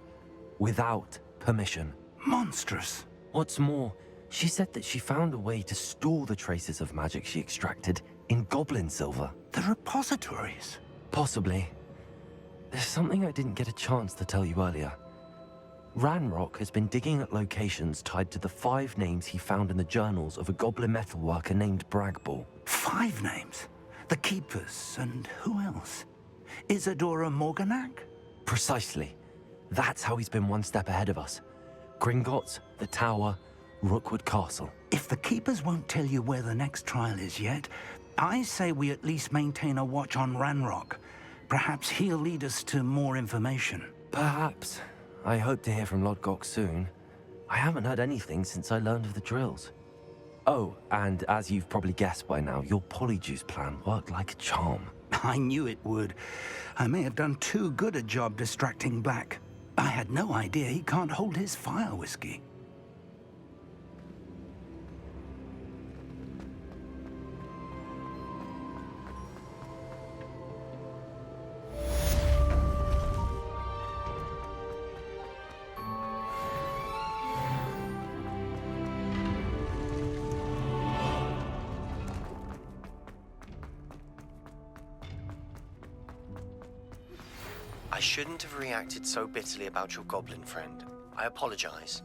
without permission. Monstrous. What's more, she said that she found a way to store the traces of magic she extracted in goblin silver. The repositories? Possibly. There's something I didn't get a chance to tell you earlier. Ranrock has been digging at locations tied to the 5 names he found in the journals of a goblin metalworker named Bragball. 5 names? The Keepers, and who else? Isadora Morganac? Precisely. That's how he's been one step ahead of us. Gringotts, the Tower, Rookwood Castle. If the Keepers won't tell you where the next trial is yet, I say we at least maintain a watch on Ranrock. Perhaps he'll lead us to more information. Perhaps. I hope to hear from Lodgok soon. I haven't heard anything since I learned of the drills. Oh, and as you've probably guessed by now, your polyjuice plan worked like a charm. I knew it would. I may have done too good a job distracting Black. I had no idea he can't hold his fire whiskey. I shouldn't have reacted so bitterly about your goblin friend. I apologize.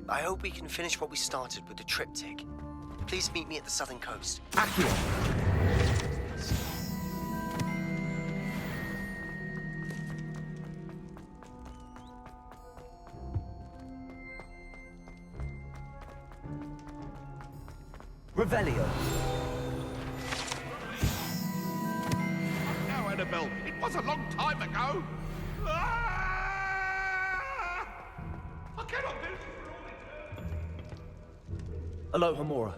I hope we can finish what we started with the triptych. Please meet me at the southern coast. Accio! Revelio. Now, Annabelle, it was a long time ago. Ah! I cannot do this for all eternity. Aloha Mora.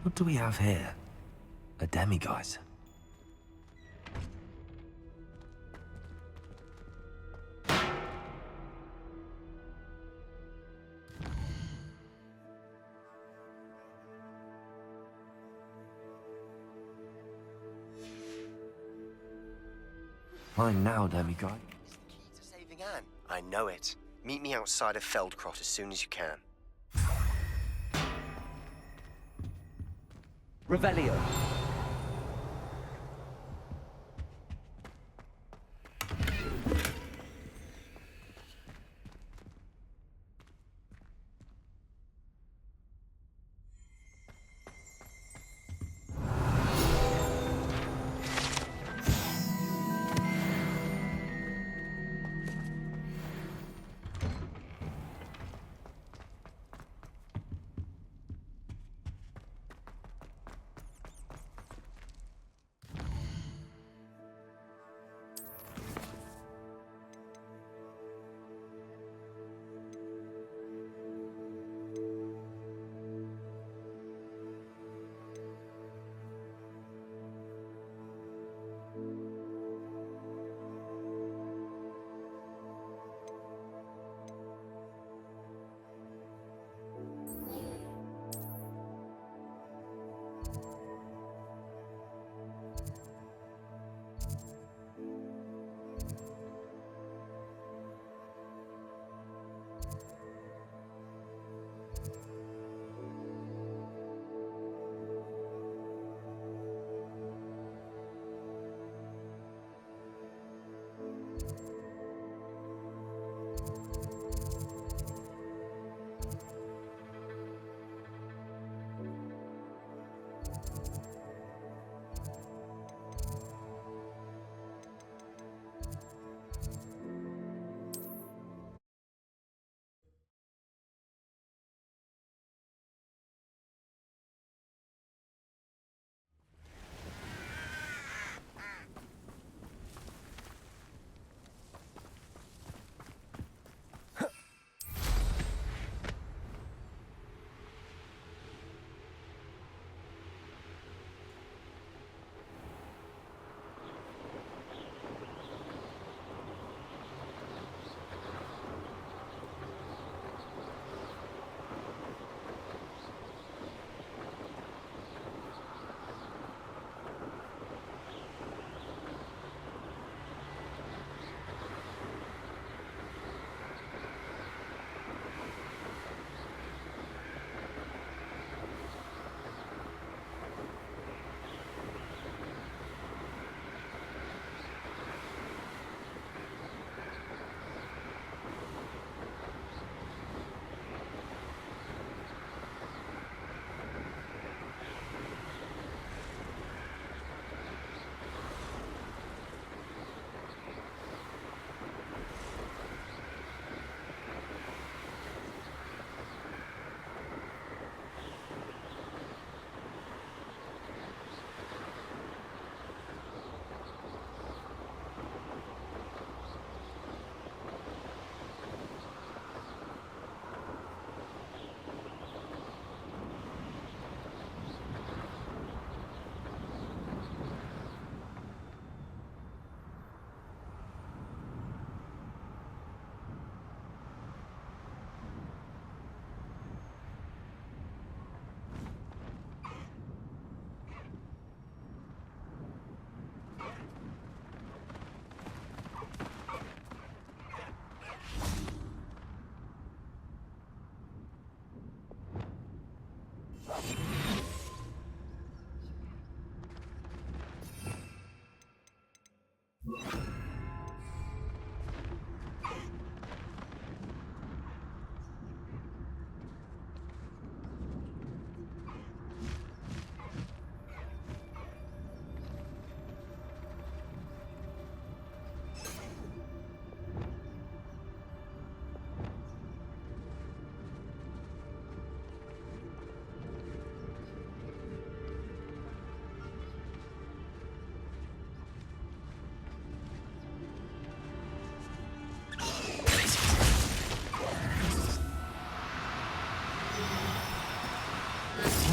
What do we have here? A demiguise. Fine now, demiguise. Is the key to saving Anne? I know it. Meet me outside of Feldcroft as soon as you can. Revelio.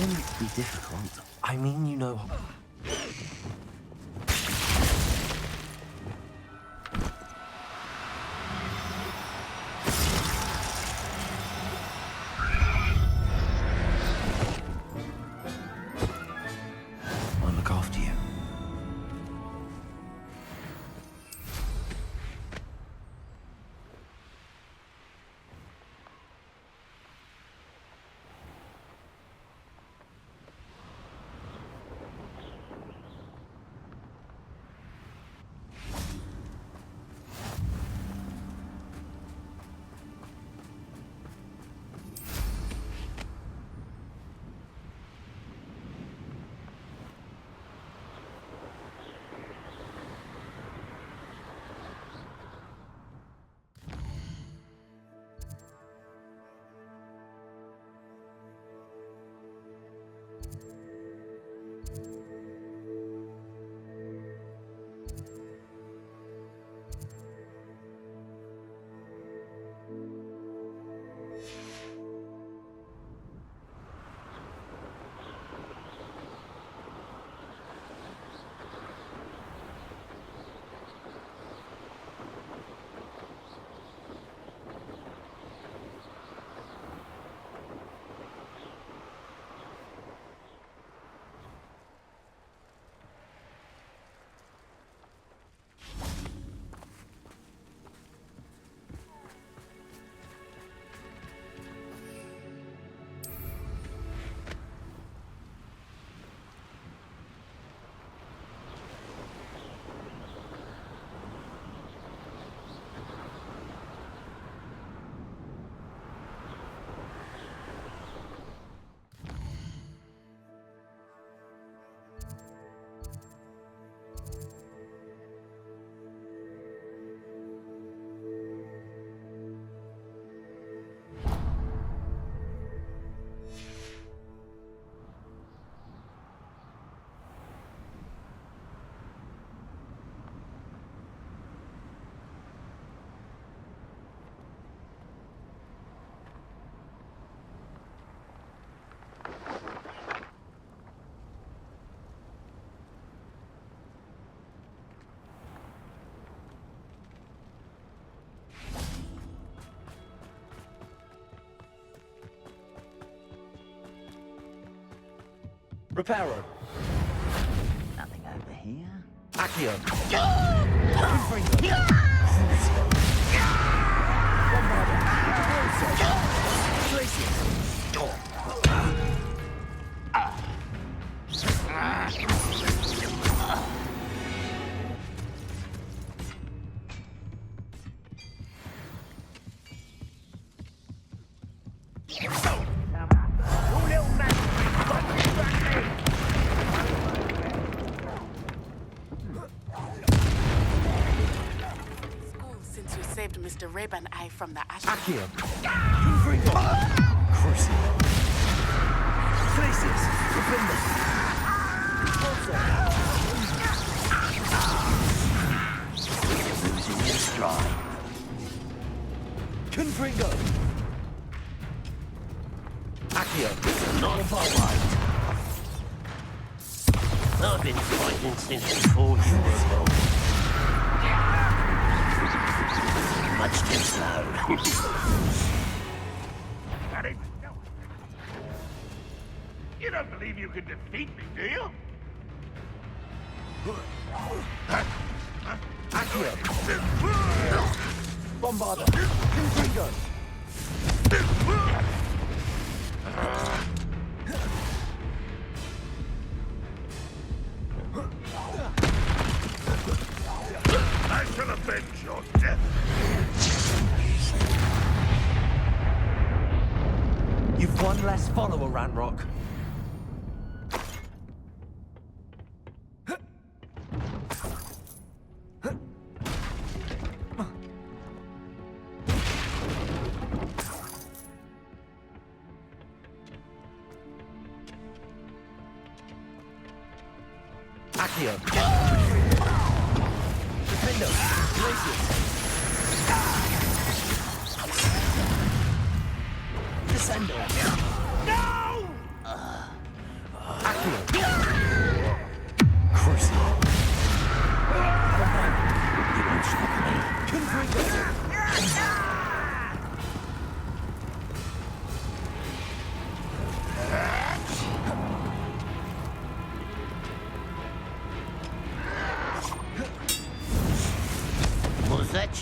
don't mean to be difficult. I mean, you know... I'll look after you. Reparo. Nothing over here. Accio. Since you saved Mr. Rib and I from the ashes. Accio. Crucible. Places. Defender. Losing your stride. Confringo. Accio. Not far right. I've been fighting since before you were born. Much too slow. You don't believe you can defeat me, do you? Accio. Bombarda. Confringo. I shall avenge your death. You've one less follower, Ranrock. Accio. Defendo. Glacius. Descendo. No!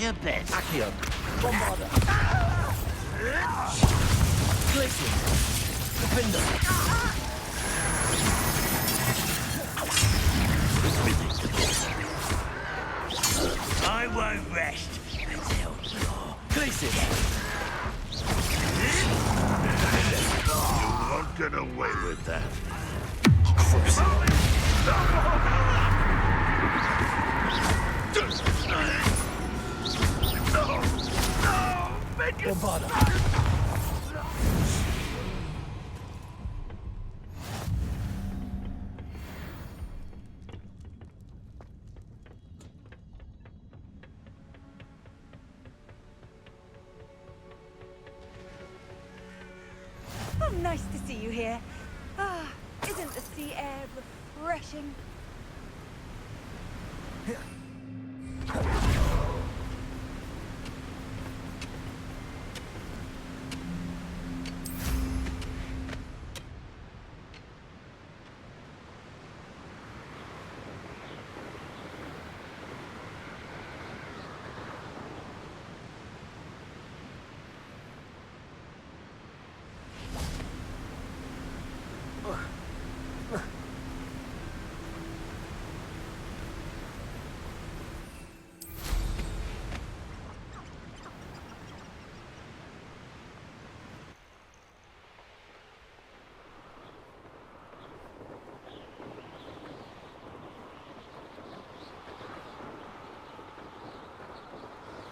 your best. Accio. Bombarda. Glacier. Defender. I won't rest until you're... Glacier. You won't get away with that. Bombarda. Oh, nice to see you here. Ah, isn't the sea air refreshing?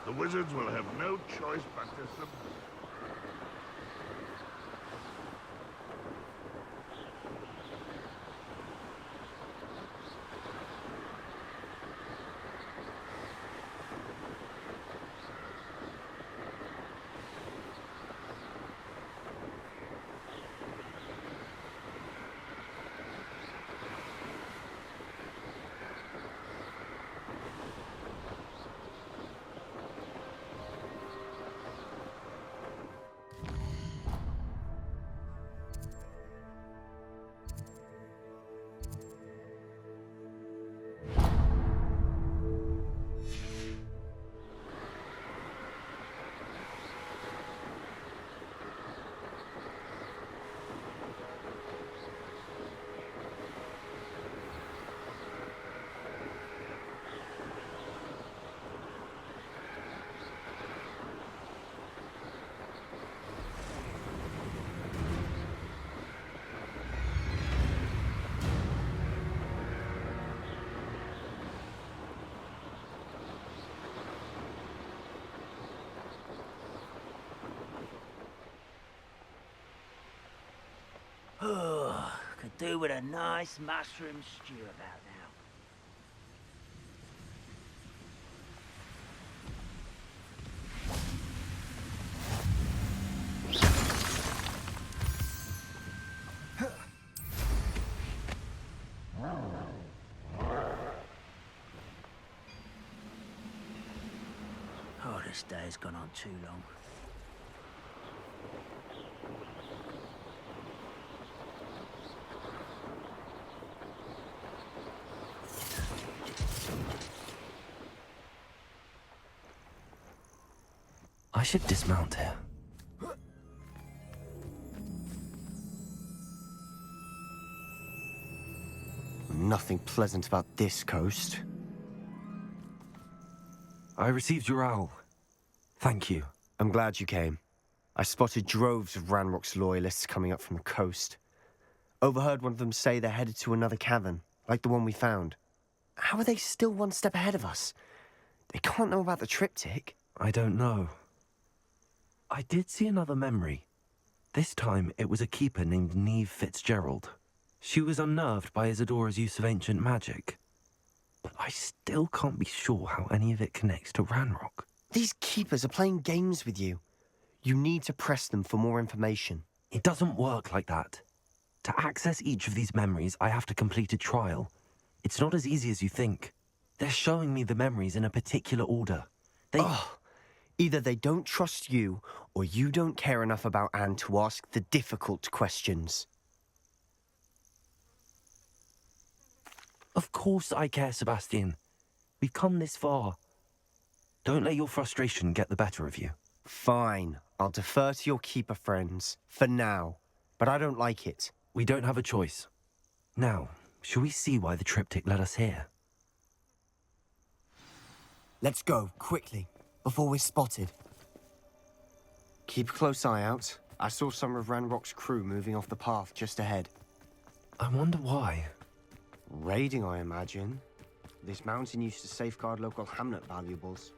The wizards will have no choice but to submit. Oh, could do with a nice mushroom stew about now. Oh, this day has gone on too long. I should dismount here. Nothing pleasant about this coast. I received your owl. Thank you. I'm glad you came. I spotted droves of Ranrock's loyalists coming up from the coast. Overheard one of them say they're headed to another cavern, like the one we found. How are they still one step ahead of us? They can't know about the triptych. I don't know. I did see another memory. This time, it was a keeper named Neve Fitzgerald. She was unnerved by Isadora's use of ancient magic. But I still can't be sure how any of it connects to Ranrock. These keepers are playing games with you. You need to press them for more information. It doesn't work like that. To access each of these memories, I have to complete a trial. It's not as easy as you think. They're showing me the memories in a particular order. Either they don't trust you, or you don't care enough about Anne to ask the difficult questions. Of course I care, Sebastian. We've come this far. Don't let your frustration get the better of you. Fine. I'll defer to your keeper friends. For now. But I don't like it. We don't have a choice. Now, shall we see why the triptych led us here? Let's go, quickly, before we're spotted. Keep a close eye out. I saw some of Ranrock's crew moving off the path just ahead. I wonder why. Raiding, I imagine. This mountain used to safeguard local hamlet valuables.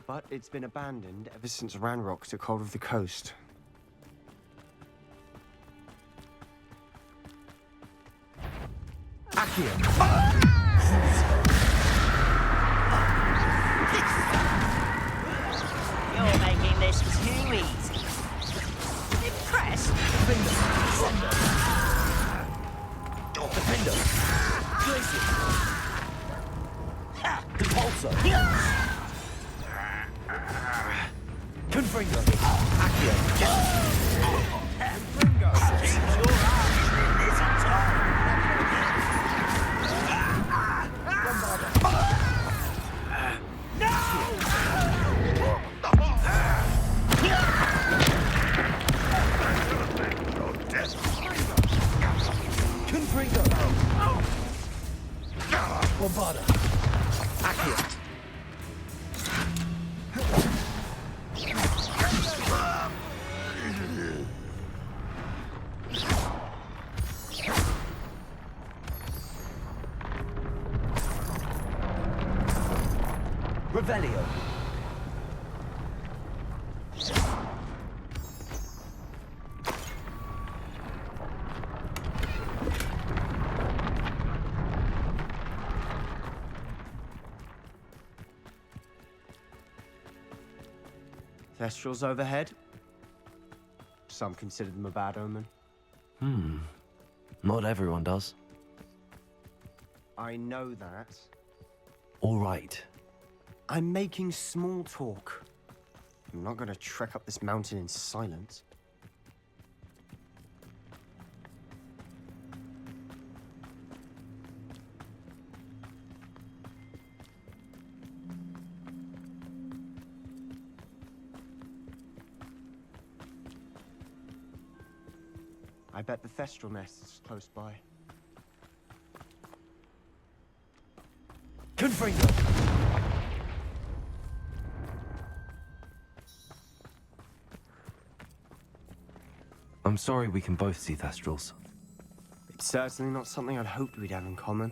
But it's been abandoned ever since Ranrock took hold of the coast. You're making this too easy. Impressed? Defender! Glacier! Repulsor! Confringo! Accio! Confringo! Keep your eyes in this time! Confringo! Bombarda! Accio! Revelio. Thestrals overhead. Some consider them a bad omen. Not everyone does. I know that. All right. I'm making small talk. I'm not gonna trek up this mountain in silence. I bet the Thestral nest is close by. Confringo! I'm sorry we can both see Thestrals. It's certainly not something I'd hoped we'd have in common.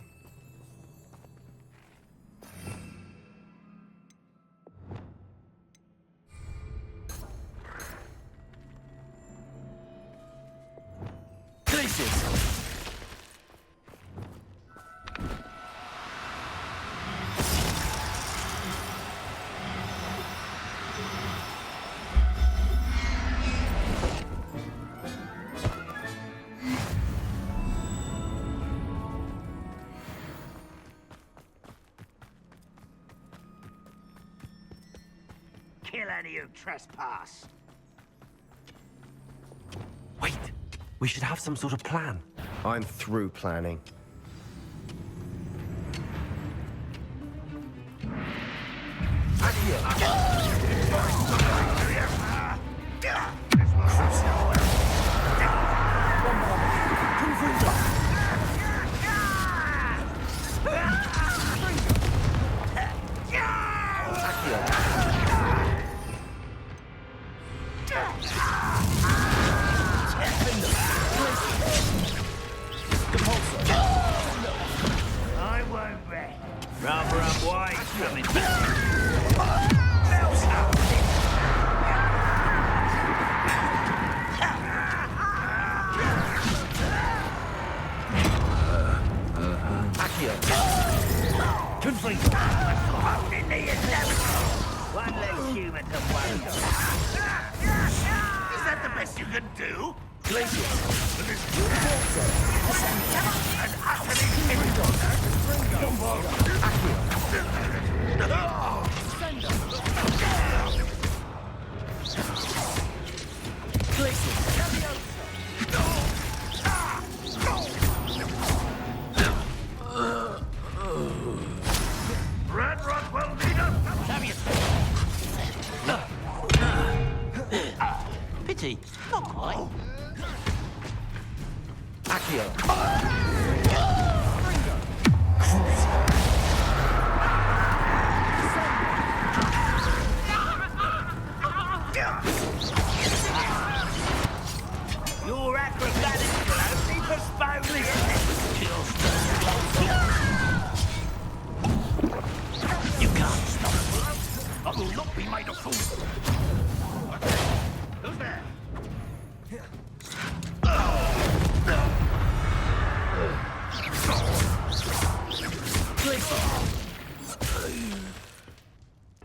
Kill any who trespass. Wait! We should have some sort of plan. I'm through planning. I won't bet. Rather unwise coming. Confringo! Holding the inevitable. One less human to worry about. Is that the best you can do? Glacier! And utterly difficult. Ranrock will lead us. Pity. Not quite. Accio. Your acrobatics will only postpone this You can't stop me. I will not be made a fool. Who's there?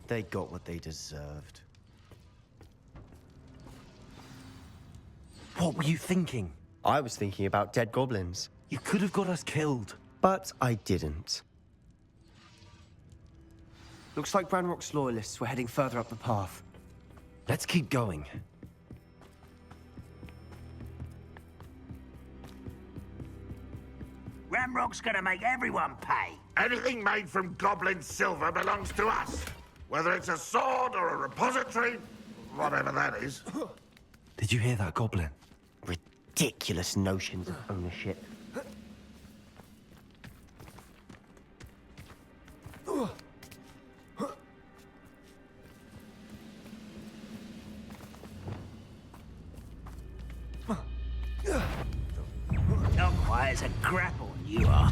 They got what they deserved. What were you thinking? I was thinking about dead goblins. You could have got us killed. But I didn't. Looks like Ranrock's loyalists were heading further up the path. Let's keep going. Ramrock's gonna make everyone pay. Anything made from goblin silver belongs to us. Whether it's a sword or a repository, whatever that is. Did you hear that, Goblin? Ridiculous notions of ownership. Not quite as a grapple, you are.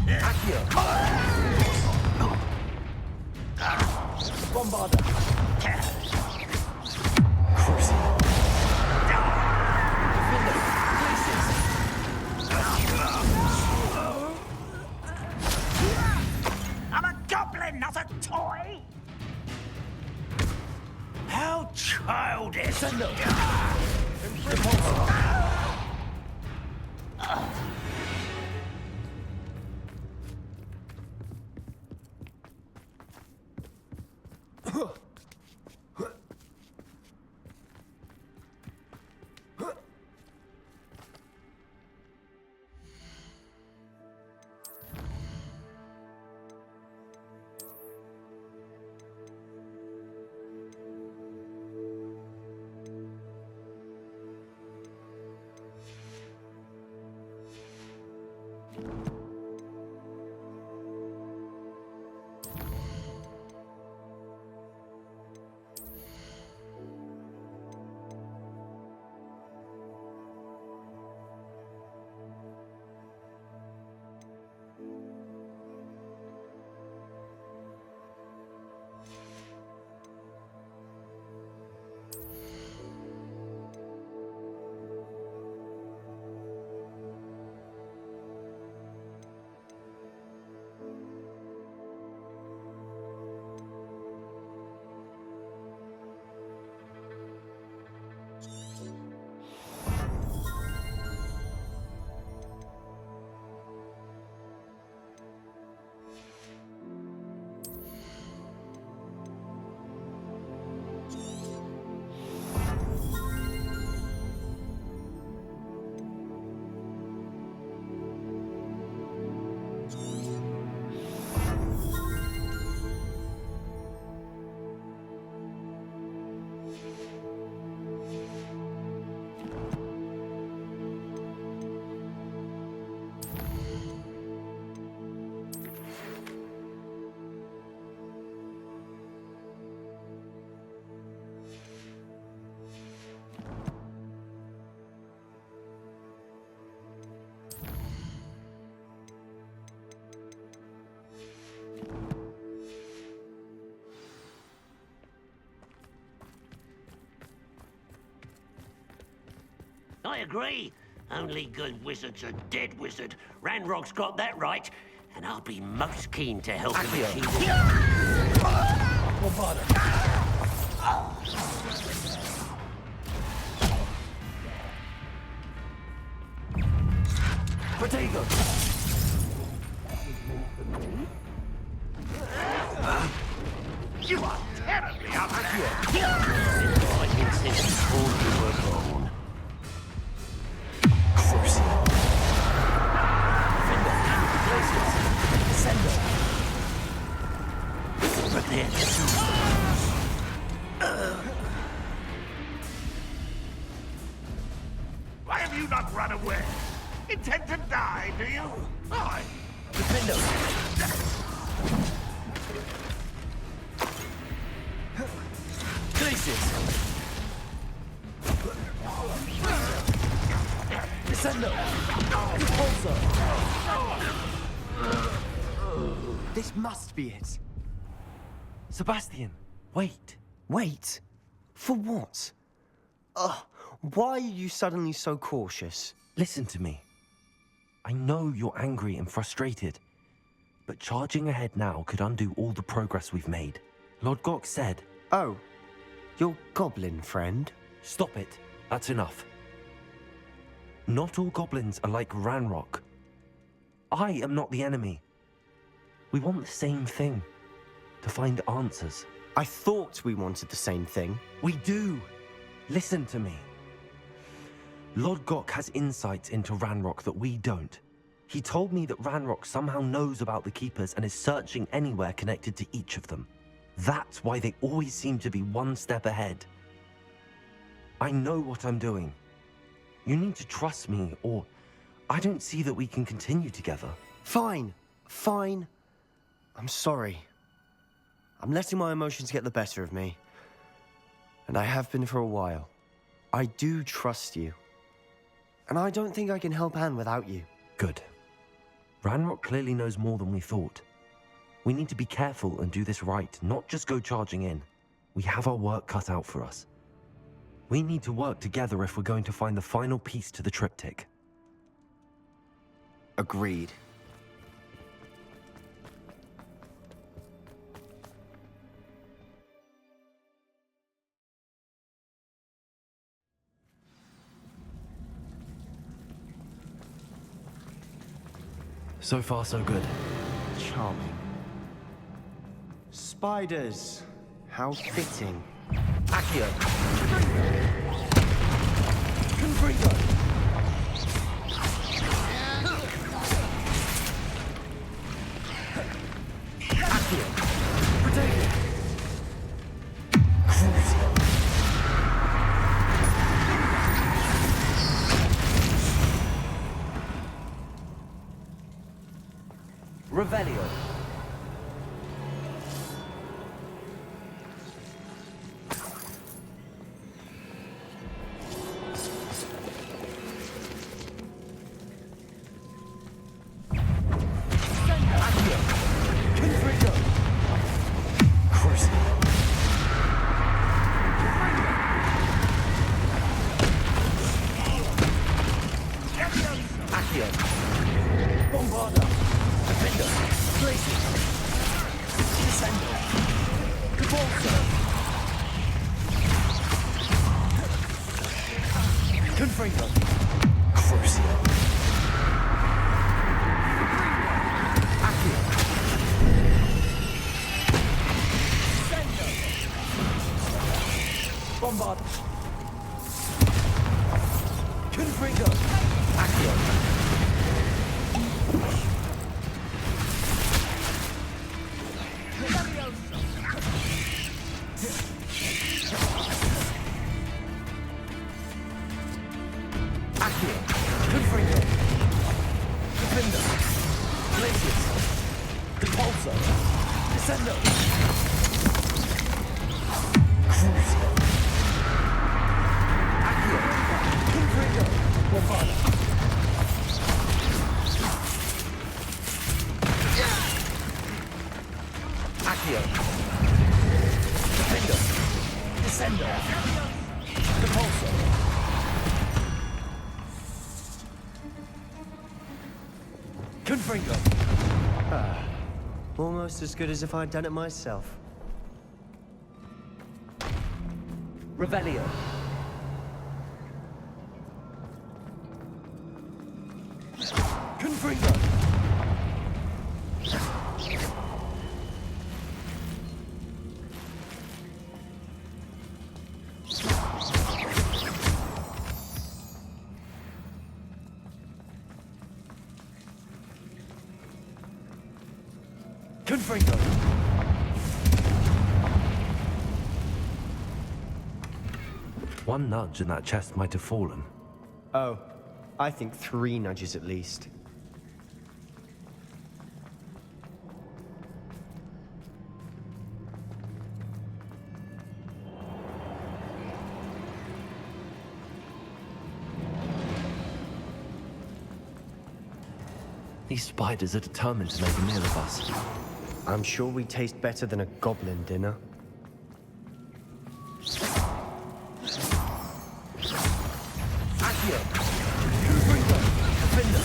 Bombarder. I'm a goblin, not a toy! How childish! I agree. Only good wizard's a dead wizard. Ranrock's got that right, and I'll be most keen to help him achieve it. Potato. You are terribly unlucky. I can see before you were born. Prepare to shoot. you not run away? Intend to die, do you? I... Defendo! Glacius! Descendo! Repulsor! This must be it. Sebastian, wait. Wait? For what? Ugh, why are you suddenly so cautious? Listen to me. I know you're angry and frustrated, but charging ahead now could undo all the progress we've made. Lord Gok said... Oh, your goblin friend? Stop it. That's enough. Not all goblins are like Ranrock. I am not the enemy. We want the same thing. To find answers. I thought we wanted the same thing. We do. Listen to me. Lord Gok has insights into Ranrock that we don't. He told me that Ranrock somehow knows about the Keepers and is searching anywhere connected to each of them. That's why they always seem to be one step ahead. I know what I'm doing. You need to trust me, or I don't see that we can continue together. Fine. Fine. I'm sorry. I'm letting my emotions get the better of me. And I have been for a while. I do trust you. And I don't think I can help Anne without you. Good. Ranrock clearly knows more than we thought. We need to be careful and do this right, not just go charging in. We have our work cut out for us. We need to work together if we're going to find the final piece to the triptych. Agreed. So far, so good. Charming. Spiders. How fitting. Accio! Confringo! Accio! Protego! Crucio! Revelio! Almost as good as if I'd done it myself. Revelio. Confringo. Confringo. One nudge and that chest might have fallen. Oh, I think 3 nudges at least. These spiders are determined to make a meal of us. I'm sure we taste better than a goblin dinner. Accio! Confringo! Defender!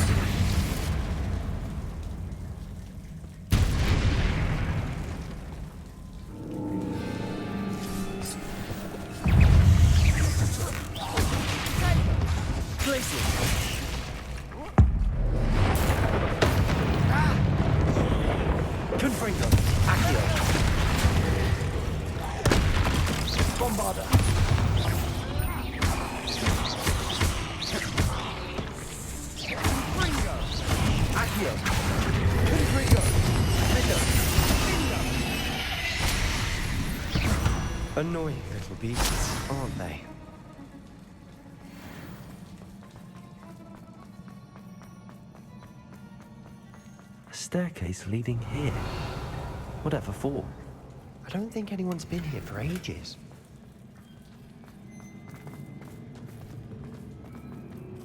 Confringo! Accio! Bombarda! Confringo! Accio! Confringo! Annoying little beasts, aren't they? A staircase leading here. Whatever for? I don't think anyone's been here for ages.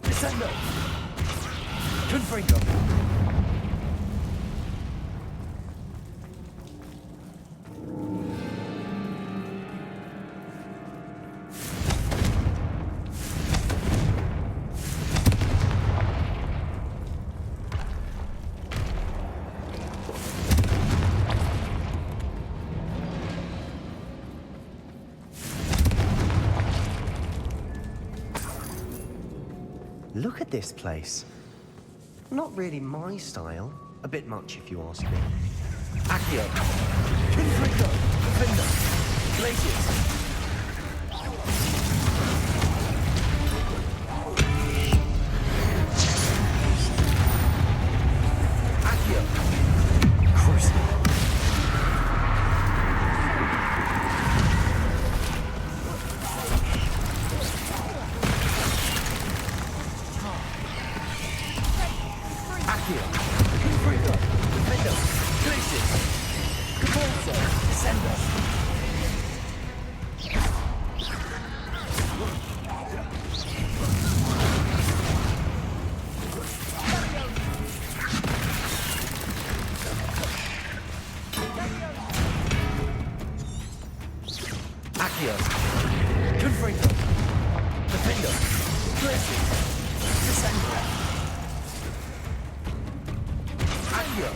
Descendo! Confringo! Look at this place. Not really my style. A bit much, if you ask me. Accio! Confringo! Defender! Glacius! Accio! Crucible! Accio! Confringo! Defender! Glacius! Capolso! Descendo! Accio! Confringo! Defender! Glacius! Descendo! Accio!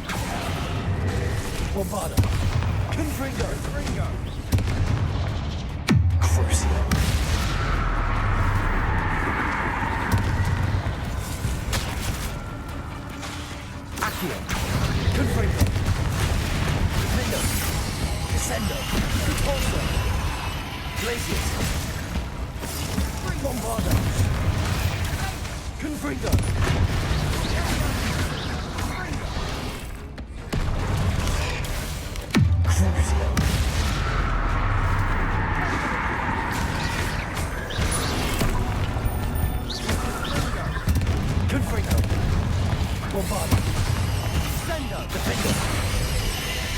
Bombarda! Confringo! Crucio! Accio! Confringo! Defender! Descendo! Repulso! Glacius! Bombarda! Confringo! Confringo! Bombarda! Sendo! Defender!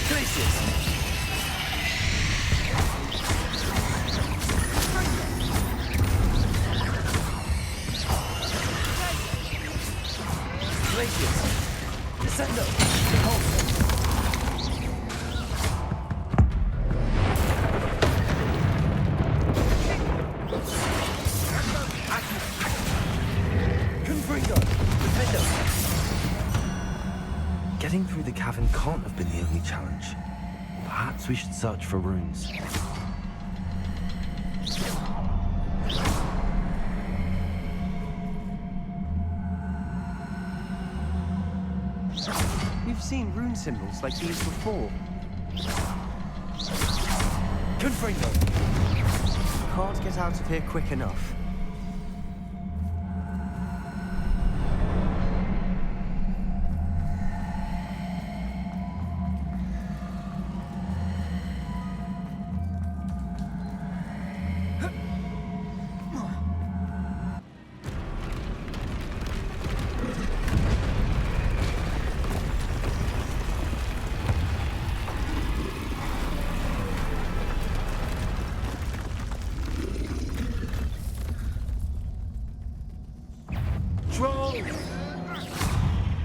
Glacius! Glacius! Descendo! Repulso! Confringo! Defender! Getting through the cavern can't have been the only challenge. Perhaps we should search for runes. We've seen rune symbols like these before. Confringo! Can't get out of here quick enough.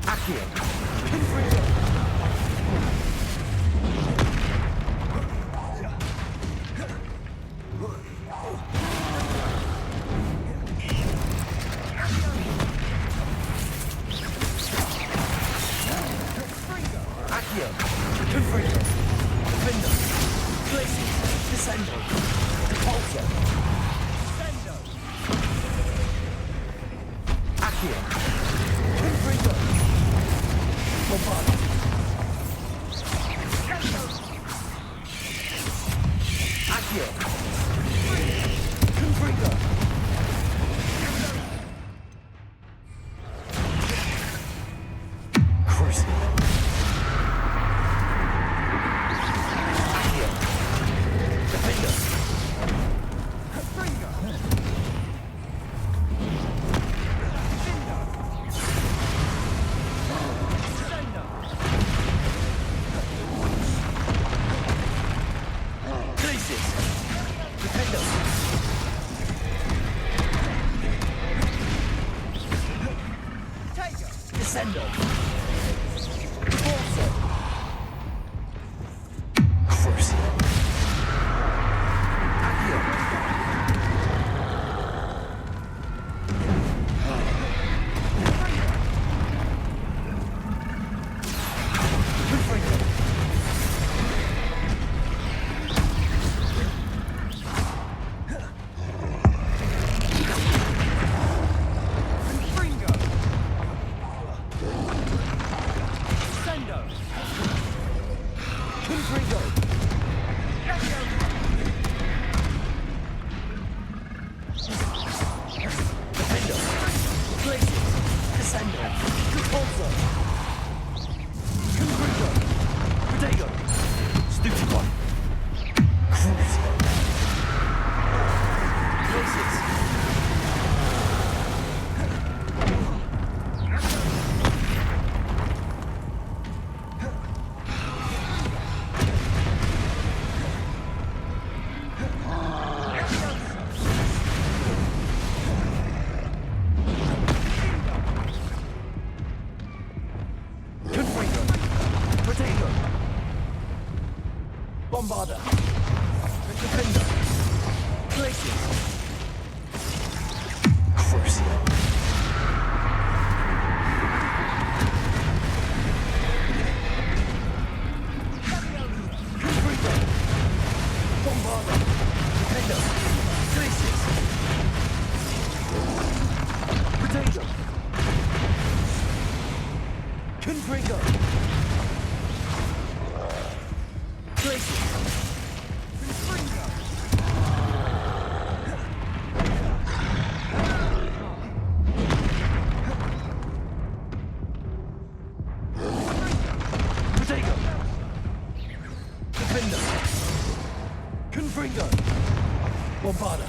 Accio. Confringo. Accio. Confringo. Defendo. Glacius. Descendo. Repulsor. Descendo. Accio. Confringo. Bombardo. Accio. Confringo. Cruising. Accio. Defender. Confringo. Descendo. Forza. Cruising. Accio. Confringo. Confringo. Descendo. Confringo. Defendo. Glacius. Descendo. Repulsor. Confringo. Protego. Stupid one. Cruising. Glacius. Confringo. Protego. Bombarda. Defender. Glacius. Cruising. Confringo. Bombarda. Defender. Glacius. Protego. Confringo. Glacius. Confringo. Protego. Defender. Confringo. Bombarda.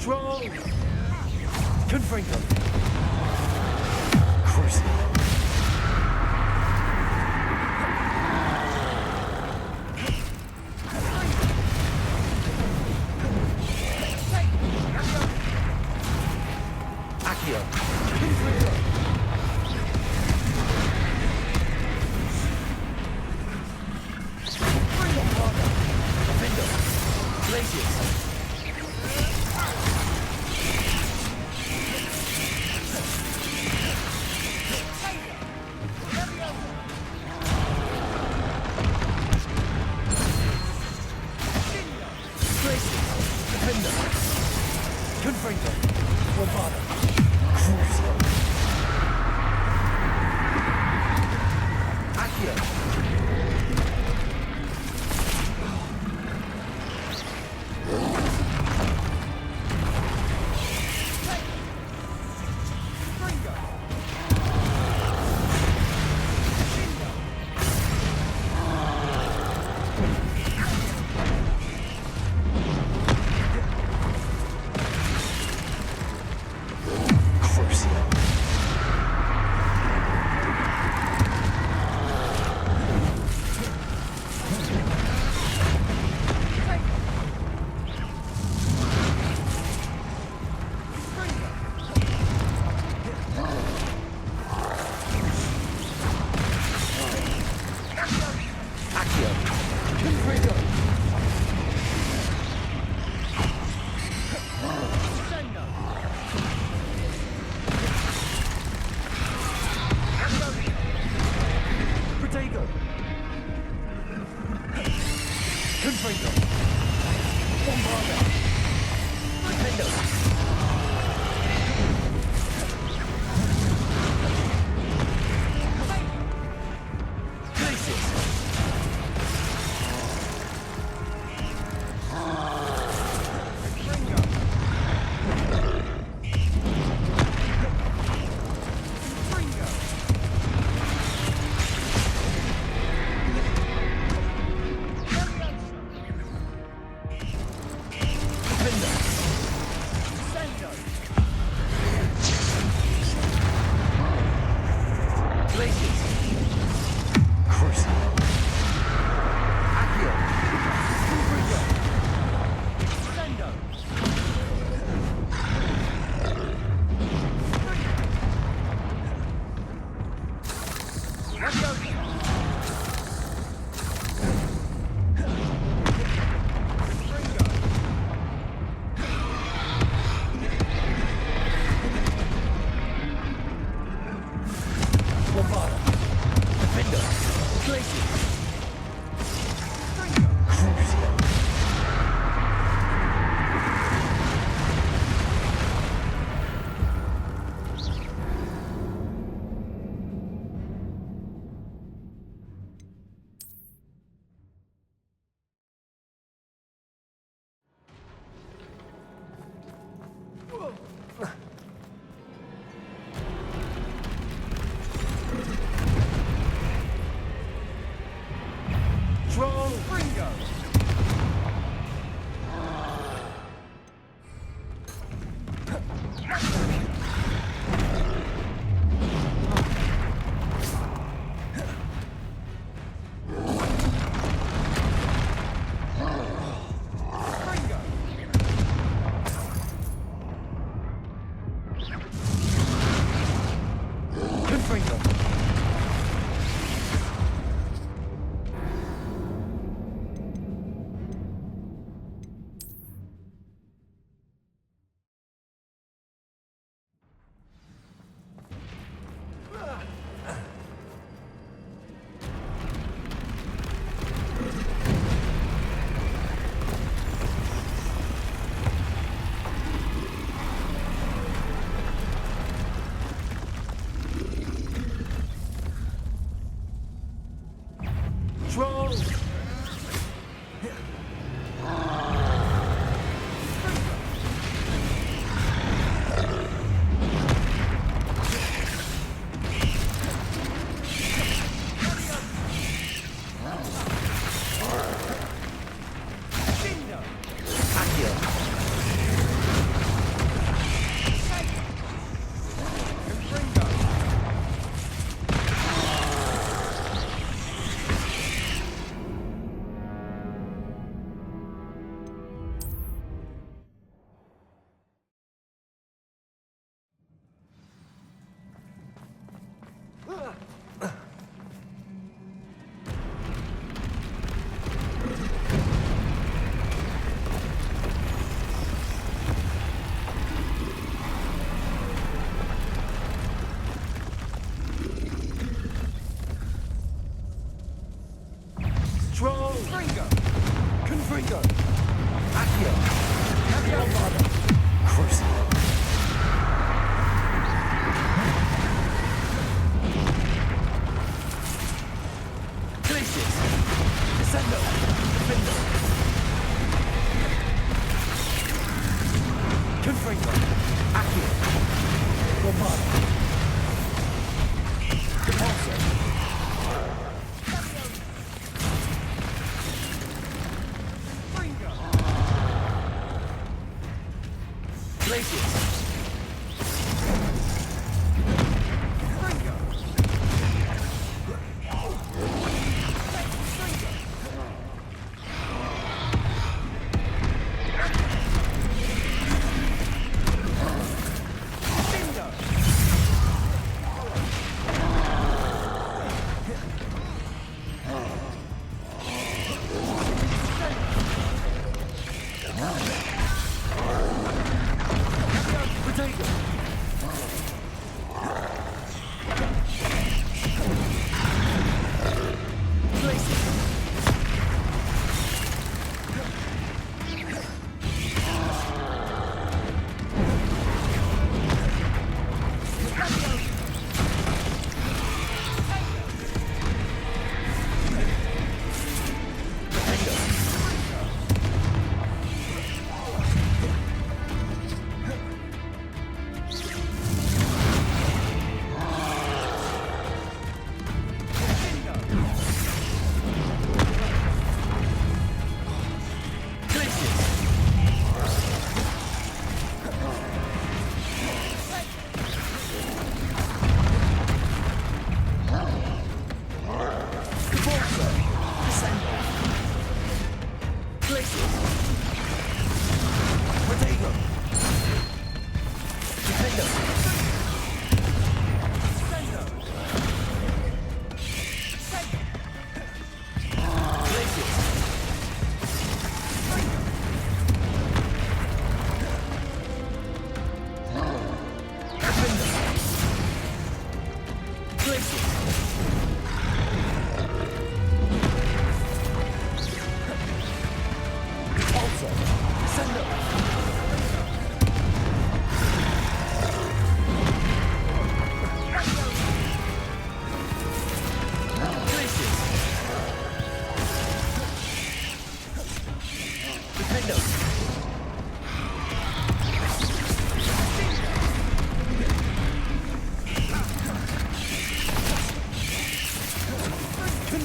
Troll! Confringo. Cruising. Accio. Confringo. Bombarda. Defender. Glacius.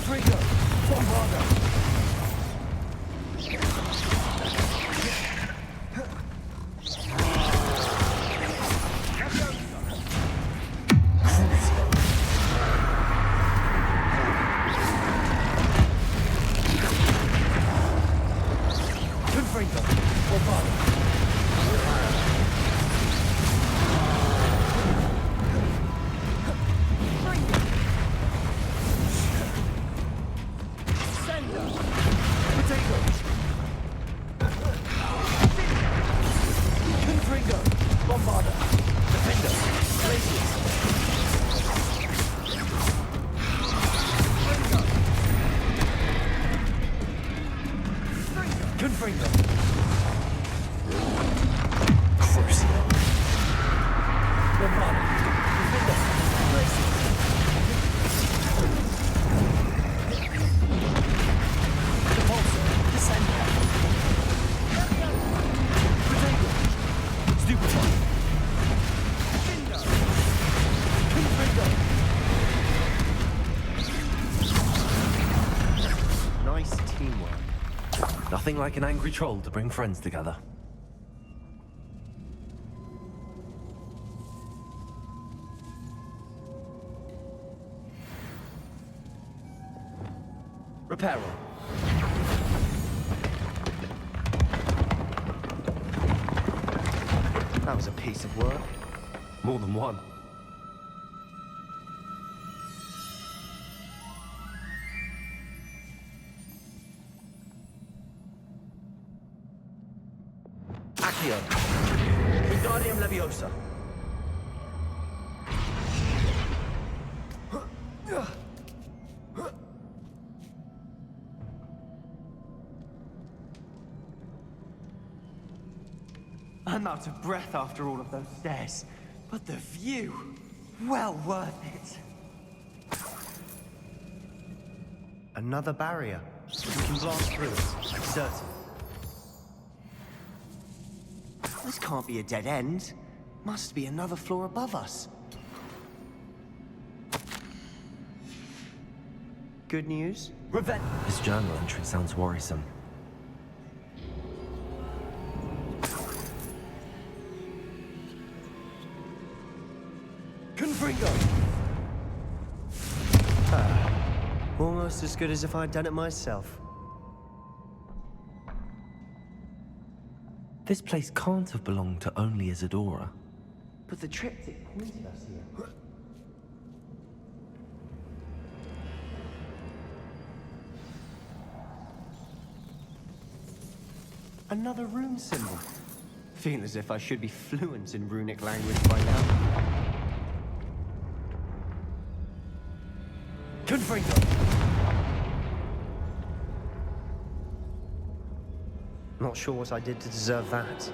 Confringo! Bombarda! Nothing like an angry troll to bring friends together. Reparo. That was a piece of work. More than one. Accio. Wingardium Leviosa. I'm out of breath after all of those stairs, but the view, well worth it. Another barrier. We can blast through it. Certain. This can't be a dead end. Must be another floor above us. Good news? Revenge. This journal entry sounds worrisome. Confringo. Almost as good as if I'd done it myself. This place can't have belonged to only Isadora. But the triptych pointed us here. Another rune symbol. Feel as if I should be fluent in runic language by now. Confringo. Not sure what I did to deserve that.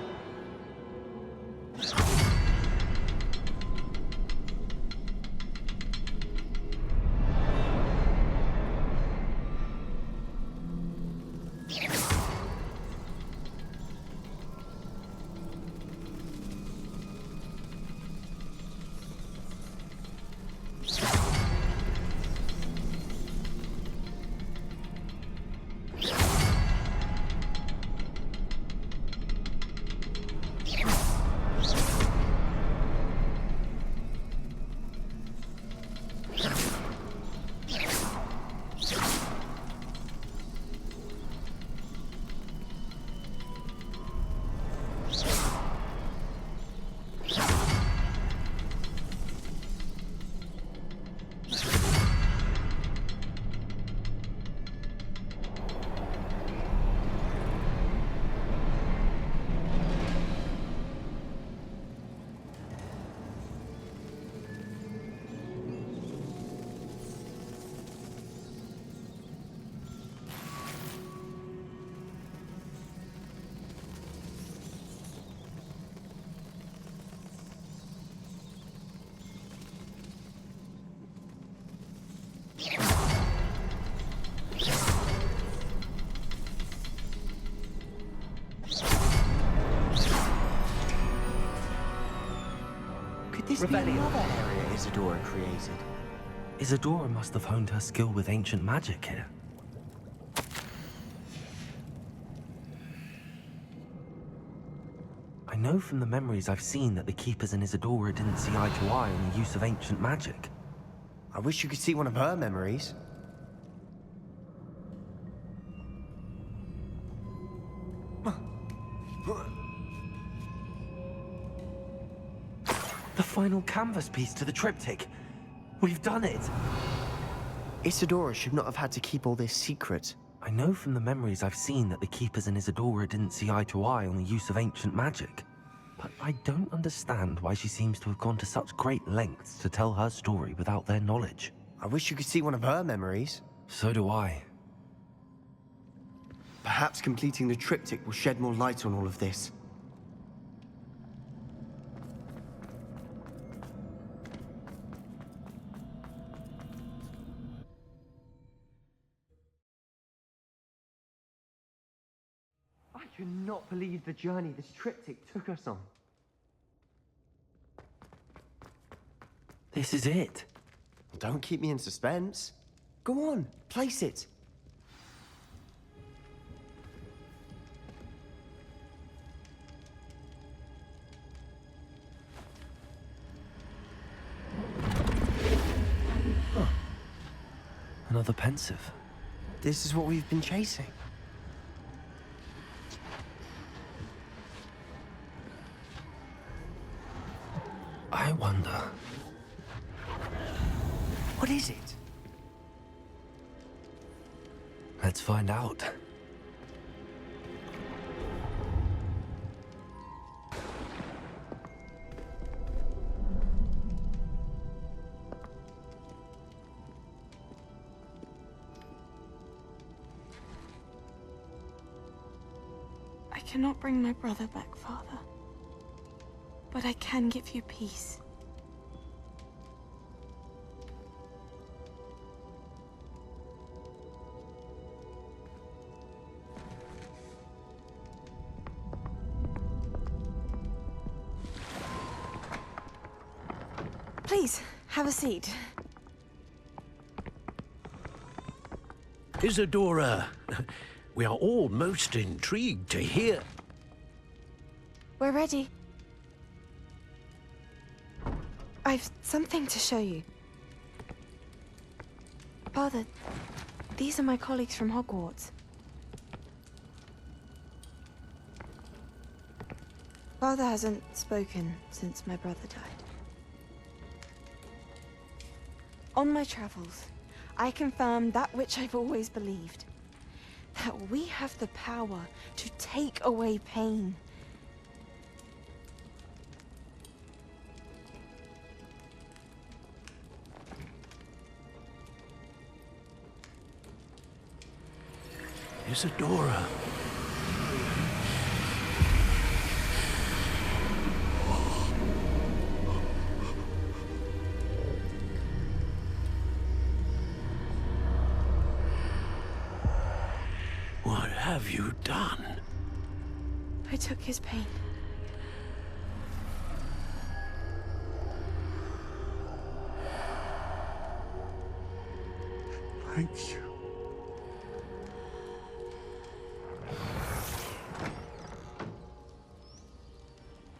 Could this be another area Isadora created? Isadora must have honed her skill with ancient magic here. I know from the memories I've seen that the Keepers and Isadora didn't see eye to eye on the use of ancient magic. I wish you could see one of her memories. The final canvas piece to the triptych. We've done it! Isadora should not have had to keep all this secret. I know from the memories I've seen that the Keepers and Isadora didn't see eye to eye on the use of ancient magic. But I don't understand why she seems to have gone to such great lengths to tell her story without their knowledge. I wish you could see one of her memories. So do I. Perhaps completing the triptych will shed more light on all of this. I cannot believe the journey this triptych took us on. This is it. Don't keep me in suspense. Go on, place it. Huh. Another pensive. This is what we've been chasing. I wonder... What is it? Let's find out. I cannot bring my brother back, Father. But I can give you peace. Please, have a seat. Isadora, we are all most intrigued to hear. We're ready. I've something to show you. Father, these are my colleagues from Hogwarts. Father hasn't spoken since my brother died. On my travels, I confirmed that which I've always believed. That we have the power to take away pain. Isadora. What have you done? I took his pain. Thank you.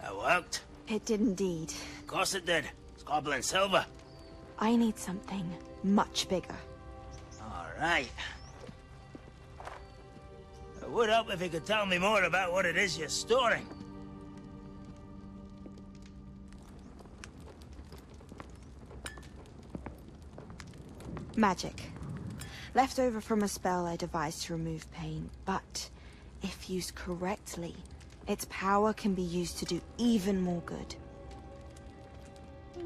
That worked? It did indeed. Of course it did. It's goblin silver. I need something much bigger. All right. It would help if you could tell me more about what it is you're storing. Magic. Left over from a spell I devised to remove pain, but if used correctly, its power can be used to do even more good.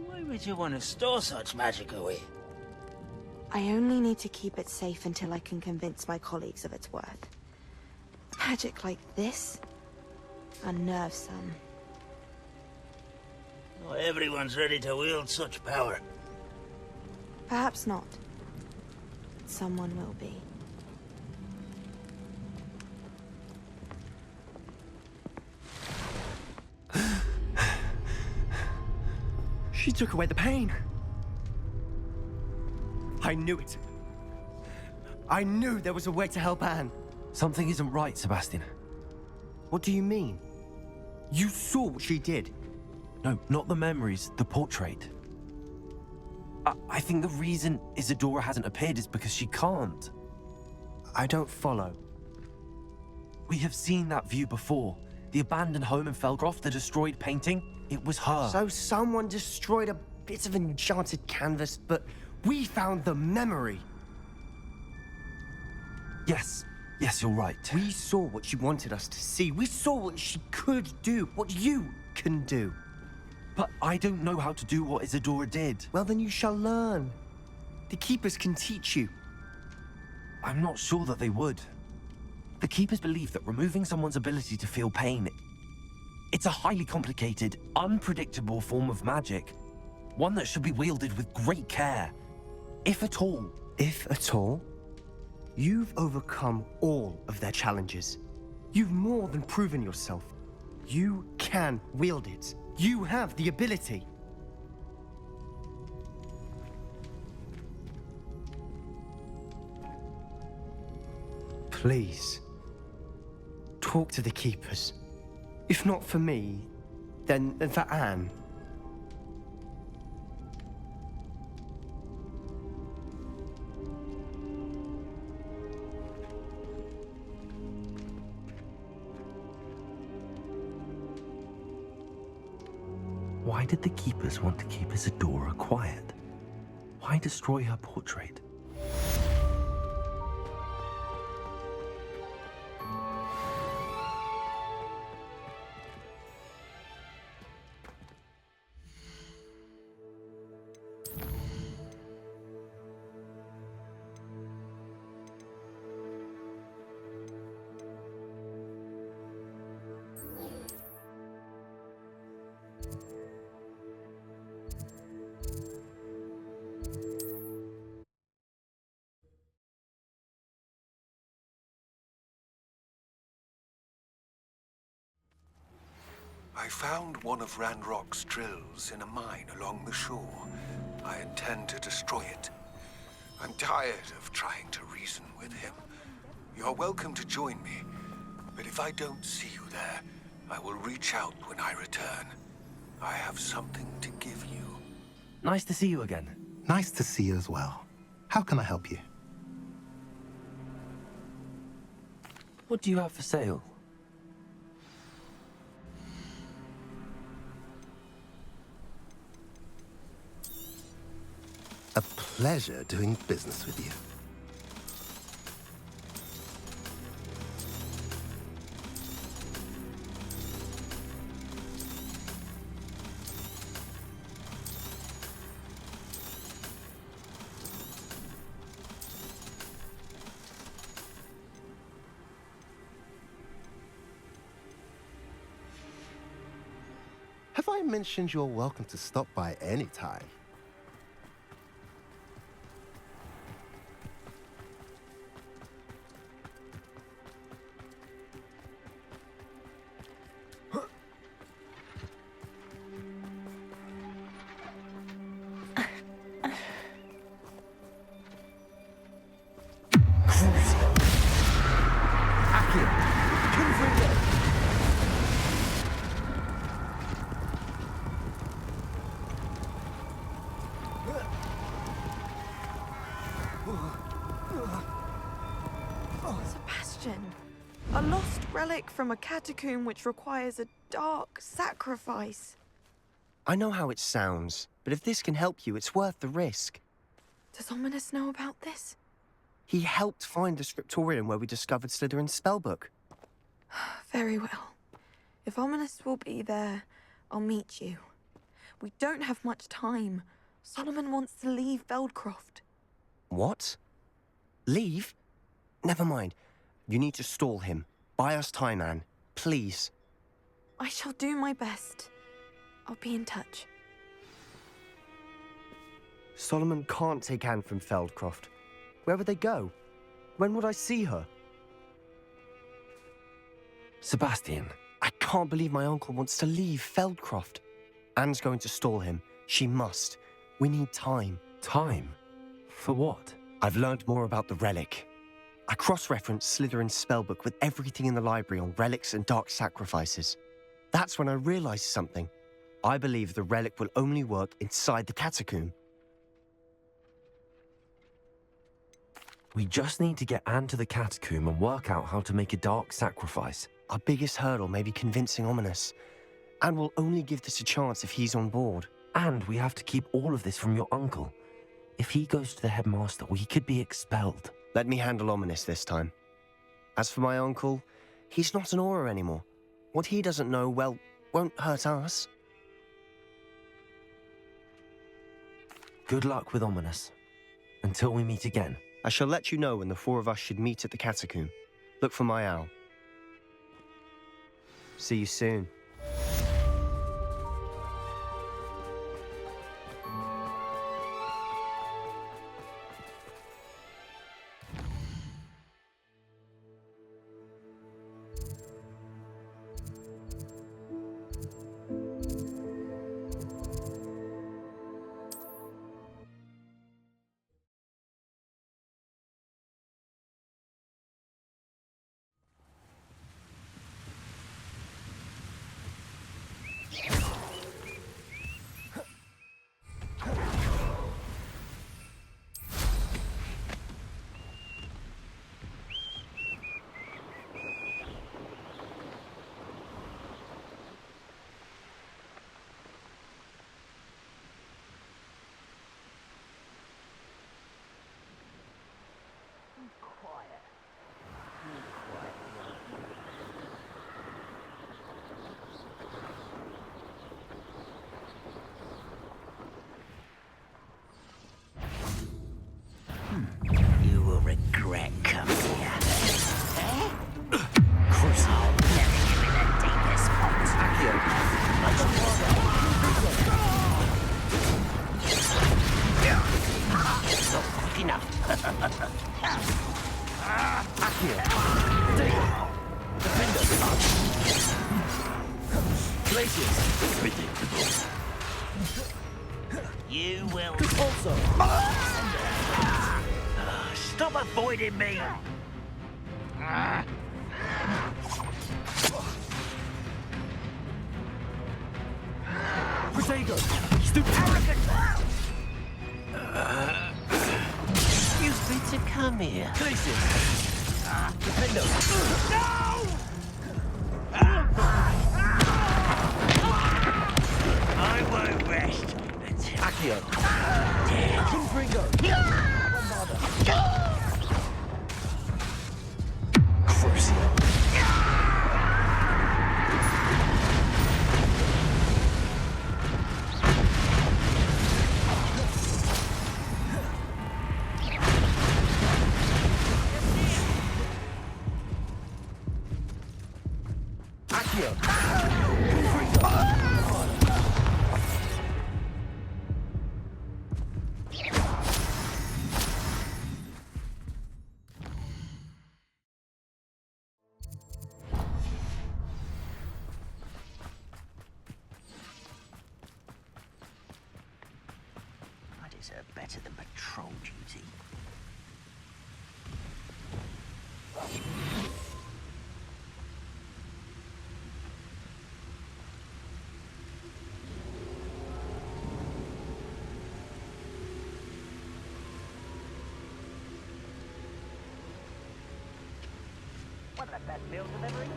Why would you want to store such magic away? I only need to keep it safe until I can convince my colleagues of its worth. Magic like this unnerves some. Not everyone's ready to wield such power. Perhaps not. Someone will be. She took away the pain. I knew it. I knew there was a way to help Anne. Something isn't right, Sebastian. What do you mean? You saw what she did. No, not the memories, the portrait. I think the reason Isadora hasn't appeared is because she can't. I don't follow. We have seen that view before. The abandoned home in Felcroft, the destroyed painting, it was her. So someone destroyed a bit of enchanted canvas, but we found the memory. Yes, you're right. We saw what she wanted us to see. We saw what she could do, what you can do. But I don't know how to do what Isadora did. Well, then you shall learn. The Keepers can teach you. I'm not sure that they would. The Keepers believe that removing someone's ability to feel pain, it's a highly complicated, unpredictable form of magic. One that should be wielded with great care. If at all. If at all? You've overcome all of their challenges. You've more than proven yourself. You can wield it. You have the ability. Please, talk to the Keepers. If not for me, then for Anne. Why did the Keepers want to keep Isadora quiet? Why destroy her portrait? I found one of Ranrock's drills in a mine along the shore. I intend to destroy it. I'm tired of trying to reason with him. You're welcome to join me, but if I don't see you there, I will reach out when I return. I have something to give you. Nice to see you again. Nice to see you as well. How can I help you? What do you have for sale? A pleasure doing business with you. Have I mentioned you're welcome to stop by any time? Sebastian, a lost relic from a catacomb which requires a dark sacrifice. I know how it sounds, but if this can help you, it's worth the risk. Does Ominous know about this? He helped find the scriptorium where we discovered Slytherin's spellbook. Very well. If Ominous will be there, I'll meet you. We don't have much time. Solomon wants to leave Feldcroft. What? Leave? Never mind. You need to stall him. Buy us time, Anne. Please. I shall do my best. I'll be in touch. Solomon can't take Anne from Feldcroft. Where would they go? When would I see her? Sebastian. I can't believe my uncle wants to leave Feldcroft. Anne's going to stall him. She must. We need time. Time? For what? I've learned more about the relic. I cross-referenced Slytherin's spellbook with everything in the library on relics and dark sacrifices. That's when I realized something. I believe the relic will only work inside the catacomb. We just need to get Anne to the catacomb and work out how to make a dark sacrifice. Our biggest hurdle may be convincing Ominous. And we'll only give this a chance if he's on board. And we have to keep all of this from your uncle. If he goes to the headmaster, we could be expelled. Let me handle Ominous this time. As for my uncle, he's not an Auror anymore. What he doesn't know, well, won't hurt us. Good luck with Ominous. Until we meet again. I shall let you know when the four of us should meet at the catacomb. Look for my owl. See you soon. You will regret coming here. Eh? Cruise. I'll bury you in the deepest spot. Not quick enough. You will also. Stop avoiding me! Protego! Stupid! You've been to come here. Defender! I won't rest until Accio! dead. Confringo! I deserve better than patrol duty. One of the best meals I've ever eaten.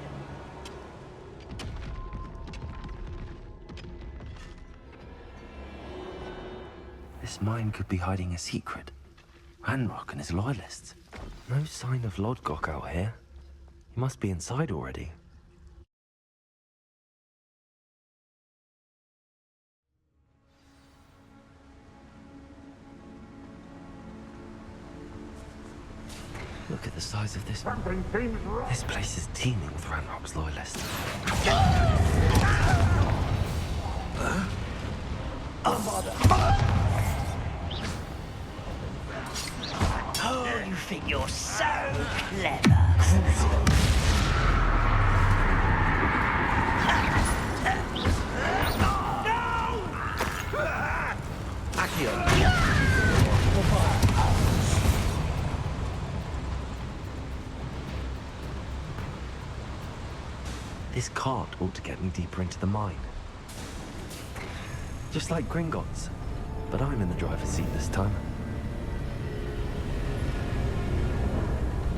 This mine could be hiding a secret. Ranrock and his loyalists. No sign of Lodgok out here. He must be inside already. Look at the size of this one. This place is teeming with Ranrock's loyalists. Oh, you think you're so clever. Accio! This cart ought to get me deeper into the mine. Just like Gringotts, but I'm in the driver's seat this time.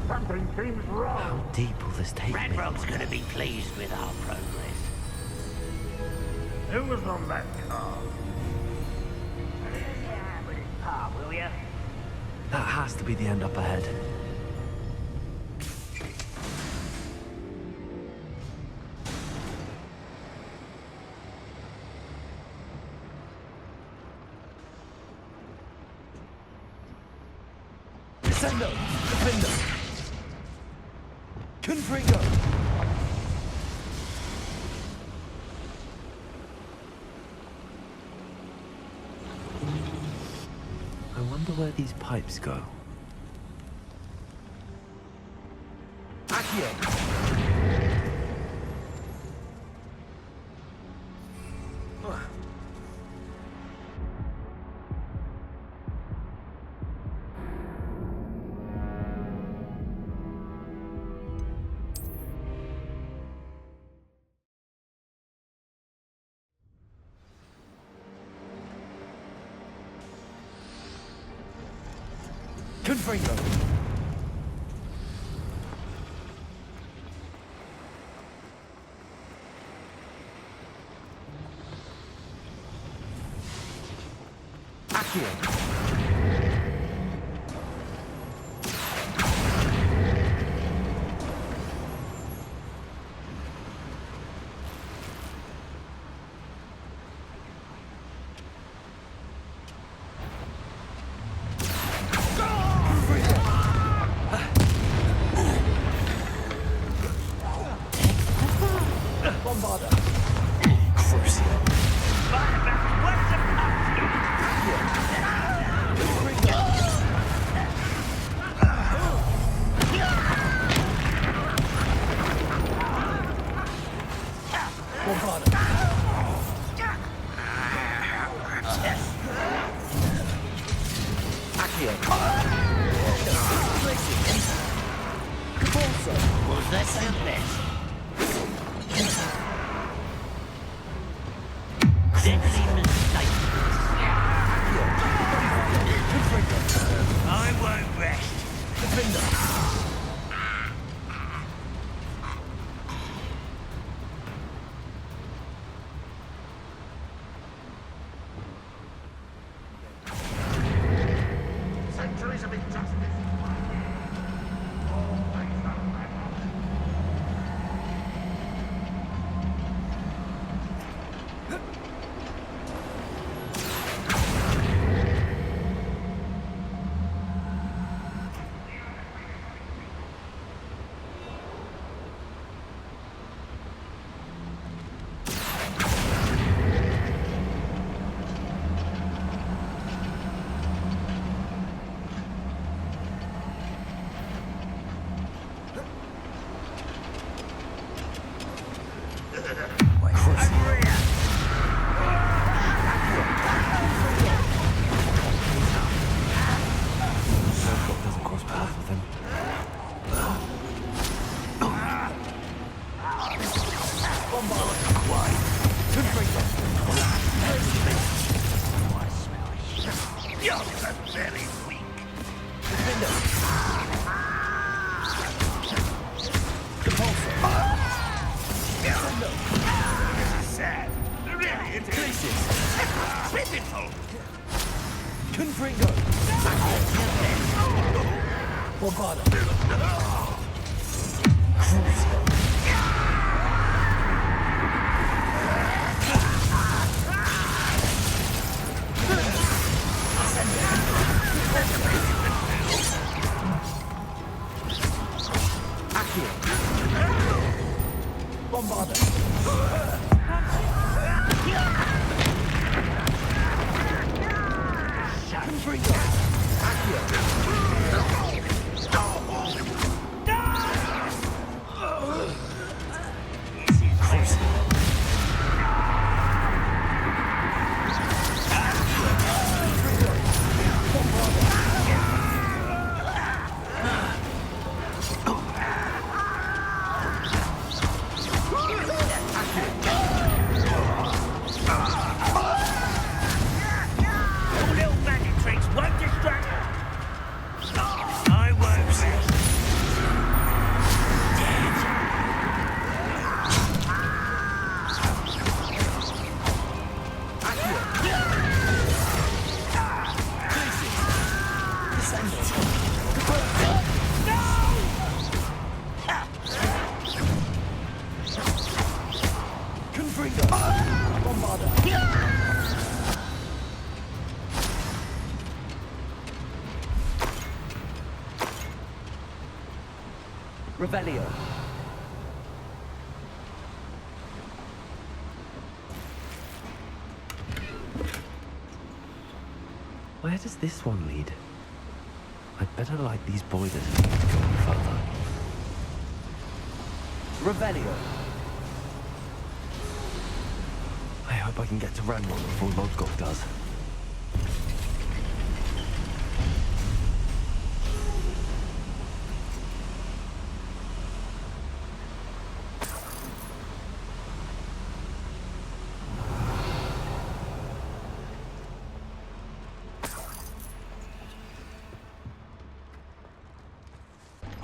Something seems wrong. How deep will this take me? Ranrock's gonna be pleased with our progress. Who was on that car? Yeah, with his pa, will ya? That has to be the end up ahead. Descendo! Defender! Confringo! I wonder where these pipes go. Accio! Confringo! Accio! Revelio. Where does this one lead? I'd better light these boilers to go further. Revelio. I hope I can get to Ranrock before Lodgok does.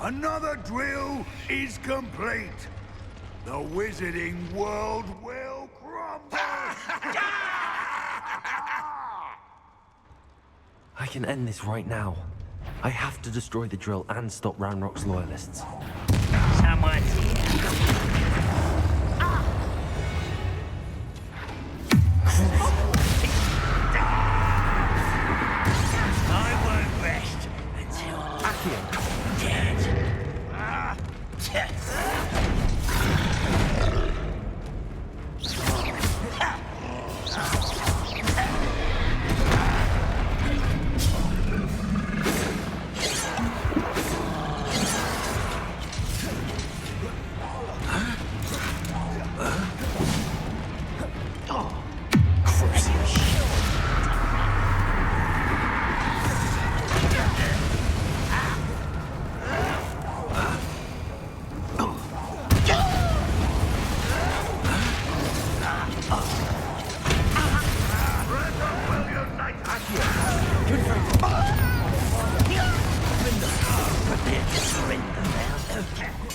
Another drill is complete. The wizarding world will crumble. I can end this right now. I have to destroy the drill and stop Ranrock's loyalists. Someone's here. I won't rest until I'm dead.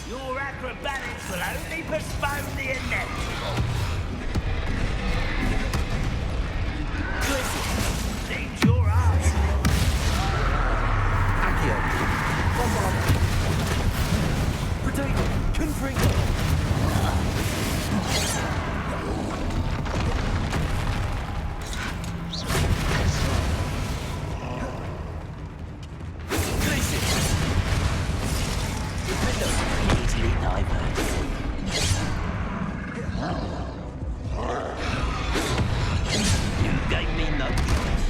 Your acrobatics will only postpone the inevitable. Seems your arse. Accio. Bombarda. Potato. Confringo. Easily diverted. You gave me no choice.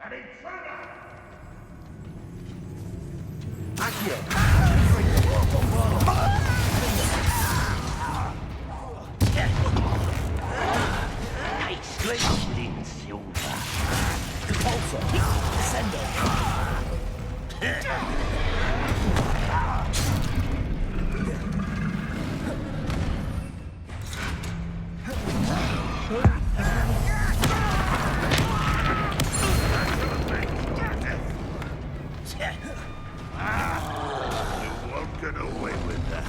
An intruder! Accio. Nice glistening silver. Repulsor. Descendo. You won't get away with that.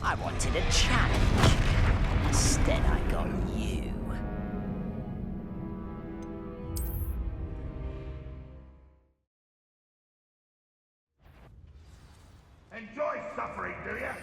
I wanted a challenge. Instead, I got you. Enjoy suffering, do you?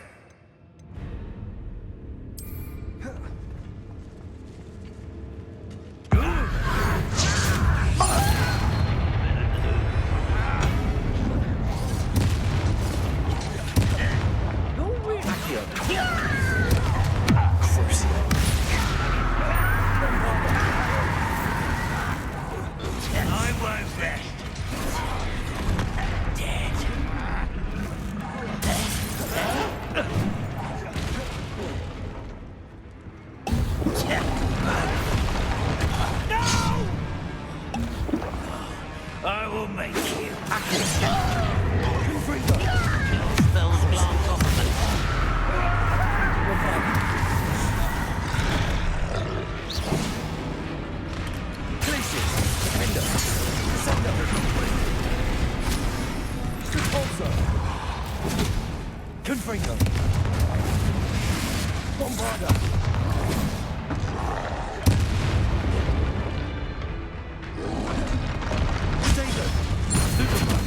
I won't rest. Dead. make you. Spells glance off of them. Confringo. Bombarda. Potato. Superbug.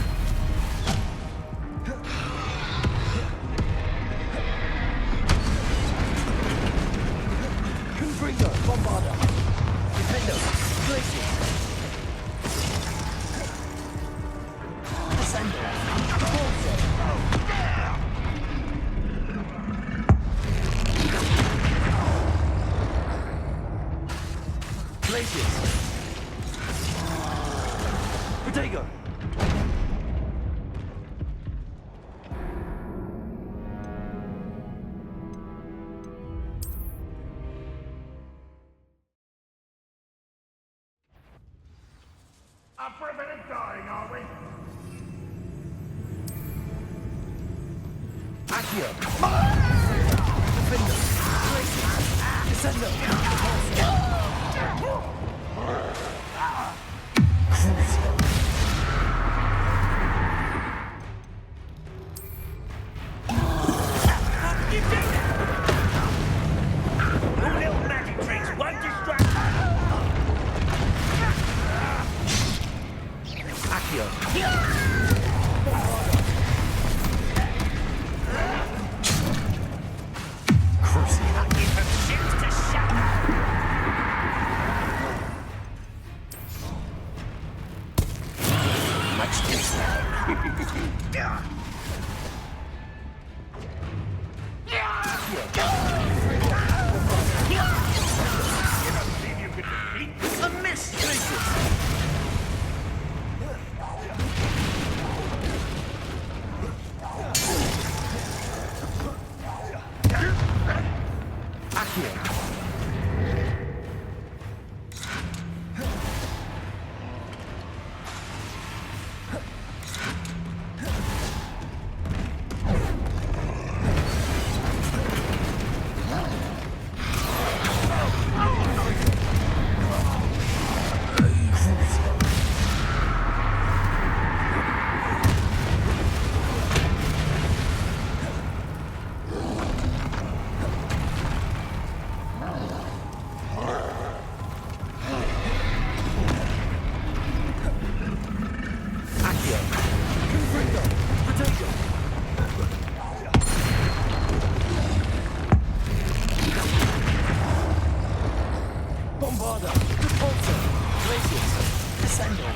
Confringo. Bombarda. Defendo. Glacier. Ascendo. Forza. Glaciers. Protego. Up for a bit of dying, are we? Accio. Defender. Glacier. Descendo. Your little magic tricks won't distract me. Accio. Lucky from shins to shadow. Much A miss. Bombarda. Repulsor. Glaciers. Descendo.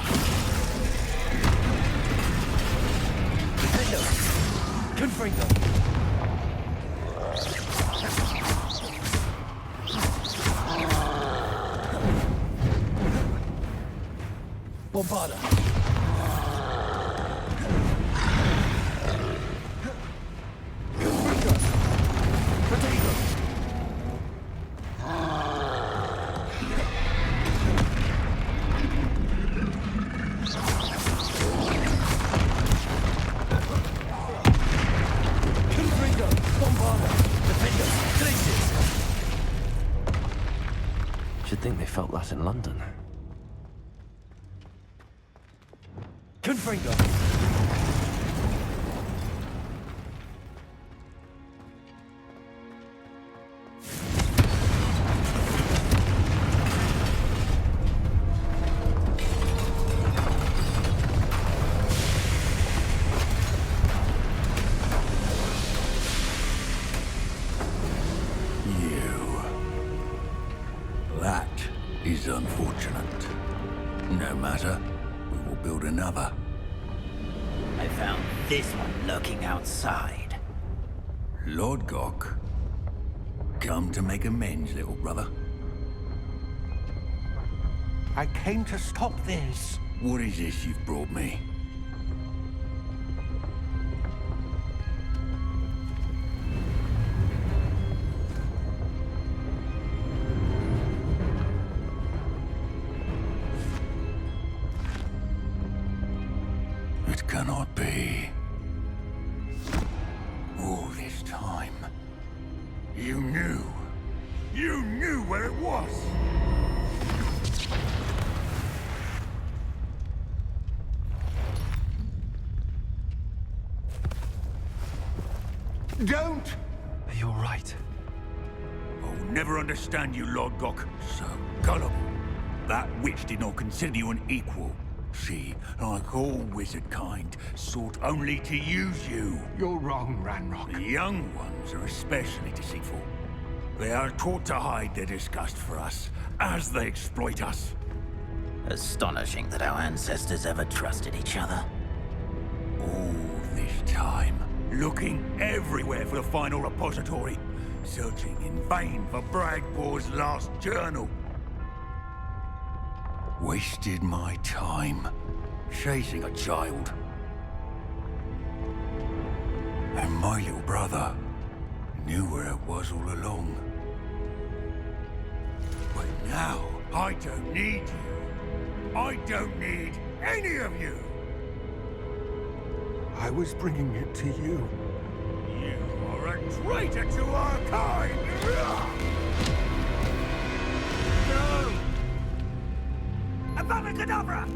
Defendo. Confringo. Bombarda. Confringo. Potato. Confringo. Bombarda. Defendo. Glaciers. Should think they felt that in London. Confringo. That is unfortunate. No matter, we will build another. I found this one lurking outside. Lord Gok, come to make amends, little brother. I came to stop this. What is this you've brought me? It cannot be. All this time, you knew. You knew where it was! Don't! You're right. I'll never understand you, Lord Gok. So gullible. That witch did not consider you an equal. She, like all wizard kind, sought only to use you. You're wrong, Ranrock. The young ones are especially deceitful. They are taught to hide their disgust for us, as they exploit us. Astonishing that our ancestors ever trusted each other. All this time, looking everywhere for the final repository, searching in vain for Bragbor's last journal. Wasted my time, chasing a child. And my little brother knew where it was all along. But now, I don't need you. I don't need any of you. I was bringing it to you. You are a traitor to our kind! No! Abacadabra!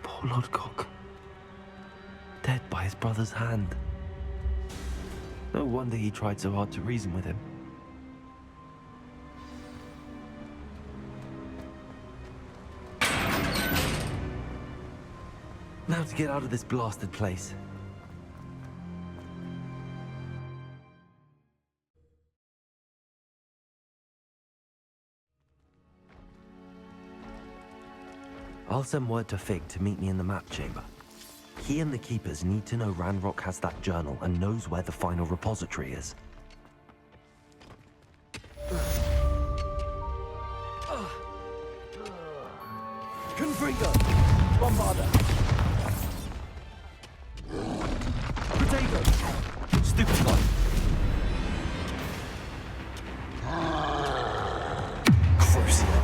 Poor Lord Gok. Dead by his brother's hand. No wonder he tried so hard to reason with him. Now to get out of this blasted place. I'll send word to Fig to meet me in the map chamber. He and the Keepers need to know Ranrock has that journal and knows where the final repository is. Confringo! Bombarda! Protego! Stupid guy! Crucible!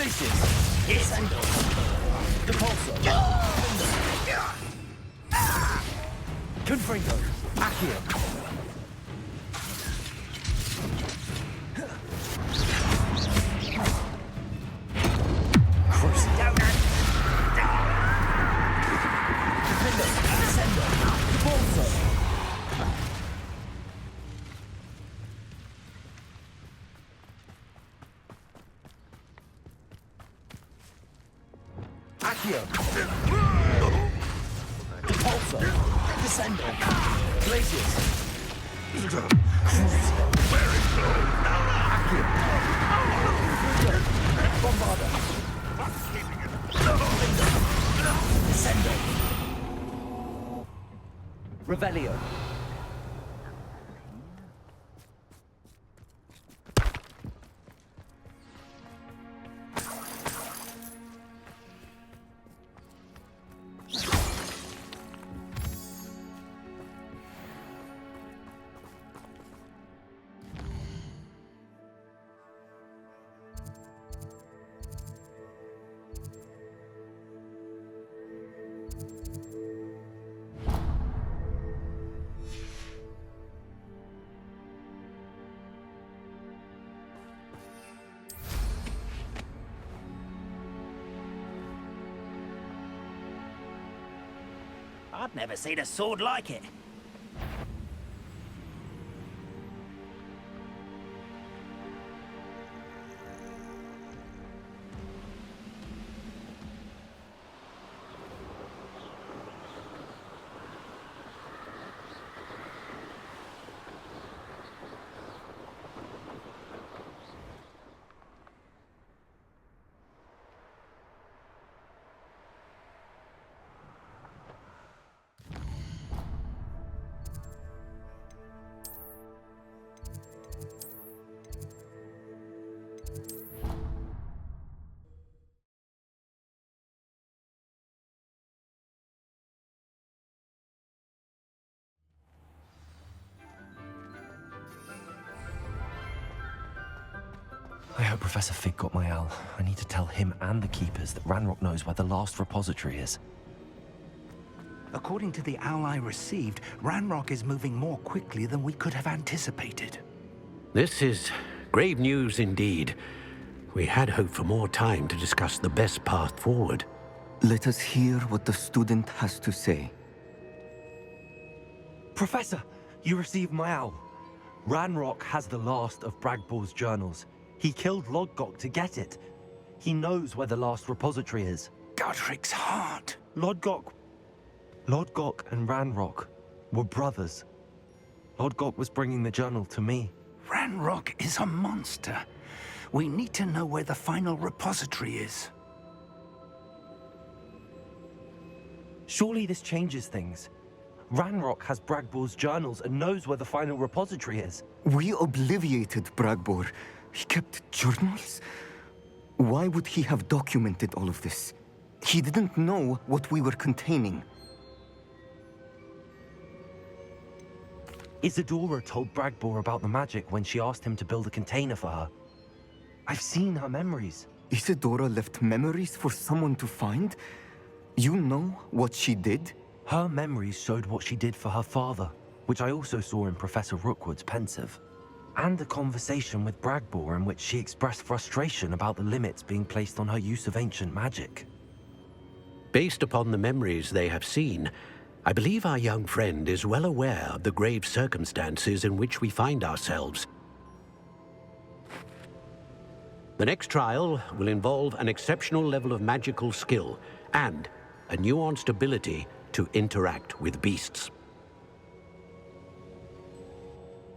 Glacius! Descendo! Depulso! Confringo! Accio! Cruise! Defendo! Descendo! Depulso! Accio! Depulso! Descendo! Glacius! Very close. Accio! Bombarda! Descendo! Revelio! I've never seen a sword like it. I hope Professor Fig got my owl. I need to tell him and the keepers that Ranrock knows where the last repository is. According to the owl I received, Ranrock is moving more quickly than we could have anticipated. This is grave news indeed. We had hoped for more time to discuss the best path forward. Let us hear what the student has to say. Professor, you received my owl. Ranrock has the last of Bragbor's journals. He killed Lodgok to get it. He knows where the last repository is. Godric's heart. Lodgok and Ranrock were brothers. Lodgok was bringing the journal to me. Ranrock is a monster. We need to know where the final repository is. Surely this changes things. Ranrock has Bragbor's journals and knows where the final repository is. We obliviated Bragbor. He kept journals? Why would he have documented all of this? He didn't know what we were containing. Isadora told Bragbor about the magic when she asked him to build a container for her. I've seen her memories. Isadora left memories for someone to find? You know what she did? Her memories showed what she did for her father, which I also saw in Professor Rookwood's pensive. And a conversation with Bragbor in which she expressed frustration about the limits being placed on her use of ancient magic. Based upon the memories they have seen, I believe our young friend is well aware of the grave circumstances in which we find ourselves. The next trial will involve an exceptional level of magical skill and a nuanced ability to interact with beasts.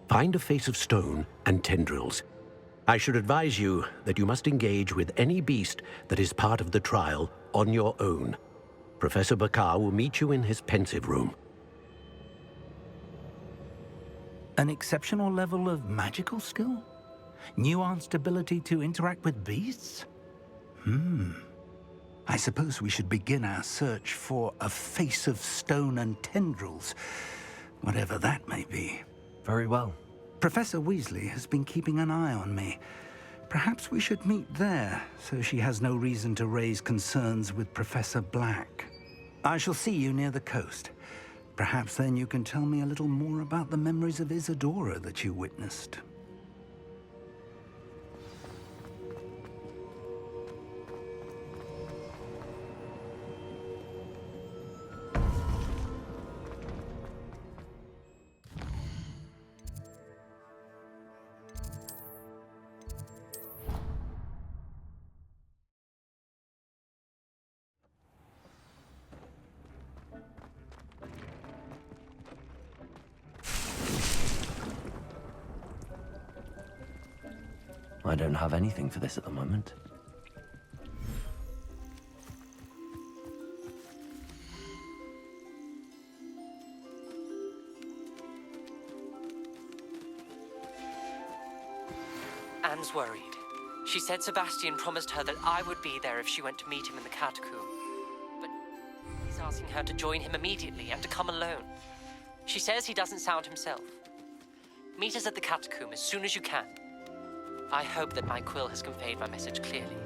Find a face of stone and tendrils. I should advise you that you must engage with any beast that is part of the trial on your own. Professor Bakar will meet you in his pensive room. An exceptional level of magical skill? Nuanced ability to interact with beasts? I suppose we should begin our search for a face of stone and tendrils, whatever that may be. Very well. Professor Weasley has been keeping an eye on me. Perhaps we should meet there, so she has no reason to raise concerns with Professor Black. I shall see you near the coast. Perhaps then you can tell me a little more about the memories of Isadora that you witnessed. I don't have anything for this at the moment. Anne's worried. She said Sebastian promised her that I would be there if she went to meet him in the catacomb. But he's asking her to join him immediately and to come alone. She says he doesn't sound himself. Meet us at the catacomb as soon as you can. I hope that my quill has conveyed my message clearly.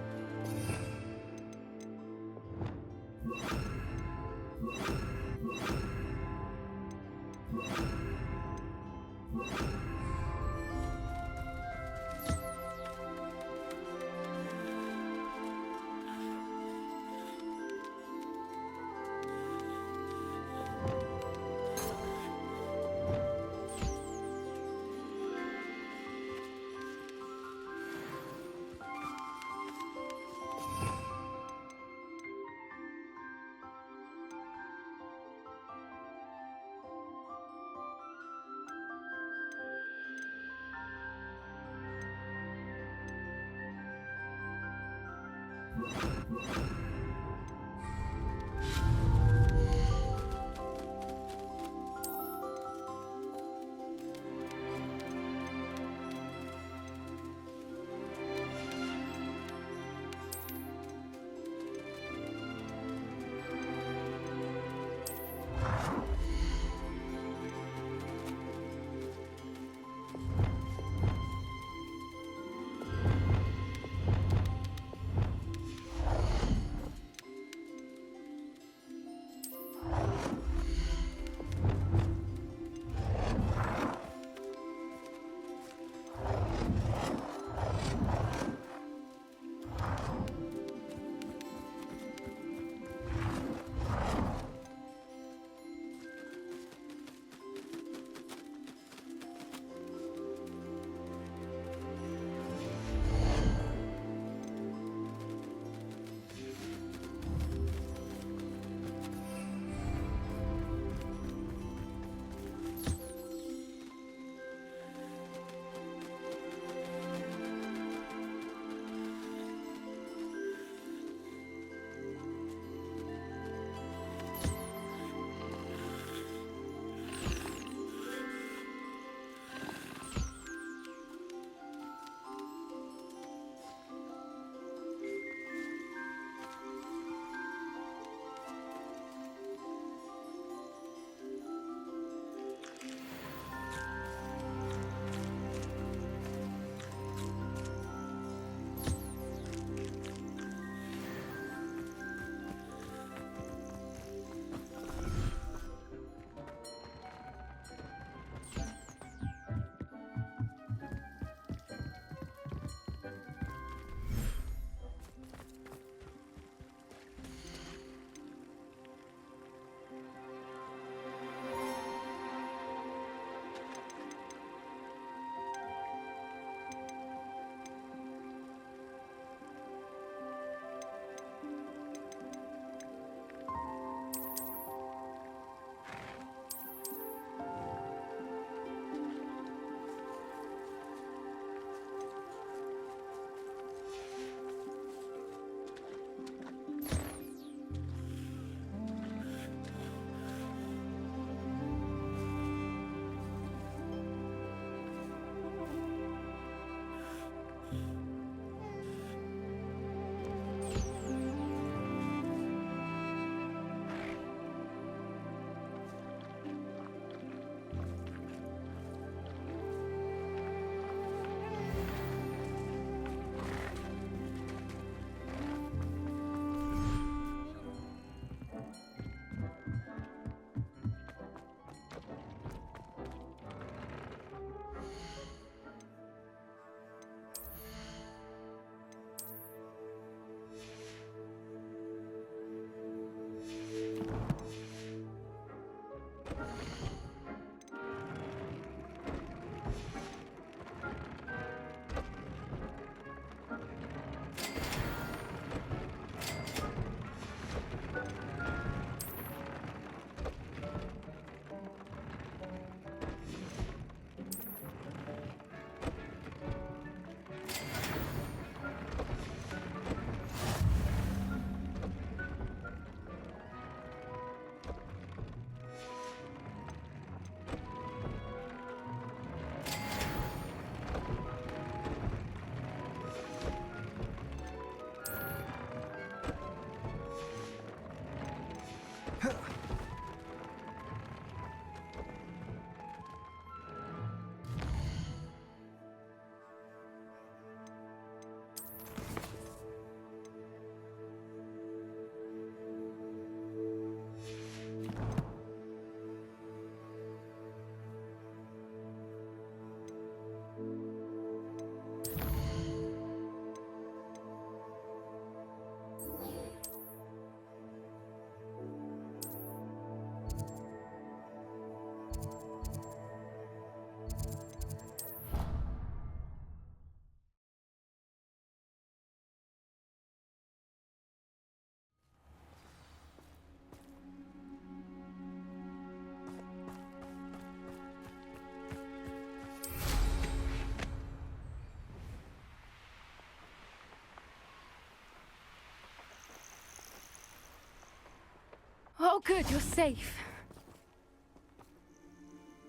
Oh, good, you're safe.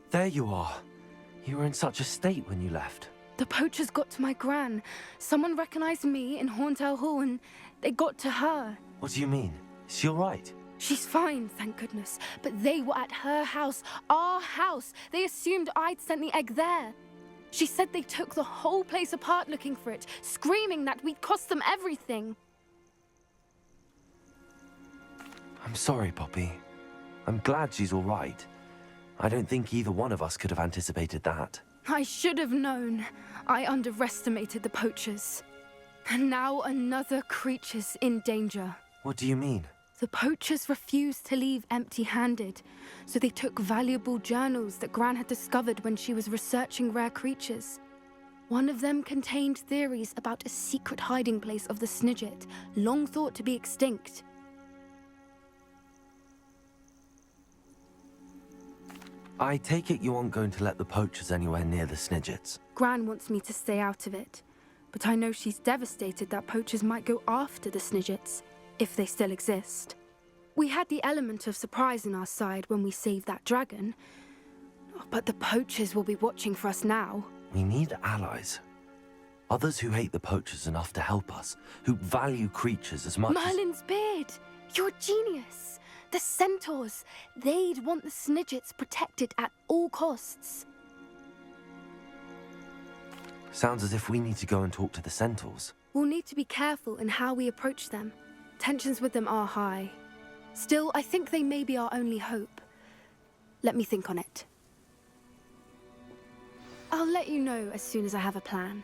There you are. You were in such a state when you left. The poachers got to my gran. Someone recognized me in Horntail Hall and they got to her. What do you mean? Is she all right? She's fine, thank goodness. But they were at her house, our house. They assumed I'd sent the egg there. She said they took the whole place apart looking for it, screaming that we'd cost them everything. I'm sorry, Poppy. I'm glad she's all right. I don't think either one of us could have anticipated that. I should have known. I underestimated the poachers. And now another creature's in danger. What do you mean? The poachers refused to leave empty-handed, so they took valuable journals that Gran had discovered when she was researching rare creatures. One of them contained theories about a secret hiding place of the Snidget, long thought to be extinct. I take it you aren't going to let the poachers anywhere near the Snidgets. Gran wants me to stay out of it, but I know she's devastated that poachers might go after the Snidgets, if they still exist. We had the element of surprise on our side when we saved that dragon, but the poachers will be watching for us now. We need allies. Others who hate the poachers enough to help us, who value creatures as much Merlin's beard! You're a genius! The centaurs! They'd want the Snidgets protected at all costs. Sounds as if we need to go and talk to the centaurs. We'll need to be careful in how we approach them. Tensions with them are high. Still, I think they may be our only hope. Let me think on it. I'll let you know as soon as I have a plan.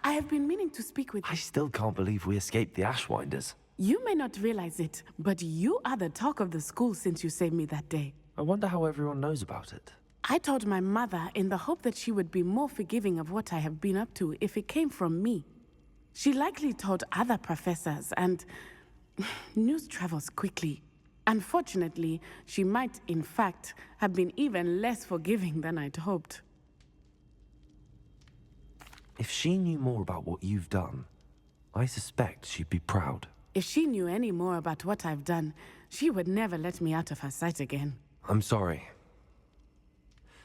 I have been meaning to speak with you. I still can't believe we escaped the Ashwinders. You may not realize it, but you are the talk of the school since you saved me that day. I wonder how everyone knows about it. I told my mother in the hope that she would be more forgiving of what I have been up to if it came from me. She likely told other professors, and news travels quickly. Unfortunately, she might, in fact, have been even less forgiving than I'd hoped. If she knew more about what you've done, I suspect she'd be proud. If she knew any more about what I've done, she would never let me out of her sight again. I'm sorry.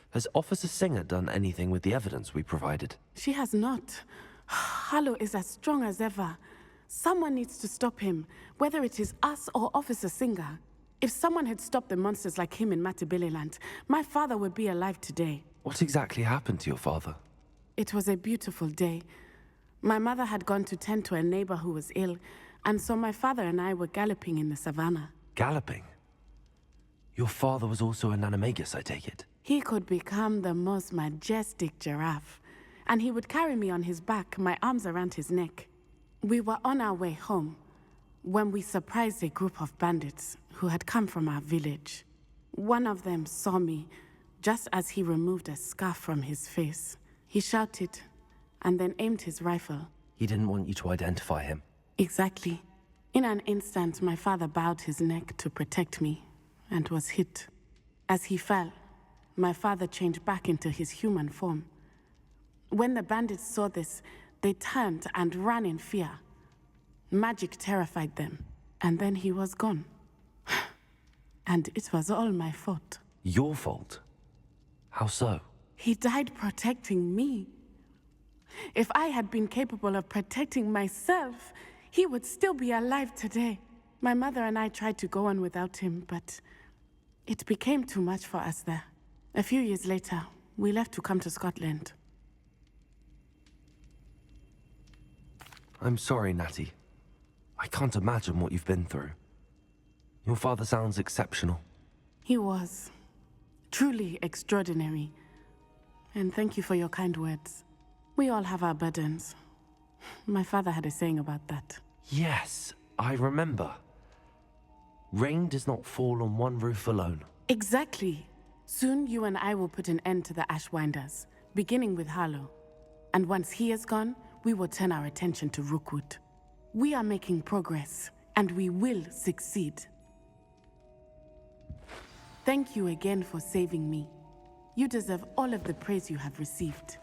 Has Officer Singer done anything with the evidence we provided? She has not. Harlow is as strong as ever. Someone needs to stop him, whether it is us or Officer Singer. If someone had stopped the monsters like him in Matabeleland, my father would be alive today. What exactly happened to your father? It was a beautiful day. My mother had gone to tend to a neighbor who was ill, and so my father and I were galloping in the savannah. Galloping? Your father was also an animagus, I take it? He could become the most majestic giraffe, and he would carry me on his back, my arms around his neck. We were on our way home when we surprised a group of bandits who had come from our village. One of them saw me just as he removed a scarf from his face. He shouted, and then aimed his rifle. He didn't want you to identify him. Exactly. In an instant, my father bowed his neck to protect me, and was hit. As he fell, my father changed back into his human form. When the bandits saw this, they turned and ran in fear. Magic terrified them, and then he was gone. And it was all my fault. Your fault? How so? He died protecting me. If I had been capable of protecting myself, he would still be alive today. My mother and I tried to go on without him, but it became too much for us there. A few years later, we left to come to Scotland. I'm sorry, Natty. I can't imagine what you've been through. Your father sounds exceptional. He was. Truly extraordinary. And thank you for your kind words. We all have our burdens. My father had a saying about that. Yes, I remember. Rain does not fall on one roof alone. Exactly. Soon you and I will put an end to the Ashwinders, beginning with Harlow. And once he is gone, we will turn our attention to Rookwood. We are making progress, and we will succeed. Thank you again for saving me. You deserve all of the praise you have received.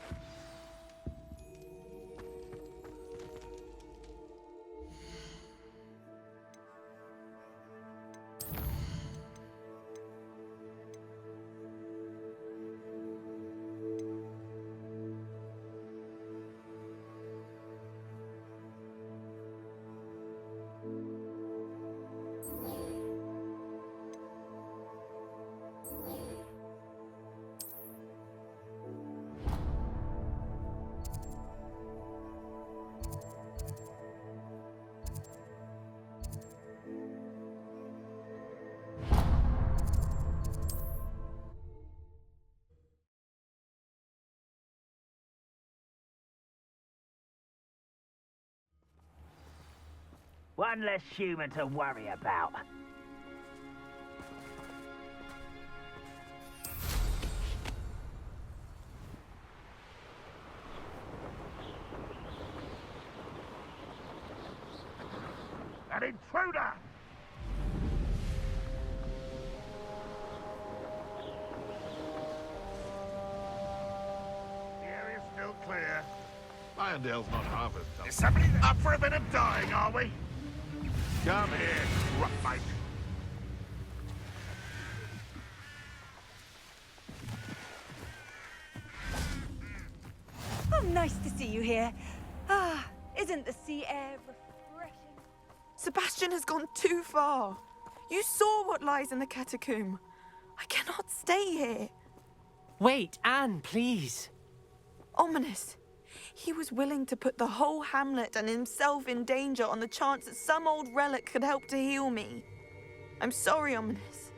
One less human to worry about. An intruder! The area's still clear. Irondale's not half as tough. Is somebody up for a bit of dying, are we? Come here, rough mate. Oh, nice to see you here. Ah, isn't the sea air refreshing? Sebastian has gone too far. You saw what lies in the catacomb. I cannot stay here. Wait, Anne, please. Ominous. He was willing to put the whole hamlet and himself in danger on the chance that some old relic could help to heal me. I'm sorry, Ominous.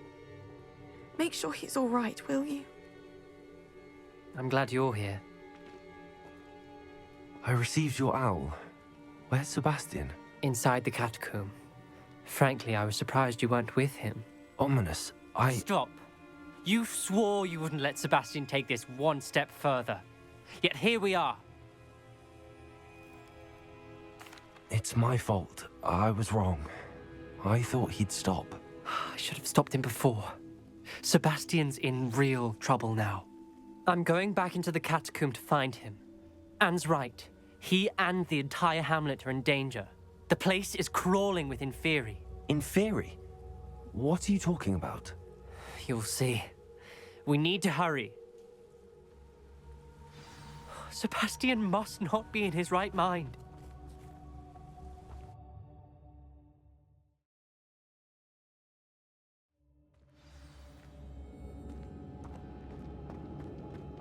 Make sure he's all right, will you? I'm glad you're here. I received your owl. Where's Sebastian? Inside the catacomb. Frankly, I was surprised you weren't with him. Ominous, Stop. You swore you wouldn't let Sebastian take this one step further. Yet here we are. It's my fault. I was wrong. I thought he'd stop. I should have stopped him before. Sebastian's in real trouble now. I'm going back into the catacomb to find him. Anne's right. He and the entire hamlet are in danger. The place is crawling with Inferi. Inferi? What are you talking about? You'll see. We need to hurry. Sebastian must not be in his right mind.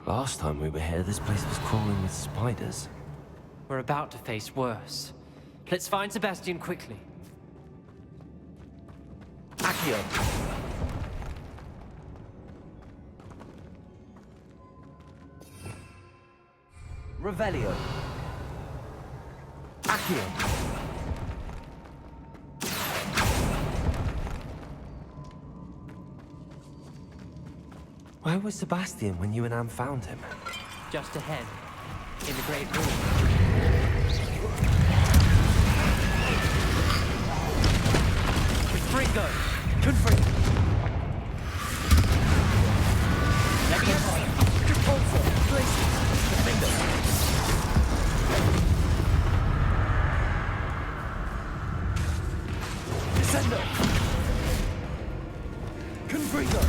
Last time we were here, this place was crawling with spiders. We're about to face worse. Let's find Sebastian quickly. Accio! Revelio! Accio! Where was Sebastian when you and Anne found him? Just ahead, in the great room. Confringo! Confringo! Leviosa! Repulsor! Glacius! Confringo! Descendo! Confringo!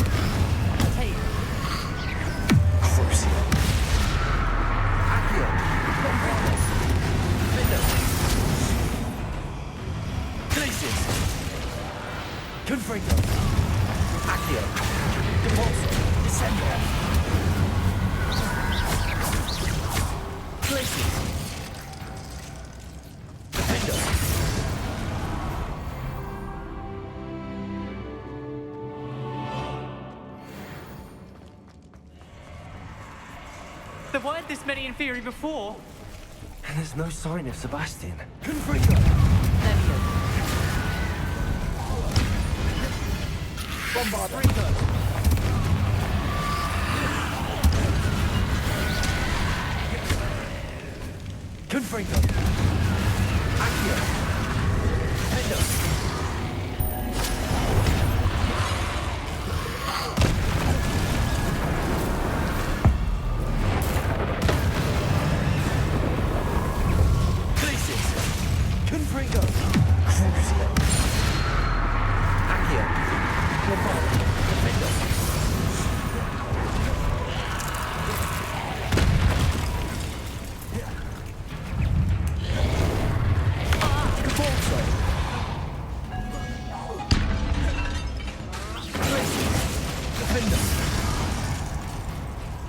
Take! Crucio! Accio! Confringo! Confringo! Glacius! Confringo! Accio! Repulsor! Descendo! Glacius! Defendo! There weren't this many Inferi before. And there's no sign of Sebastian. Confringo! Bombarder! Confringo! Accio! Defendo! Confringo! Crucio! Accio! Bombarder! Defendo! Cabolso! Defendo!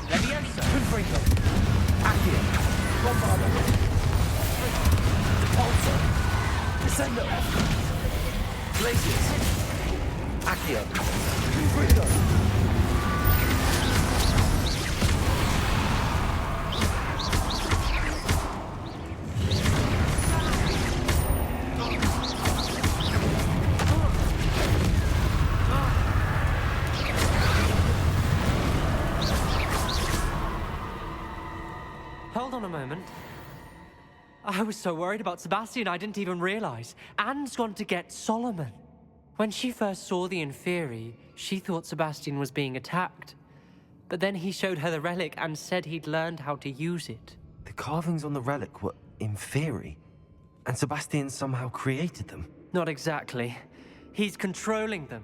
Leviosa! Confringo! Accio! Bombarder! Cabolso! Descendo! Glacius! Accio! Confringo! Hold on a moment. I was so worried about Sebastian I didn't even realize. Anne's gone to get Solomon. When she first saw the Inferi, she thought Sebastian was being attacked. But then he showed her the relic and said he'd learned how to use it. The carvings on the relic were Inferi, and Sebastian somehow created them. Not exactly. He's controlling them.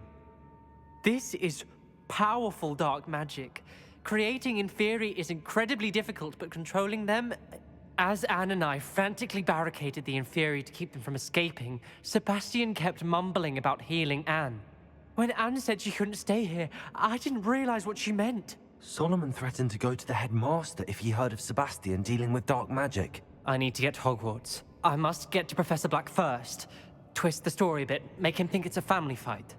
This is powerful dark magic. Creating Inferi is incredibly difficult, but controlling them... As Anne and I frantically barricaded the Inferi to keep them from escaping, Sebastian kept mumbling about healing Anne. When Anne said she couldn't stay here, I didn't realize what she meant. Solomon threatened to go to the headmaster if he heard of Sebastian dealing with dark magic. I need to get to Hogwarts. I must get to Professor Black first. Twist the story a bit, make him think it's a family fight.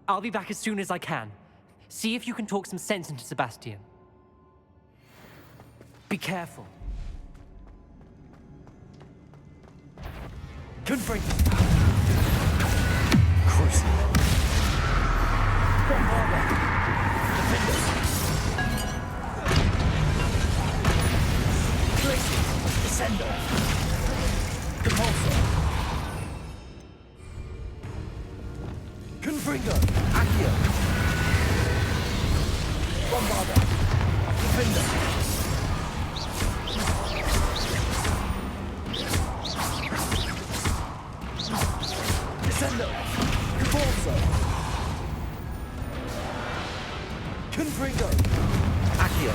I'll be back as soon as I can. See if you can talk some sense into Sebastian. Be careful. Confringo! Crucio! Bombarder! Defendo! Glacius! Descendo! Cabolso! Confringo! Accio! Bombarder! Defendo! Descendo! Cabolso! Confringo! Accio!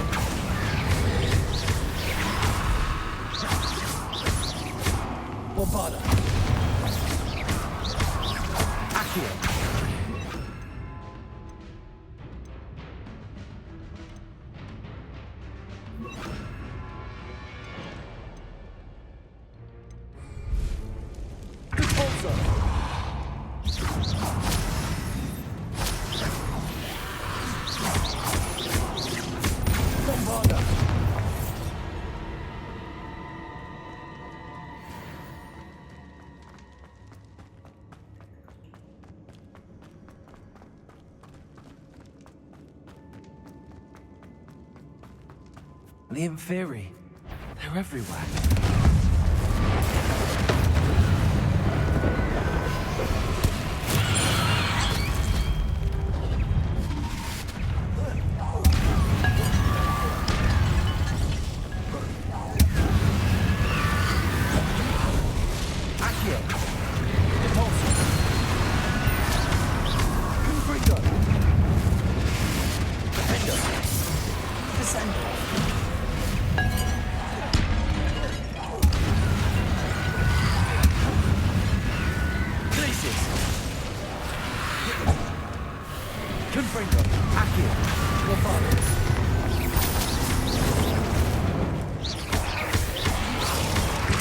Bombarder! Accio! The Inferi. They're everywhere. Accio! Repulsor! Confringo! Defendo! Descendo! Confringo! Accio! Bombarder!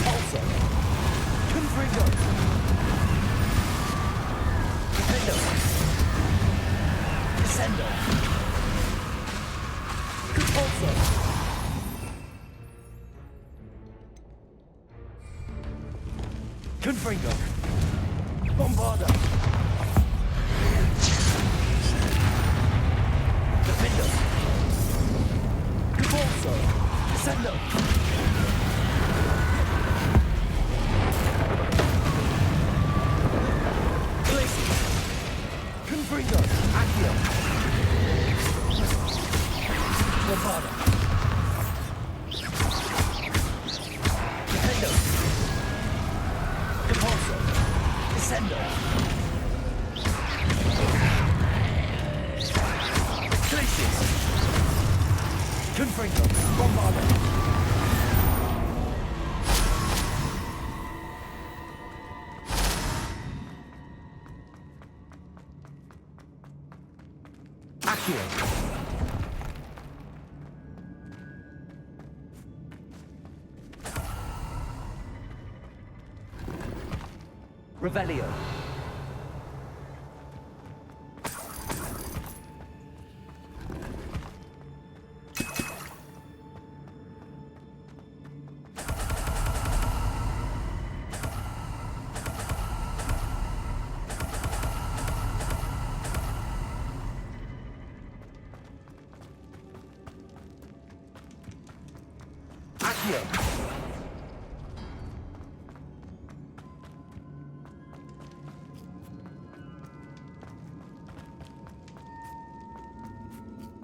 Also! Confringo! Defendo! Descendo! Also! Confringo! Accio! Bombarda! Defendo! Depulso! Descendo! Glacius! Confringo! Bombarda! Revelio. Accio.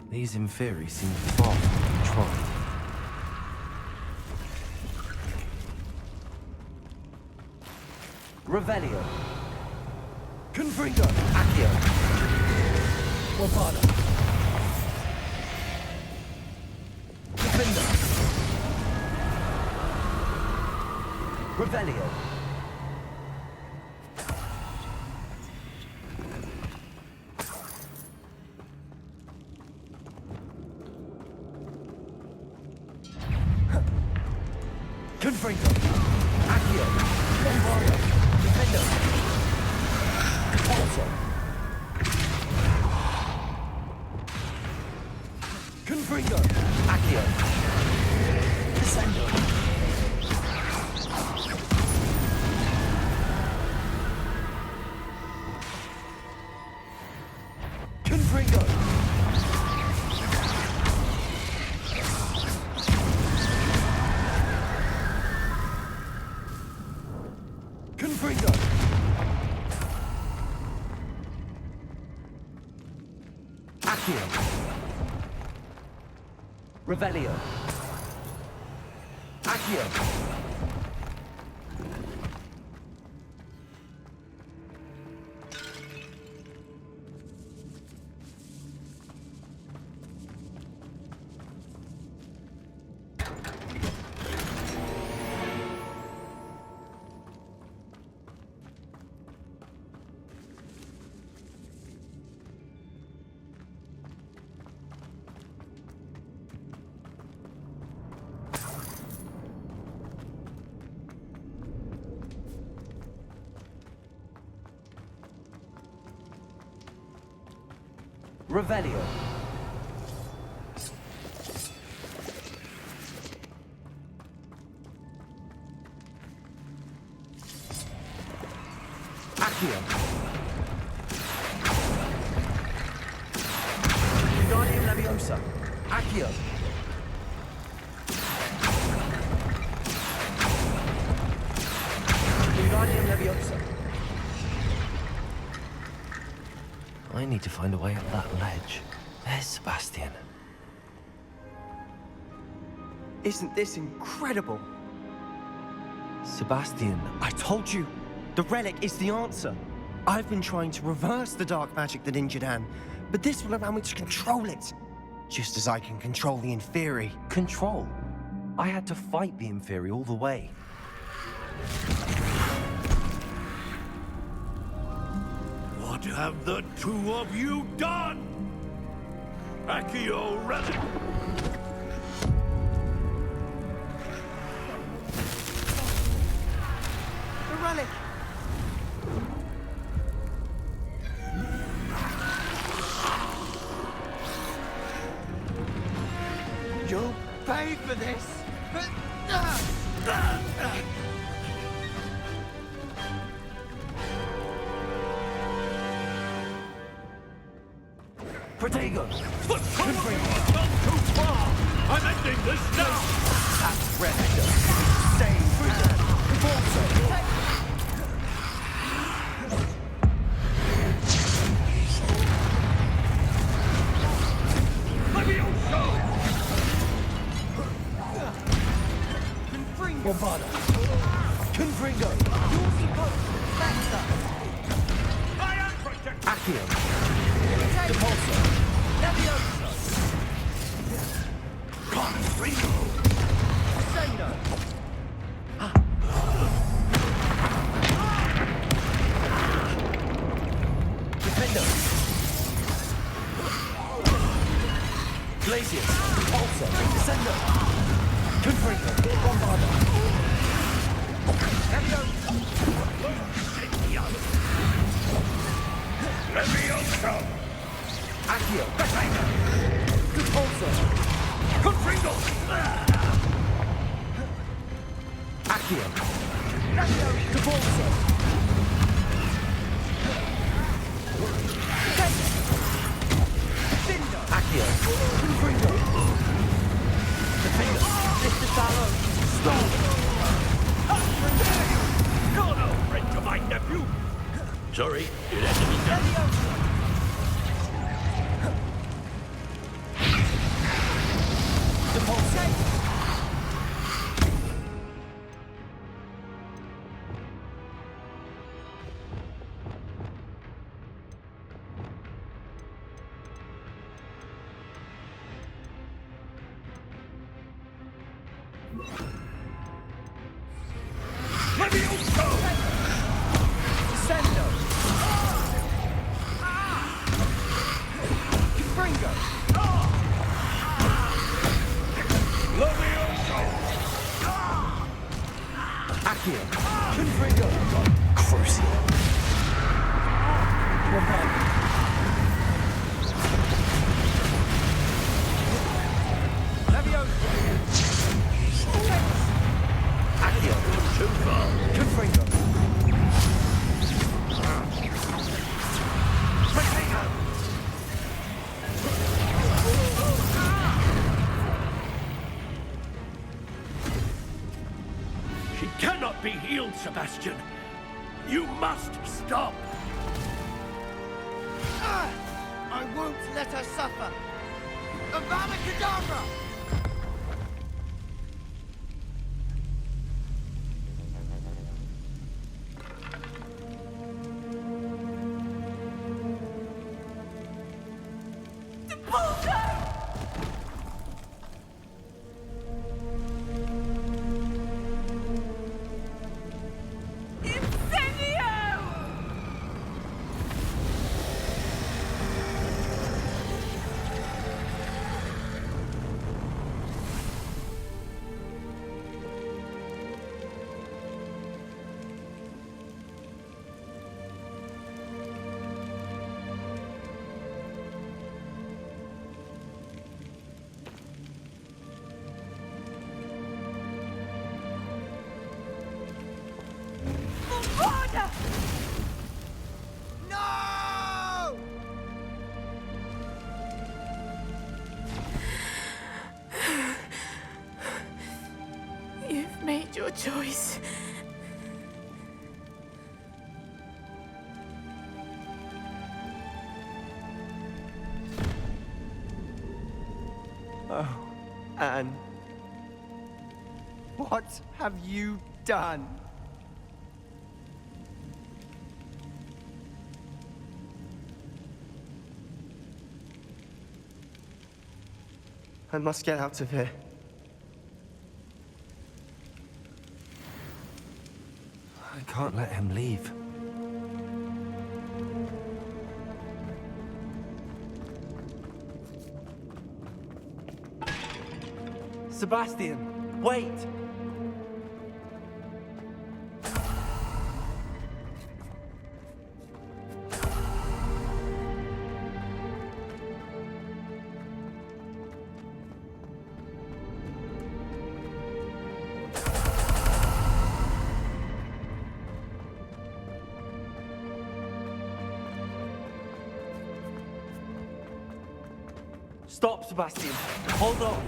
These Inferi seem far from controlled. Revelio. Confringo. Accio. Bombarda. Defender. Revelio. Confringo. Accio. Bombarda. Defender. Also. Confringo. Accio. Descendo. Confringo. Confringo. Accio. Revelio. Accio. Revelio. Accio. Wingardium Leviosa. Accio. Wingardium Leviosa. I need to find a way up that ledge. There's Sebastian. Isn't this incredible? Sebastian. I told you! The relic is the answer. I've been trying to reverse the dark magic that injured Anne, but this will allow me to control it. Just as I can control the Inferi. Control? I had to fight the Inferi all the way. What have the two of you done? Accio Relic! The relic! You'll pay for this! Protego! The two of you have gone too far! I'm ending this now! That's Raptor! Save freedom! Repulsor! Bombarda! Confringo! You're supposed to Spectre! Accio! Depulso! Levioso! Confringo! Ascendo! Defendo! Glacius! Pulsar! Descendo! Confringo! Bombarda! Levioso! Accio! Depulso! Confringo! Accio! Depulso! Accio! Confringo! Defendo! Mr. Sallow! Stop! You're no friend to my nephew! Sorry, it had to be done. Levioso! Descendo! Confringo! Levioso! Accio! Confringo! Crucio! Levioso! Accio! Too far. Confringo! She cannot be healed, Sebastian. You must stop. I won't let her suffer! Avada Kedavra! No! You've made your choice. Oh, Anne. What have you done? I must get out of here. I can't let him leave. Sebastian, wait! Stop, Sebastian. Hold on.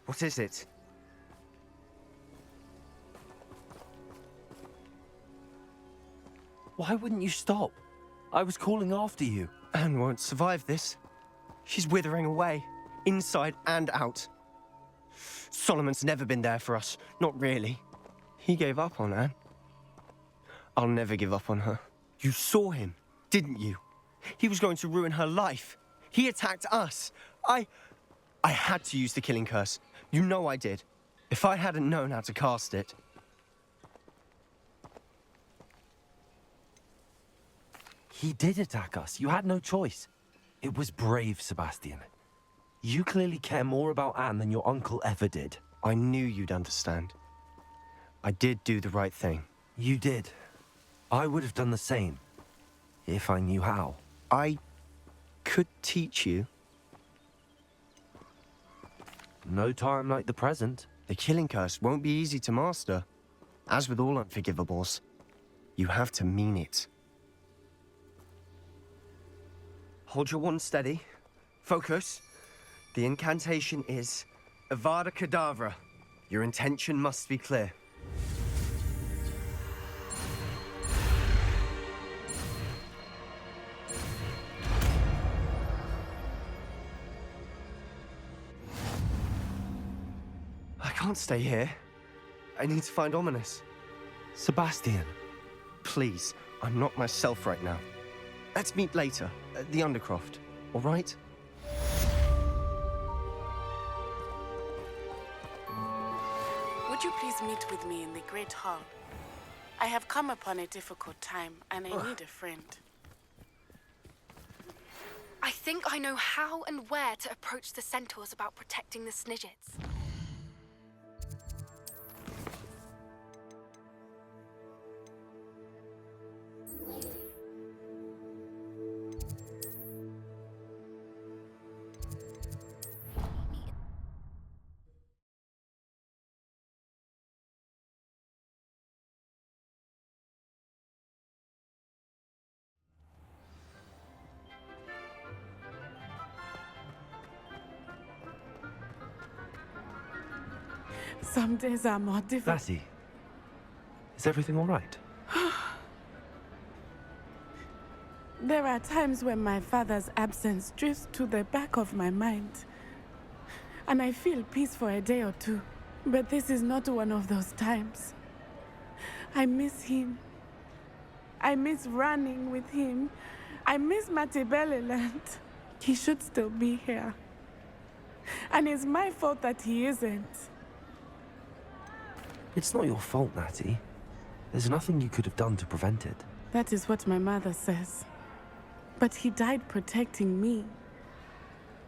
What is it? Why wouldn't you stop? I was calling after you. Anne won't survive this. She's withering away, inside and out. Solomon's never been there for us. Not really. He gave up on Anne. I'll never give up on her. You saw him, didn't you? He was going to ruin her life. He attacked us. I had to use the killing curse. You know I did. If I hadn't known how to cast it... He did attack us. You had no choice. It was brave, Sebastian. You clearly care more about Anne than your uncle ever did. I knew you'd understand. I did do the right thing. You did. I would have done the same, if I knew how. I could teach you. No time like the present. The killing curse won't be easy to master. As with all unforgivables, you have to mean it. Hold your wand steady. Focus. The incantation is Avada Kedavra. Your intention must be clear. I can't stay here. I need to find Ominous. Sebastian. Please, I'm not myself right now. Let's meet later, at the Undercroft, all right? Would you please meet with me in the Great Hall? I have come upon a difficult time, and I need a friend. I think I know how and where to approach the centaurs about protecting the Snidgets. Some days are more difficult. Lassie, is everything all right? There are times when my father's absence drifts to the back of my mind, and I feel peace for a day or two. But this is not one of those times. I miss him. I miss running with him. I miss Matibeleland. He should still be here. And it's my fault that he isn't. It's not your fault, Natty. There's nothing you could have done to prevent it. That is what my mother says. But he died protecting me.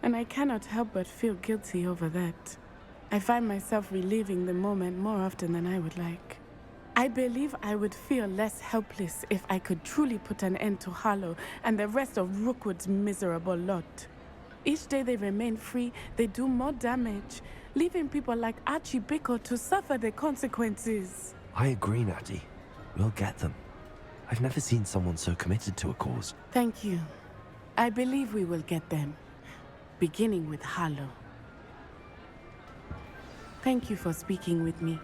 And I cannot help but feel guilty over that. I find myself reliving the moment more often than I would like. I believe I would feel less helpless if I could truly put an end to Harlow and the rest of Rookwood's miserable lot. Each day they remain free, they do more damage, leaving people like Archie Bickle to suffer the consequences. I agree, Natty. We'll get them. I've never seen someone so committed to a cause. Thank you. I believe we will get them, beginning with Harlow. Thank you for speaking with me.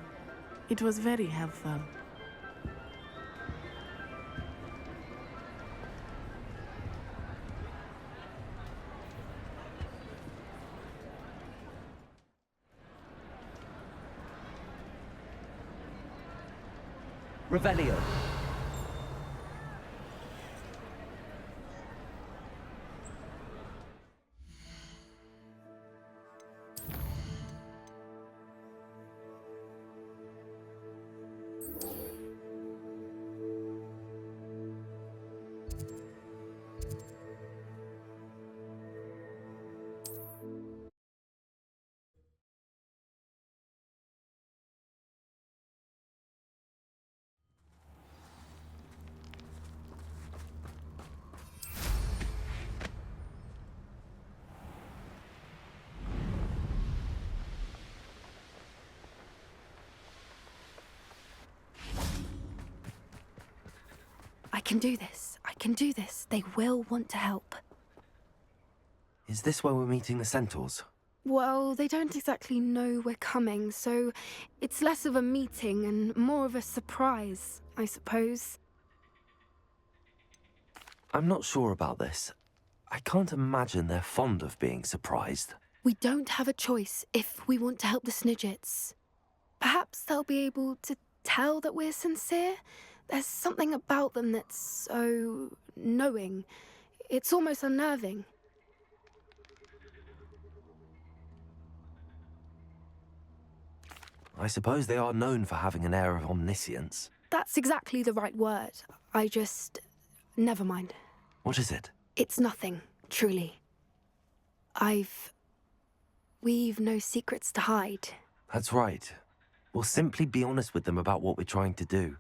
It was very helpful. Revelio. I can do this. I can do this. They will want to help. Is this where we're meeting the centaurs? Well, they don't exactly know we're coming, so it's less of a meeting and more of a surprise, I suppose. I'm not sure about this. I can't imagine they're fond of being surprised. We don't have a choice if we want to help the Snidgets. Perhaps they'll be able to tell that we're sincere. There's something about them that's so knowing. It's almost unnerving. I suppose they are known for having an air of omniscience. That's exactly the right word. Never mind. What is it? It's nothing, truly. We've no secrets to hide. That's right. We'll simply be honest with them about what we're trying to do.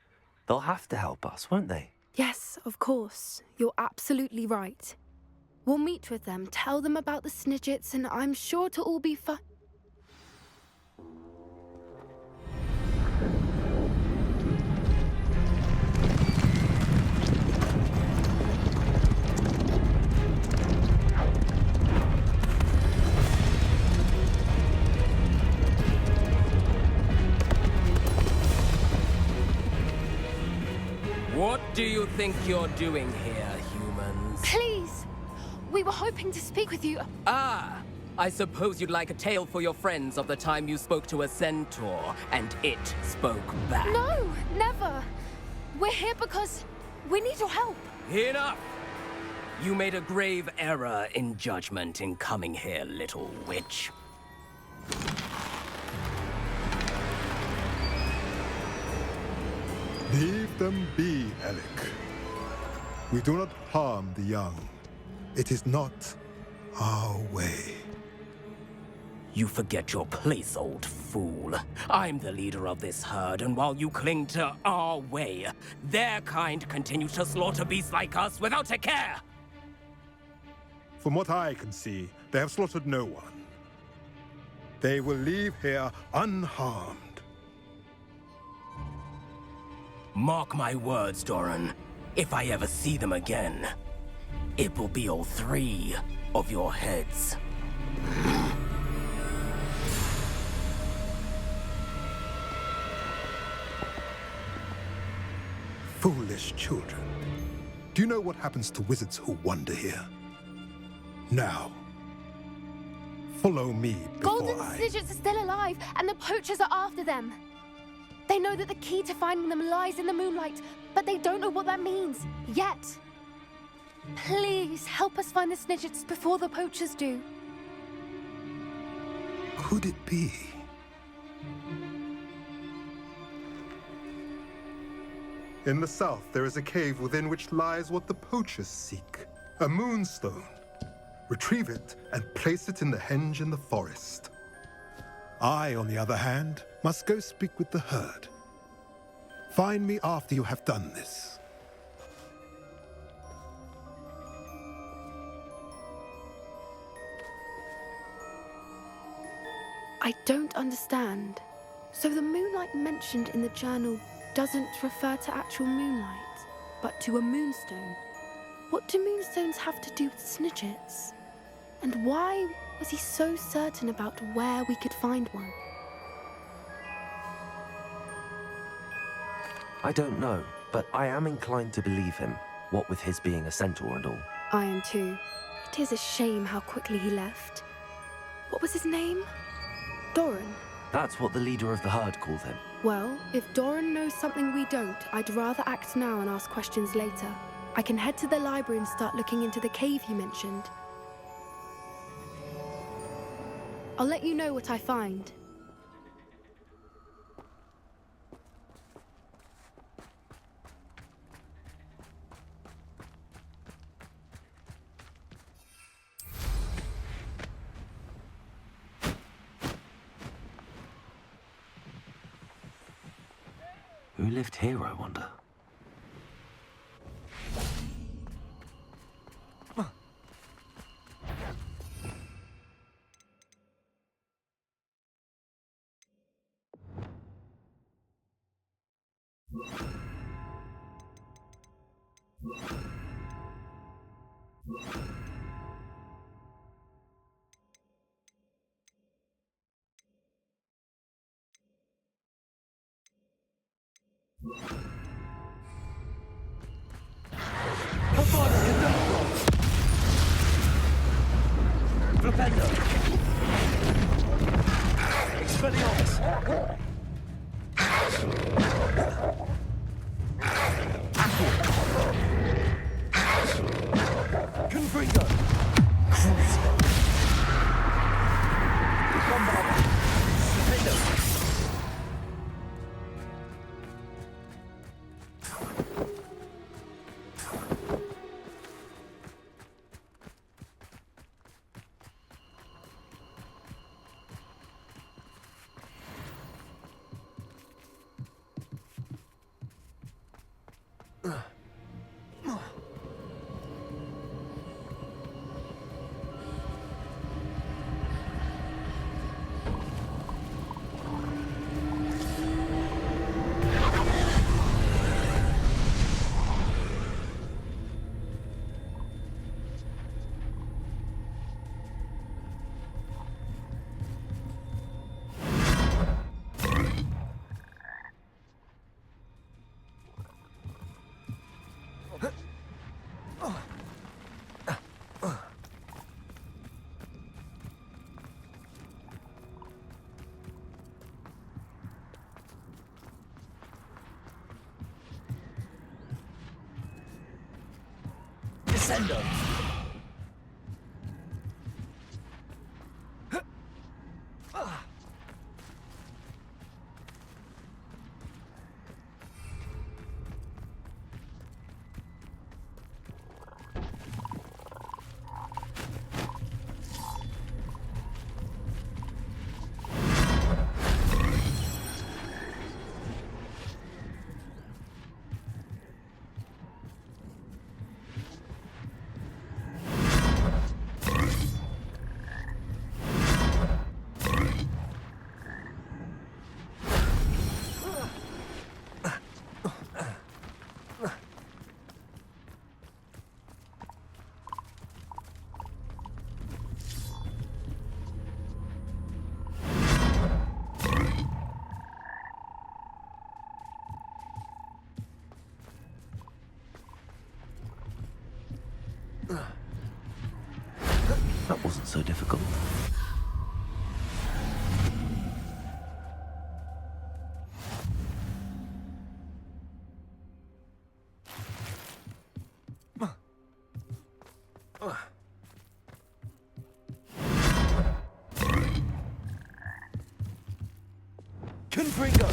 They'll have to help us, won't they? Yes, of course. You're absolutely right. We'll meet with them, tell them about the Snidgets, and I'm sure it'll all be fine. What do you think you're doing here, humans? Please! We were hoping to speak with you. Ah! I suppose you'd like a tale for your friends of the time you spoke to a centaur, and it spoke back. No, never! We're here because we need your help. Enough! You made a grave error in judgment in coming here, little witch. Leave them be, Alec. We do not harm the young. It is not our way. You forget your place, old fool. I'm the leader of this herd, and while you cling to our way, their kind continue to slaughter beasts like us without a care! From what I can see, they have slaughtered no one. They will leave here unharmed. Mark my words, Doran. If I ever see them again, it will be all 3 of your heads. Foolish children. Do you know what happens to wizards who wander here? Now, follow me before Golden Snidgets are still alive, and the poachers are after them. They know that the key to finding them lies in the moonlight, but they don't know what that means, yet. Please, help us find the Snidgets before the poachers do. Could it be? In the south, there is a cave within which lies what the poachers seek. A moonstone. Retrieve it and place it in the henge in the forest. I, on the other hand, must go speak with the herd. Find me after you have done this. I don't understand. So the moonlight mentioned in the journal doesn't refer to actual moonlight, but to a moonstone. What do moonstones have to do with Snidgets? And why was he so certain about where we could find one? I don't know, but I am inclined to believe him, what with his being a centaur and all. I am too. It is a shame how quickly he left. What was his name? Doran. That's what the leader of the herd called him. Well, if Doran knows something we don't, I'd rather act now and ask questions later. I can head to the library and start looking into the cave you mentioned. I'll let you know what I find. Who lived here, I wonder? Confringo! Crucio! Bombarda! Defendo! Descendo! That wasn't so difficult. Confringo!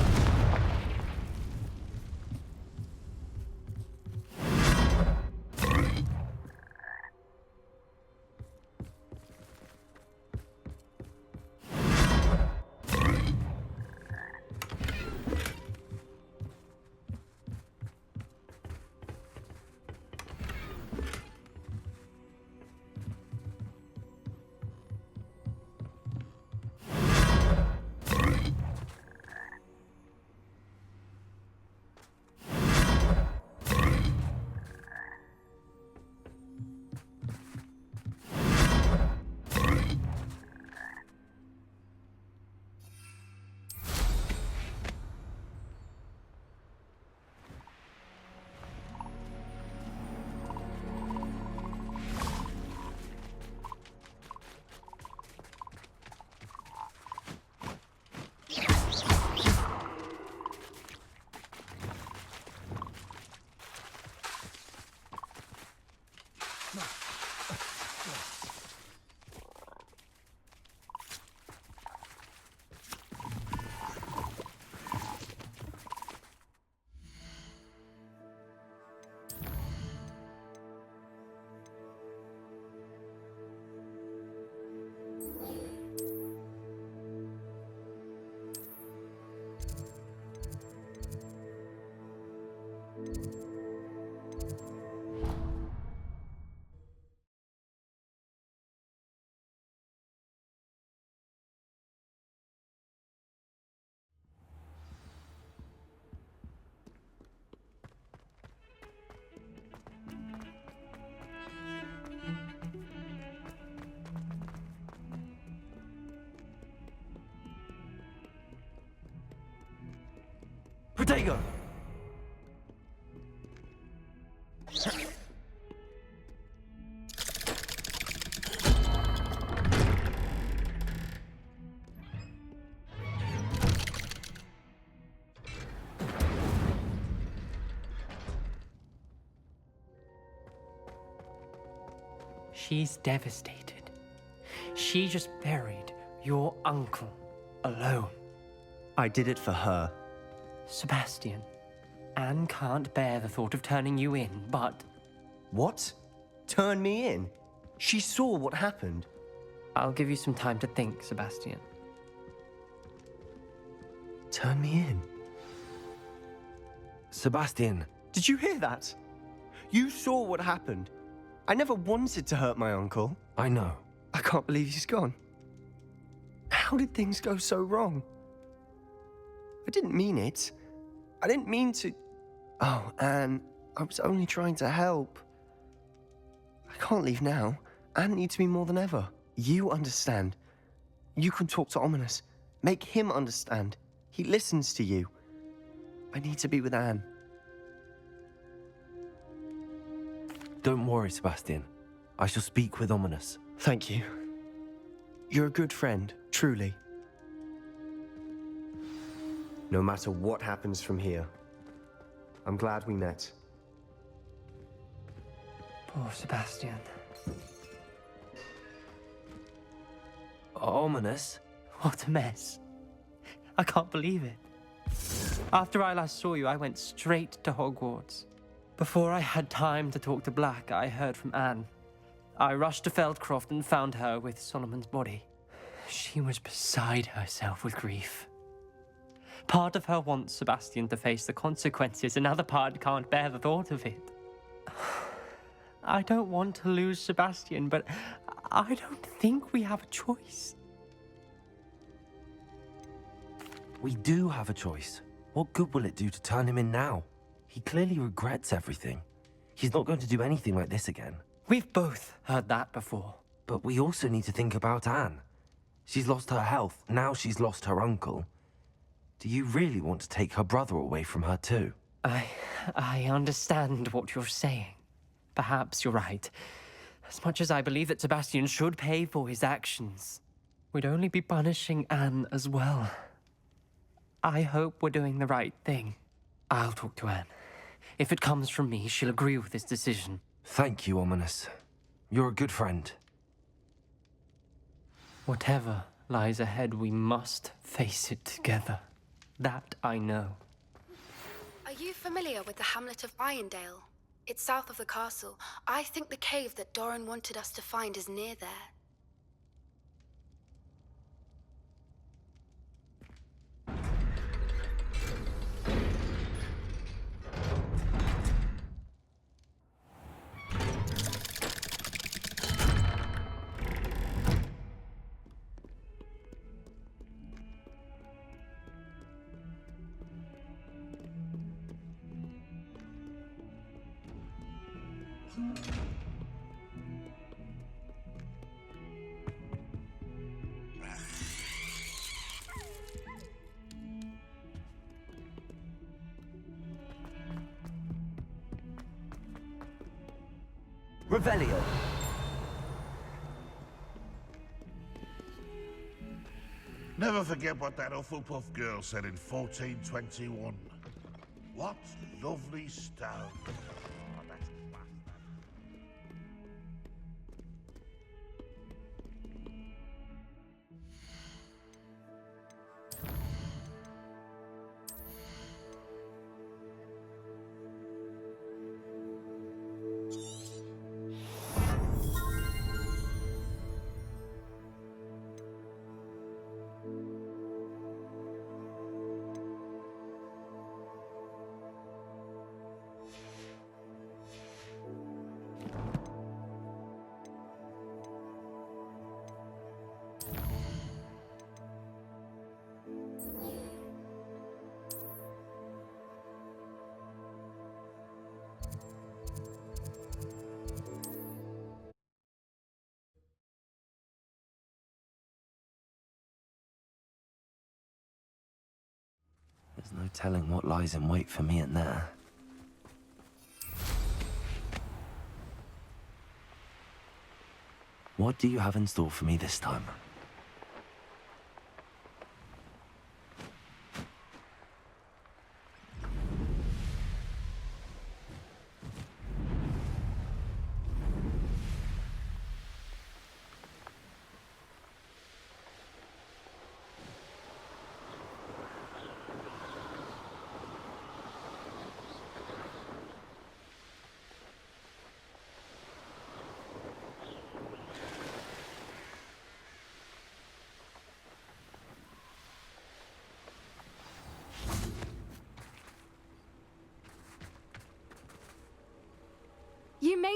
Protego! She's devastated. She just buried your uncle alone. I did it for her. Sebastian, Anne can't bear the thought of turning you in, but... What? Turn me in? She saw what happened. I'll give you some time to think, Sebastian. Turn me in? Sebastian. Did you hear that? You saw what happened. I never wanted to hurt my uncle. I know. I can't believe he's gone. How did things go so wrong? I didn't mean it. I didn't mean to... Oh, Anne, I was only trying to help. I can't leave now. Anne needs me more than ever. You understand. You can talk to Ominous. Make him understand. He listens to you. I need to be with Anne. Don't worry, Sebastian. I shall speak with Ominous. Thank you. You're a good friend, truly. No matter what happens from here, I'm glad we met. Poor Sebastian. Ominous? What a mess. I can't believe it. After I last saw you, I went straight to Hogwarts. Before I had time to talk to Black, I heard from Anne. I rushed to Feldcroft and found her with Solomon's body. She was beside herself with grief. Part of her wants Sebastian to face the consequences, another part can't bear the thought of it. I don't want to lose Sebastian, but I don't think we have a choice. We do have a choice. What good will it do to turn him in now? He clearly regrets everything. He's not going to do anything like this again. We've both heard that before. But we also need to think about Anne. She's lost her health, now she's lost her uncle. Do you really want to take her brother away from her too? I understand what you're saying. Perhaps you're right. As much as I believe that Sebastian should pay for his actions, we'd only be punishing Anne as well. I hope we're doing the right thing. I'll talk to Anne. If it comes from me, she'll agree with this decision. Thank you, Ominous. You're a good friend. Whatever lies ahead, we must face it together. That I know. Are you familiar with the hamlet of Irondale? It's south of the castle. I think the cave that Doran wanted us to find is near there. Revelio. Never forget what that Hufflepuff girl said in 1421. What lovely stone. Oh, that's class. There's no telling what lies in wait for me in there. What do you have in store for me this time?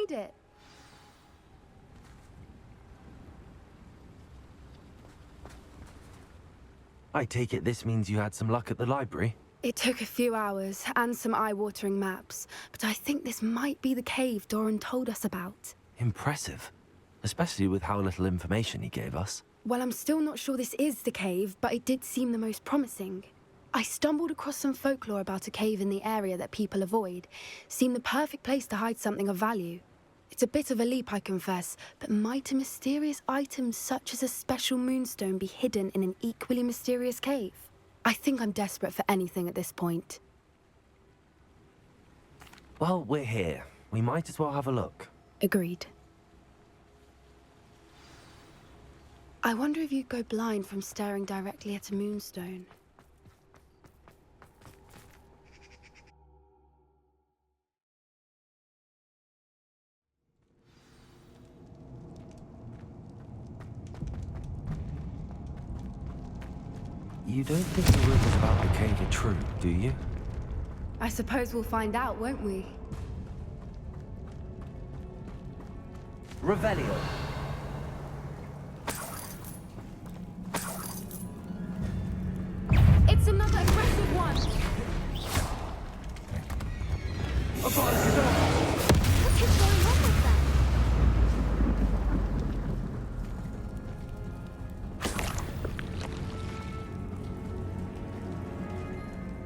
made it. I take it this means you had some luck at the library? It took a few hours and some eye-watering maps, but I think this might be the cave Doran told us about. Impressive. Especially with how little information he gave us. Well, I'm still not sure this is the cave, but it did seem the most promising. I stumbled across some folklore about a cave in the area that people avoid. Seemed the perfect place to hide something of value. It's a bit of a leap, I confess, but might a mysterious item such as a special moonstone be hidden in an equally mysterious cave? I think I'm desperate for anything at this point. Well, we're here. We might as well have a look. Agreed. I wonder if you'd go blind from staring directly at a moonstone. You don't think the rumors about the cave are true, do you? I suppose we'll find out, won't we? Revelio. It's another aggressive one! What is going on with that?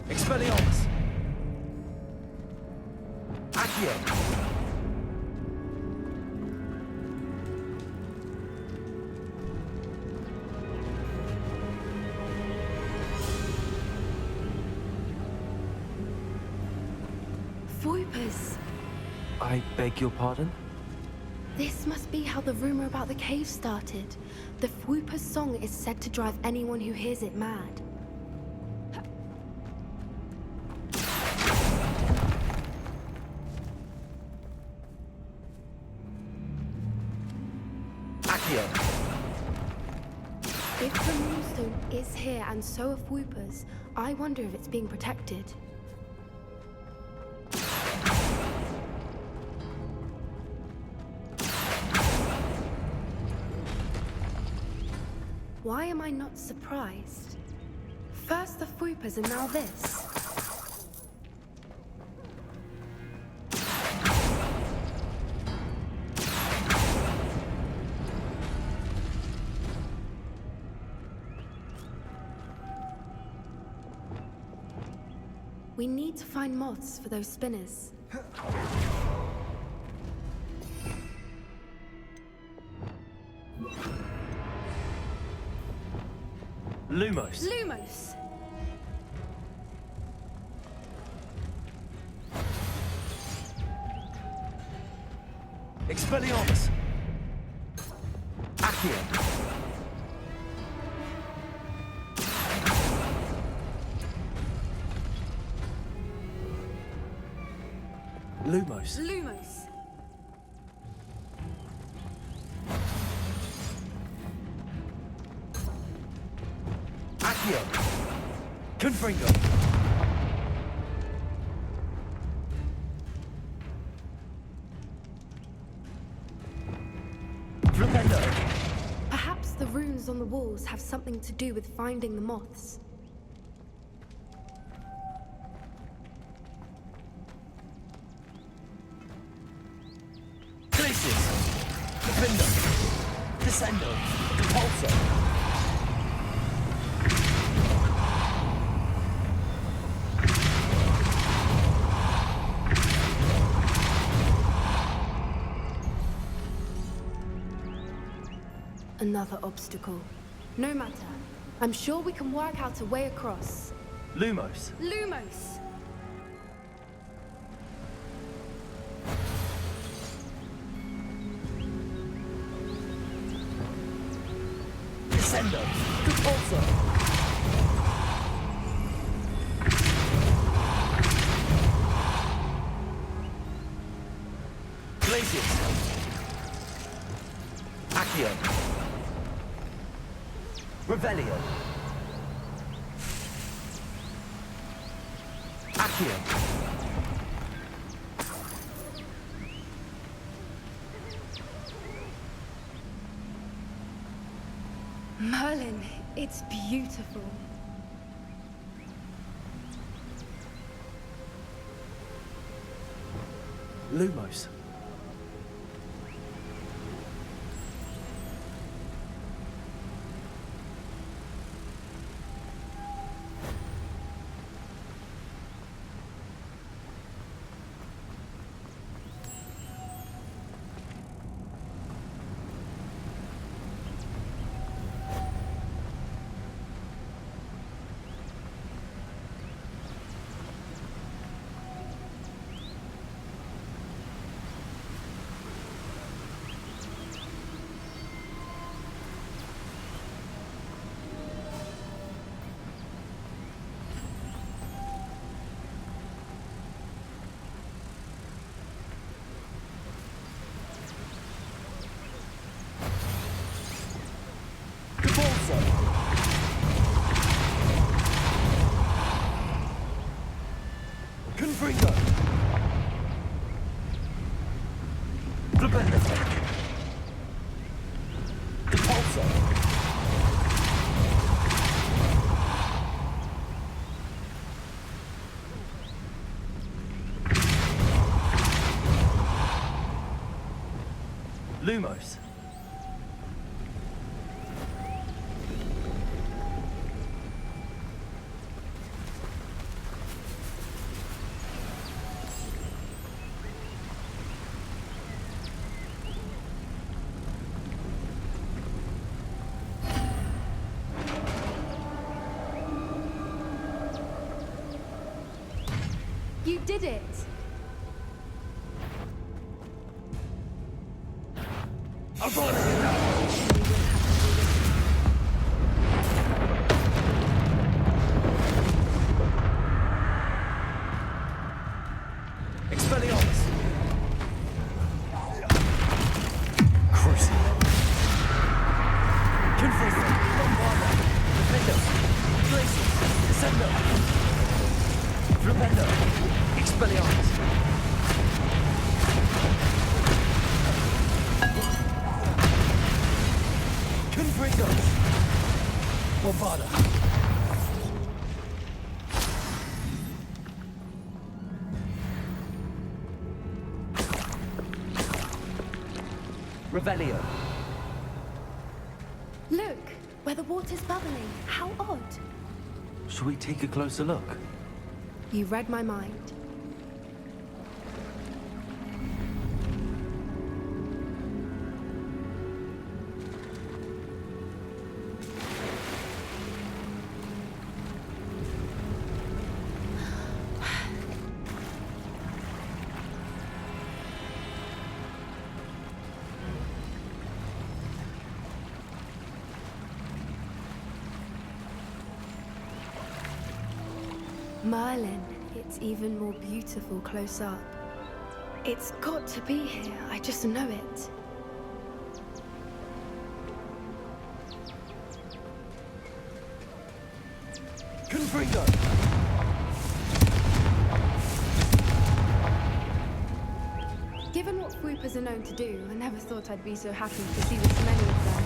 Expelliarmus! Accio! Voipers! I beg your pardon? This must be how the rumor about the cave started. The Fwooper's song is said to drive anyone who hears it mad. If the moonstone is here and so are Fwoopers, I wonder if it's being protected. Why am I not surprised? First the Fwoopers and now this. We need to find moths for those spinners. Lumos. Lumos! Expelliarmus! Accio! Lumos. Lumos! Accio! Confringo! Flipendo! Perhaps the runes on the walls have something to do with finding the moths. Glacius! Defendo! Descendo! Repulsor! Another obstacle. No matter. I'm sure we can work out a way across. Lumos! Lumos! Descendo! Repulsor! Glacius! Accio! Revelio! Accio! Merlin, it's beautiful. Lumos. Confringo! Flipendo! Depulso! Lumos. You did it! Expelliarmus! Crucible! Confringo! Bombarda! Defendo! Glacius! Descendo! Flipendo! Expelliarmus! Confringo! Bombarda! Revelio! Look, where the water's bubbling. How odd. Shall we take a closer look? You read my mind. Merlin, it's even more beautiful close up. It's got to be here, I just know it. Confringo! Given what swoopers are known to do, I never thought I'd be so happy to see this many of them.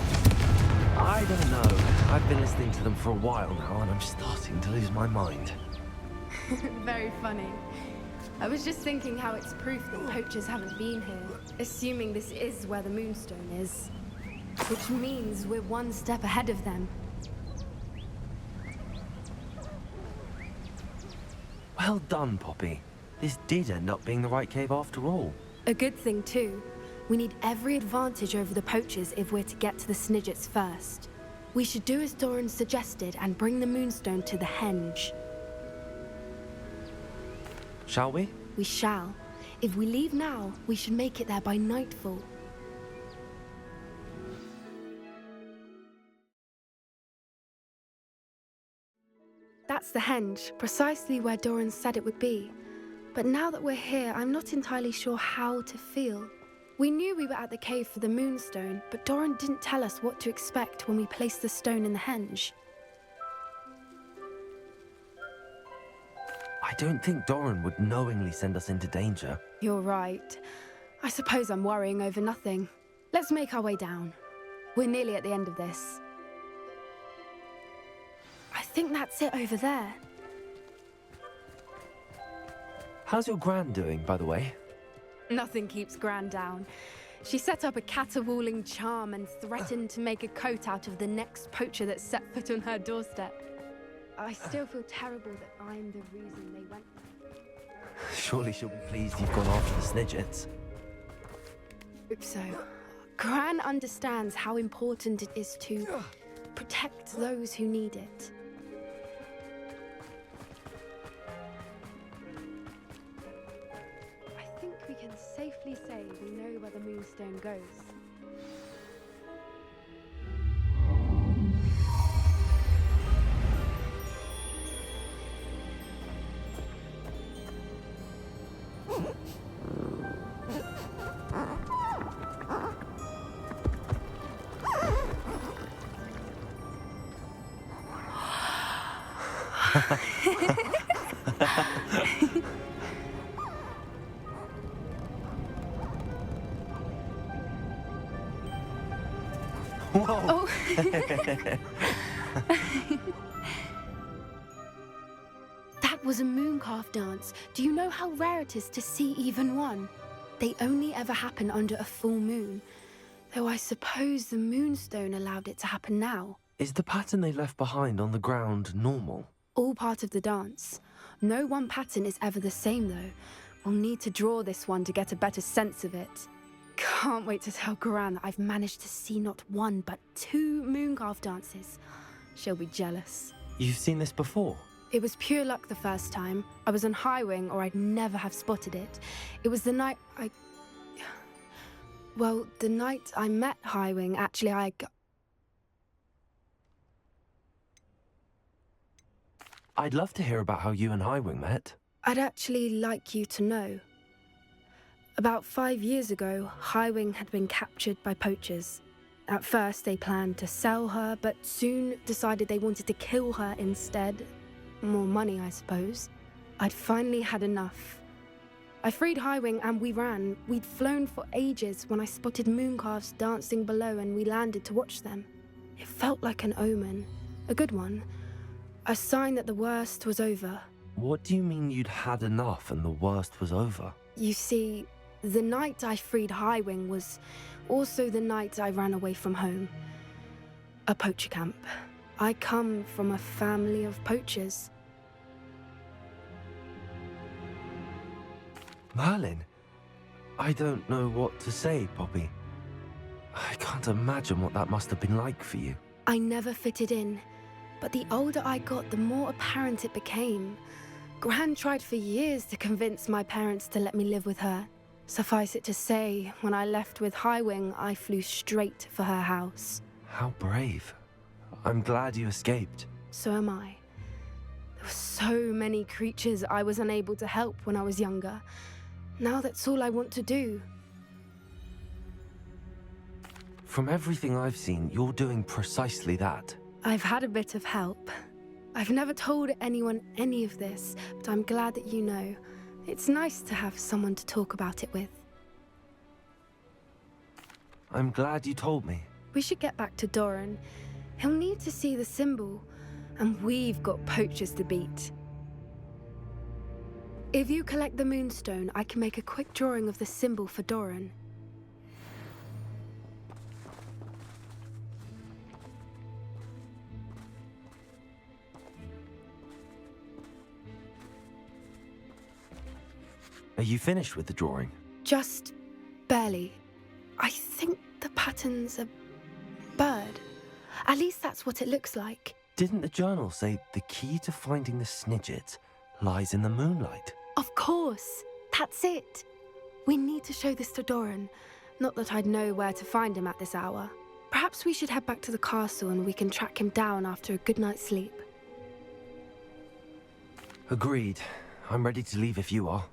I don't know. I've been listening to them for a while now, and I'm starting to lose my mind. Very funny. I was just thinking how it's proof that poachers haven't been here, assuming this is where the Moonstone is. Which means we're one step ahead of them. Well done, Poppy. This did end up being the right cave after all. A good thing, too. We need every advantage over the poachers if we're to get to the Snidgets first. We should do as Doran suggested and bring the Moonstone to the henge. Shall we? We shall. If we leave now, we should make it there by nightfall. That's the henge, precisely where Doran said it would be. But now that we're here, I'm not entirely sure how to feel. We knew we were at the cave for the Moonstone, but Doran didn't tell us what to expect when we placed the stone in the henge. I don't think Doran would knowingly send us into danger. You're right. I suppose I'm worrying over nothing. Let's make our way down. We're nearly at the end of this. think that's it over there. How's your gran doing, by the way? Nothing keeps Gran down. She set up a caterwauling charm and threatened to make a coat out of the next poacher that set foot on her doorstep. I still feel terrible that I'm the reason they went there. Surely she'll be pleased you've gone after the Snidgets. Hope so. Gran understands how important it is to protect those who need it. I think we can safely say we know where the Moonstone goes. Whoa! Oh. That was a mooncalf dance. Do you know how rare it is to see even one? They only ever happen under a full moon. Though I suppose the Moonstone allowed it to happen now. Is the pattern they left behind on the ground normal? All part of the dance. No one pattern is ever the same, though. We'll need to draw this one to get a better sense of it. Can't wait to tell Gran that I've managed to see not one, but 2 mooncalf dances. She'll be jealous. You've seen this before? It was pure luck the first time. I was on Highwing, or I'd never have spotted it. It was the night Well, the night I met Highwing, actually, I'd love to hear about how you and Highwing met. I'd actually like you to know. About 5 years ago, Highwing had been captured by poachers. At first, they planned to sell her, but soon decided they wanted to kill her instead. More money, I suppose. I'd finally had enough. I freed Highwing and we ran. We'd flown for ages when I spotted mooncalves dancing below and we landed to watch them. It felt like an omen. A good one. A sign that the worst was over. What do you mean you'd had enough and the worst was over? You see, the night I freed Highwing was also the night I ran away from home. A poacher camp. I come from a family of poachers. Merlin? I don't know what to say, Poppy. I can't imagine what that must have been like for you. I never fitted in, but the older I got, the more apparent it became. Gran tried for years to convince my parents to let me live with her. Suffice it to say, when I left with Highwing, I flew straight for her house. How brave. I'm glad you escaped. So am I. There were so many creatures I was unable to help when I was younger. Now that's all I want to do. From everything I've seen, you're doing precisely that. I've had a bit of help. I've never told anyone any of this, but I'm glad that you know. It's nice to have someone to talk about it with. I'm glad you told me. We should get back to Doran. He'll need to see the symbol, and we've got poachers to beat. If you collect the Moonstone, I can make a quick drawing of the symbol for Doran. Are you finished with the drawing? Just barely. I think the pattern's a bird. At least that's what it looks like. Didn't the journal say the key to finding the Snidget lies in the moonlight? Of course. That's it. We need to show this to Doran. Not that I'd know where to find him at this hour. Perhaps we should head back to the castle and we can track him down after a good night's sleep. Agreed. I'm ready to leave if you are.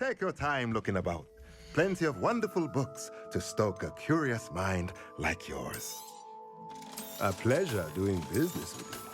Take your time looking about. Plenty of wonderful books to stoke a curious mind like yours. A pleasure doing business with you.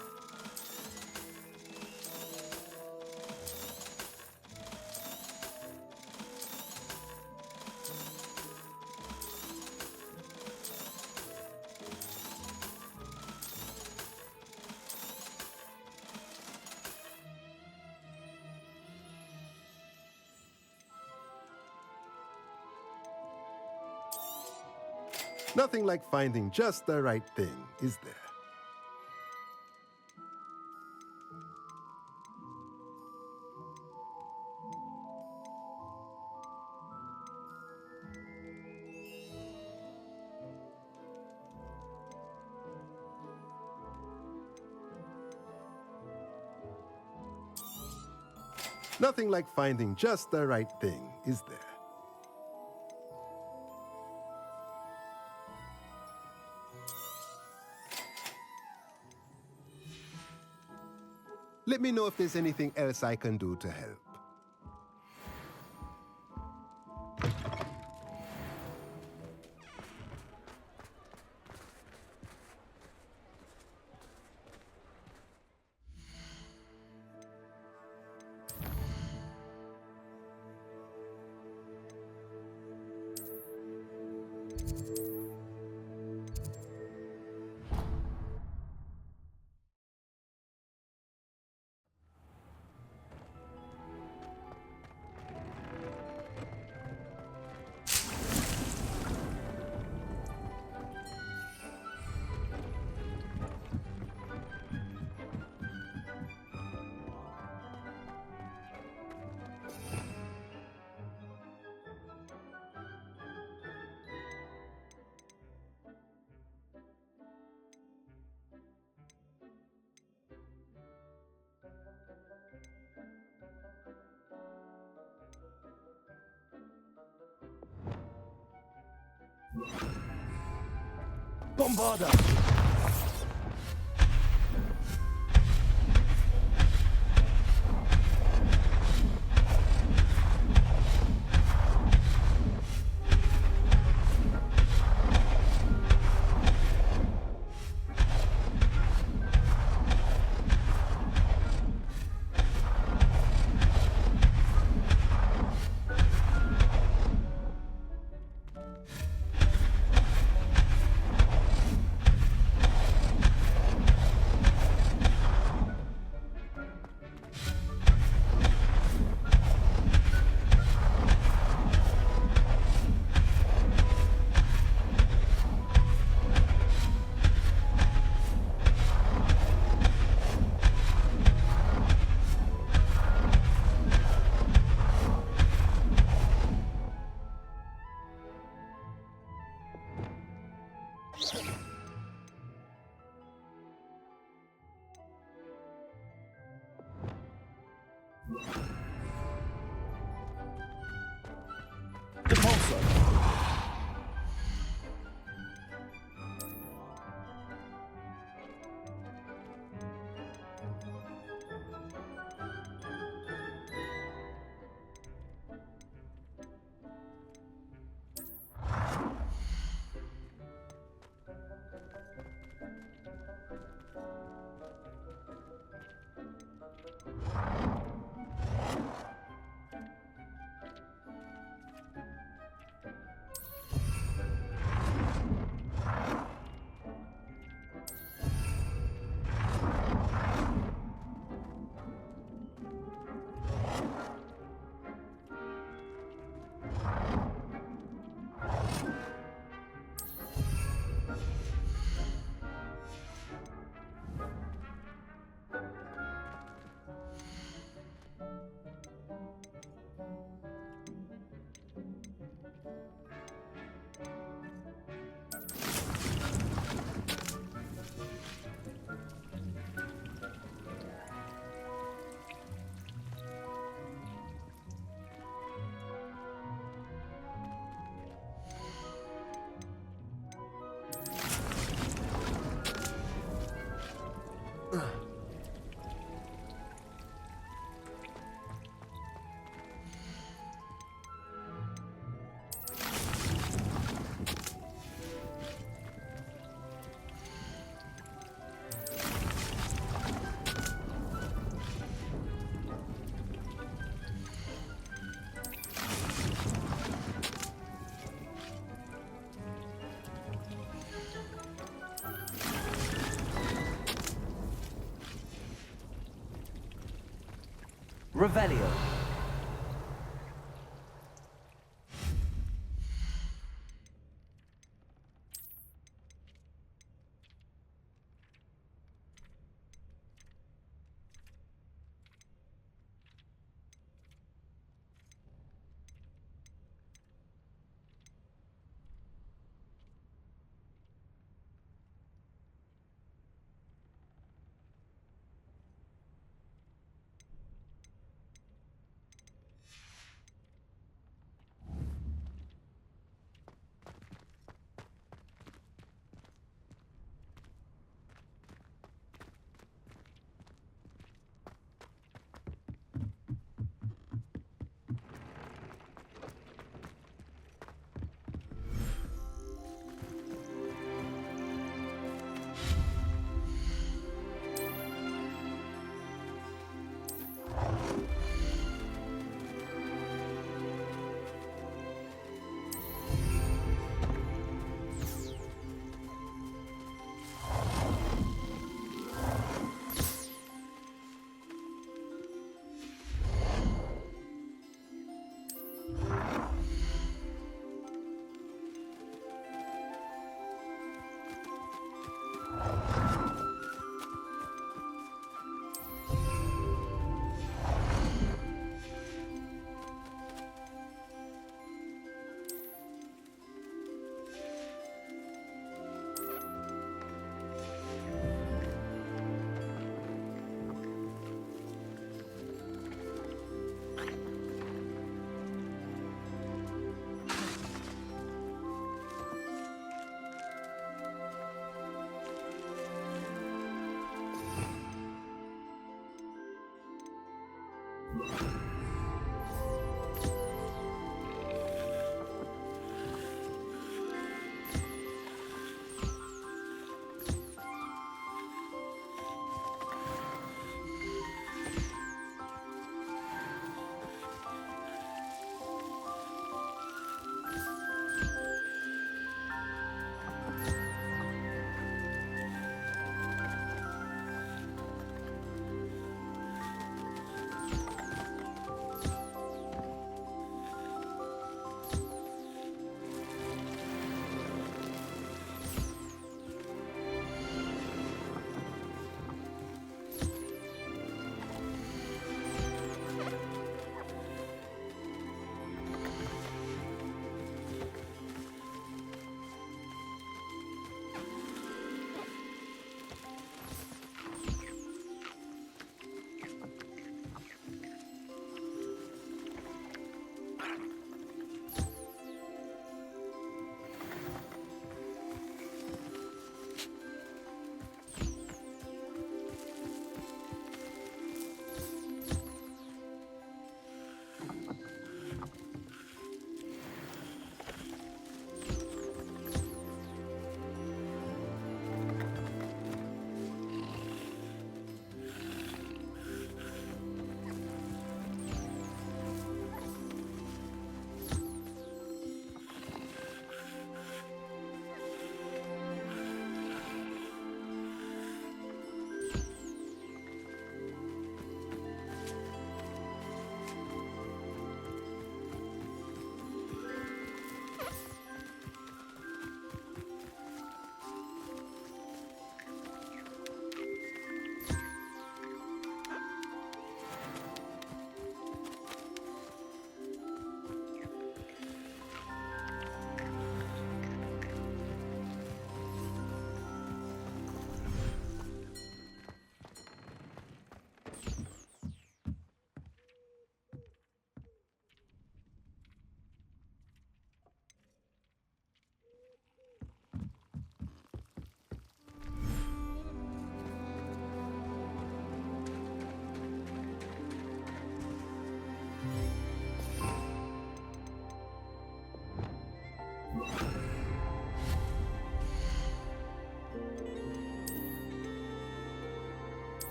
Nothing like finding just the right thing, is there? Nothing like finding just the right thing, is there? Let me know if there's anything else I can do to help. Bombarda! Revelio.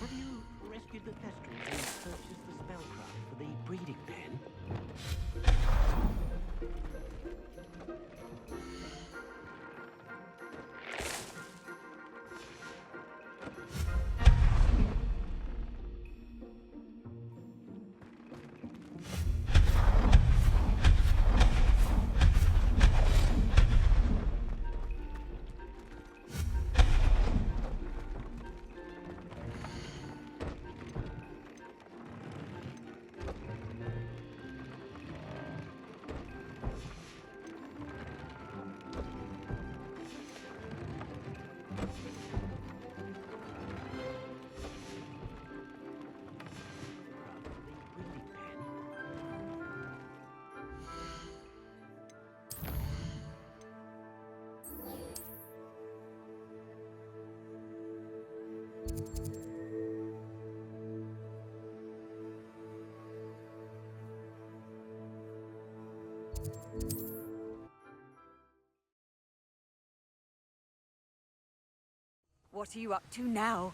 Have you rescued the Thestrals and purchased the spellcraft for the breeding pen? What are you up to now?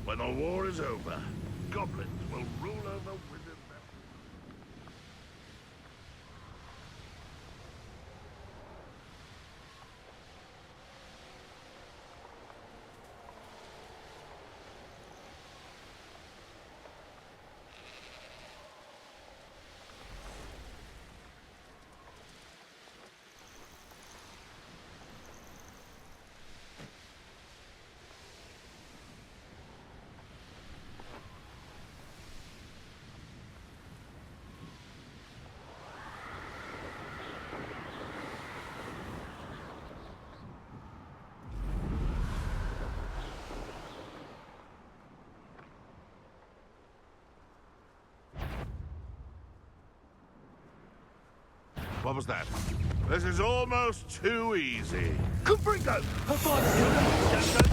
When the war is over, goblins will rule over wizards. What was that? This is almost too easy. Confringo! Her father's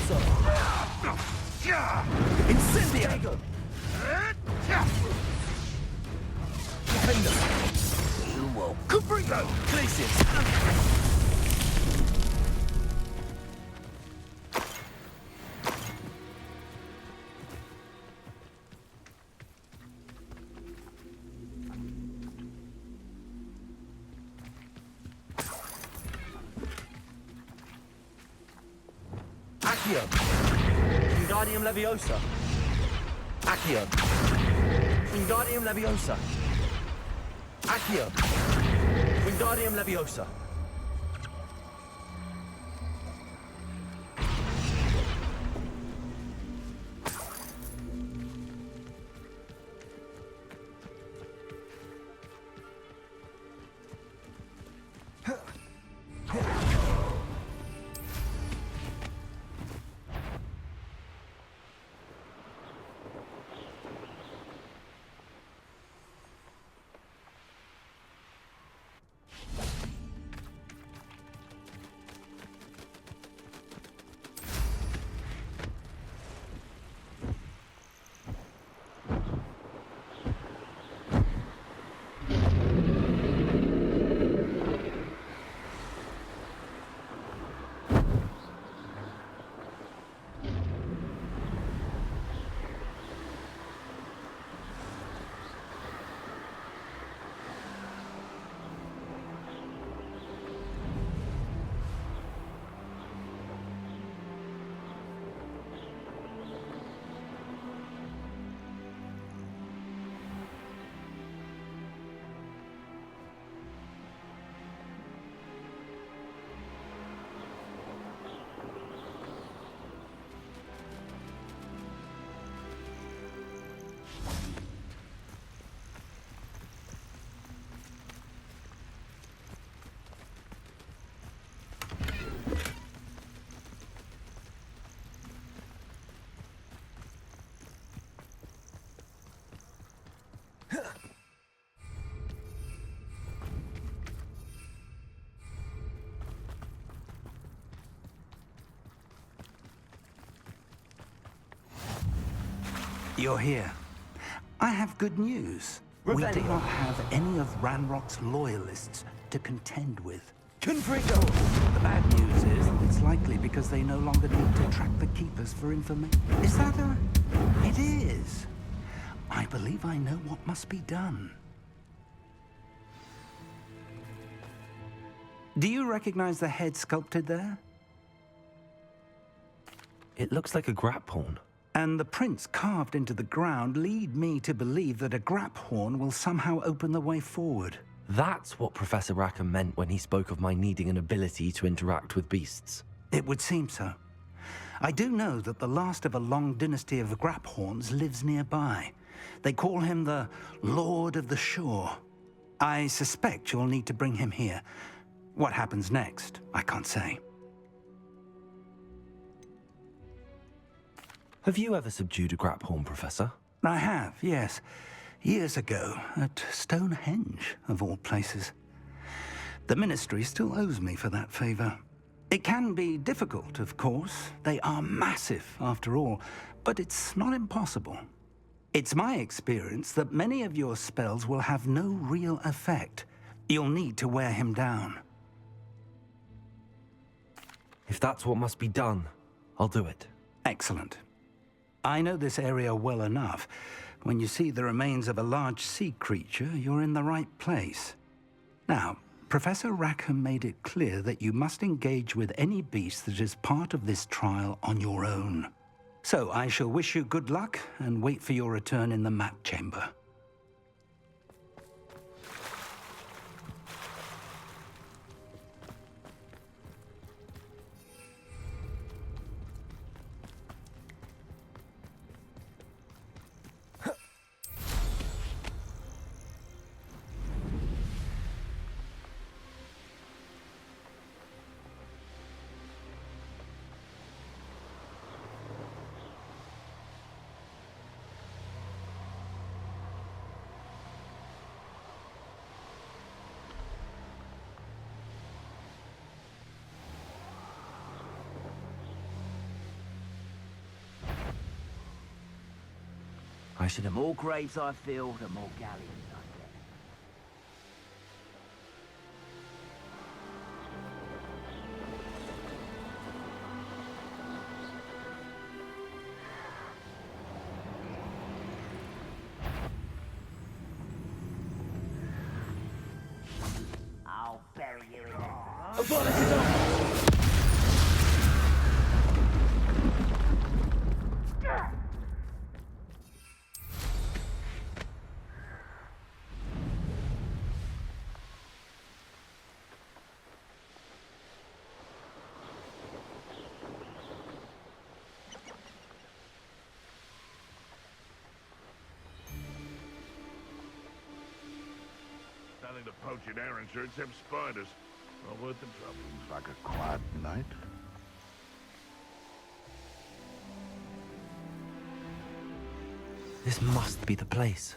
Levioso! Incendio! Defender! Sumo! Cubrigo! Glacius! Accio! Wingardium Leviosa! Accio! Wingardium Leviosa! Accio! Wingardium Leviosa! You're here. I have good news. We do not have any of Ranrock's loyalists to contend with. Confringo! The bad news is that it's likely because they no longer need to track the Keepers for information. Is that a... It is. I believe I know what must be done. Do you recognize the head sculpted there? It looks like a grap horn. And the prints carved into the ground lead me to believe that a grap horn will somehow open the way forward. That's what Professor Rackham meant when he spoke of my needing an ability to interact with beasts. It would seem so. I do know that the last of a long dynasty of grap horns lives nearby. They call him the Lord of the Shore. I suspect you'll need to bring him here. What happens next, I can't say. Have you ever subdued a grap horn, Professor? I have, yes. Years ago, at Stonehenge, of all places. The Ministry still owes me for that favor. It can be difficult, of course. They are massive, after all, but it's not impossible. It's my experience that many of your spells will have no real effect. You'll need to wear him down. If that's what must be done, I'll do it. Excellent. I know this area well enough. When you see the remains of a large sea creature, you're in the right place. Now, Professor Rackham made it clear that you must engage with any beast that is part of this trial on your own. So I shall wish you good luck and wait for your return in the map chamber. I should The have... more graves I fill, the more galleons I get. I'll bury you in that. Nothing to poach in Arrowshire except spiders. Not worth the trouble. Seems like a quiet night. This must be the place.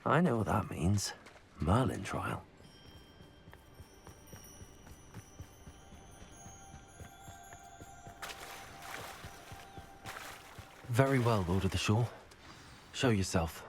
I know what that means. Merlin trial. Very well, Lord of the Shore. Show yourself.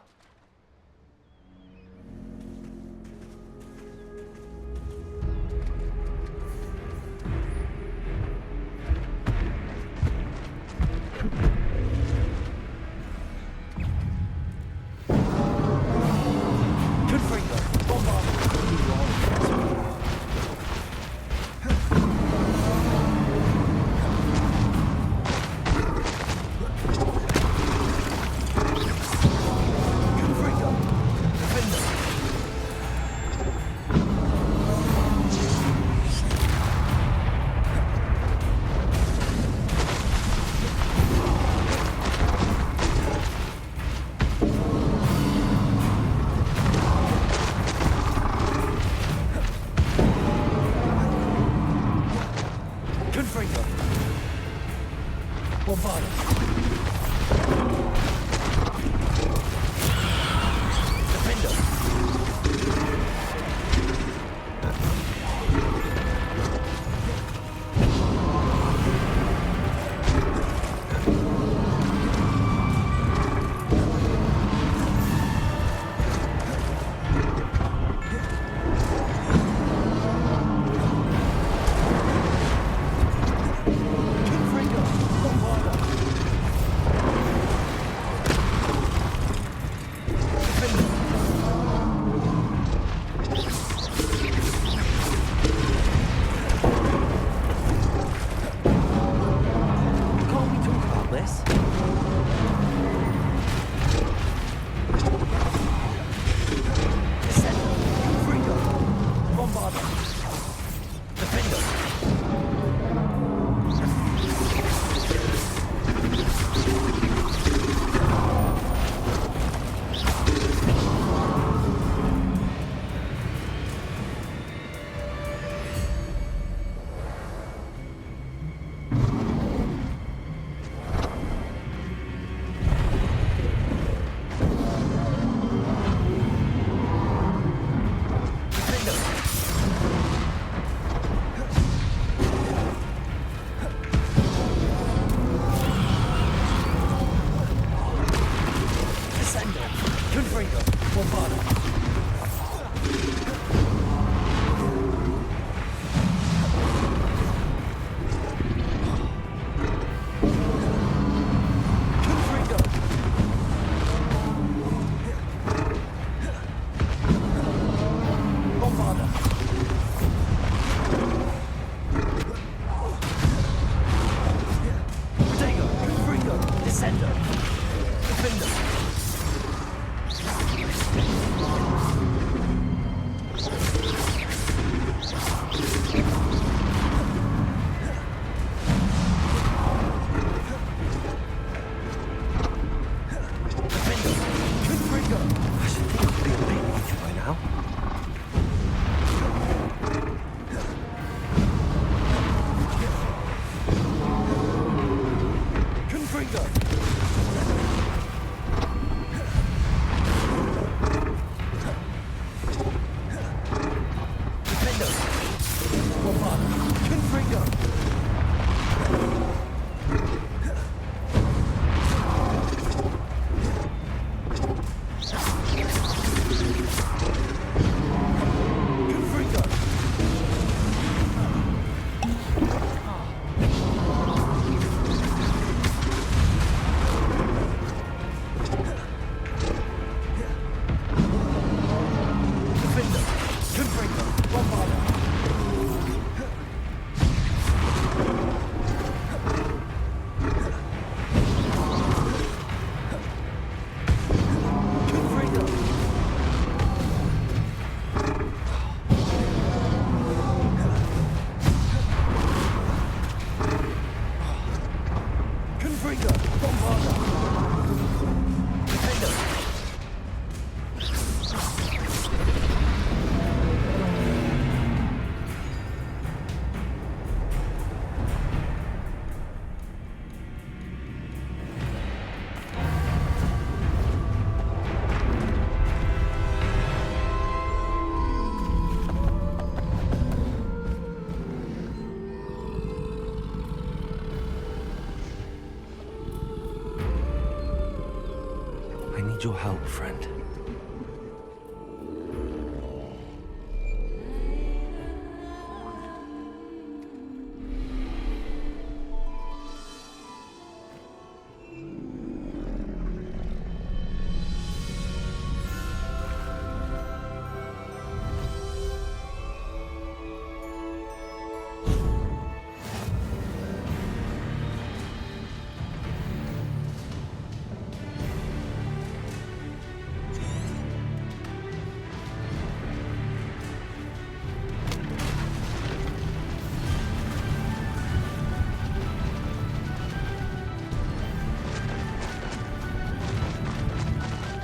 need your help, friend.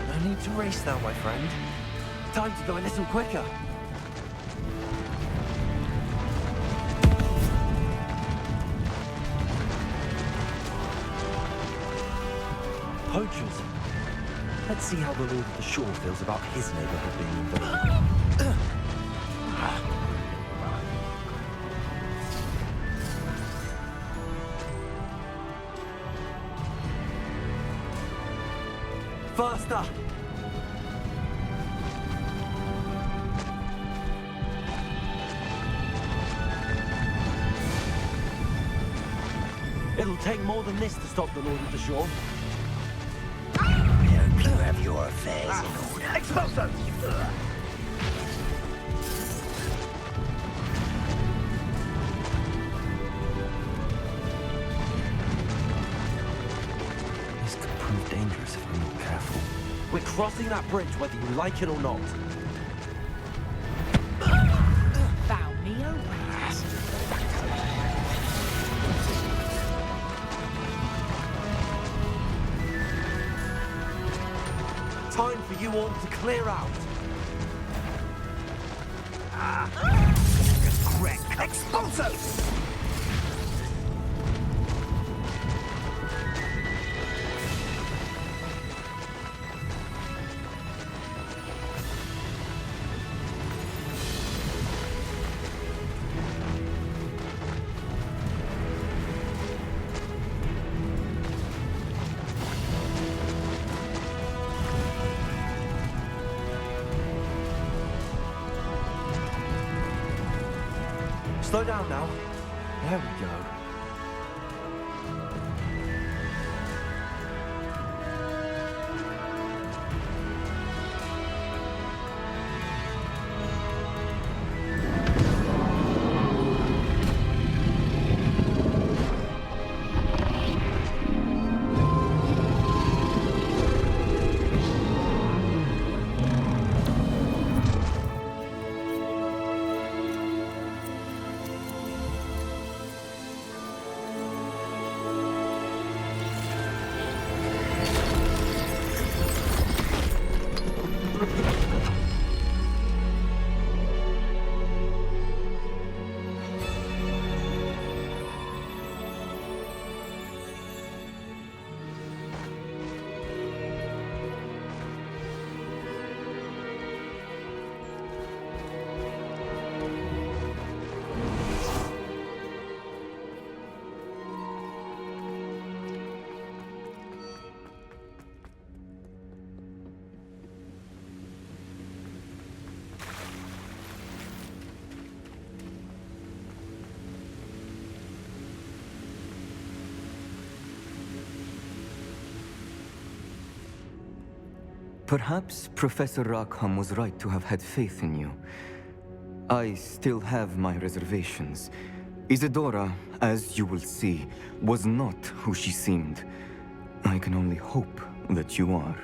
No need to race now, my friend. Time to go a little quicker. Poachers. Let's see how the Lord of the Shore feels about his neighborhood being invaded. Faster! It'll take more than this to stop the Lord of the Shore. You have your affairs in order. Expulso! This could prove dangerous if I'm not careful. We're crossing that bridge whether you like it or not. Found me a Time for you all to clear out. Correct. Expulso! Slow down now. There we go. Perhaps Professor Rackham was right to have had faith in you. I still have my reservations. Isadora, as you will see, was not who she seemed. I can only hope that you are.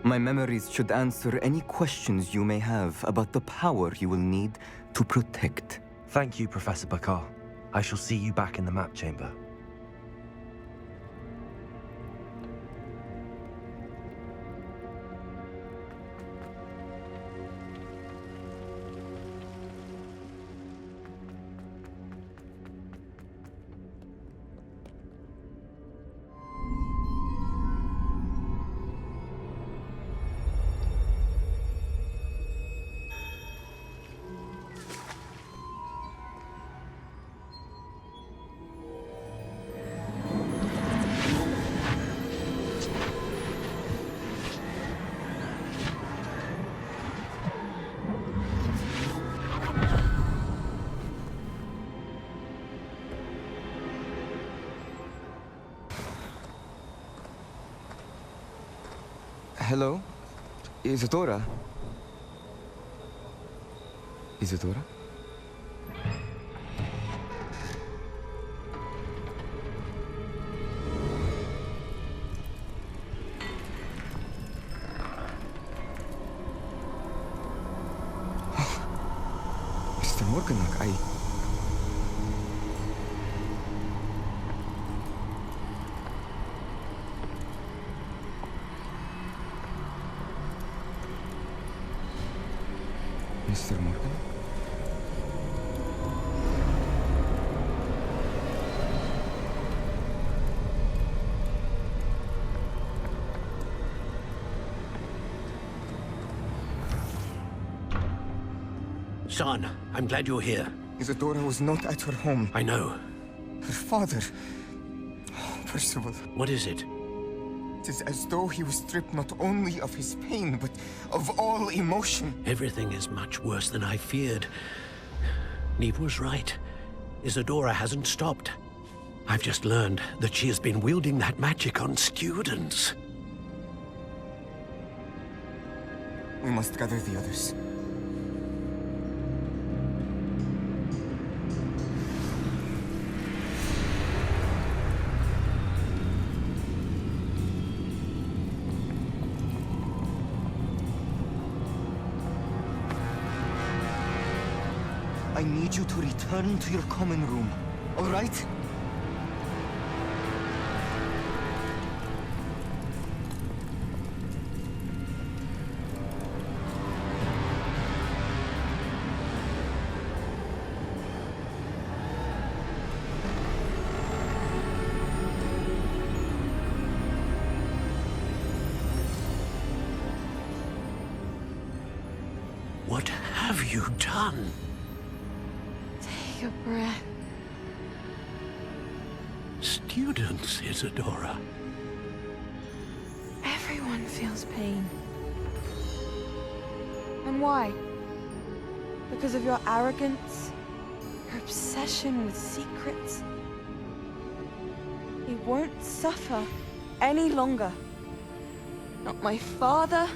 My memories should answer any questions you may have about the power you will need to protect. Thank you, Professor Bakar. I shall see you back in the map chamber. Hello? Isadora? Isadora? Mr. Morganach, Mr. Morgan? Son, I'm glad you're here. Isadora was not at her home. I know. Her father... Percival. What is it? It is as though he was stripped not only of his pain, but of all emotion. Everything is much worse than I feared. Neve was right. Isadora hasn't stopped. I've just learned that she has been wielding that magic on students. We must gather the others. I need you to return to your common room, all right? What have you done? Take a breath. Students, Isadora. Everyone feels pain. And why? Because of your arrogance? Your obsession with secrets? He won't suffer any longer. Not my father,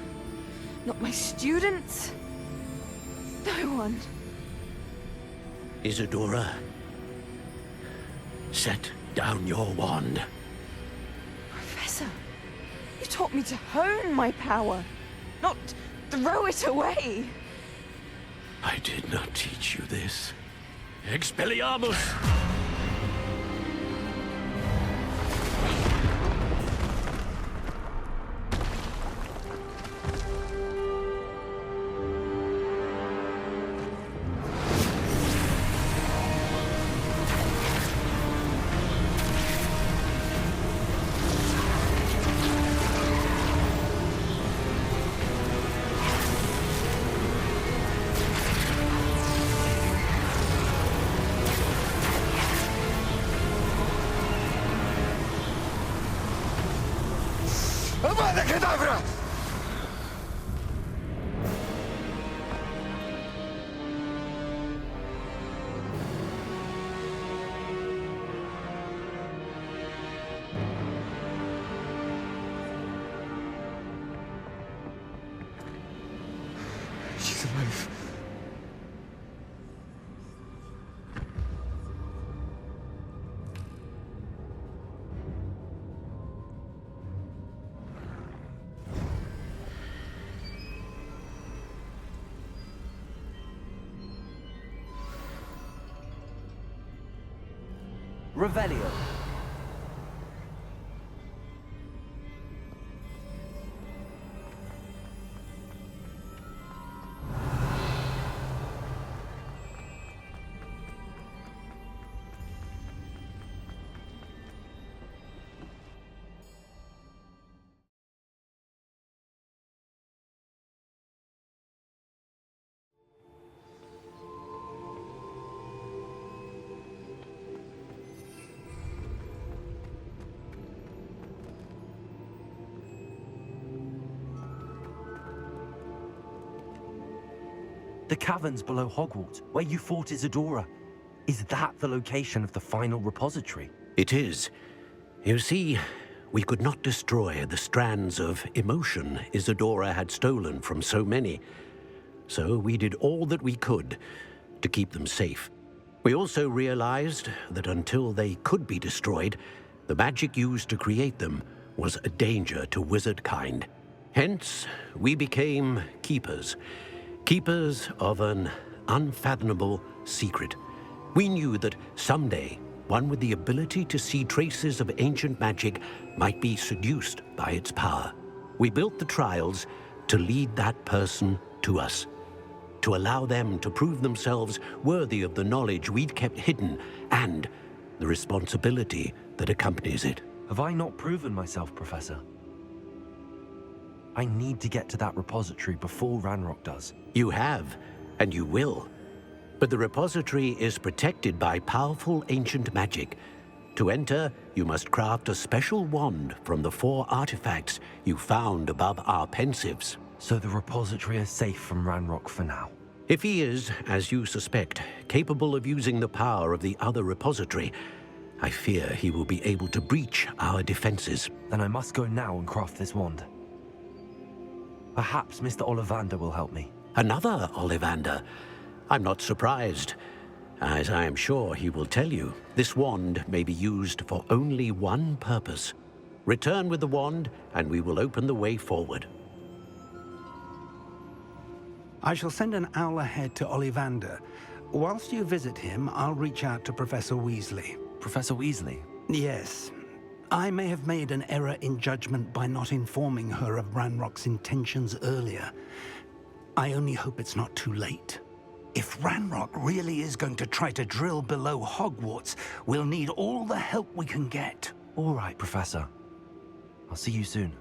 not my students, no one. Isadora, set down your wand. Professor, you taught me to hone my power, not throw it away. I did not teach you this. Expelliarmus! Avada Kedavra! She's alive. Revelio. The caverns below Hogwarts, where you fought Isadora. Is that the location of the final repository? It is. You see, we could not destroy the strands of emotion Isadora had stolen from so many. So we did all that we could to keep them safe. We also realized that until they could be destroyed, the magic used to create them was a danger to wizard kind. Hence, we became keepers. Keepers of an unfathomable secret. We knew that someday, one with the ability to see traces of ancient magic might be seduced by its power. We built the trials to lead that person to us, to allow them to prove themselves worthy of the knowledge we'd kept hidden and the responsibility that accompanies it. Have I not proven myself, Professor? I need to get to that repository before Ranrock does. You have, and you will. But the repository is protected by powerful ancient magic. To enter, you must craft a special wand from the 4 artifacts you found above our pensives. So the repository is safe from Ranrock for now? If he is, as you suspect, capable of using the power of the other repository, I fear he will be able to breach our defenses. Then I must go now and craft this wand. Perhaps Mr. Ollivander will help me. Another Ollivander? I'm not surprised. As I am sure he will tell you, this wand may be used for only one purpose. Return with the wand, and we will open the way forward. I shall send an owl ahead to Ollivander. Whilst you visit him, I'll reach out to Professor Weasley. Professor Weasley? Yes. I may have made an error in judgment by not informing her of Ranrock's intentions earlier. I only hope it's not too late. If Ranrock really is going to try to drill below Hogwarts, we'll need all the help we can get. All right, Professor. I'll see you soon.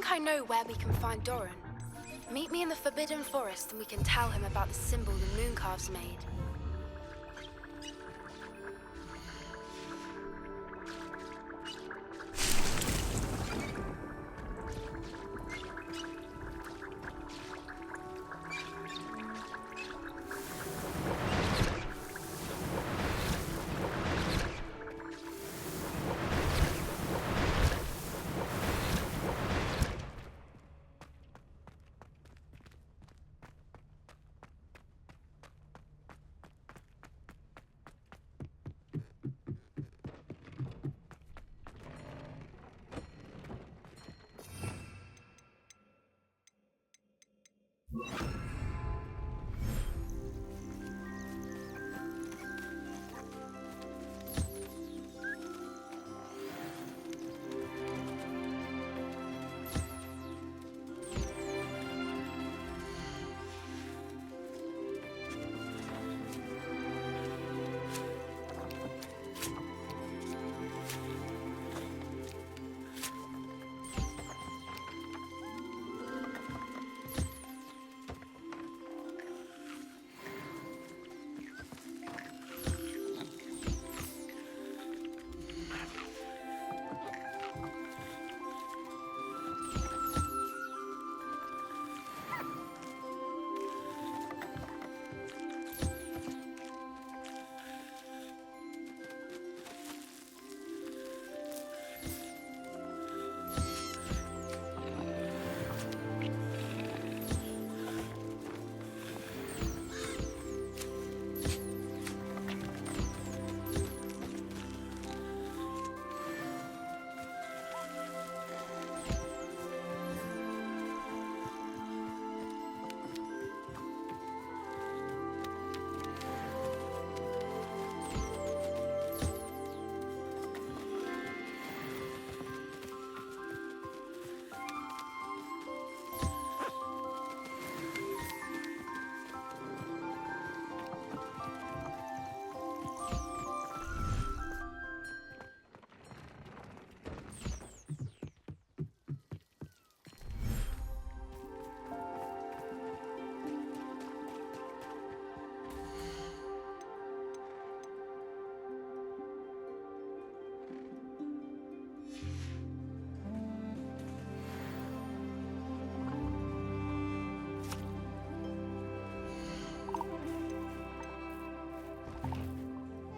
think I know where we can find Doran. Meet me in the Forbidden Forest and we can tell him about the symbol the Mooncalves made.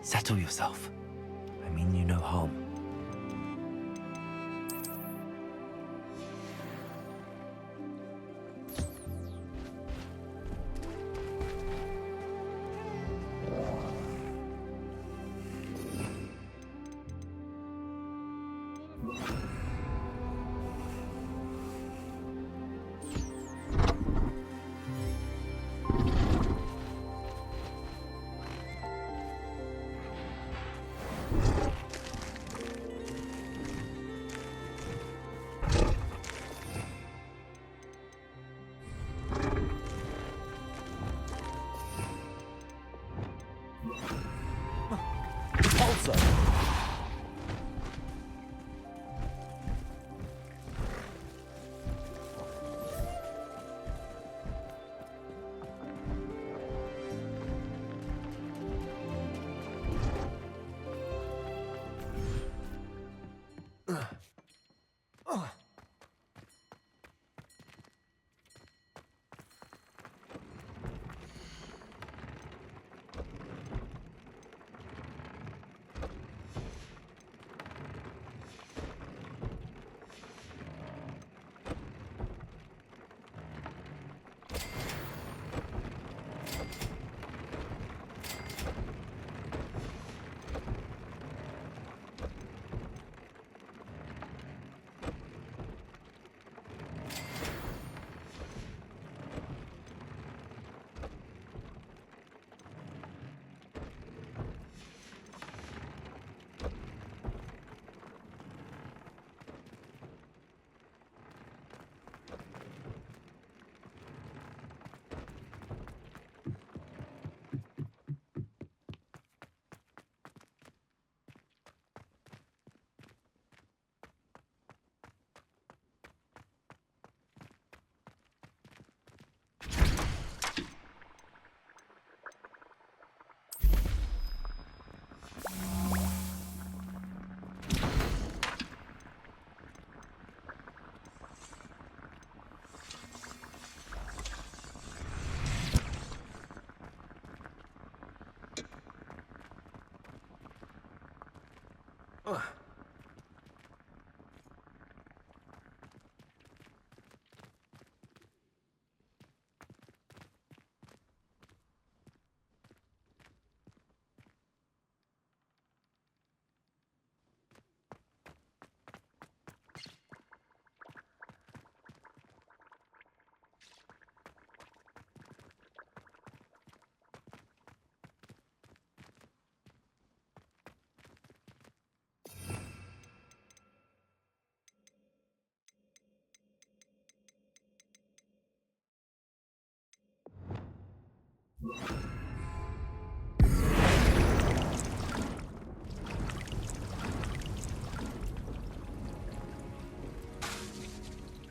Settle yourself. I mean you no harm.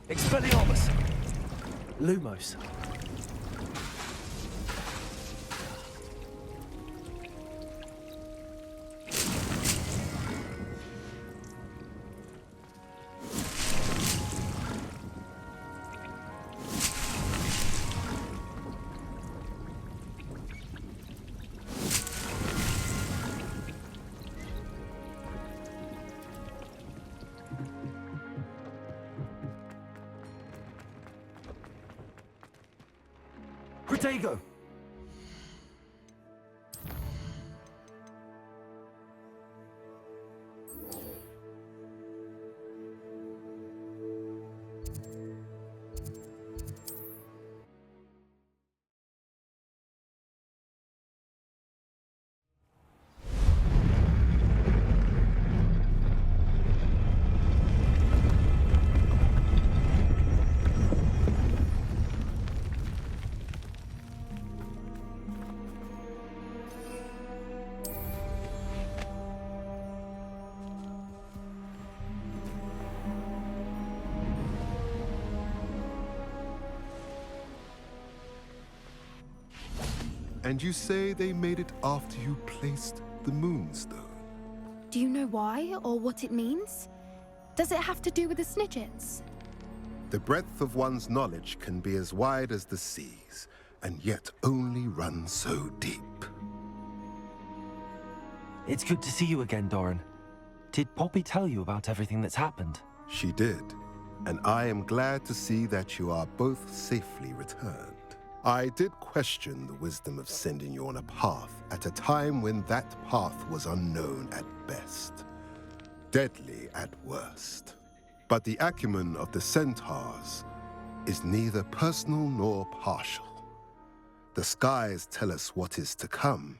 Expelliarmus! Lumos. Protego! And you say they made it after you placed the Moonstone? Do you know why or what it means? Does it have to do with the Snidgets? The breadth of one's knowledge can be as wide as the seas, and yet only run so deep. It's good to see you again, Doran. Did Poppy tell you about everything that's happened? She did, and I am glad to see that you are both safely returned. I did question the wisdom of sending you on a path at a time when that path was unknown at best, deadly at worst. But the acumen of the centaurs is neither personal nor partial. The skies tell us what is to come,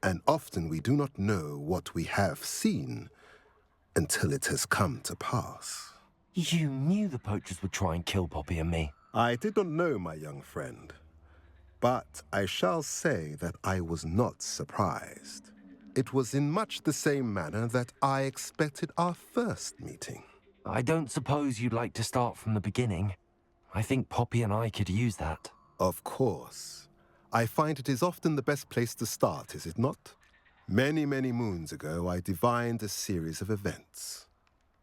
and often we do not know what we have seen until it has come to pass. You knew the poachers would try and kill Poppy and me. I did not know, my young friend, but I shall say that I was not surprised. It was in much the same manner that I expected our first meeting. I don't suppose you'd like to start from the beginning. I think Poppy and I could use that. Of course. I find it is often the best place to start, is it not? Many, many moons ago, I divined a series of events.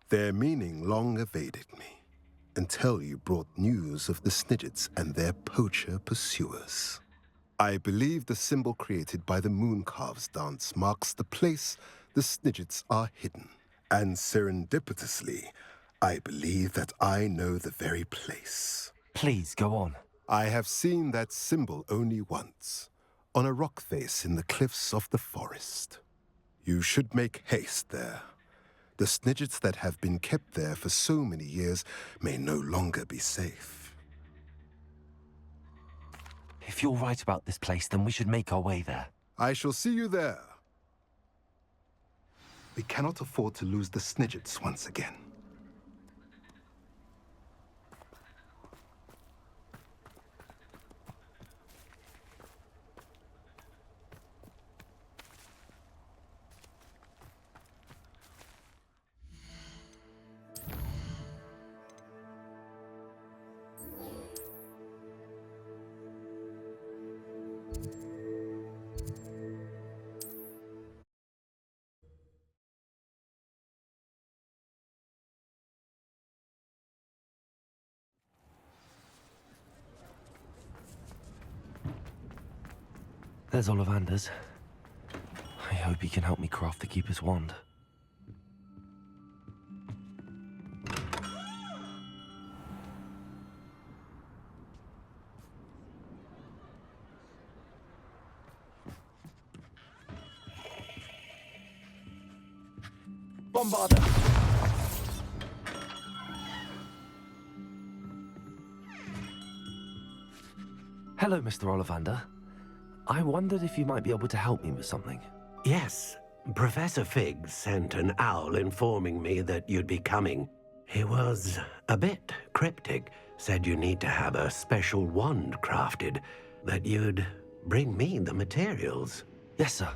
Their meaning long evaded me, until you brought news of the Snidgets and their poacher pursuers. I believe the symbol created by the Mooncalves dance marks the place the Snidgets are hidden. And serendipitously, I believe that I know the very place. Please, go on. I have seen that symbol only once, on a rock face in the cliffs of the forest. You should make haste there. The Snidgets that have been kept there for so many years may no longer be safe. If you're right about this place, then we should make our way there. I shall see you there. We cannot afford to lose the Snidgets once again. There's Ollivander's. I hope he can help me craft the Keeper's wand. Bombarder! Hello, Mr. Ollivander. I wondered if you might be able to help me with something. Yes, Professor Fig sent an owl informing me that you'd be coming. He was a bit cryptic, said you need to have a special wand crafted, that you'd bring me the materials? Yes, sir.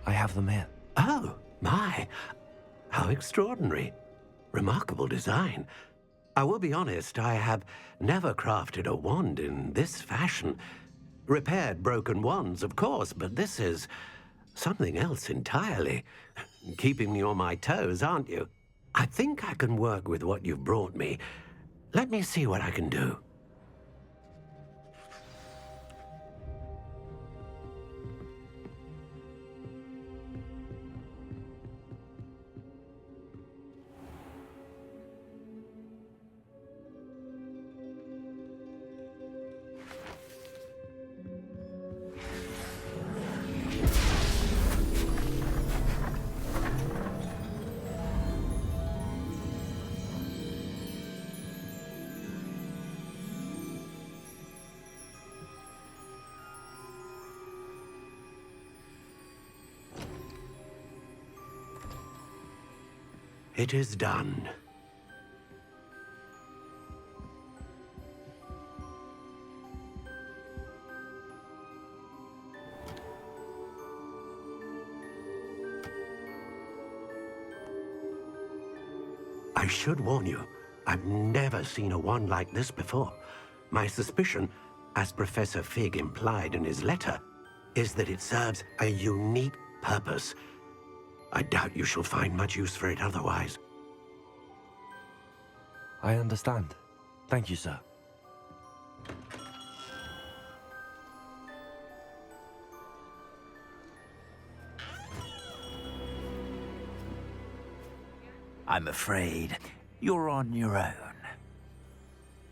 I have them here. Oh, my. How extraordinary. Remarkable design. I will be honest, I have never crafted a wand in this fashion. Repaired broken wands, of course, but this is something else entirely. Keeping me on my toes, aren't you? I think I can work with what you've brought me. Let me see what I can do. It is done. I should warn you, I've never seen a wand like this before. My suspicion, as Professor Fig implied in his letter, is that it serves a unique purpose. I doubt you shall find much use for it otherwise. I understand. Thank you, sir. I'm afraid you're on your own.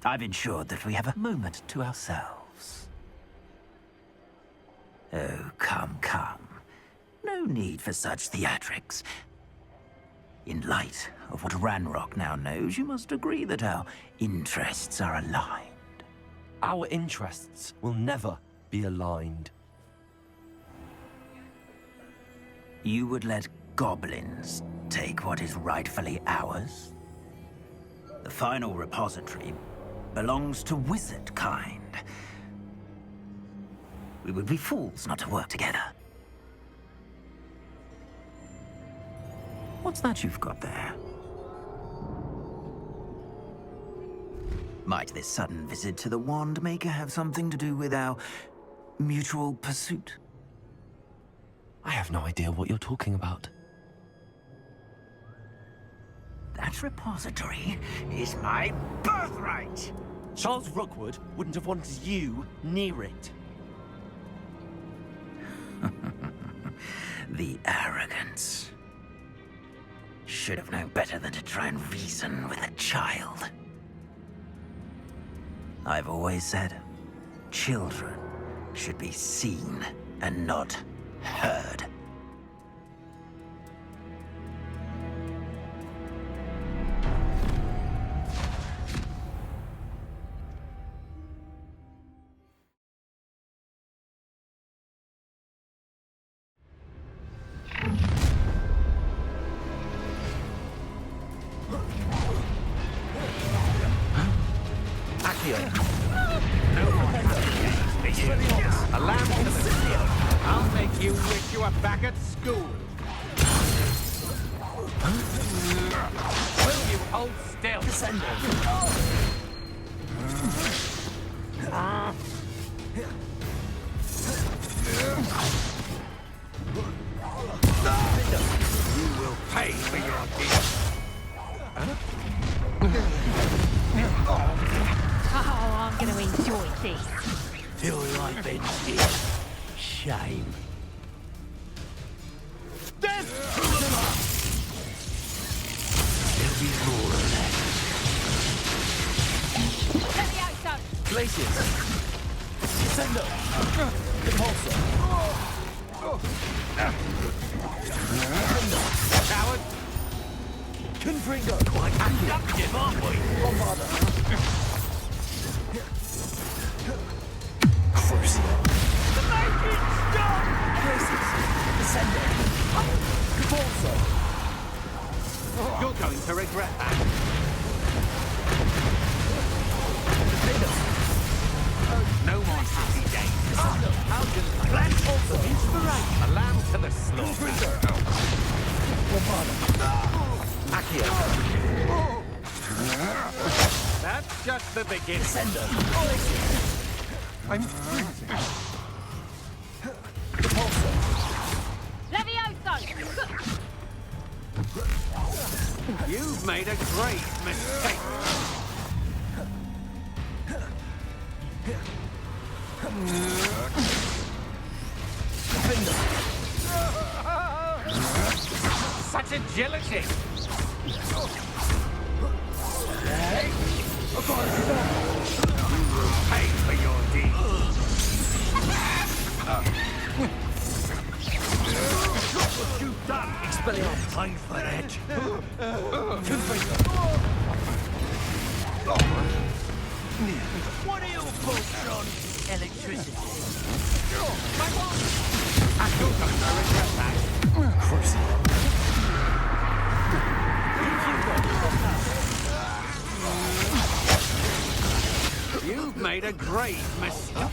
I've ensured that we have a moment to ourselves. Oh, come, come. No need for such theatrics. In light of what Ranrock now knows, you must agree that our interests are aligned. Our interests will never be aligned. You would let goblins take what is rightfully ours? The final repository belongs to wizard kind. We would be fools not to work together. What's that you've got there? Might this sudden visit to the Wand Maker have something to do with our mutual pursuit? I have no idea what you're talking about. That repository is my birthright! Charles Rookwood wouldn't have wanted you near it. The arrogance. Should have known better than to try and reason with a child. I've always said, children should be seen and not heard. A lamb to the city. I'll make you wish you were back at school. Will you hold still? You will pay for your deeds. Oh, I'm going to enjoy this. Feel like they did. Shame. There'll be more of that. Let me out, son. Glaciers. Send up. Repulsor. Coward. Confringo. Quite conductive, aren't we? Bombarder. The Vikings stop! Glaciers. Descender. Repulsor. You're going to regret that. No more happy days. I'll just some inspiration. A lamb to the slaughter. Accio. That's just the beginning. Descendo. I'm freezing. Repulsor. Levioso! You've made a great mistake. Such agility! Pay for your deeds. What you've done, Expelliarmus. Time for it. What are your thoughts on electricity? I still don't know it just that. You've made a great mistake.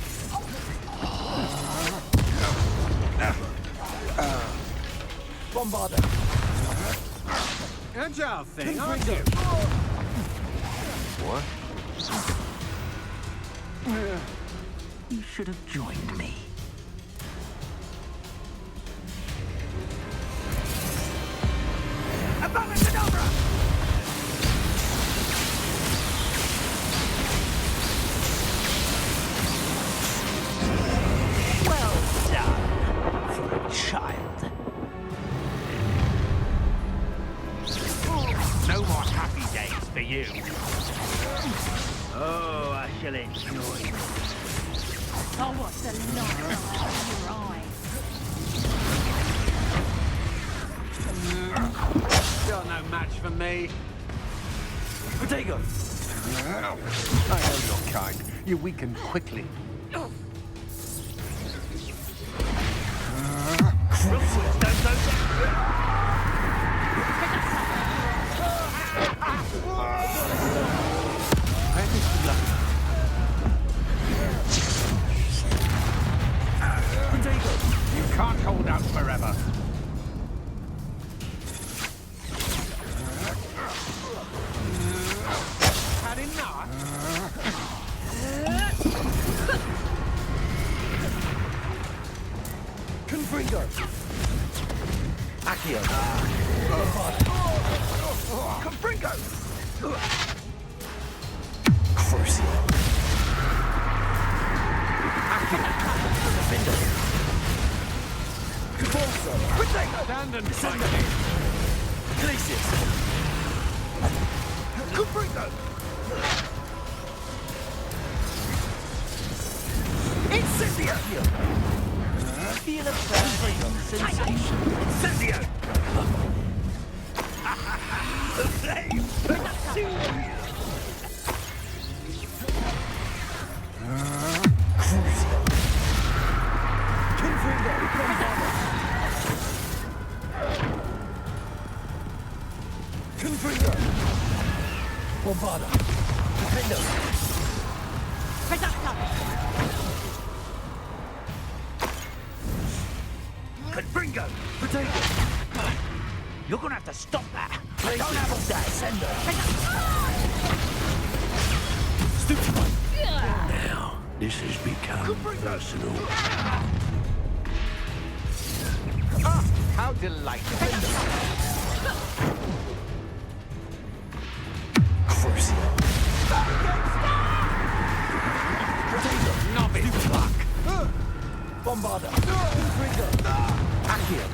Bombarder. Agile thing, aren't you? What? You should have joined me. Well done for a child. No more happy days for you. Oh, I shall enjoy it. Oh, what the light in your eyes. You're no match for me. Protego. I know your kind. You weaken quickly. Crosswords don't go down. You can't hold out forever. Had enough? Confringo. Accio. Confringo. Crucio. Defender. Convulso. Stand and fight me. Glacius. Confringo. Incendio. Feel a burning sensation. Incendio. The flame pursues you. Crucio. Confringo. Confringo. Bombarda. Defendo. Confringo. Potato. You're gonna have to stop that. I don't have all that. Sender. Stupefy. Now, this has become personal. Ah, how delightful. Crucio. Potato. Novice luck. Bombarda. Confringo. Accio.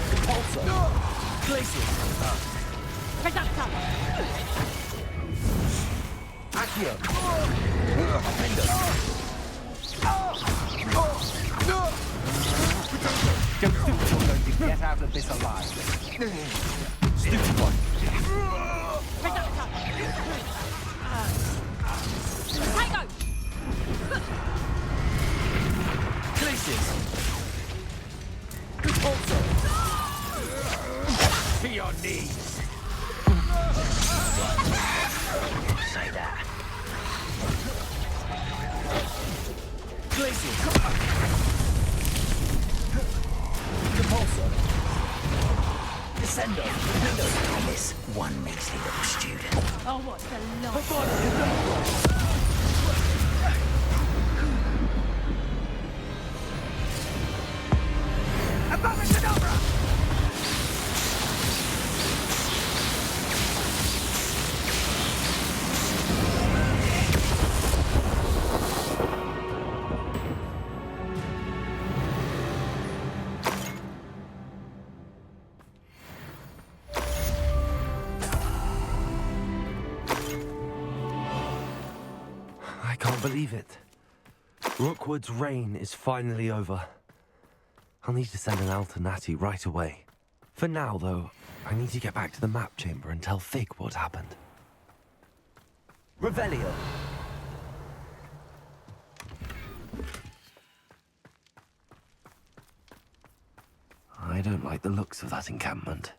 Repulsor. Glacius. Accio. Defender. Don't think you're going to get out of this alive. Stupid one. Glacius. Repulsor. To your knees. Say that. Glacier! Repulsor! Descendo! This one measly little student. Oh, what the lot. I can't believe it. Rookwood's reign is finally over. I'll need to send an alternati right away. For now, though, I need to get back to the map chamber and tell Fig what happened. Revelio! I don't like the looks of that encampment.